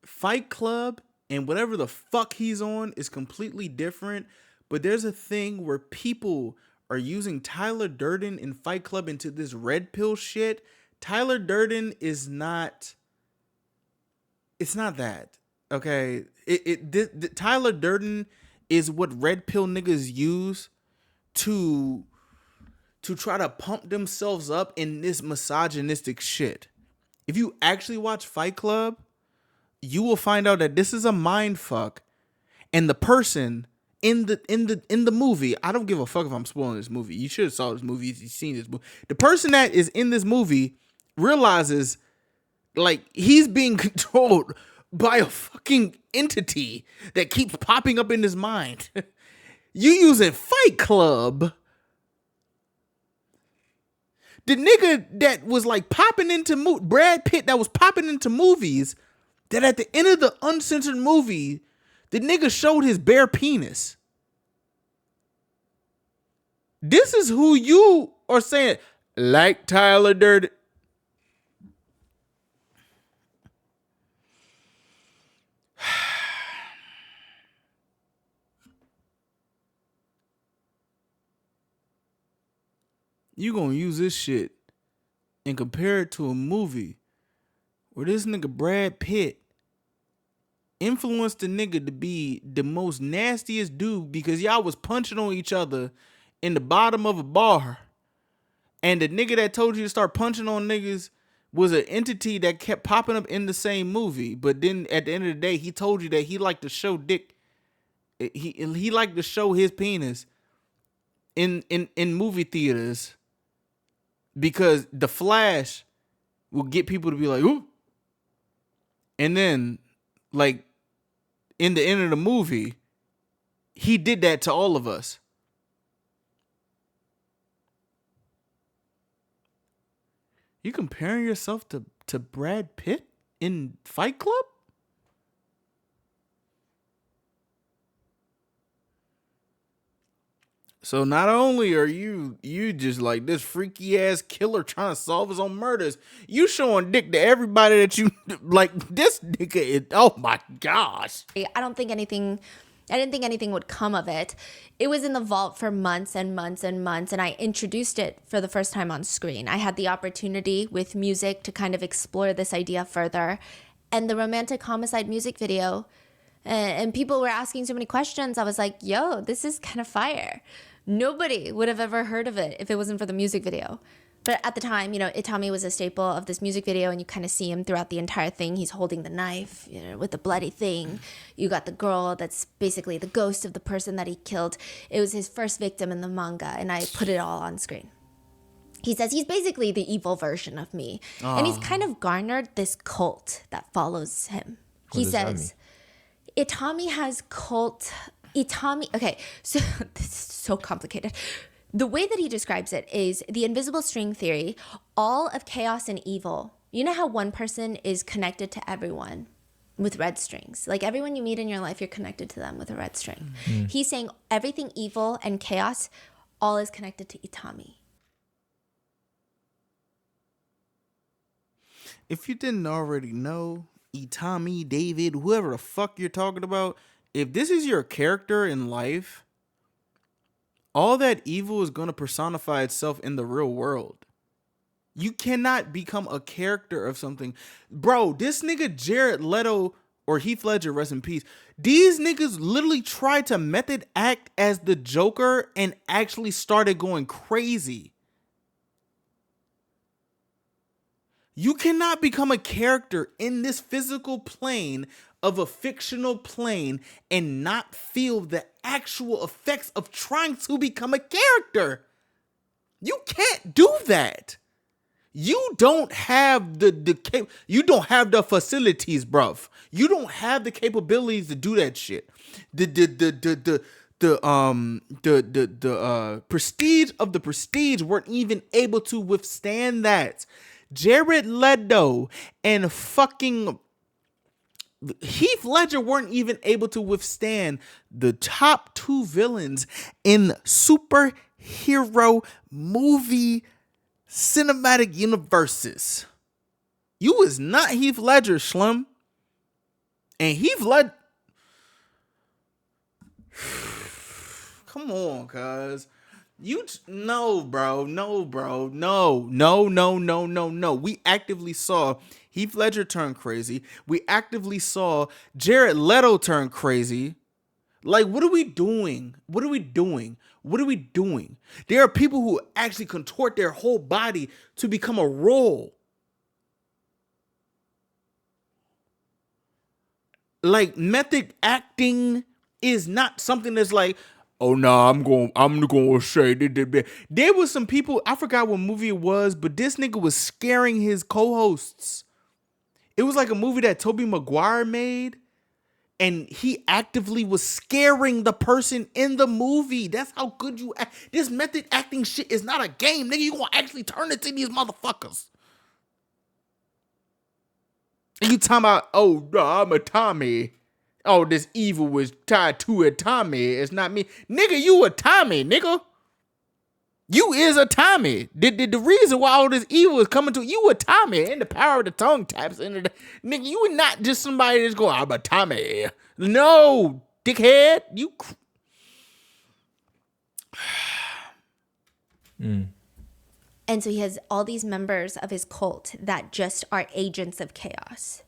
Fight Club and whatever the fuck he's on is completely different. But there's a thing where people are using Tyler Durden and Fight Club into this red pill shit. Tyler Durden is not. It's not that. Okay. Tyler Durden is what red pill niggas use to try to pump themselves up in this misogynistic shit. If you actually watch Fight Club, you will find out that this is a mind fuck, and the person in the movie, I don't give a fuck if I'm spoiling this movie. You should have saw this movie if you've seen this movie. The person that is in this movie realizes like he's being controlled by a fucking entity that keeps popping up in his mind. You using Fight Club. The nigga that was like popping into Brad Pitt that was popping into movies, that at the end of the uncensored movie, the nigga showed his bare penis. This is who you are saying, like Tyler Durden. You gonna use this shit and compare it to a movie where this nigga Brad Pitt influenced the nigga to be the most nastiest dude because y'all was punching on each other in the bottom of a bar. And the nigga that told you to start punching on niggas was an entity that kept popping up in the same movie, but then at the end of the day, he told you that he liked to show dick. He liked to show his penis in movie theaters because the Flash will get people to be like, ooh. And then, like, in the end of the movie, he did that to all of us. You comparing yourself to Brad Pitt in Fight Club? So not only are you just like this freaky ass killer trying to solve his own murders, you showing dick to everybody that you like. This nigga is, oh my gosh. I didn't think anything would come of it. It was in the vault for months and months and months, and I introduced it for the first time on screen. I had the opportunity with music to kind of explore this idea further. And the romantic homicide music video, and people were asking so many questions. I was like, yo, this is kind of fire. Nobody would have ever heard of it if it wasn't for the music video. But at the time, you know, Itami was a staple of this music video, and you kind of see him throughout the entire thing. He's holding the knife, you know, with the bloody thing. You got the girl that's basically the ghost of the person that he killed. It was his first victim in the manga, and I put it all on screen. He says he's basically the evil version of me. And he's kind of garnered this cult that follows him. He says, Itami has cult... okay, so this is so complicated. The way that he describes it is the invisible string theory, all of chaos and evil. You know how one person is connected to everyone with red strings? Like everyone you meet in your life, you're connected to them with a red string. Mm-hmm. He's saying everything evil and chaos, all is connected to Itami. If you didn't already know, Itami, David, whoever the fuck you're talking about, if this is your character in life, all that evil is going to personify itself in the real world. You cannot become a character of something. Bro, this nigga Jared Leto or Heath Ledger, rest in peace. These niggas literally tried to method act as the Joker and actually started going crazy. You cannot become a character in this physical plane of a fictional plane and not feel the actual effects of trying to become a character. You can't do that. You don't have you don't have the facilities, bruv. You don't have the capabilities to do that shit. The prestige of the prestige weren't even able to withstand that. Jared Leto and fucking Heath Ledger weren't even able to withstand the top two villains in superhero movie cinematic universes. You was not Heath Ledger, Slim. And Heath Ledger... Come on, cuz. No, bro. We actively saw Heath Ledger turn crazy. We actively saw Jared Leto turn crazy. Like, what are we doing? There are people who actually contort their whole body to become a role. Like, method acting is not something that's like, oh no, I'm gonna say that. There was some people, I forgot what movie it was, but this nigga was scaring his co-hosts. It was like a movie that Tobey Maguire made, and he actively was scaring the person in the movie. That's how good you act. This method acting shit is not a game, nigga. You gonna actually turn it to these motherfuckers. And you talking about, oh, no, I'm a Tommy. Oh, this evil was tied to a Tommy. It's not me. Nigga, you a Tommy, nigga. You is a Tommy. The reason why all this evil is coming to you a Tommy. And the power of the tongue taps into the... Nigga, you are not just somebody that's going, I'm a Tommy. No, dickhead. You... And so he has all these members of his cult that just are agents of chaos.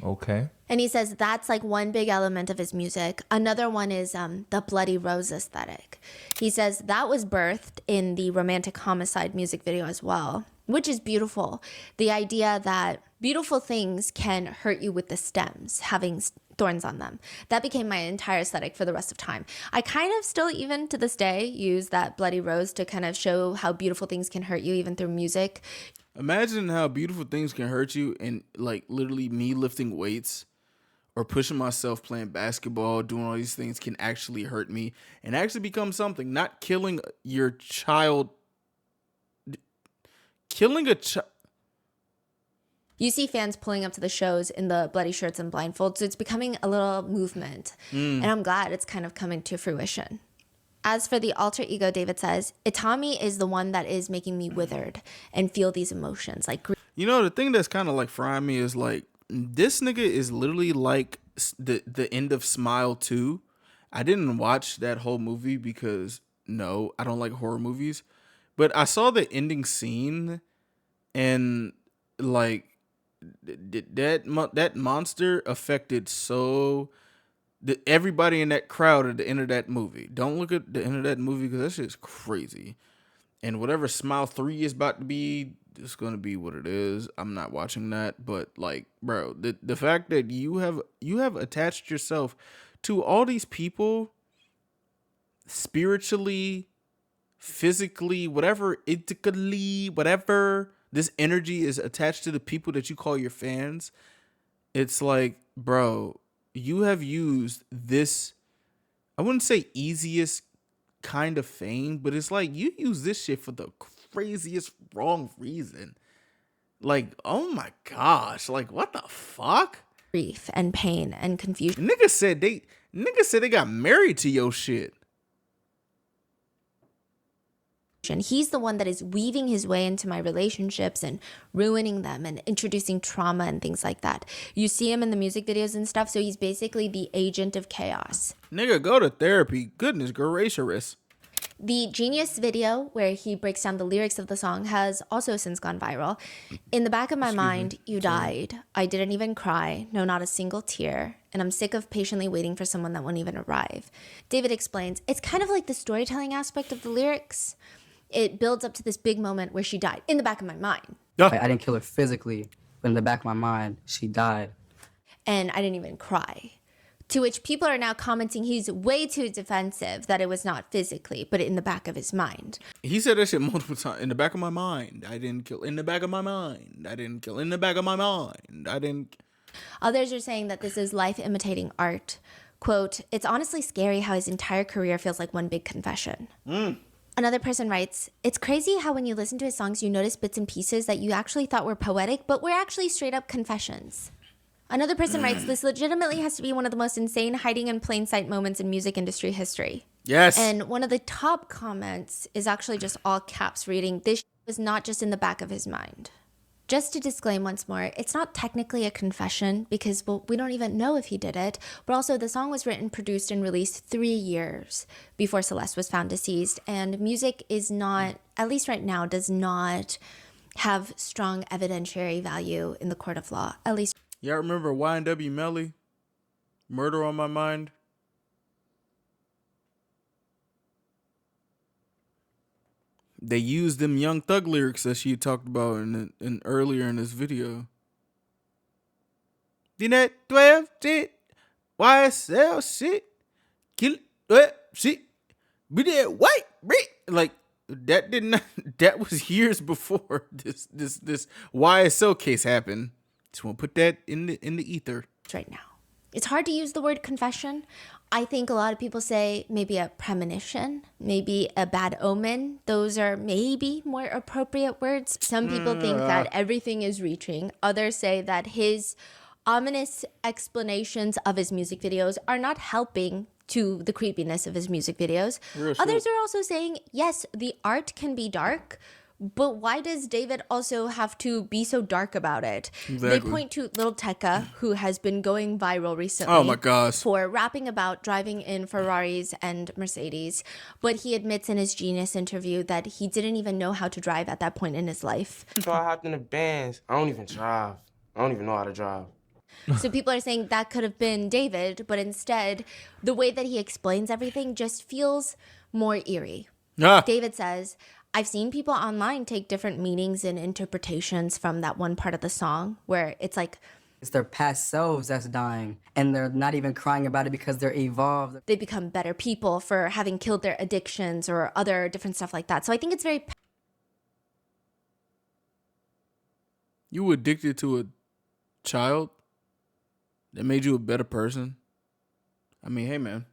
Okay. And he says that's like one big element of his music. Another one is the Bloody Rose aesthetic. He says that was birthed in the romantic homicide music video as well. which is beautiful. The idea that beautiful things can hurt you with the stems, having thorns on them. That became my entire aesthetic for the rest of time. I kind of still, even to this day, use that bloody rose to kind of show how beautiful things can hurt you, even through music. Imagine how beautiful things can hurt you, and like literally me lifting weights or pushing myself, playing basketball, doing all these things can actually hurt me and actually become something. Not killing your child. Killing a child. You see fans pulling up to the shows in the bloody shirts and blindfolds, so it's becoming a little movement. And I'm glad it's kind of coming to fruition. As for the alter ego, David says, Itami is the one that is making me withered and feel these emotions. Like, You know, the thing that's kind of like frying me is like, this nigga is literally like the end of Smile 2. I didn't watch that whole movie because, no, I don't like horror movies. But I saw the ending scene, and like that monster affected everybody in that crowd at the end of that movie. Don't look at the end of that movie because that shit's crazy. And whatever Smile 3 is about to be, it's gonna be what it is. I'm not watching that, but like, bro, the fact that you have attached yourself to all these people spiritually, physically, whatever, ethically, whatever, this energy is attached to the people that you call your fans. It's like, bro, you have used this, I wouldn't say easiest kind of fame, but it's like you use this shit for the craziest wrong reason. Like, oh my gosh, like what the fuck? grief and pain and confusion. Niggas said they got married to your shit. He's the one that is weaving his way into my relationships and ruining them and introducing trauma and things like that. You see him in the music videos and stuff, so he's basically the agent of chaos. Nigga, go to therapy. Goodness gracious. The Genius video, where he breaks down the lyrics of the song, has also since gone viral. In the back of my mind, you died. I didn't even cry. No, not a single tear. And I'm sick of patiently waiting for someone that won't even arrive. David explains, it's kind of like the storytelling aspect of the lyrics. It builds up to this big moment where she died in the back of my mind. I didn't kill her physically, but in the back of my mind, she died. And I didn't even cry. To which people are now commenting he's way too defensive, that it was not physically, but in the back of his mind. He said that shit multiple times. In the back of my mind. I didn't kill. In the back of my mind. I didn't kill. In the back of my mind. I didn't. Others are saying that this is life imitating art. Quote, it's honestly scary how his entire career feels like one big confession. Another person writes, it's crazy how when you listen to his songs, you notice bits and pieces that you actually thought were poetic, but were actually straight up confessions. Another person writes, this legitimately has to be one of the most insane hiding in plain sight moments in music industry history. Yes. And one of the top comments is actually just all caps reading, this was not just in the back of his mind. Just to disclaim once more, it's not technically a confession because, well, we don't even know if he did it, but also the song was written, produced, and released 3 years before Celeste was found deceased, and music is not, at least right now, does not have strong evidentiary value in the court of law, at least. Y'all remember Y&W Melly? Murder on My Mind? They used them Young Thug lyrics that she talked about in earlier in this video. D4vd shit, YSL shit, kill shit, be that white brick. Like that did not. That was years before this YSL case happened. Just want to put that in the ether right now. It's hard to use the word confession. I think a lot of people say maybe a premonition, maybe a bad omen. Those are maybe more appropriate words. Some people think that everything is reaching. Others say that his ominous explanations of his music videos are not helping to the creepiness of his music videos. Others are also saying, yes, the art can be dark, but why does David also have to be so dark about it? Exactly. They point to Lil Tecca, who has been going viral recently. Oh my gosh. For rapping about driving in Ferraris and Mercedes. But he admits in his Genius interview that he didn't even know how to drive at that point in his life. So I hopped in the Benz. I don't even drive. I don't even know how to drive. So people are saying that could have been David, but instead, the way that he explains everything just feels more eerie. David says, I've seen people online take different meanings and interpretations from that one part of the song where it's like, it's their past selves that's dying, and they're not even crying about it because they're evolved. they become better people for having killed their addictions or other different stuff like that. So I think it's very You were addicted to a child that made you a better person. I mean, hey man,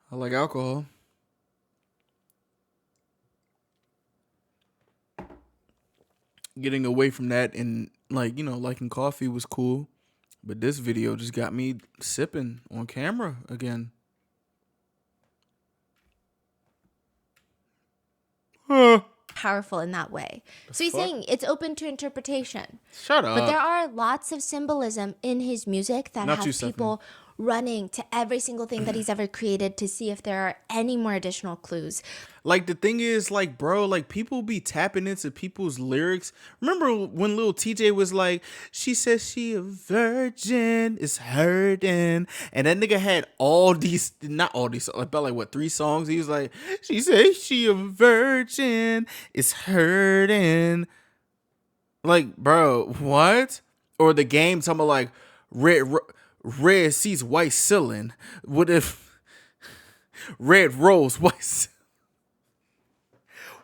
I like alcohol. Getting away from that and like, you know, liking coffee was cool. But this video just got me sipping on camera again. powerful in that way. So he's saying it's open to interpretation. Shut up. But there are lots of symbolism in his music that Not have you, Stephanie. people running to every single thing that he's ever created to see if there are any more additional clues. Like, the thing is, like, bro, like, people be tapping into people's lyrics. Remember when Lil TJ was like, she says she a virgin, is hurting. And that nigga had all these, not all these, about like, what, 3 songs? He was like, she says she a virgin, is hurting. Like, bro, what? Or the game talking about, like, red sees white ceiling. What if red rose,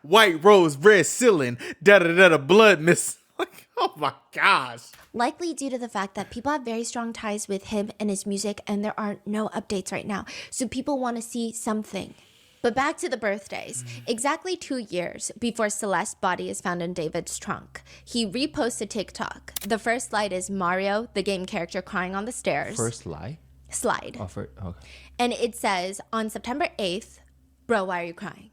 white rose, red ceiling, da blood miss. Like, oh my gosh. Likely due to the fact that people have very strong ties with him and his music, and there are no updates right now. So people want to see something. But back to the birthdays. Exactly 2 years before Celeste's body is found in David's trunk, he reposts a TikTok. The first slide is Mario, the game character, crying on the stairs. First lie? Slide. Oh, okay. And it says, on September 8th, bro, why are you crying?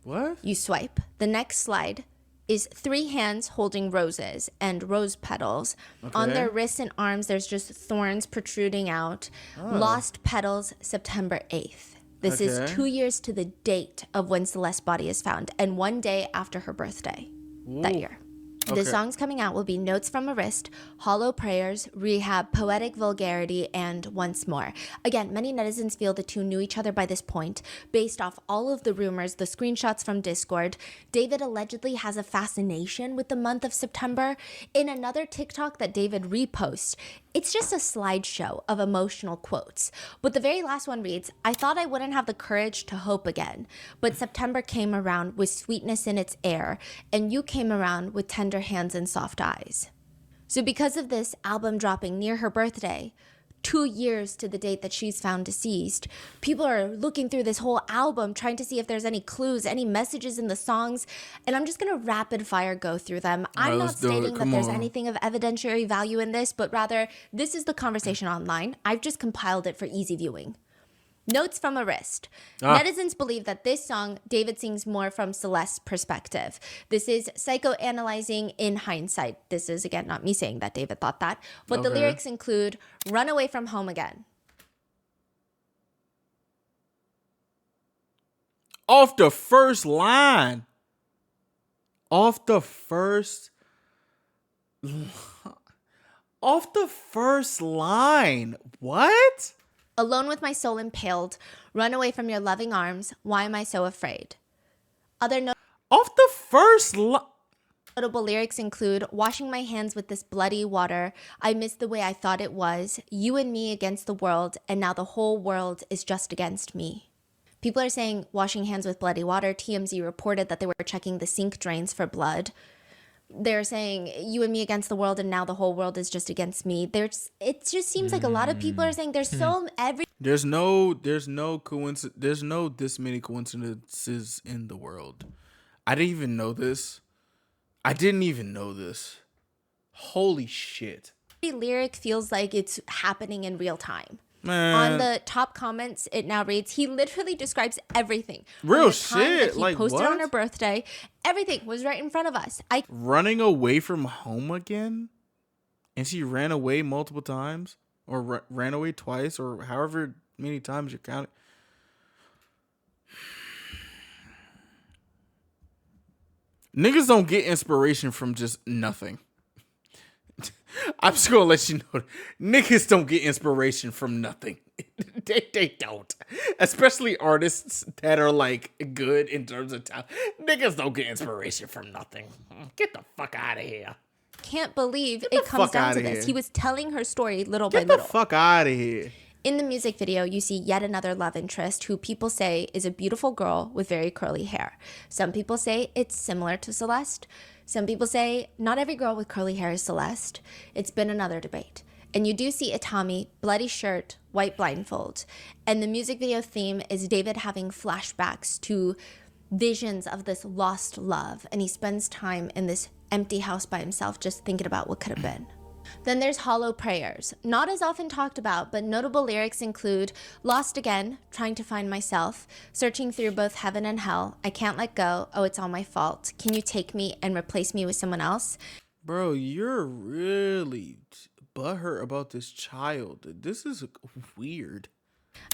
What? You swipe. The next slide is 3 hands holding roses and rose petals. Okay. On their wrists and arms, there's just thorns protruding out. Lost petals, September 8th. This is 2 years to the date of when Celeste's body is found, and 1 day after her birthday that year. The songs coming out will be Notes from a Wrist, Hollow Prayers, Rehab, Poetic Vulgarity, and Once More. Again, many netizens feel the two knew each other by this point. Based off all of the rumors, the screenshots from Discord, David allegedly has a fascination with the month of September. In another TikTok that David reposts, it's just a slideshow of emotional quotes. But the very last one reads, I thought I wouldn't have the courage to hope again, but September came around with sweetness in its air, and you came around with tender hands and soft eyes. So because of this album dropping near her birthday, 2 years to the date that she's found deceased, people are looking through this whole album trying to see if there's any clues, any messages in the songs, and I'm just gonna rapid fire go through them. I'm not stating that there's anything of evidentiary value in this, but rather this is the conversation online. I've just compiled it for easy viewing. Notes from a Wrist. Netizens believe that this song, David sings more from Celeste's perspective. This is psychoanalyzing in hindsight. This is, again, not me saying that David thought that, but the lyrics include, run away from home again. Off the first line. Off the first line. What? Alone with my soul impaled, run away from your loving arms, why am I so afraid? Other Off the first line. notable lyrics include, washing my hands with this bloody water, I miss the way I thought it was, you and me against the world, and now the whole world is just against me. People are saying washing hands with bloody water. TMZ reported that they were checking the sink drains for blood. They're saying you and me against the world, and now the whole world is just against me. It just seems like a lot of people are saying there's There's no coincidence. There's no this many coincidences in the world. I didn't even know this. Holy shit. every lyric feels like it's happening in real time. Man. On the top comments, it now reads, he literally describes everything. Real From the time shit. that he Like, posted what? on her birthday. Everything was right in front of us. Running away from home again? And she ran away multiple times? Or ran away twice? Or however many times you're counting? Niggas don't get inspiration from just nothing. I'm just gonna let you know. Niggas don't get inspiration from nothing. They don't. Especially artists that are like good in terms of talent. Niggas don't get inspiration from nothing. Get the fuck out of here. Can't believe it comes down to this. He was telling her story little by Get little. the fuck out of here. In the music video, you see yet another love interest who people say is a beautiful girl with very curly hair. Some people say it's similar to Celeste. Some people say not every girl with curly hair is Celeste. It's been another debate. And you do see Itami, bloody shirt, white blindfold. And the music video theme is David having flashbacks to visions of this lost love. And he spends time in this empty house by himself just thinking about what could have been. Then there's Hollow Prayers. Not as often talked about, but notable lyrics include Lost Again, Trying to Find Myself, Searching Through Both Heaven and Hell, I Can't Let Go, Oh It's All My Fault, Can You Take Me and Replace Me with Someone Else? Bro, you're really butthurt about this child. This is weird.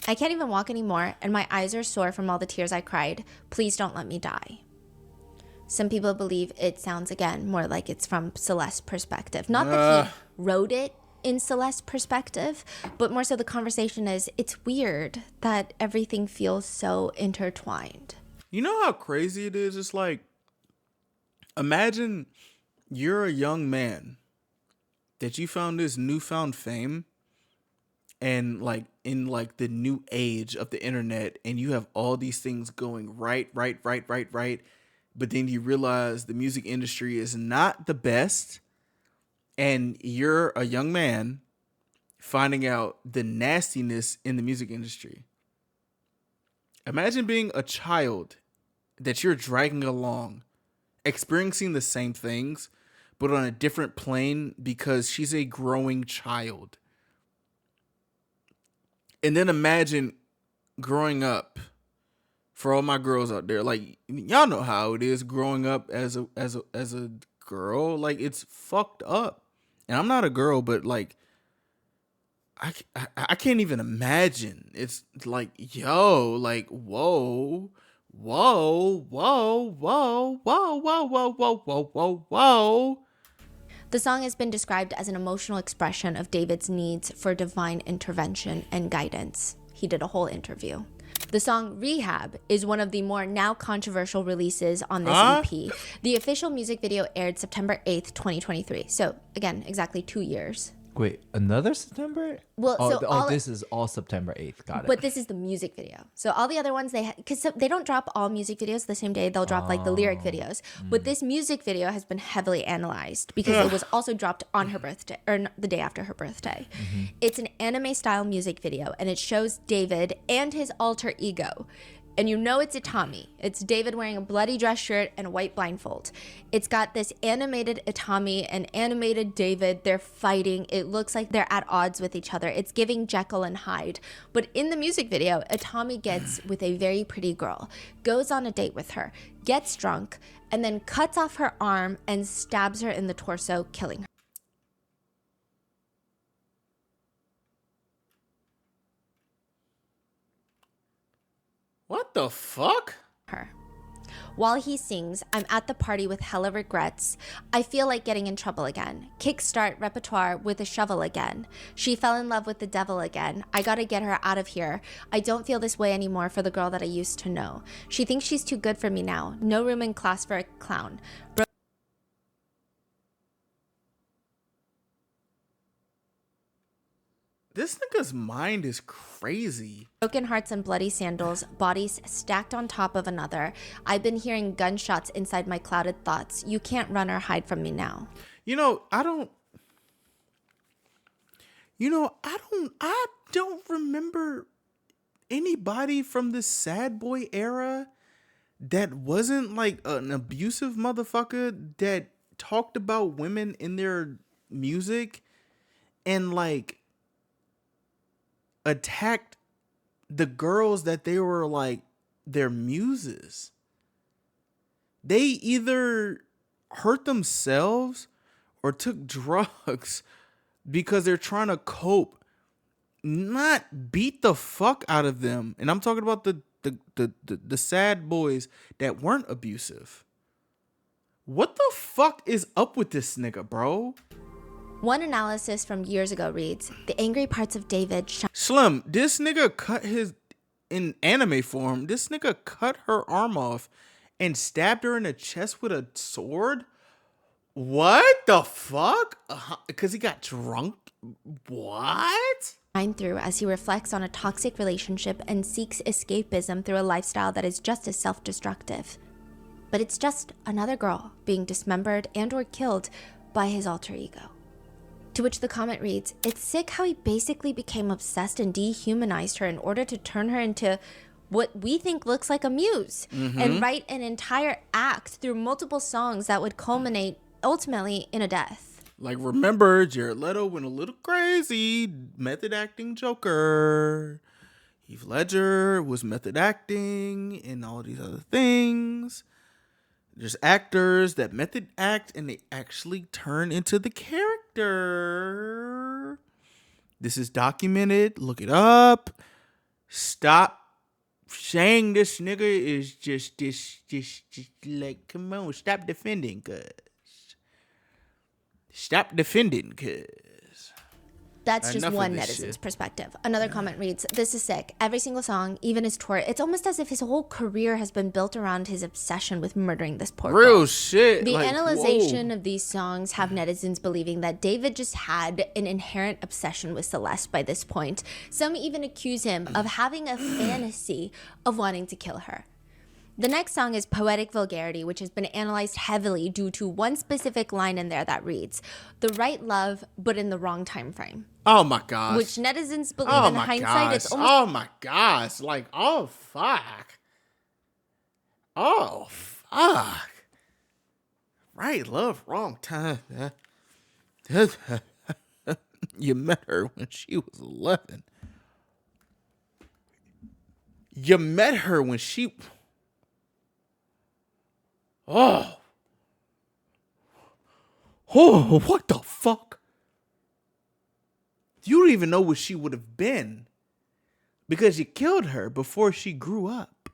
I can't even walk anymore, and my eyes are sore from all the tears I cried. Please don't let me die. Some people believe it sounds, again, more like it's from Celeste's perspective. Not that he wrote it in Celeste's perspective, but more so the conversation is, it's weird that everything feels so intertwined. You know how crazy it is? It's like, imagine you're a young man that you found this newfound fame and like in like the new age of the internet, and you have all these things going right. But then you realize the music industry is not the best, and you're a young man finding out the nastiness in the music industry. Imagine being a child that you're dragging along, experiencing the same things, but on a different plane because she's a growing child. And then imagine growing up. For all my girls out there, like, y'all know how it is growing up as a girl. Like, it's fucked up. And I'm not a girl, but like, I can't even imagine. It's like, yo, like, whoa. The song has been described as an emotional expression of David's needs for divine intervention and guidance. He did a whole interview. The song Rehab is one of the more now controversial releases on this EP. The official music video aired September 8th, 2023. So again, exactly 2 years. Wait, another September? Well, this is all September 8th. Got it. But this is the music video. So all the other ones, because they don't drop all music videos the same day. They'll drop like the lyric videos. But this music video has been heavily analyzed because it was also dropped on her birthday, or the day after her birthday. It's an anime style music video, and it shows David and his alter ego. And you know it's Itami. It's David wearing a bloody dress shirt and a white blindfold. It's got this animated Itami and animated David. They're fighting. It looks like they're at odds with each other. It's giving Jekyll and Hyde. But in the music video, Itami gets with a very pretty girl, goes on a date with her, gets drunk, and then cuts off her arm and stabs her in the torso, killing her. What the fuck? Her. While he sings, I'm at the party with hella regrets. I feel like getting in trouble again. Kickstart repertoire with a shovel again. She fell in love with the devil again. I gotta get her out of here. I don't feel this way anymore for the girl that I used to know. She thinks she's too good for me now. No room in class for a clown. This nigga's mind is crazy. Broken hearts and bloody sandals, bodies stacked on top of another. I've been hearing gunshots inside my clouded thoughts. You can't run or hide from me now. I don't remember anybody from the sad boy era that wasn't like an abusive motherfucker that talked about women in their music and like attacked the girls that they were like their muses. They either hurt themselves or took drugs because they're trying to cope, not beat the fuck out of them. And I'm talking about the sad boys that weren't abusive. What the fuck is up with this nigga, bro? One analysis from years ago reads, the angry parts of David shine. Slim, this nigga cut his, in anime form, this nigga cut her arm off and stabbed her in the chest with a sword? What the fuck? Because he got drunk? What? Through as he reflects on a toxic relationship and seeks escapism through a lifestyle that is just as self-destructive. But it's just another girl being dismembered and or killed by his alter ego. To which the comment reads, it's sick how he basically became obsessed and dehumanized her in order to turn her into what we think looks like a muse, and write an entire act through multiple songs that would culminate ultimately in a death. Like, remember, Jared Leto went a little crazy, method acting Joker. Heath Ledger was method acting and all these other things. There's actors that method act and they actually turn into the character. This is documented. Look it up. Stop saying this nigga is just like, come on, stop defending, cuz. Stop defending, cuz. That's just Enough of one this netizen's shit. perspective. Another comment reads, this is sick. Every single song, even his tour, it's almost as if his whole career has been built around his obsession with murdering this poor girl. Real shit. The like, analyzation whoa. of these songs have netizens believing that David just had an inherent obsession with Celeste by this point. Some even accuse him of having a fantasy of wanting to kill her. The next song is Poetic Vulgarity, which has been analyzed heavily due to one specific line in there that reads, the right love, but in the wrong time frame. Oh my gosh. Which netizens believe in hindsight it's almost... Oh my gosh. Like, oh fuck. Oh fuck. Right love, wrong time. You met her when she was 11. You met her when she... Oh, what the fuck? You don't even know what she would have been because you killed her before she grew up,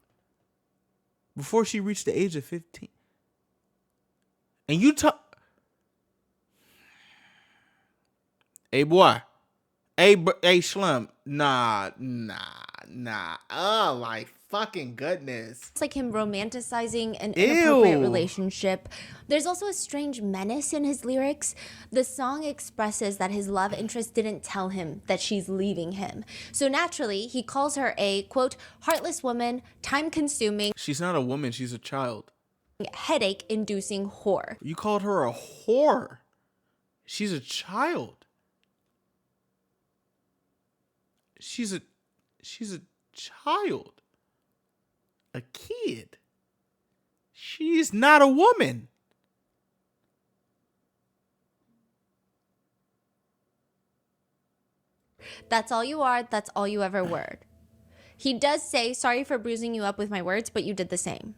before she reached the age of 15. And you talk, hey boy, hey Slim, nah. Oh, like fucking goodness. It's like him romanticizing an inappropriate relationship. There's also a strange menace in his lyrics. The song expresses that his love interest didn't tell him that she's leaving him. So naturally, he calls her a, quote, heartless woman, time-consuming. She's not a woman, she's a child. Headache-inducing whore. You called her a whore. She's a child. She's a child. A kid. She's not a woman. That's all you are. That's all you ever were. He does say, sorry for bruising you up with my words, but you did the same.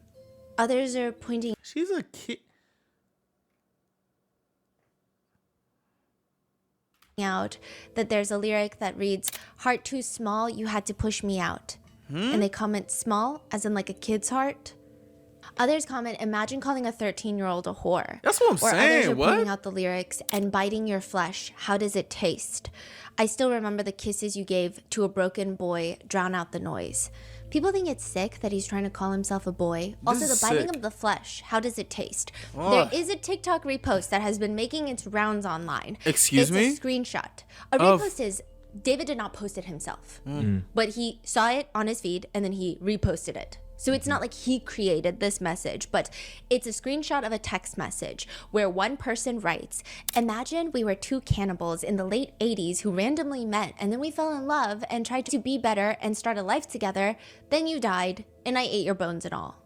Others are pointing... She's a kid. out that there's a lyric that reads, heart too small, you had to push me out. And they comment small, as in like a kid's heart. Others comment, imagine calling a 13-year-old a whore. That's what I'm saying. Others are what? pointing out the lyrics, and biting your flesh, how does it taste? I still remember the kisses you gave to a broken boy, drown out the noise. People think it's sick that he's trying to call himself a boy. Also, the biting of the flesh, how does it taste? Oh. There is a TikTok repost that has been making its rounds online. Excuse me? It's a screenshot. A repost is, David did not post it himself, but he saw it on his feed and then he reposted it. So it's not like he created this message, but it's a screenshot of a text message where one person writes, imagine we were two cannibals in the late 80s who randomly met and then we fell in love and tried to be better and start a life together. Then you died and I ate your bones and all.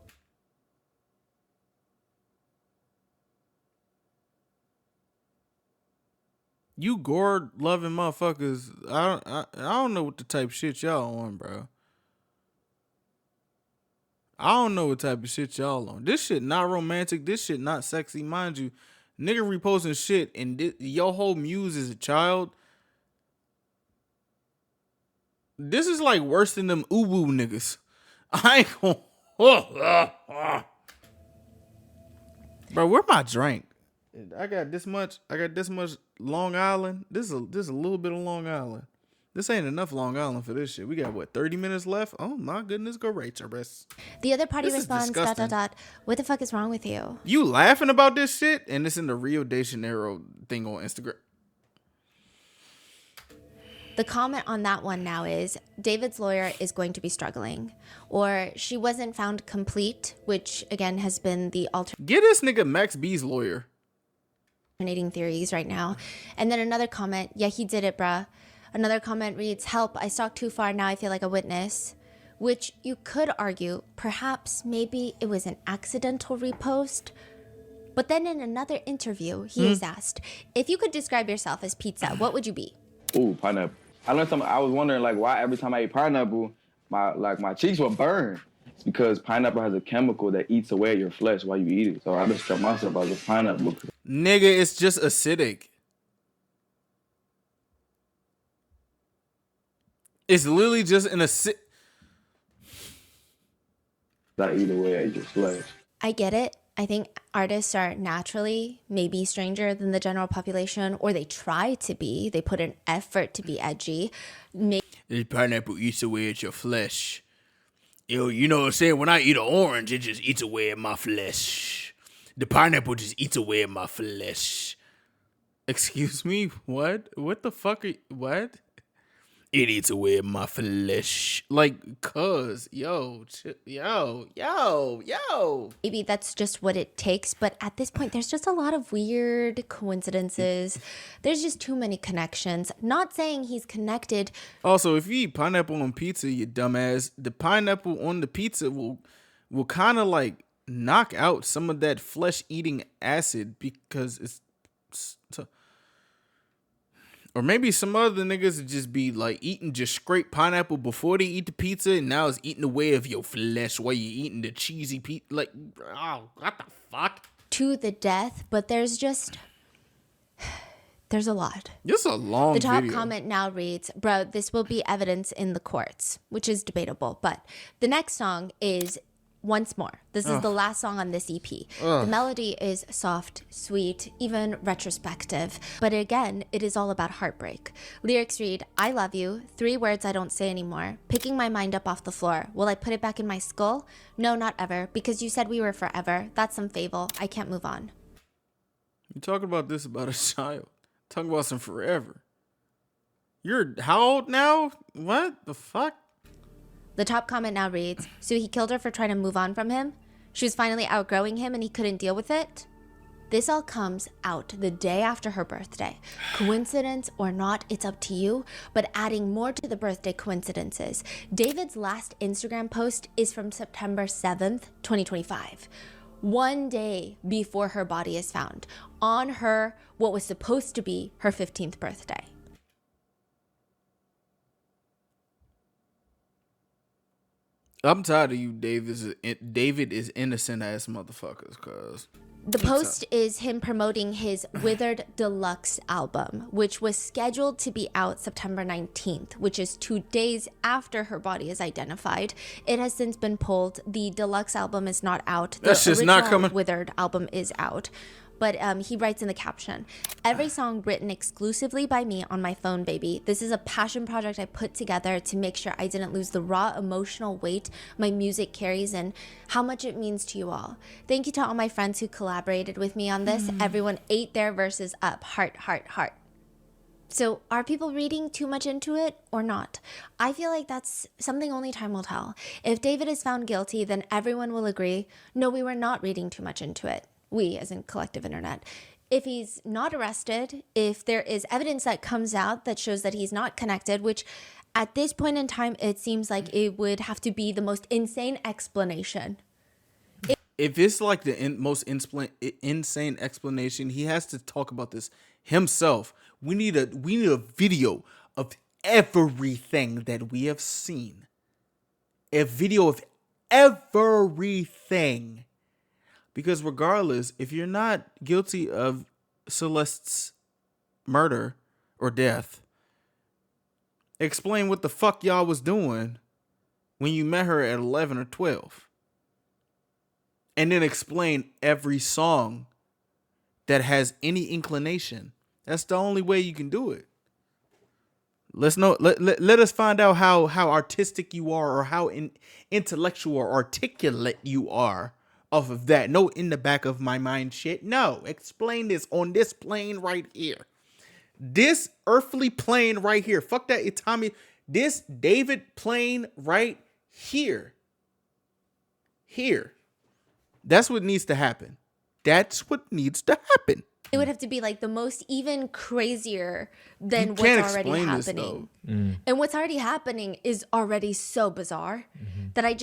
You gourd loving motherfuckers. I don't know what the type of shit y'all on, bro. I don't know what type of shit y'all on. This shit not romantic. This shit not sexy. Mind you, nigga reposting shit and your whole muse is a child. This is like worse than them uwu niggas. I ain't gonna... Bro, where my drink? I got this much Long Island. This is a little bit of Long Island. This ain't enough Long Island for this shit. We got what, 30 minutes left? Oh my goodness, go right to rest. The other party This is responds, ... disgusting. What the fuck is wrong with you? You laughing about this shit? And it's in the Rio de Janeiro thing on Instagram. The comment on that one now is, David's lawyer is going to be struggling. Or, she wasn't found complete, which again has been the Get this nigga Max B's lawyer. alternating theories right now. And then another comment, yeah, he did it, bruh. Another comment reads, help, I stalked too far, now I feel like a witness. Which you could argue, perhaps maybe it was an accidental repost. But then in another interview, he is asked, if you could describe yourself as pizza, what would you be? Ooh, pineapple. I learned something. I was wondering like why every time I eat pineapple, my cheeks would burn. It's because pineapple has a chemical that eats away at your flesh while you eat it. So I just struck myself as a pineapple. Nigga, it's just acidic. It's literally just an acid. That eat away at your flesh. I get it. I think artists are naturally maybe stranger than the general population, or they try to be. They put an effort to be edgy. This pineapple eats away at your flesh. Yo, you know what I'm saying? When I eat an orange, it just eats away at my flesh. The pineapple just eats away at my flesh. Excuse me? What? What the fuck? What? It eats away at my flesh. Like, cuz, yo. Maybe that's just what it takes. But at this point, there's just a lot of weird coincidences. There's just too many connections. Not saying he's connected. Also, if you eat pineapple on pizza, you dumbass, the pineapple on the pizza will kind of like knock out some of that flesh-eating acid because it's or maybe some other niggas would just be like eating just straight pineapple before they eat the pizza, and now it's eating away of your flesh while you're eating the cheesy pizza. Like, oh, what the fuck? To the death, but there's a lot. This is a long video. The top video. comment now reads, bro, this will be evidence in the courts, which is debatable. But the next song is Once More. This is the last song on this EP. The melody is soft, sweet, even retrospective. But again, it is all about heartbreak. Lyrics read, I love you, 3 words I don't say anymore, picking my mind up off the floor. Will I put it back in my skull? No, not ever, because you said we were forever. That's some fable. I can't move on. You're talking about this about a child. Talking about some forever. You're how old now? What the fuck? The top comment now reads, so he killed her for trying to move on from him? She was finally outgrowing him and he couldn't deal with it? This all comes out the day after her birthday. Coincidence or not, it's up to you, but adding more to the birthday coincidences. David's last Instagram post is from September 7th, 2025. 1 day before her body is found, on her, what was supposed to be her 15th birthday. I'm tired of you, David is innocent ass motherfuckers, cuz. The post is him promoting his Withered Deluxe album, which was scheduled to be out September 19th, which is 2 days after her body is identified. It has since been pulled. The deluxe album is not out. The That's just not coming. Withered album is out. But he writes in the caption, every song written exclusively by me on my phone, baby. This is a passion project I put together to make sure I didn't lose the raw emotional weight my music carries and how much it means to you all. Thank you to all my friends who collaborated with me on this. Everyone ate their verses up. Heart, heart, heart. So are people reading too much into it or not? I feel like that's something only time will tell. If David is found guilty, then everyone will agree, no, we were not reading too much into it. We, as in collective internet. If he's not arrested, if there is evidence that comes out that shows that he's not connected, which at this point in time, it seems like it would have to be the most insane explanation. If it's like the most insane explanation, he has to talk about this himself. We need a video of everything that we have seen. A video of everything. Because regardless, if you're not guilty of Celeste's murder or death, explain what the fuck y'all was doing when you met her at 11 or 12. And then explain every song that has any inclination. That's the only way you can do it. Let us find out how artistic you are, or how intellectual or articulate you are off of that. No, in the back of my mind shit. No, explain this on this plane right here. This earthly plane right here. Fuck that Itami. This David plane right here. Here. That's what needs to happen. That's what needs to happen. It would have to be like the most even crazier than You what's can't already explain this, happening. though. And what's already happening is already so bizarre that I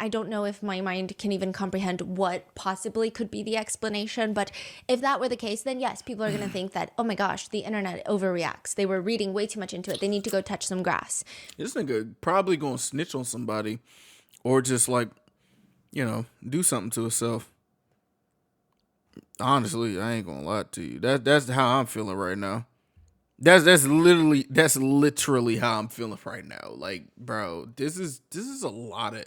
don't know if my mind can even comprehend what possibly could be the explanation. But if that were the case, then yes, people are going to think that, oh my gosh, the internet overreacts. They were reading way too much into it. They need to go touch some grass. This nigga probably gonna snitch on somebody, or just like, do something to himself. Honestly, I ain't gonna lie to you. That's how I'm feeling right now. That's literally how I'm feeling right now. Like, bro, this is a lot of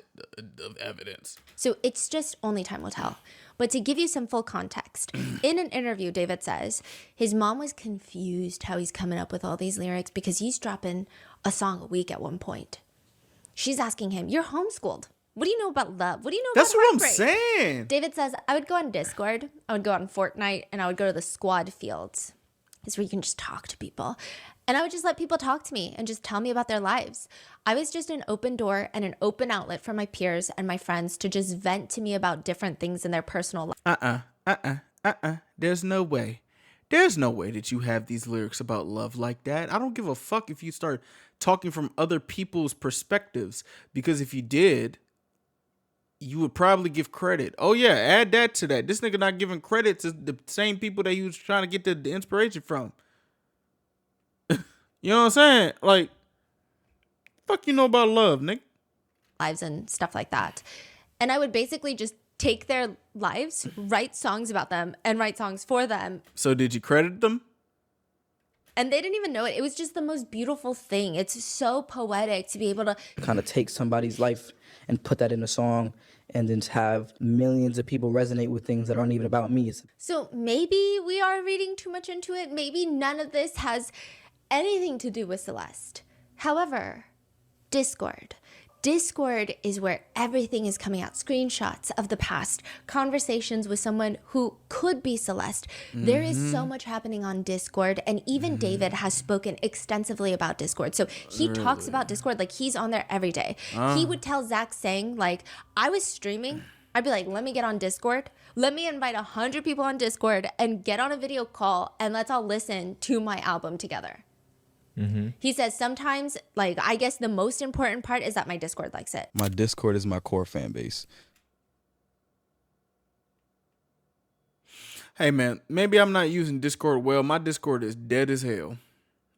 evidence. So it's just only time will tell. But to give you some full context, in an interview, David says his mom was confused how he's coming up with all these lyrics because he's dropping a song a week at one point. She's asking him, "You're homeschooled. What do you know about love? What do you know That's about what I'm heartbreak?" saying. David says, I would go on Discord, I would go on Fortnite, and I would go to the squad fields. It's where you can just talk to people. And I would just let people talk to me and just tell me about their lives. I was just an open door and an open outlet for my peers and my friends to just vent to me about different things in their personal life. There's no way. There's no way that you have these lyrics about love like that. I don't give a fuck if you start talking from other people's perspectives, because if you did, you would probably give credit. Oh yeah, add that to that. This nigga not giving credit to the same people that he was trying to get the inspiration from. You know what I'm saying? Like, fuck you know about love, nigga. Lives and stuff like that. And I would basically just take their lives, write songs about them, and write songs for them. So did you credit them? And they didn't even know it. It was just the most beautiful thing. It's so poetic to be able to kind of take somebody's life and put that in a song, and then have millions of people resonate with things that aren't even about me. So maybe we are reading too much into it. Maybe none of this has anything to do with Celeste. However, Discord. Discord is where everything is coming out. Screenshots of the past, conversations with someone who could be Celeste. There is so much happening on Discord, and even David has spoken extensively about Discord. So he talks about Discord like he's on there every day. He would tell Zach saying, like, I was streaming, I'd be like, let me get on Discord. Let me invite 100 people on Discord and get on a video call, and let's all listen to my album together. He says sometimes, like, I guess the most important part is that my Discord likes it. My Discord is my core fan base. Hey man, maybe I'm not using Discord well. My Discord is dead as hell.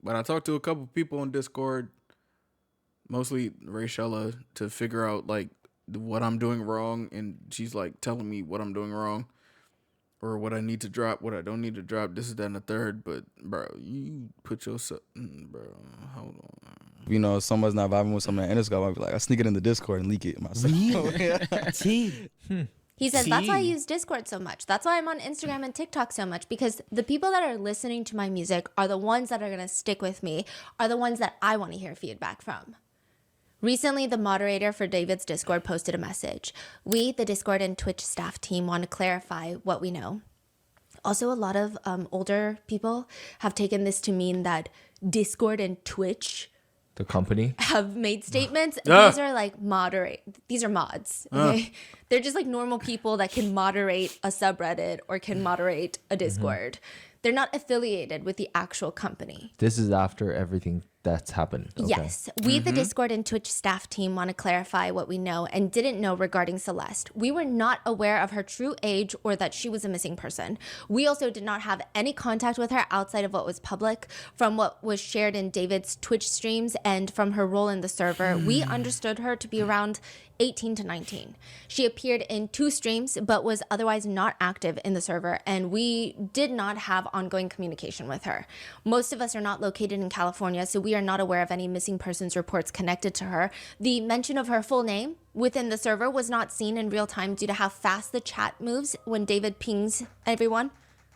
But I talked to a couple people on Discord, mostly Rayshella, to figure out like what I'm doing wrong, and she's like telling me what I'm doing wrong, or what I need to drop, what I don't need to drop, this, that, and the third. But, bro, you put yourself... Bro, hold on. You know, if someone's not vibing with someone in Interscope, I'd be like, I sneak it in the Discord and leak it myself. He says, that's why I use Discord so much. That's why I'm on Instagram and TikTok so much, because the people that are listening to my music are the ones that are going to stick with me, are the ones that I want to hear feedback from. Recently, the moderator for David's Discord posted a message. We, the Discord and Twitch staff team, want to clarify what we know. Also, a lot of older people have taken this to mean that Discord and Twitch, the company, have made statements. These are like these are mods. Okay? They're just like normal people that can moderate a subreddit or can moderate a Discord. They're not affiliated with the actual company. This is after everything that's happened. Okay. Yes. We, the Discord and Twitch staff team, want to clarify what we know and didn't know regarding Celeste. We were not aware of her true age or that she was a missing person. We also did not have any contact with her outside of what was public. From what was shared in David's Twitch streams and from her role in the server, we understood her to be around 18 to 19. She appeared in 2 streams, but was otherwise not active in the server, and we did not have ongoing communication with her. Most of us are not located in California, so we are not aware of any missing persons reports connected to her. The mention of her full name within the server was not seen in real time due to how fast the chat moves when David pings everyone.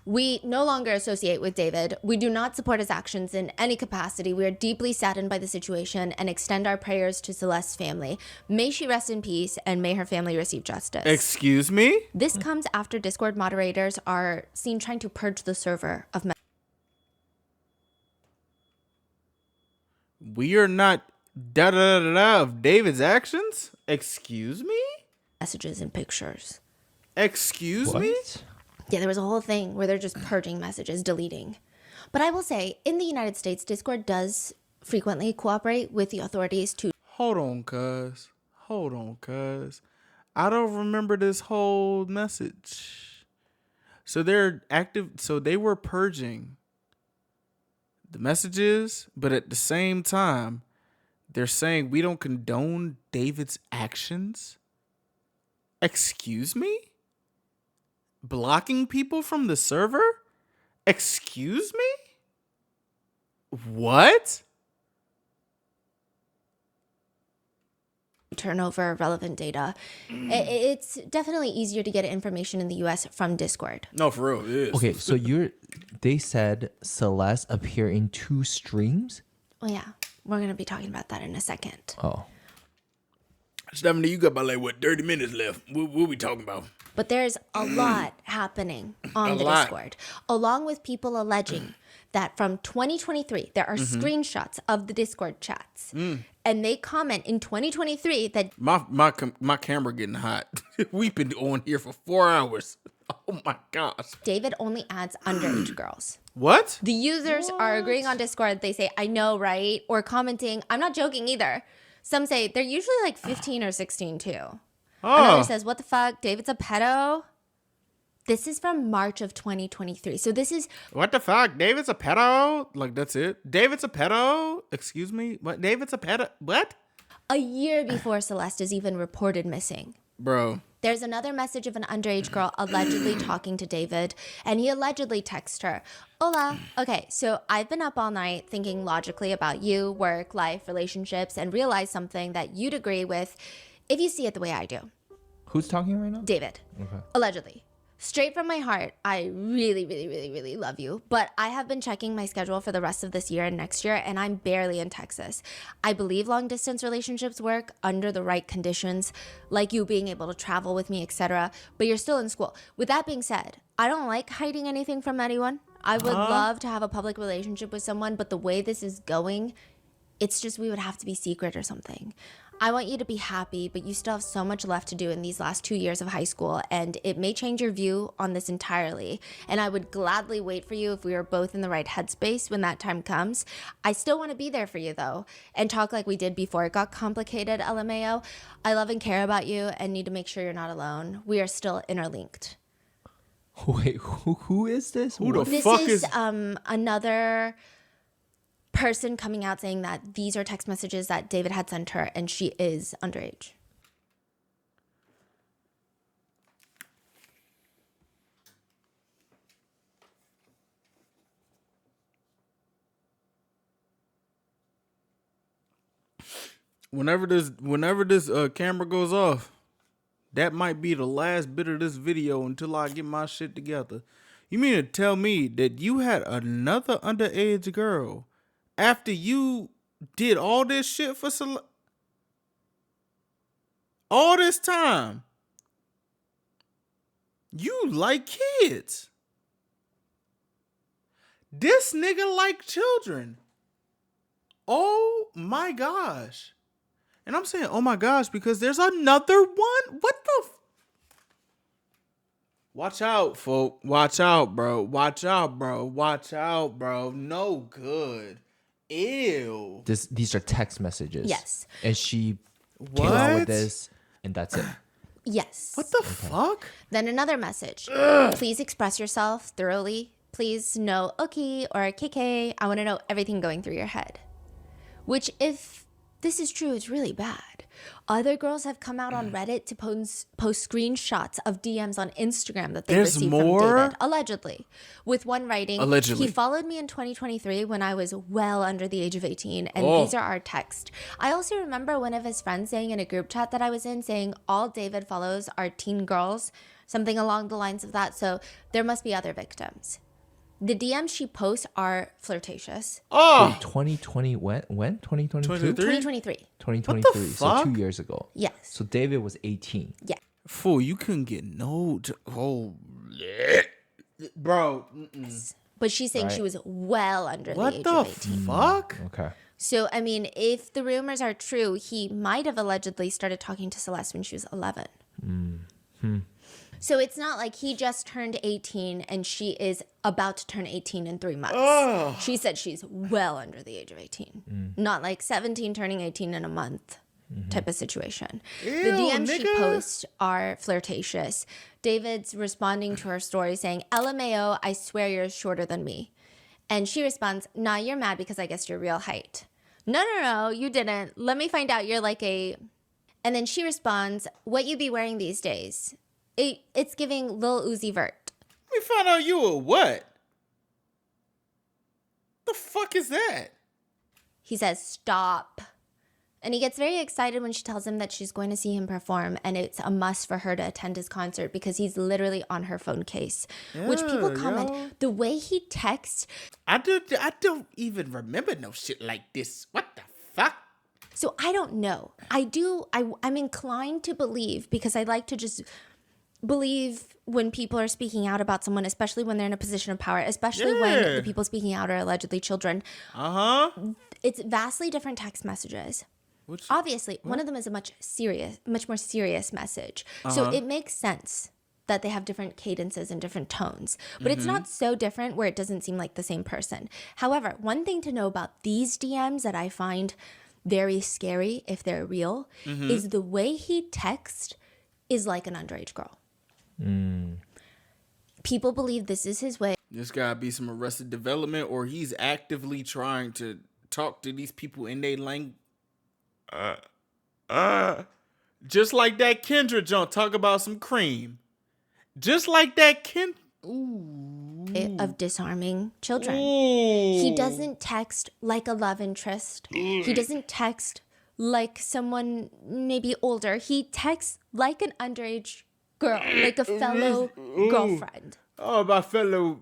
We no longer associate with David. We do not support his actions in any capacity. We are deeply saddened by the situation and extend our prayers to Celeste's family. May she rest in peace and may her family receive justice. Excuse me? This comes after Discord moderators are seen trying to purge the server of We are not of David's actions? Excuse me? messages and pictures. Excuse me? Yeah, there was a whole thing where they're just purging messages, deleting. But I will say, in the United States, Discord does frequently cooperate with the authorities to... Hold on, cuz. Hold on, cuz. I don't remember this whole message. So they're active. So they were purging the messages, but at the same time, they're saying we don't condone David's actions. Excuse me? Blocking people from the server? Excuse me? What? turn over relevant data. It's definitely easier to get information in the US from Discord. No, for real, it is. Okay, so they said Celeste appear in 2 streams? Well, yeah, we're going to be talking about that in a second. Oh. Stephanie, you got about 30 minutes left. What we talking about? But there's a lot happening on the Discord, along with people alleging that from 2023, there are screenshots of the Discord chats. And they comment in 2023 that... My camera getting hot. We've been on here for 4 hours. Oh my gosh. David only adds underage girls. What? The users are agreeing on Discord. They say, I know, right? Or commenting, I'm not joking either. Some say they're usually 15 or 16 too. Another says, what the fuck? David's a pedo? This is from March of 2023. So this is... What the fuck? David's a pedo? That's it? David's a pedo? Excuse me? What? David's a pedo? What? A year before Celeste is even reported missing. Bro. There's another message of an underage girl allegedly talking to David, and he allegedly texts her, Hola. Okay, so I've been up all night thinking logically about you, work, life, relationships, and realized something that you'd agree with if you see it the way I do. Who's talking right now? David. Okay. Allegedly. Straight from my heart, I really, really, really, really love you. But I have been checking my schedule for the rest of this year and next year, and I'm barely in Texas. I believe long-distance relationships work under the right conditions, like you being able to travel with me, etc. But you're still in school. With that being said, I don't like hiding anything from anyone. I would love to have a public relationship with someone, but the way this is going, it's just we would have to be secret or something. I want you to be happy, but you still have so much left to do in these last 2 years of high school, and it may change your view on this entirely. And I would gladly wait for you if we were both in the right headspace when that time comes. I still want to be there for you, though, and talk like we did before it got complicated, LMAO. I love and care about you and need to make sure you're not alone. We are still interlinked. Wait, who is this? Who the This fuck is another person coming out saying that these are text messages that David had sent her and she is underage. Whenever this camera goes off, that might be the last bit of this video until I get my shit together. You mean to tell me that you had another underage girl after you did all this shit for all this time? You like kids. This nigga like children. Oh my gosh. And I'm saying, oh my gosh, because there's another one. What the? Watch out, folk. Watch out, bro. Watch out, bro. Watch out, bro. No good. Ew. These are text messages. Yes. And she came out with this, and that's it. Yes. What the fuck? Then another message. Please express yourself thoroughly. Please no okay or KK. I want to know everything going through your head. Which, if this is true, is really bad. Other girls have come out on Reddit to post screenshots of DMs on Instagram that they received from David, allegedly. With one writing, allegedly, he followed me in 2023 when I was well under the age of 18, and these are our texts. I also remember one of his friends saying in a group chat that I was in, saying all David follows are teen girls, something along the lines of that, so there must be other victims. The DMs she posts are flirtatious. Wait, 2020 when? 2022? 2023. 2023. So fuck? 2 years ago. Yes. So David was 18. Yeah. Fool, you couldn't get no. Oh, bro. But she's saying she Right. was well under the What age the of 18. fuck? Okay. So, I mean, if the rumors are true, he might have allegedly started talking to Celeste when she was 11. So it's not like he just turned 18 and she is about to turn 18 in 3 months. She said she's well under the age of 18. Not like 17 turning 18 in a month type of situation. The DMs she posts are flirtatious. David's responding to her story saying, LMAO, I swear you're shorter than me. And she responds, nah, you're mad because I guessed your real height. No, you didn't. Let me find out you're like a... And then she responds, what you be wearing these days? It's giving Lil Uzi Vert. Let me find out you a what? The fuck is that? He says, stop. And he gets very excited when she tells him that she's going to see him perform and it's a must for her to attend his concert because he's literally on her phone case. Which people comment, the way he texts. I don't even remember no shit like this. What the fuck? So I don't know. I'm inclined to believe because I like to just believe when people are speaking out about someone, especially when they're in a position of power, especially when the people speaking out are allegedly children. It's vastly different text messages. Obviously, one of them is a much more serious message. So it makes sense that they have different cadences and different tones. But it's not so different where it doesn't seem like the same person. However, one thing to know about these DMs that I find very scary if they're real is the way he texts is like an underage girl. People believe this is his way. This gotta be some Arrested Development, or he's actively trying to talk to these people in their language. Just like that Kendra junk, talk about some cream. Just like that Of disarming children. He doesn't text like a love interest. He doesn't text like someone maybe older. He texts like an underage girl, like a fellow girlfriend. Oh, my fellow.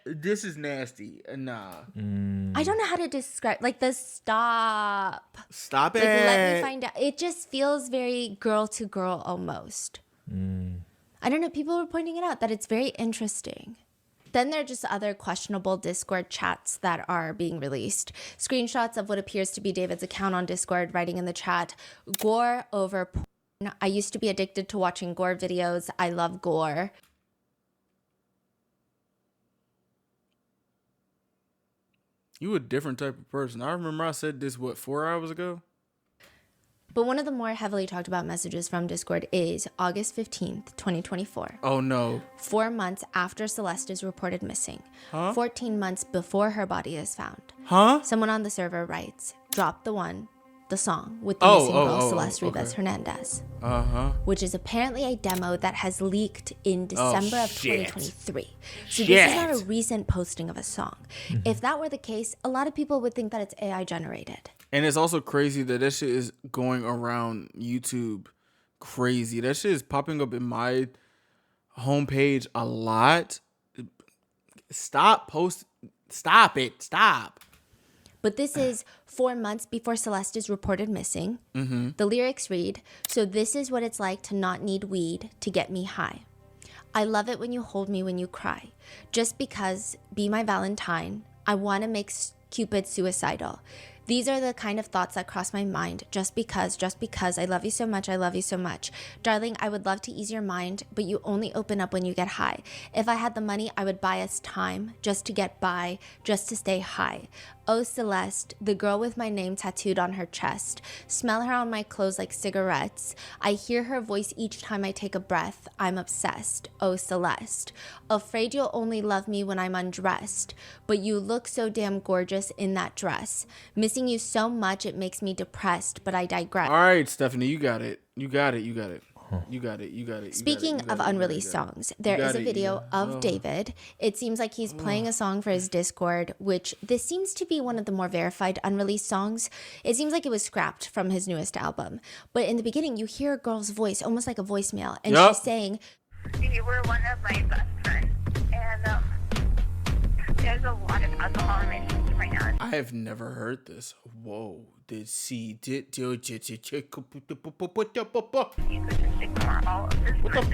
This is nasty. Nah. I don't know how to describe, like the stop. Stop it. Like, let me find out. It just feels very girl to girl almost. I don't know. People were pointing it out that it's very interesting. Then there are just other questionable Discord chats that are being released. Screenshots of what appears to be David's account on Discord writing in the chat, gore over porn. I used to be addicted to watching gore videos. I love gore. You a different type of person. I remember I said this, 4 hours ago? But one of the more heavily talked about messages from Discord is August 15th, 2024. Oh, no. 4 months after Celeste is reported missing. 14 months before her body is found. Someone on the server writes, drop the song with the missing girl, Celeste Rivas Hernandez. Which is apparently a demo that has leaked in December of 2023. So this is not a recent posting of a song. If that were the case, a lot of people would think that it's AI generated. And it's also crazy that shit is going around YouTube crazy. That shit is popping up in my homepage a lot. Stop it. Stop. But this is 4 months before Celeste is reported missing. The lyrics read, so this is what it's like to not need weed to get me high. I love it when you hold me when you cry. Just because, be my Valentine. I want to make Cupid suicidal. These are the kind of thoughts that cross my mind just because I love you so much, I love you so much. Darling, I would love to ease your mind, but you only open up when you get high. If I had the money, I would buy us time just to get by, just to stay high. Oh, Celeste, the girl with my name tattooed on her chest. Smell her on my clothes like cigarettes. I hear her voice each time I take a breath. I'm obsessed. Oh, Celeste. Afraid you'll only love me when I'm undressed. But you look so damn gorgeous in that dress. Missing you so much, it makes me depressed, but I digress. All right, Stephanie, you got it. You got it. Speaking of unreleased songs, there is a video of David. It seems like he's playing a song for his Discord, which this seems to be one of the more verified unreleased songs. It seems like it was scrapped from his newest album. But in the beginning, you hear a girl's voice, almost like a voicemail, and she's saying, You were one of my best friends, and has a lot of alcohol in my system right now. I have never heard this. Whoa. What the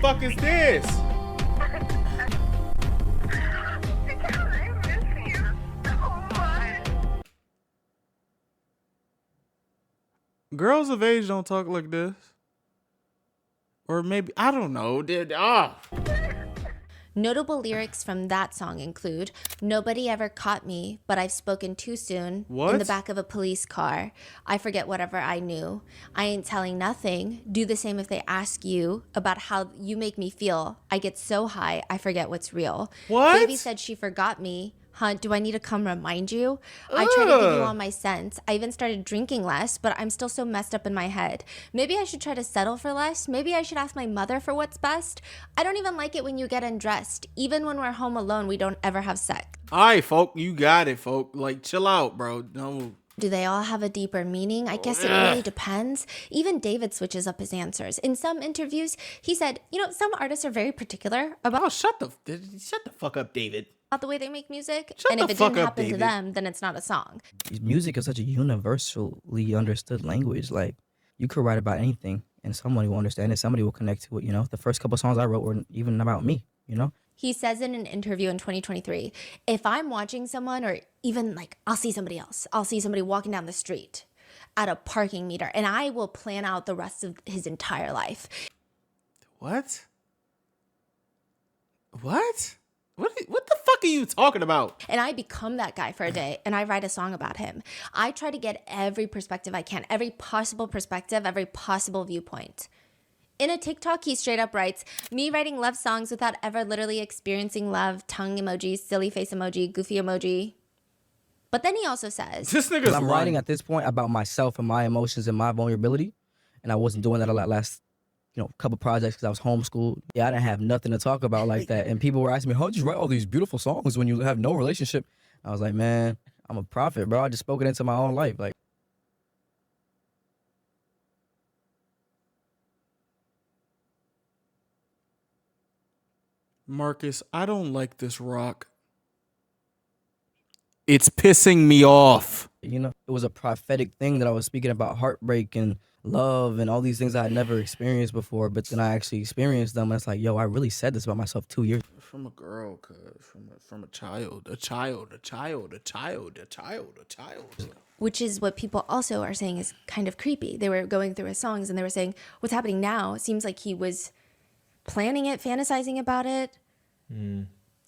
fuck is this? Girls of age don't talk like this. Or maybe, I don't know. Notable lyrics from that song include, "Nobody ever caught me, but I've spoken too soon." What? "In the back of a police car." "I forget whatever I knew." "I ain't telling nothing." "Do the same if they ask you." "About how you make me feel." "I get so high, I forget what's real." What? "Baby said she forgot me." "Huh, do I need to come remind you?" "I try to give you all my sense." "I even started drinking less, but I'm still so messed up in my head." "Maybe I should try to settle for less." "Maybe I should ask my mother for what's best." "I don't even like it when you get undressed." "Even when we're home alone, we don't ever have sex." All right, folk. You got it, folk. Like, chill out, bro. No. Do they all have a deeper meaning? I guess it really depends. Even David switches up his answers. In some interviews, he said, some artists are very particular about shut the fuck up, David. the way they make music. Shut And the if it fuck didn't up, happen to David. them, then it's not a song. Music is such a universally understood language. Like, you could write about anything and somebody will understand it. Somebody will connect to it, The first couple songs I wrote were even about me, He says in an interview in 2023, if I'm watching someone, or even I'll see somebody else, I'll see somebody walking down the street at a parking meter, and I will plan out the rest of his entire life. What? What the fuck are you talking about? And I become that guy for a day, and I write a song about him. I try to get every perspective I can, every possible perspective, every possible viewpoint. In a TikTok, he straight up writes, "Me writing love songs without ever literally experiencing love," tongue emoji, silly face emoji, goofy emoji. But then he also says, This nigga's I'm writing at this point about myself and my emotions and my vulnerability. And I wasn't doing that a lot last, couple projects because I was homeschooled. Yeah, I didn't have nothing to talk about like that. And people were asking me, how'd you write all these beautiful songs when you have no relationship? I was like, man, I'm a prophet, bro. I just spoke it into my own life. Like, Marcus, I don't like this rock. It's pissing me off. it was a prophetic thing that I was speaking about heartbreak and love and all these things I had never experienced before. But then I actually experienced them. And it's like, yo, I really said this about myself 2 years. From a girl, from a child. which is what people also are saying is kind of creepy. They were going through his songs and they were saying, what's happening now? It seems like he was planning it, fantasizing about it,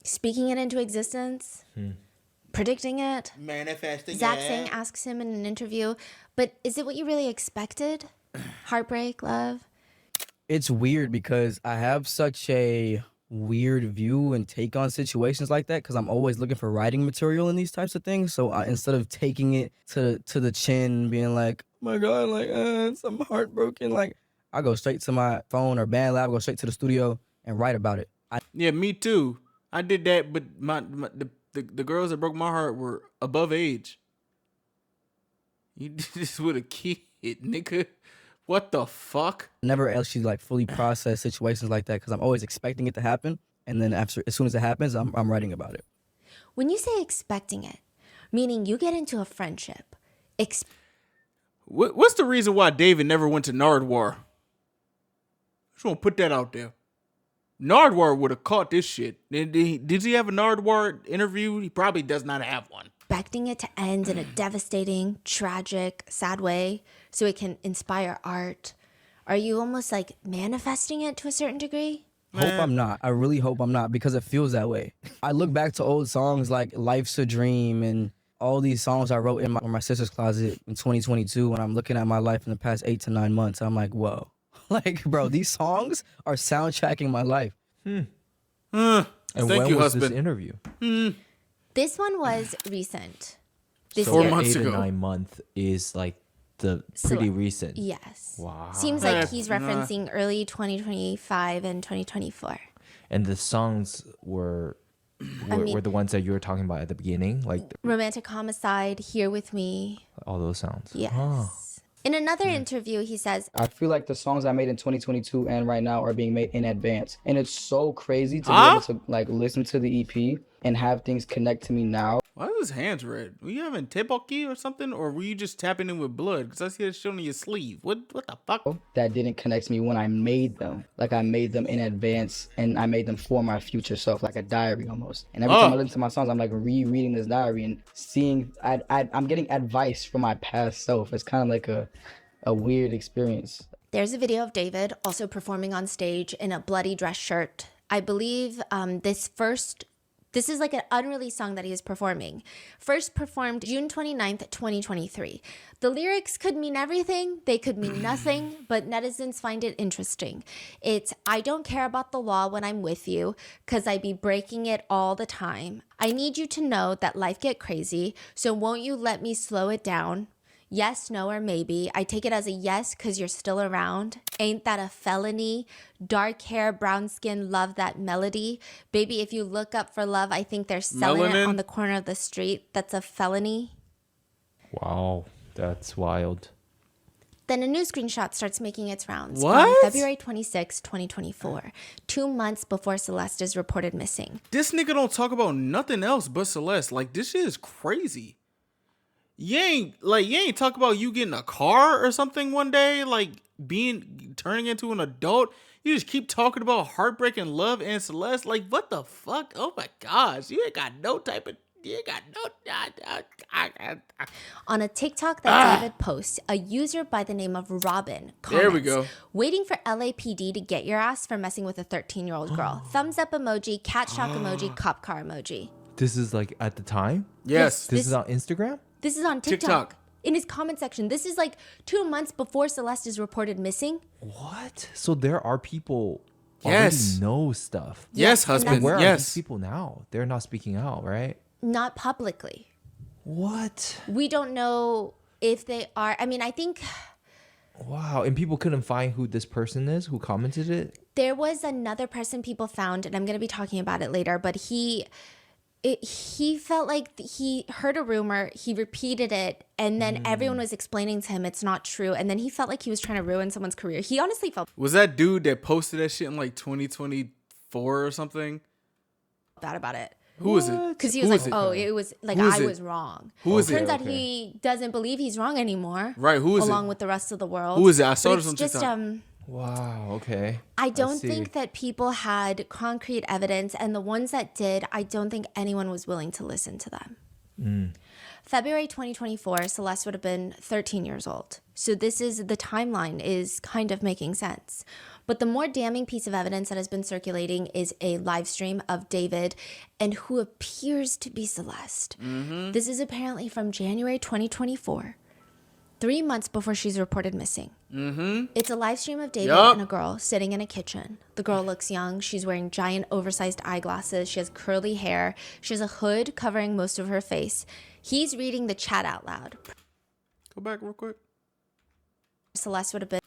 speaking it into existence, predicting it. Manifesting Zach it. Sang asks him in an interview, but is it what you really expected? Heartbreak, love? It's weird because I have such a weird view and take on situations like that because I'm always looking for writing material in these types of things. So instead of taking it to the chin, being like, oh my God, I'm heartbroken, I go straight to my phone or band lab, go straight to the studio and write about it. Yeah, me too. I did that, but the girls that broke my heart were above age. You did this with a kid, nigga. What the fuck? Never actually fully process situations like that because I'm always expecting it to happen, and then as soon as it happens, I'm writing about it. When you say expecting it, meaning you get into a friendship. What's the reason why David never went to Nardwar? Just want to put that out there. Nardwar would have caught this shit. Did he have a Nardwar interview? He probably does not have one. Expecting it to end in a devastating, tragic, sad way so it can inspire art. Are you almost manifesting it to a certain degree? Hope I'm not. I really hope I'm not because it feels that way. I look back to old songs like Life's a Dream and all these songs I wrote in my sister's closet in 2022 when I'm looking at my life in the past 8 to 9 months. I'm like, whoa. Bro, these songs are soundtracking my life. And Thank when you, was husband. this interview? This one was recent. So 4 months 8 ago. to 9 month is the pretty recent. Yes. Wow. Seems like he's referencing early 2025 and 2024. And the songs were the ones that you were talking about at the beginning, Romantic Homicide, Here With Me. all those sounds. Yes. Oh. In another interview, he says, I feel like the songs I made in 2022 and right now are being made in advance. And it's so crazy to be able to listen to the EP and have things connect to me now. Why is his hands red? Were you having tepoki or something? Or were you just tapping in with blood? Because I see it showing your sleeve. What the fuck? That didn't connect to me when I made them. Like I made them in advance and I made them for my future self, like a diary almost. And every time I listen to my songs, I'm like rereading this diary and seeing, I'm getting advice from my past self. It's kind of like a weird experience. There's a video of David also performing on stage in a bloody dress shirt. I believe this is like an unreleased song that he is performing. First performed June 29th, 2023. The lyrics could mean everything. They could mean nothing, but netizens find it interesting. It's, I don't care about the law when I'm with you, cause I be breaking it all the time. I need you to know that life get crazy, so won't you let me slow it down? Yes, no, or maybe. I take it as a yes because you're still around. Ain't that a felony? Dark hair, brown skin, love that melody. Baby, if you look up for love, I think they're selling it on the corner of the street. That's a felony. Wow, that's wild. Then a new screenshot starts making its rounds. What? On February 26, 2024, 2 months before Celeste is reported missing. This nigga don't talk about nothing else but Celeste. Like, this shit is crazy. You ain't talk about you getting a car or something one day, like turning into an adult. You just keep talking about heartbreak and love and Celeste. Like, what the fuck? Oh my gosh, you ain't got no type of. You ain't got no. On a TikTok that David posts, a user by the name of Robin comments, there we go. Waiting for LAPD to get your ass for messing with a 13-year-old girl. Thumbs up emoji, cat shock emoji, cop car emoji. This is like at the time? Yes. This is on Instagram? This is on TikTok. In his comment section. This is like 2 months before Celeste is reported missing. What? So there are people yes. already know stuff. Yes, husband. Where yes. are these people now? They're not speaking out, right? Not publicly. What? We don't know if they are. I mean, I think... Wow. And people couldn't find who this person is who commented it? There was another person people found, and I'm going to be talking about it later, but he felt like he heard a rumor, he repeated it, and then everyone was explaining to him it's not true, and then he felt like he was trying to ruin someone's career. He honestly felt... Was that dude that posted that shit in like 2024 or something? Bad about it. Who is it? Because he was like, oh, it was like I was wrong. Who is it? Turns out he doesn't believe he's wrong anymore. Right, who is it? Along with the rest of the world. Who is it? I saw But this on it's TikTok. just Wow, okay. I don't think that people had concrete evidence, and the ones that did, I don't think anyone was willing to listen to them. February 2024, Celeste would have been 13 years old. So the timeline is kind of making sense. But the more damning piece of evidence that has been circulating is a live stream of David and who appears to be Celeste. This is apparently from January 2024. 3 months before she's reported missing. It's a live stream of David and a girl sitting in a kitchen. The girl looks young. She's wearing giant oversized eyeglasses. She has curly hair. She has a hood covering most of her face. He's reading the chat out loud. Go back real quick. Celeste would have been...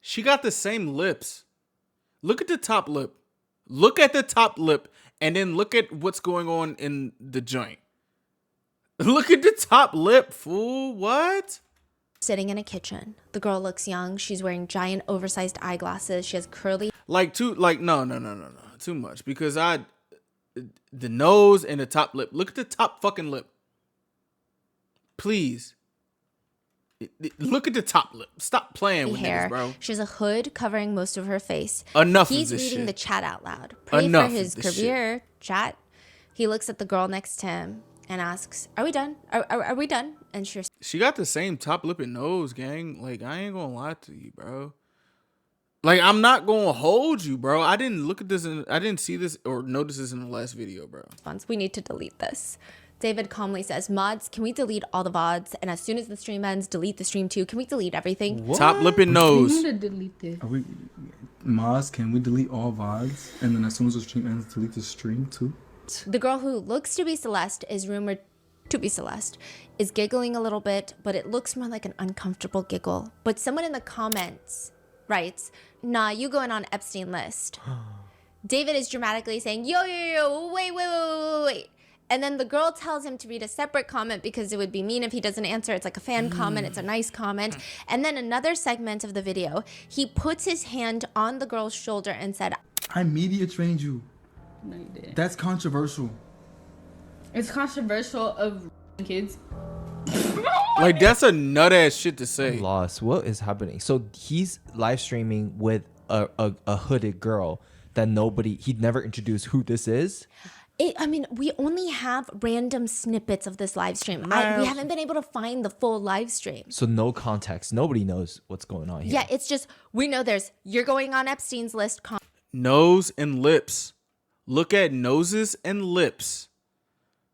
She got the same lips. Look at the top lip. Look at the top lip and then look at what's going on in the joint. Look at the top lip, fool. What? Sitting in a kitchen. The girl looks young. She's wearing giant oversized eyeglasses. She has curly... No. Too much. Because the nose and the top lip. Look at the top fucking lip. Please. Look at the top lip. Stop playing with niggas, bro. She has a hood covering most of her face. Enough He's of this reading shit. the chat out loud. Pray Enough for his of this career. Chat. He looks at the girl next to him and asks, "Are we done? Are we done?" And she got the same top lip and nose, gang. Like, I ain't gonna lie to you, bro. Like, I'm not gonna hold you, bro. I didn't look at this and I didn't see this or notice this in the last video, bro. We need to delete this. David calmly says, "Mods, can we delete all the VODs? And as soon as the stream ends, delete the stream too. Can we delete everything?" What? Top lip and nose. We need to delete this. Mods, can we delete all VODs? And then as soon as the stream ends, delete the stream too? The girl who looks to be Celeste is rumored to be Celeste, is giggling a little bit, but it looks more like an uncomfortable giggle. But someone in the comments writes, "Nah, you going on Epstein list." David is dramatically saying, yo, wait. And then the girl tells him to read a separate comment because it would be mean if he doesn't answer. It's like a fan comment. It's a nice comment. And then another segment of the video, he puts his hand on the girl's shoulder and said, I media trained you. No, you didn't. That's controversial. It's controversial of kids. Like, that's a nut ass shit to say. I'm lost. What is happening? So he's live streaming with a hooded girl that he'd never introduced who this is. I mean, we only have random snippets of this live stream. We haven't been able to find the full live stream. So no context. Nobody knows what's going on here. Yeah, it's just, we know you're going on Epstein's list. Nose and lips. Look at noses and lips.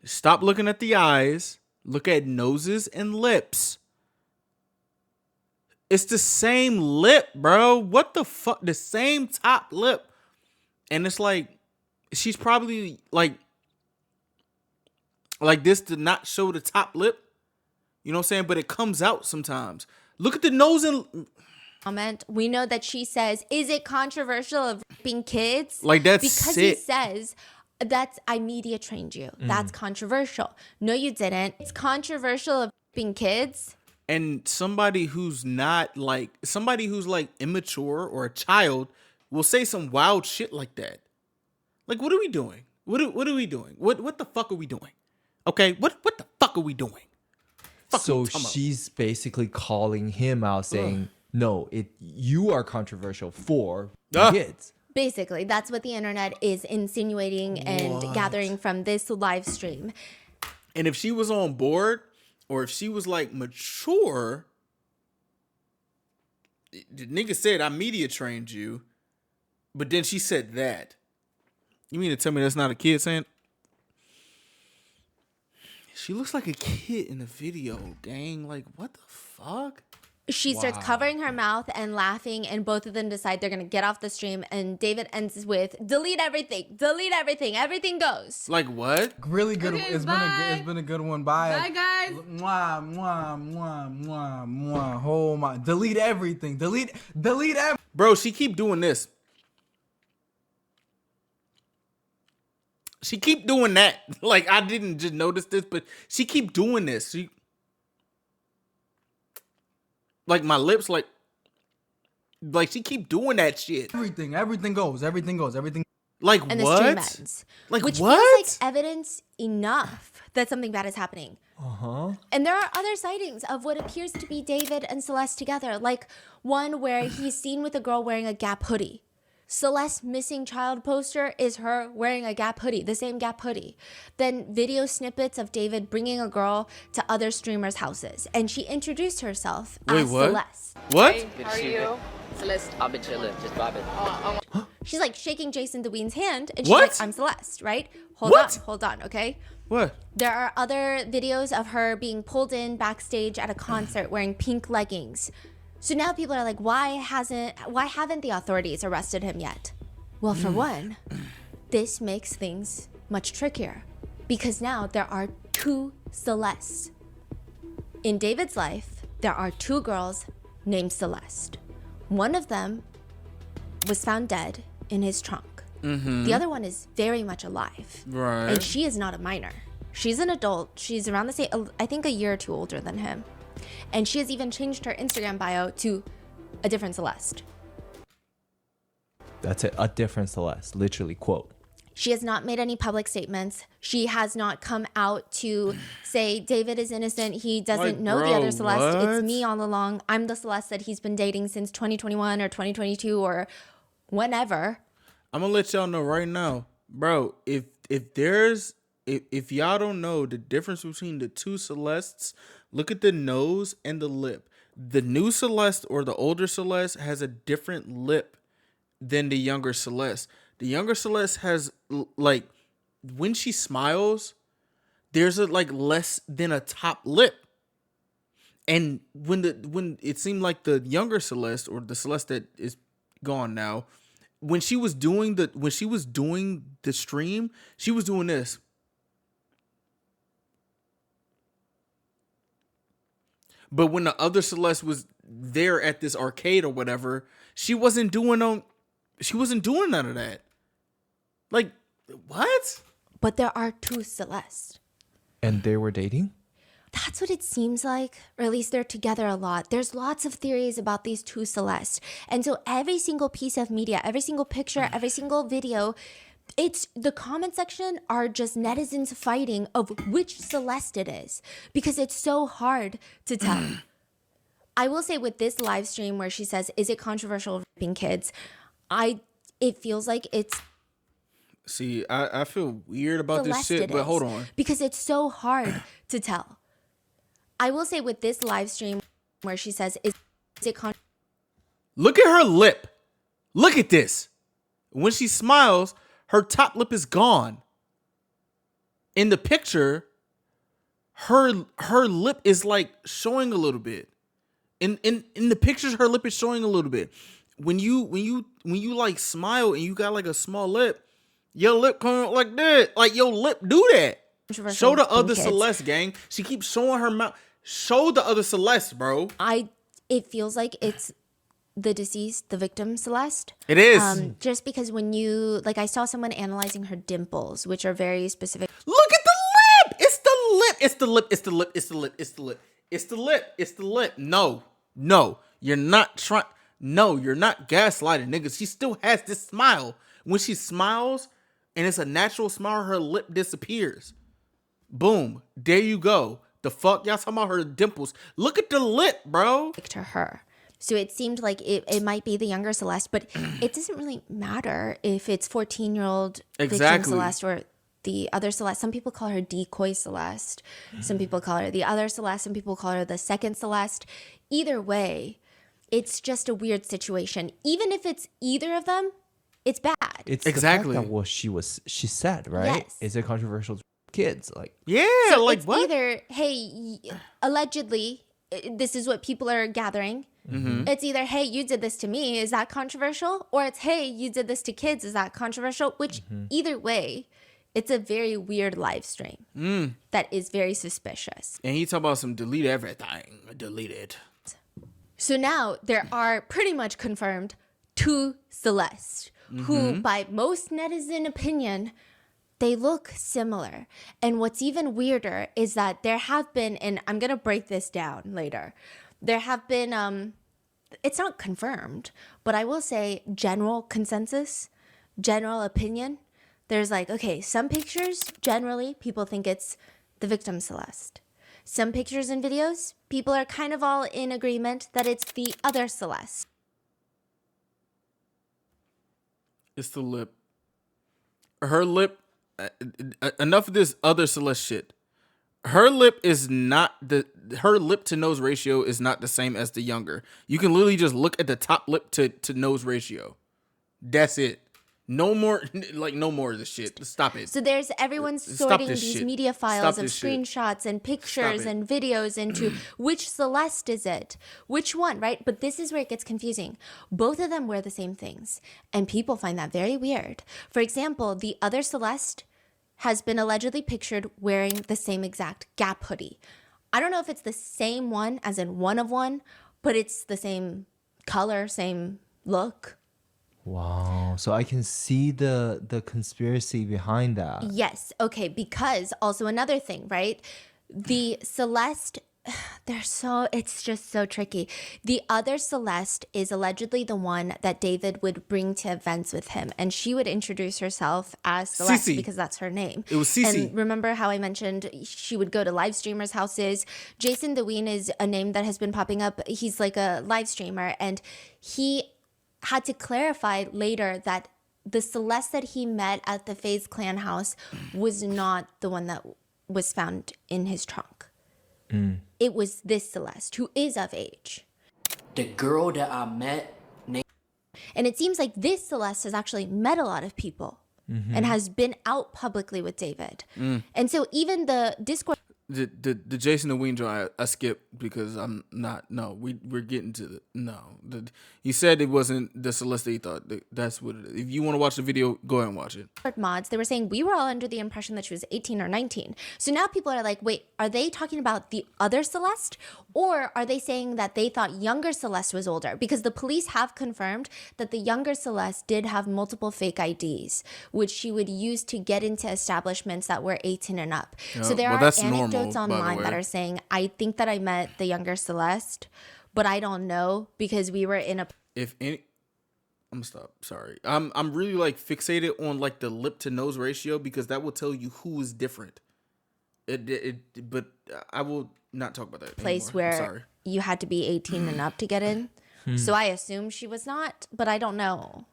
Stop looking at the eyes. Look at noses and lips. It's the same lip, bro. What the fuck? The same top lip. And it's like, she's probably like this to not show the top lip. You know what I'm saying? But it comes out sometimes. Look at the nose and... Comment. We know that she says, is it controversial of being kids? Like, that's because sick. He says, I media trained you. That's controversial. No, you didn't. It's controversial of being kids. And somebody who's immature or a child will say some wild shit like that. Like, what are we doing? What are we doing? What the fuck are we doing? Okay, what the fuck are we doing? So she's basically calling him out, saying, "No, you are controversial for kids." Basically, that's what the internet is insinuating and gathering from this live stream. And if she was on board, or if she was like mature, the nigga said, I media trained you, but then she said that. You mean to tell me that's not a kid saying? She looks like a kid in the video, gang. Like, what the fuck? She starts covering her mouth and laughing, and both of them decide they're going to get off the stream. And David ends with, delete everything, everything goes. Like what? Really good. Okay, It's been a good one. Bye. Bye, guys. Mwah, mwah, mwah, mwah, mwah. Oh my. Delete everything. Delete everything. Bro, she keep doing this. She keep doing that. Like, I didn't just notice this, but she keep doing this. Like, my lips, like she keep doing that shit. Everything goes. Like, and what? The stream ends. Like, which what? feels like evidence enough that something bad is happening. Uh-huh. And there are other sightings of what appears to be David and Celeste together. Like one where he's seen with a girl wearing a Gap hoodie. Celeste's missing child poster is her wearing a Gap hoodie, the same Gap hoodie. Then video snippets of David bringing a girl to other streamers' houses. And she introduced herself as what? Celeste. What? Hey, how are you? Celeste, I've been chilling, just vibing. She's like shaking Jason DeWeen's hand. And she's What? like, I'm Celeste, right? Hold on, okay? What? There are other videos of her being pulled in backstage at a concert wearing pink leggings. So now people are like, why haven't the authorities arrested him yet? Well, for one, this makes things much trickier because now there are two Celestes. In David's life, there are two girls named Celeste. One of them was found dead in his trunk. The other one is very much alive. Right. And she is not a minor. She's an adult. She's around the same, I think a year or two older than him. And she has even changed her Instagram bio to a different Celeste. That's it. A different Celeste. Literally, quote. She has not made any public statements. She has not come out to say David is innocent. He doesn't know the other Celeste. what? It's me all along. I'm the Celeste that he's been dating since 2021 or 2022 or whenever. I'm gonna let y'all know right now, bro. If y'all don't know the difference between the two Celestes, look at the nose and the lip. The new Celeste or the older Celeste has a different lip than the younger Celeste. The younger Celeste has like when she smiles, there's a like less than a top lip. And when it seemed like the younger Celeste or the Celeste that is gone now, when she was doing the stream, she was doing this. But when the other Celeste was there at this arcade or whatever, she wasn't doing none of that. Like, what? But there are two Celestes. And they were dating? That's what it seems like, or at least they're together a lot. There's lots of theories about these two Celeste. And so every single piece of media, every single picture, every single video, it's the comment section are just netizens fighting of which Celeste it is because it's so hard to tell. I will say with this live stream where she says, is it controversial raping kids? It feels like it's See, I feel weird about Celeste this shit, it but is, hold on. because it's so hard to tell. I will say with this live stream where she says, is it Look at her lip. Look at this. When she smiles, her top lip is gone. In the picture, her lip is like showing a little bit. In the pictures, her lip is showing a little bit. When you like smile and you got like a small lip, your lip coming like that. Like your lip do that. Show the other Celeste, gang. She keeps showing her mouth. Show the other Celeste, bro. It feels like it's the deceased, the victim Celeste. It is. Just because when you, like, I saw someone analyzing her dimples, which are very specific. Look at the lip. It's the lip. It's the lip. It's the lip. It's the lip. It's the lip. It's the lip. It's the lip. No, you're not trying. No, you're not gaslighting, niggas. She still has this smile. When she smiles and it's a natural smile, her lip disappears. Boom. There you go. The fuck? Y'all talking about her dimples. Look at the lip, bro. To her. So it seemed like it might be the younger Celeste, but it doesn't really matter if it's 14-year-old victim Celeste or the other Celeste. Some people call her decoy Celeste. Some people call her the other Celeste. Some people call her the second Celeste. Either way, it's just a weird situation. Even if it's either of them, it's bad. It's exactly what she said, right? Yes. Is it controversial to kids? Like, yeah, so like it's what? Either, hey, allegedly, this is what people are gathering. Mm-hmm. It's either, hey, you did this to me, is that controversial? Or it's, hey, you did this to kids, is that controversial? Which, either way, it's a very weird live stream that is very suspicious. And he talk about some delete everything. Delete it. So now there are pretty much confirmed two Celeste, who, by most netizen opinion, they look similar. And what's even weirder is that there have been, and I'm going to break this down later, there have been, it's not confirmed, but I will say general consensus, general opinion. There's like, okay, some pictures, generally, people think it's the victim Celeste. Some pictures and videos, people are kind of all in agreement that it's the other Celeste. It's the lip. Her lip, enough of this other Celeste shit. Her lip is not her lip to nose ratio is not the same as the younger. You can literally just look at the top lip to nose ratio. That's it. No more, like no more of this shit. Stop it. So there's everyone's sorting these media files of screenshots and pictures and videos into which Celeste is it? Which one, right? But this is where it gets confusing. Both of them wear the same things, and people find that very weird. For example, the other Celeste has been allegedly pictured wearing the same exact Gap hoodie. I don't know if it's the same one as in one of one, but it's the same color, same look. Wow. So I can see the conspiracy behind that. Yes. Okay. Because also another thing, right? The Celeste, it's just so tricky. The other Celeste is allegedly the one that David would bring to events with him. And she would introduce herself as Celeste because that's her name. It was Cece. And remember how I mentioned she would go to live streamers' houses? Jason DeWeen is a name that has been popping up. He's like a live streamer. And he had to clarify later that the Celeste that he met at the FaZe Clan house was not the one that was found in his trunk. It was this Celeste, who is of age. The girl that I met. And it seems like this Celeste has actually met a lot of people and has been out publicly with David. And so even the Discord... The Jason and Ween joint I skipped because I'm not. No, we're getting to the no. He said it wasn't the Celeste he thought. That's what it is. If you want to watch the video, go ahead and watch it. Mods, they were saying we were all under the impression that she was 18 or 19. So now people are like, wait, are they talking about the other Celeste, or are they saying that they thought younger Celeste was older? Because the police have confirmed that the younger Celeste did have multiple fake IDs, which she would use to get into establishments that were 18 and up. So there are that's anecdotes anecdotes online that are saying, I think that I met the younger Celeste, but I don't know because we were in a. If any, I'm gonna stop. Sorry, I'm really like fixated on like the lip to nose ratio because that will tell you who is different. But I will not talk about that. Place anymore. where you had to be 18 and up to get in. So I assume she was not, but I don't know.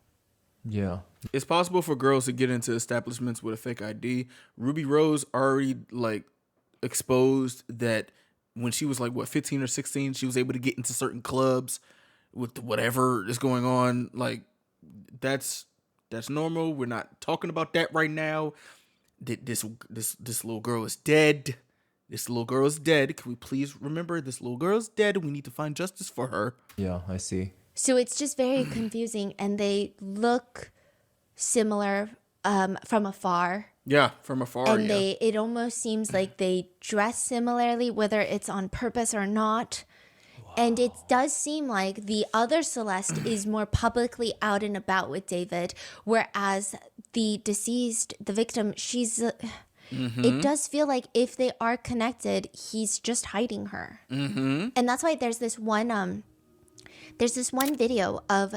Yeah. It's possible for girls to get into establishments with a fake ID. Ruby Rose already like exposed that when she was like 15 or 16, she was able to get into certain clubs with whatever is going on. Like that's normal. We're not talking about that right now. This little girl is dead. This little girl is dead. Can we please remember this little girl is dead? We need to find justice for her. Yeah, I see. So it's just very confusing, and they look similar from afar. Yeah, from afar. And it almost seems like they dress similarly, whether it's on purpose or not. Wow. And it does seem like the other Celeste is more publicly out and about with David, whereas the deceased, the victim, she's. It does feel like if they are connected, he's just hiding her. And that's why there's this one video of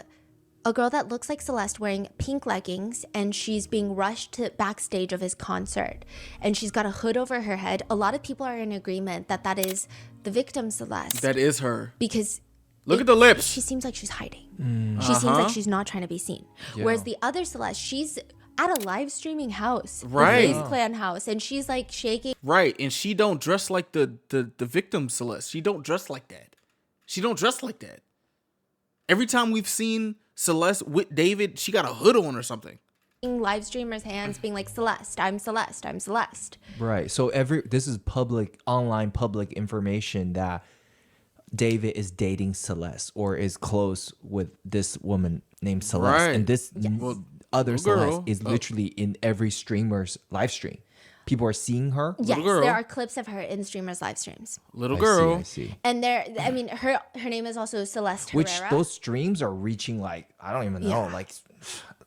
a girl that looks like Celeste wearing pink leggings, and she's being rushed to backstage of his concert, and she's got a hood over her head. A lot of people are in agreement that that is the victim Celeste. That is her. Because look at the lips. She seems like she's hiding. She seems like she's not trying to be seen. Yeah. Whereas the other Celeste, she's at a live streaming house, right? The FaZe Clan house, and she's like shaking. Right, and she don't dress like the victim Celeste. She don't dress like that. She don't dress like that. Every time we've seen Celeste with David, she got a hood on or something. Live streamers' hands being like, Celeste, I'm Celeste, I'm Celeste. Right. So this is online public information that David is dating Celeste or is close with this woman named Celeste. Right. And this other Celeste is literally in every streamer's live stream. People are seeing her. Yes, there are clips of her in streamers' live streams. Little girl. I see. And her name is also Celeste Herrera. Which those streams are reaching like, I don't even know,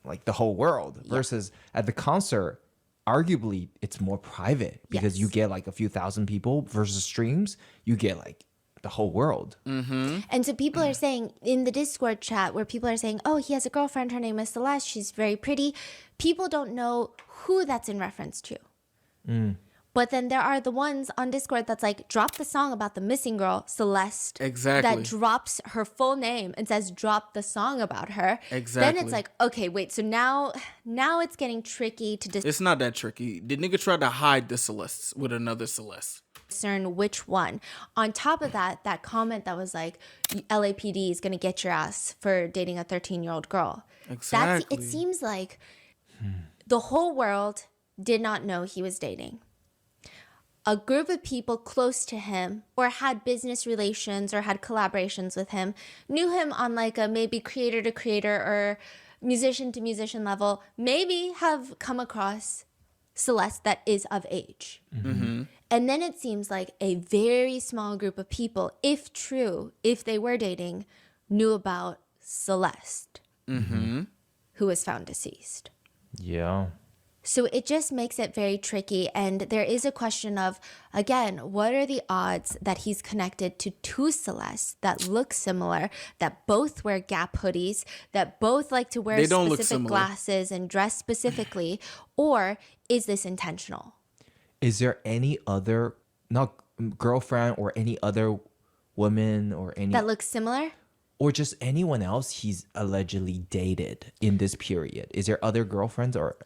like the whole world. Versus at the concert, arguably it's more private because you get like a few thousand people versus streams, you get like the whole world. And so people are saying in the Discord chat where people are saying, oh, he has a girlfriend, her name is Celeste, she's very pretty. People don't know who that's in reference to. But then there are the ones on Discord that's like, drop the song about the missing girl, Celeste. Exactly. That drops her full name and says, drop the song about her. Exactly. Then it's like, okay, wait, so now it's getting tricky to It's not that tricky. The nigga tried to hide the Celeste with another Celeste. discern which one. On top of that comment that was like, LAPD is going to get your ass for dating a 13-year-old girl. Exactly. It seems like the whole world did not know he was dating. A group of people close to him or had business relations or had collaborations with him knew him on like a maybe creator to creator or musician to musician level, maybe have come across Celeste that is of age. And then it seems like a very small group of people, if true, if they were dating, knew about Celeste, who was found deceased. Yeah. So it just makes it very tricky. And there is a question of, again, what are the odds that he's connected to two Celeste that look similar, that both wear Gap hoodies, that both like to wear specific glasses and dress specifically? Or is this intentional? Is there any other, not girlfriend or any other woman or any... that looks similar? Or just anyone else he's allegedly dated in this period? Is there other girlfriends or...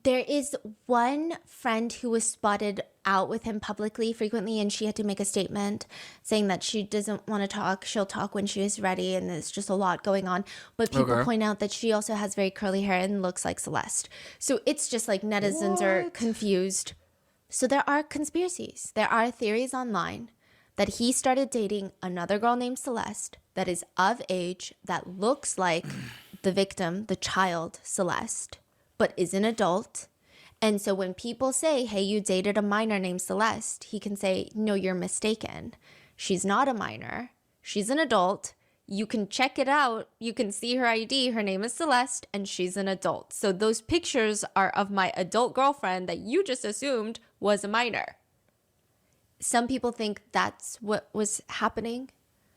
There is one friend who was spotted out with him publicly frequently, and she had to make a statement saying that she doesn't want to talk. She'll talk when she is ready, and there's just a lot going on. But people point out that she also has very curly hair and looks like Celeste. So it's just like netizens are confused. So there are conspiracies. There are theories online that he started dating another girl named Celeste that is of age, that looks like the victim, the child, Celeste, but is an adult. And so when people say, hey, you dated a minor named Celeste, he can say, no, you're mistaken. She's not a minor. She's an adult. You can check it out. You can see her ID. Her name is Celeste, and she's an adult. So those pictures are of my adult girlfriend that you just assumed was a minor. Some people think that's what was happening.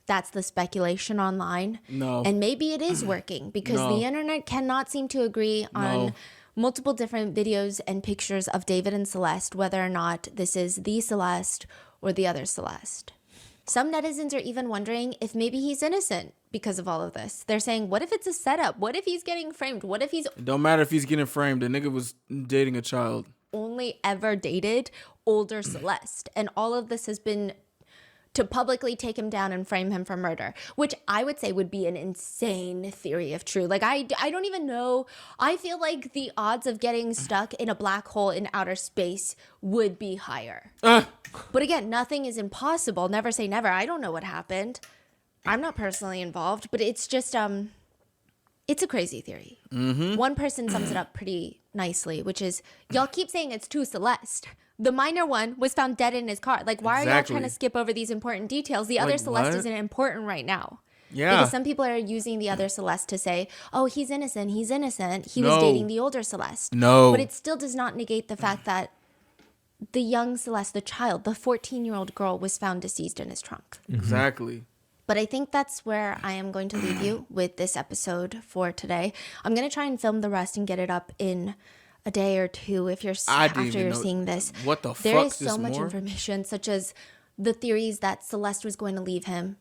That's the speculation online. No. And maybe it is working because No. the internet cannot seem to agree on multiple different videos and pictures of David and Celeste, whether or not this is the Celeste or the other Celeste. Some netizens are even wondering if maybe he's innocent because of all of this. They're saying, what if it's a setup? What if he's getting framed? What if he's It don't matter if he's getting framed. The nigga was dating a child. only ever dated older Celeste? And all of this has been to publicly take him down and frame him for murder, which I would say would be an insane theory if true. Like, I don't even know. I feel like the odds of getting stuck in a black hole in outer space would be higher. But again, nothing is impossible. Never say never. I don't know what happened. I'm not personally involved, but it's just, it's a crazy theory. One person sums it up pretty nicely, which is, y'all keep saying it's two Celeste. The minor one was found dead in his car. Like, why are y'all trying to skip over these important details? The other Celeste isn't important right now. Yeah. Because some people are using the other Celeste to say, oh, he's innocent. He was dating the older Celeste. No. But it still does not negate the fact that the young Celeste, the child, the 14-year-old girl was found deceased in his trunk. Exactly. But I think that's where I am going to leave you with this episode for today. I'm going to try and film the rest and get it up in a day or two if you're after you're seeing this. What the There fuck? is so much information, such as the theories that Celeste was going to leave him,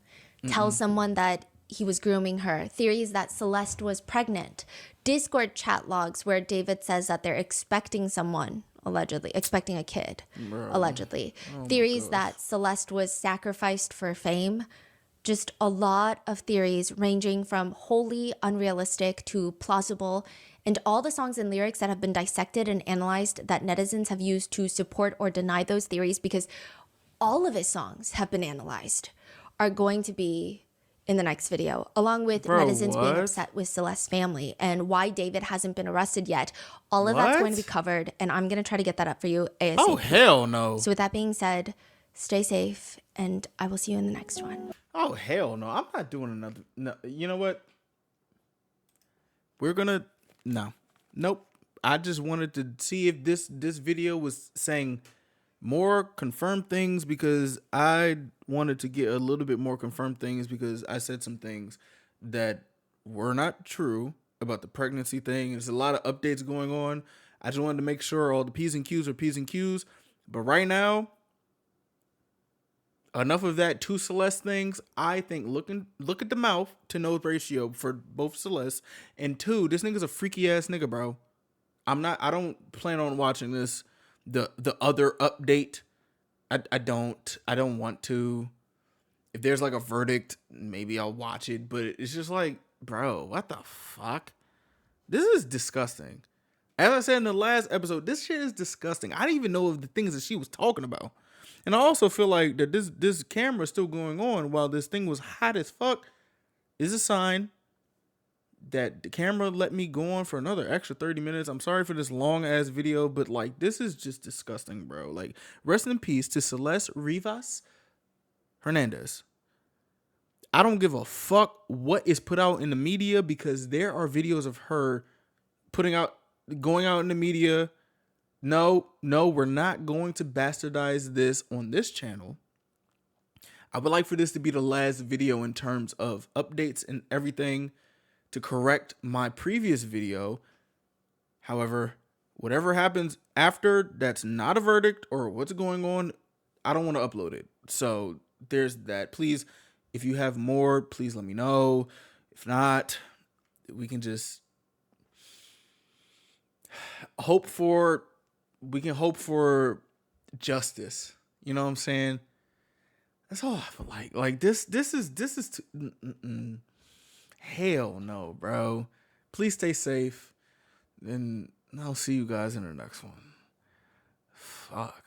tell someone that he was grooming her, theories that Celeste was pregnant, Discord chat logs where David says that they're expecting someone, allegedly, expecting a kid, allegedly, theories that Celeste was sacrificed for fame. Just a lot of theories ranging from wholly unrealistic to plausible, and all the songs and lyrics that have been dissected and analyzed that netizens have used to support or deny those theories, because all of his songs have been analyzed, are going to be in the next video, along with netizens being upset with Celeste's family and why David hasn't been arrested yet. All of that's going to be covered, and I'm going to try to get that up for you ASAP. Oh, hell no. So with that being said, stay safe, and I will see you in the next one. Oh, hell no. I'm not doing another. No, you know what? We're going to. No. Nope. I just wanted to see if this video was saying more confirmed things, because I wanted to get a little bit more confirmed things, because I said some things that were not true about the pregnancy thing. There's a lot of updates going on. I just wanted to make sure all the P's and Q's are P's and Q's. But right now, enough of that two Celeste things. I think look at the mouth to nose ratio for both Celeste. And two, this nigga's a freaky ass nigga, bro. I don't plan on watching this. The other update. I don't want to. If there's like a verdict, maybe I'll watch it. But it's just like, bro, what the fuck? This is disgusting. As I said in the last episode, this shit is disgusting. I didn't even know of the things that she was talking about. And I also feel like that this camera is still going on while this thing was hot as fuck is a sign that the camera let me go on for another extra 30 minutes. I'm sorry for this long ass video, but like, this is just disgusting, bro. Like, rest in peace to Celeste Rivas Hernandez. I don't give a fuck what is put out in the media, because there are videos of her going out in the media. No, we're not going to bastardize this on this channel. I would like for this to be the last video in terms of updates and everything to correct my previous video. However, whatever happens after, that's not a verdict or what's going on, I don't want to upload it. So there's that. Please, if you have more, please let me know. If not, we can just hope for justice. You know what I'm saying? That's all I feel like. Like, this is too, hell no, bro. Please stay safe, and I'll see you guys in the next one. Fuck.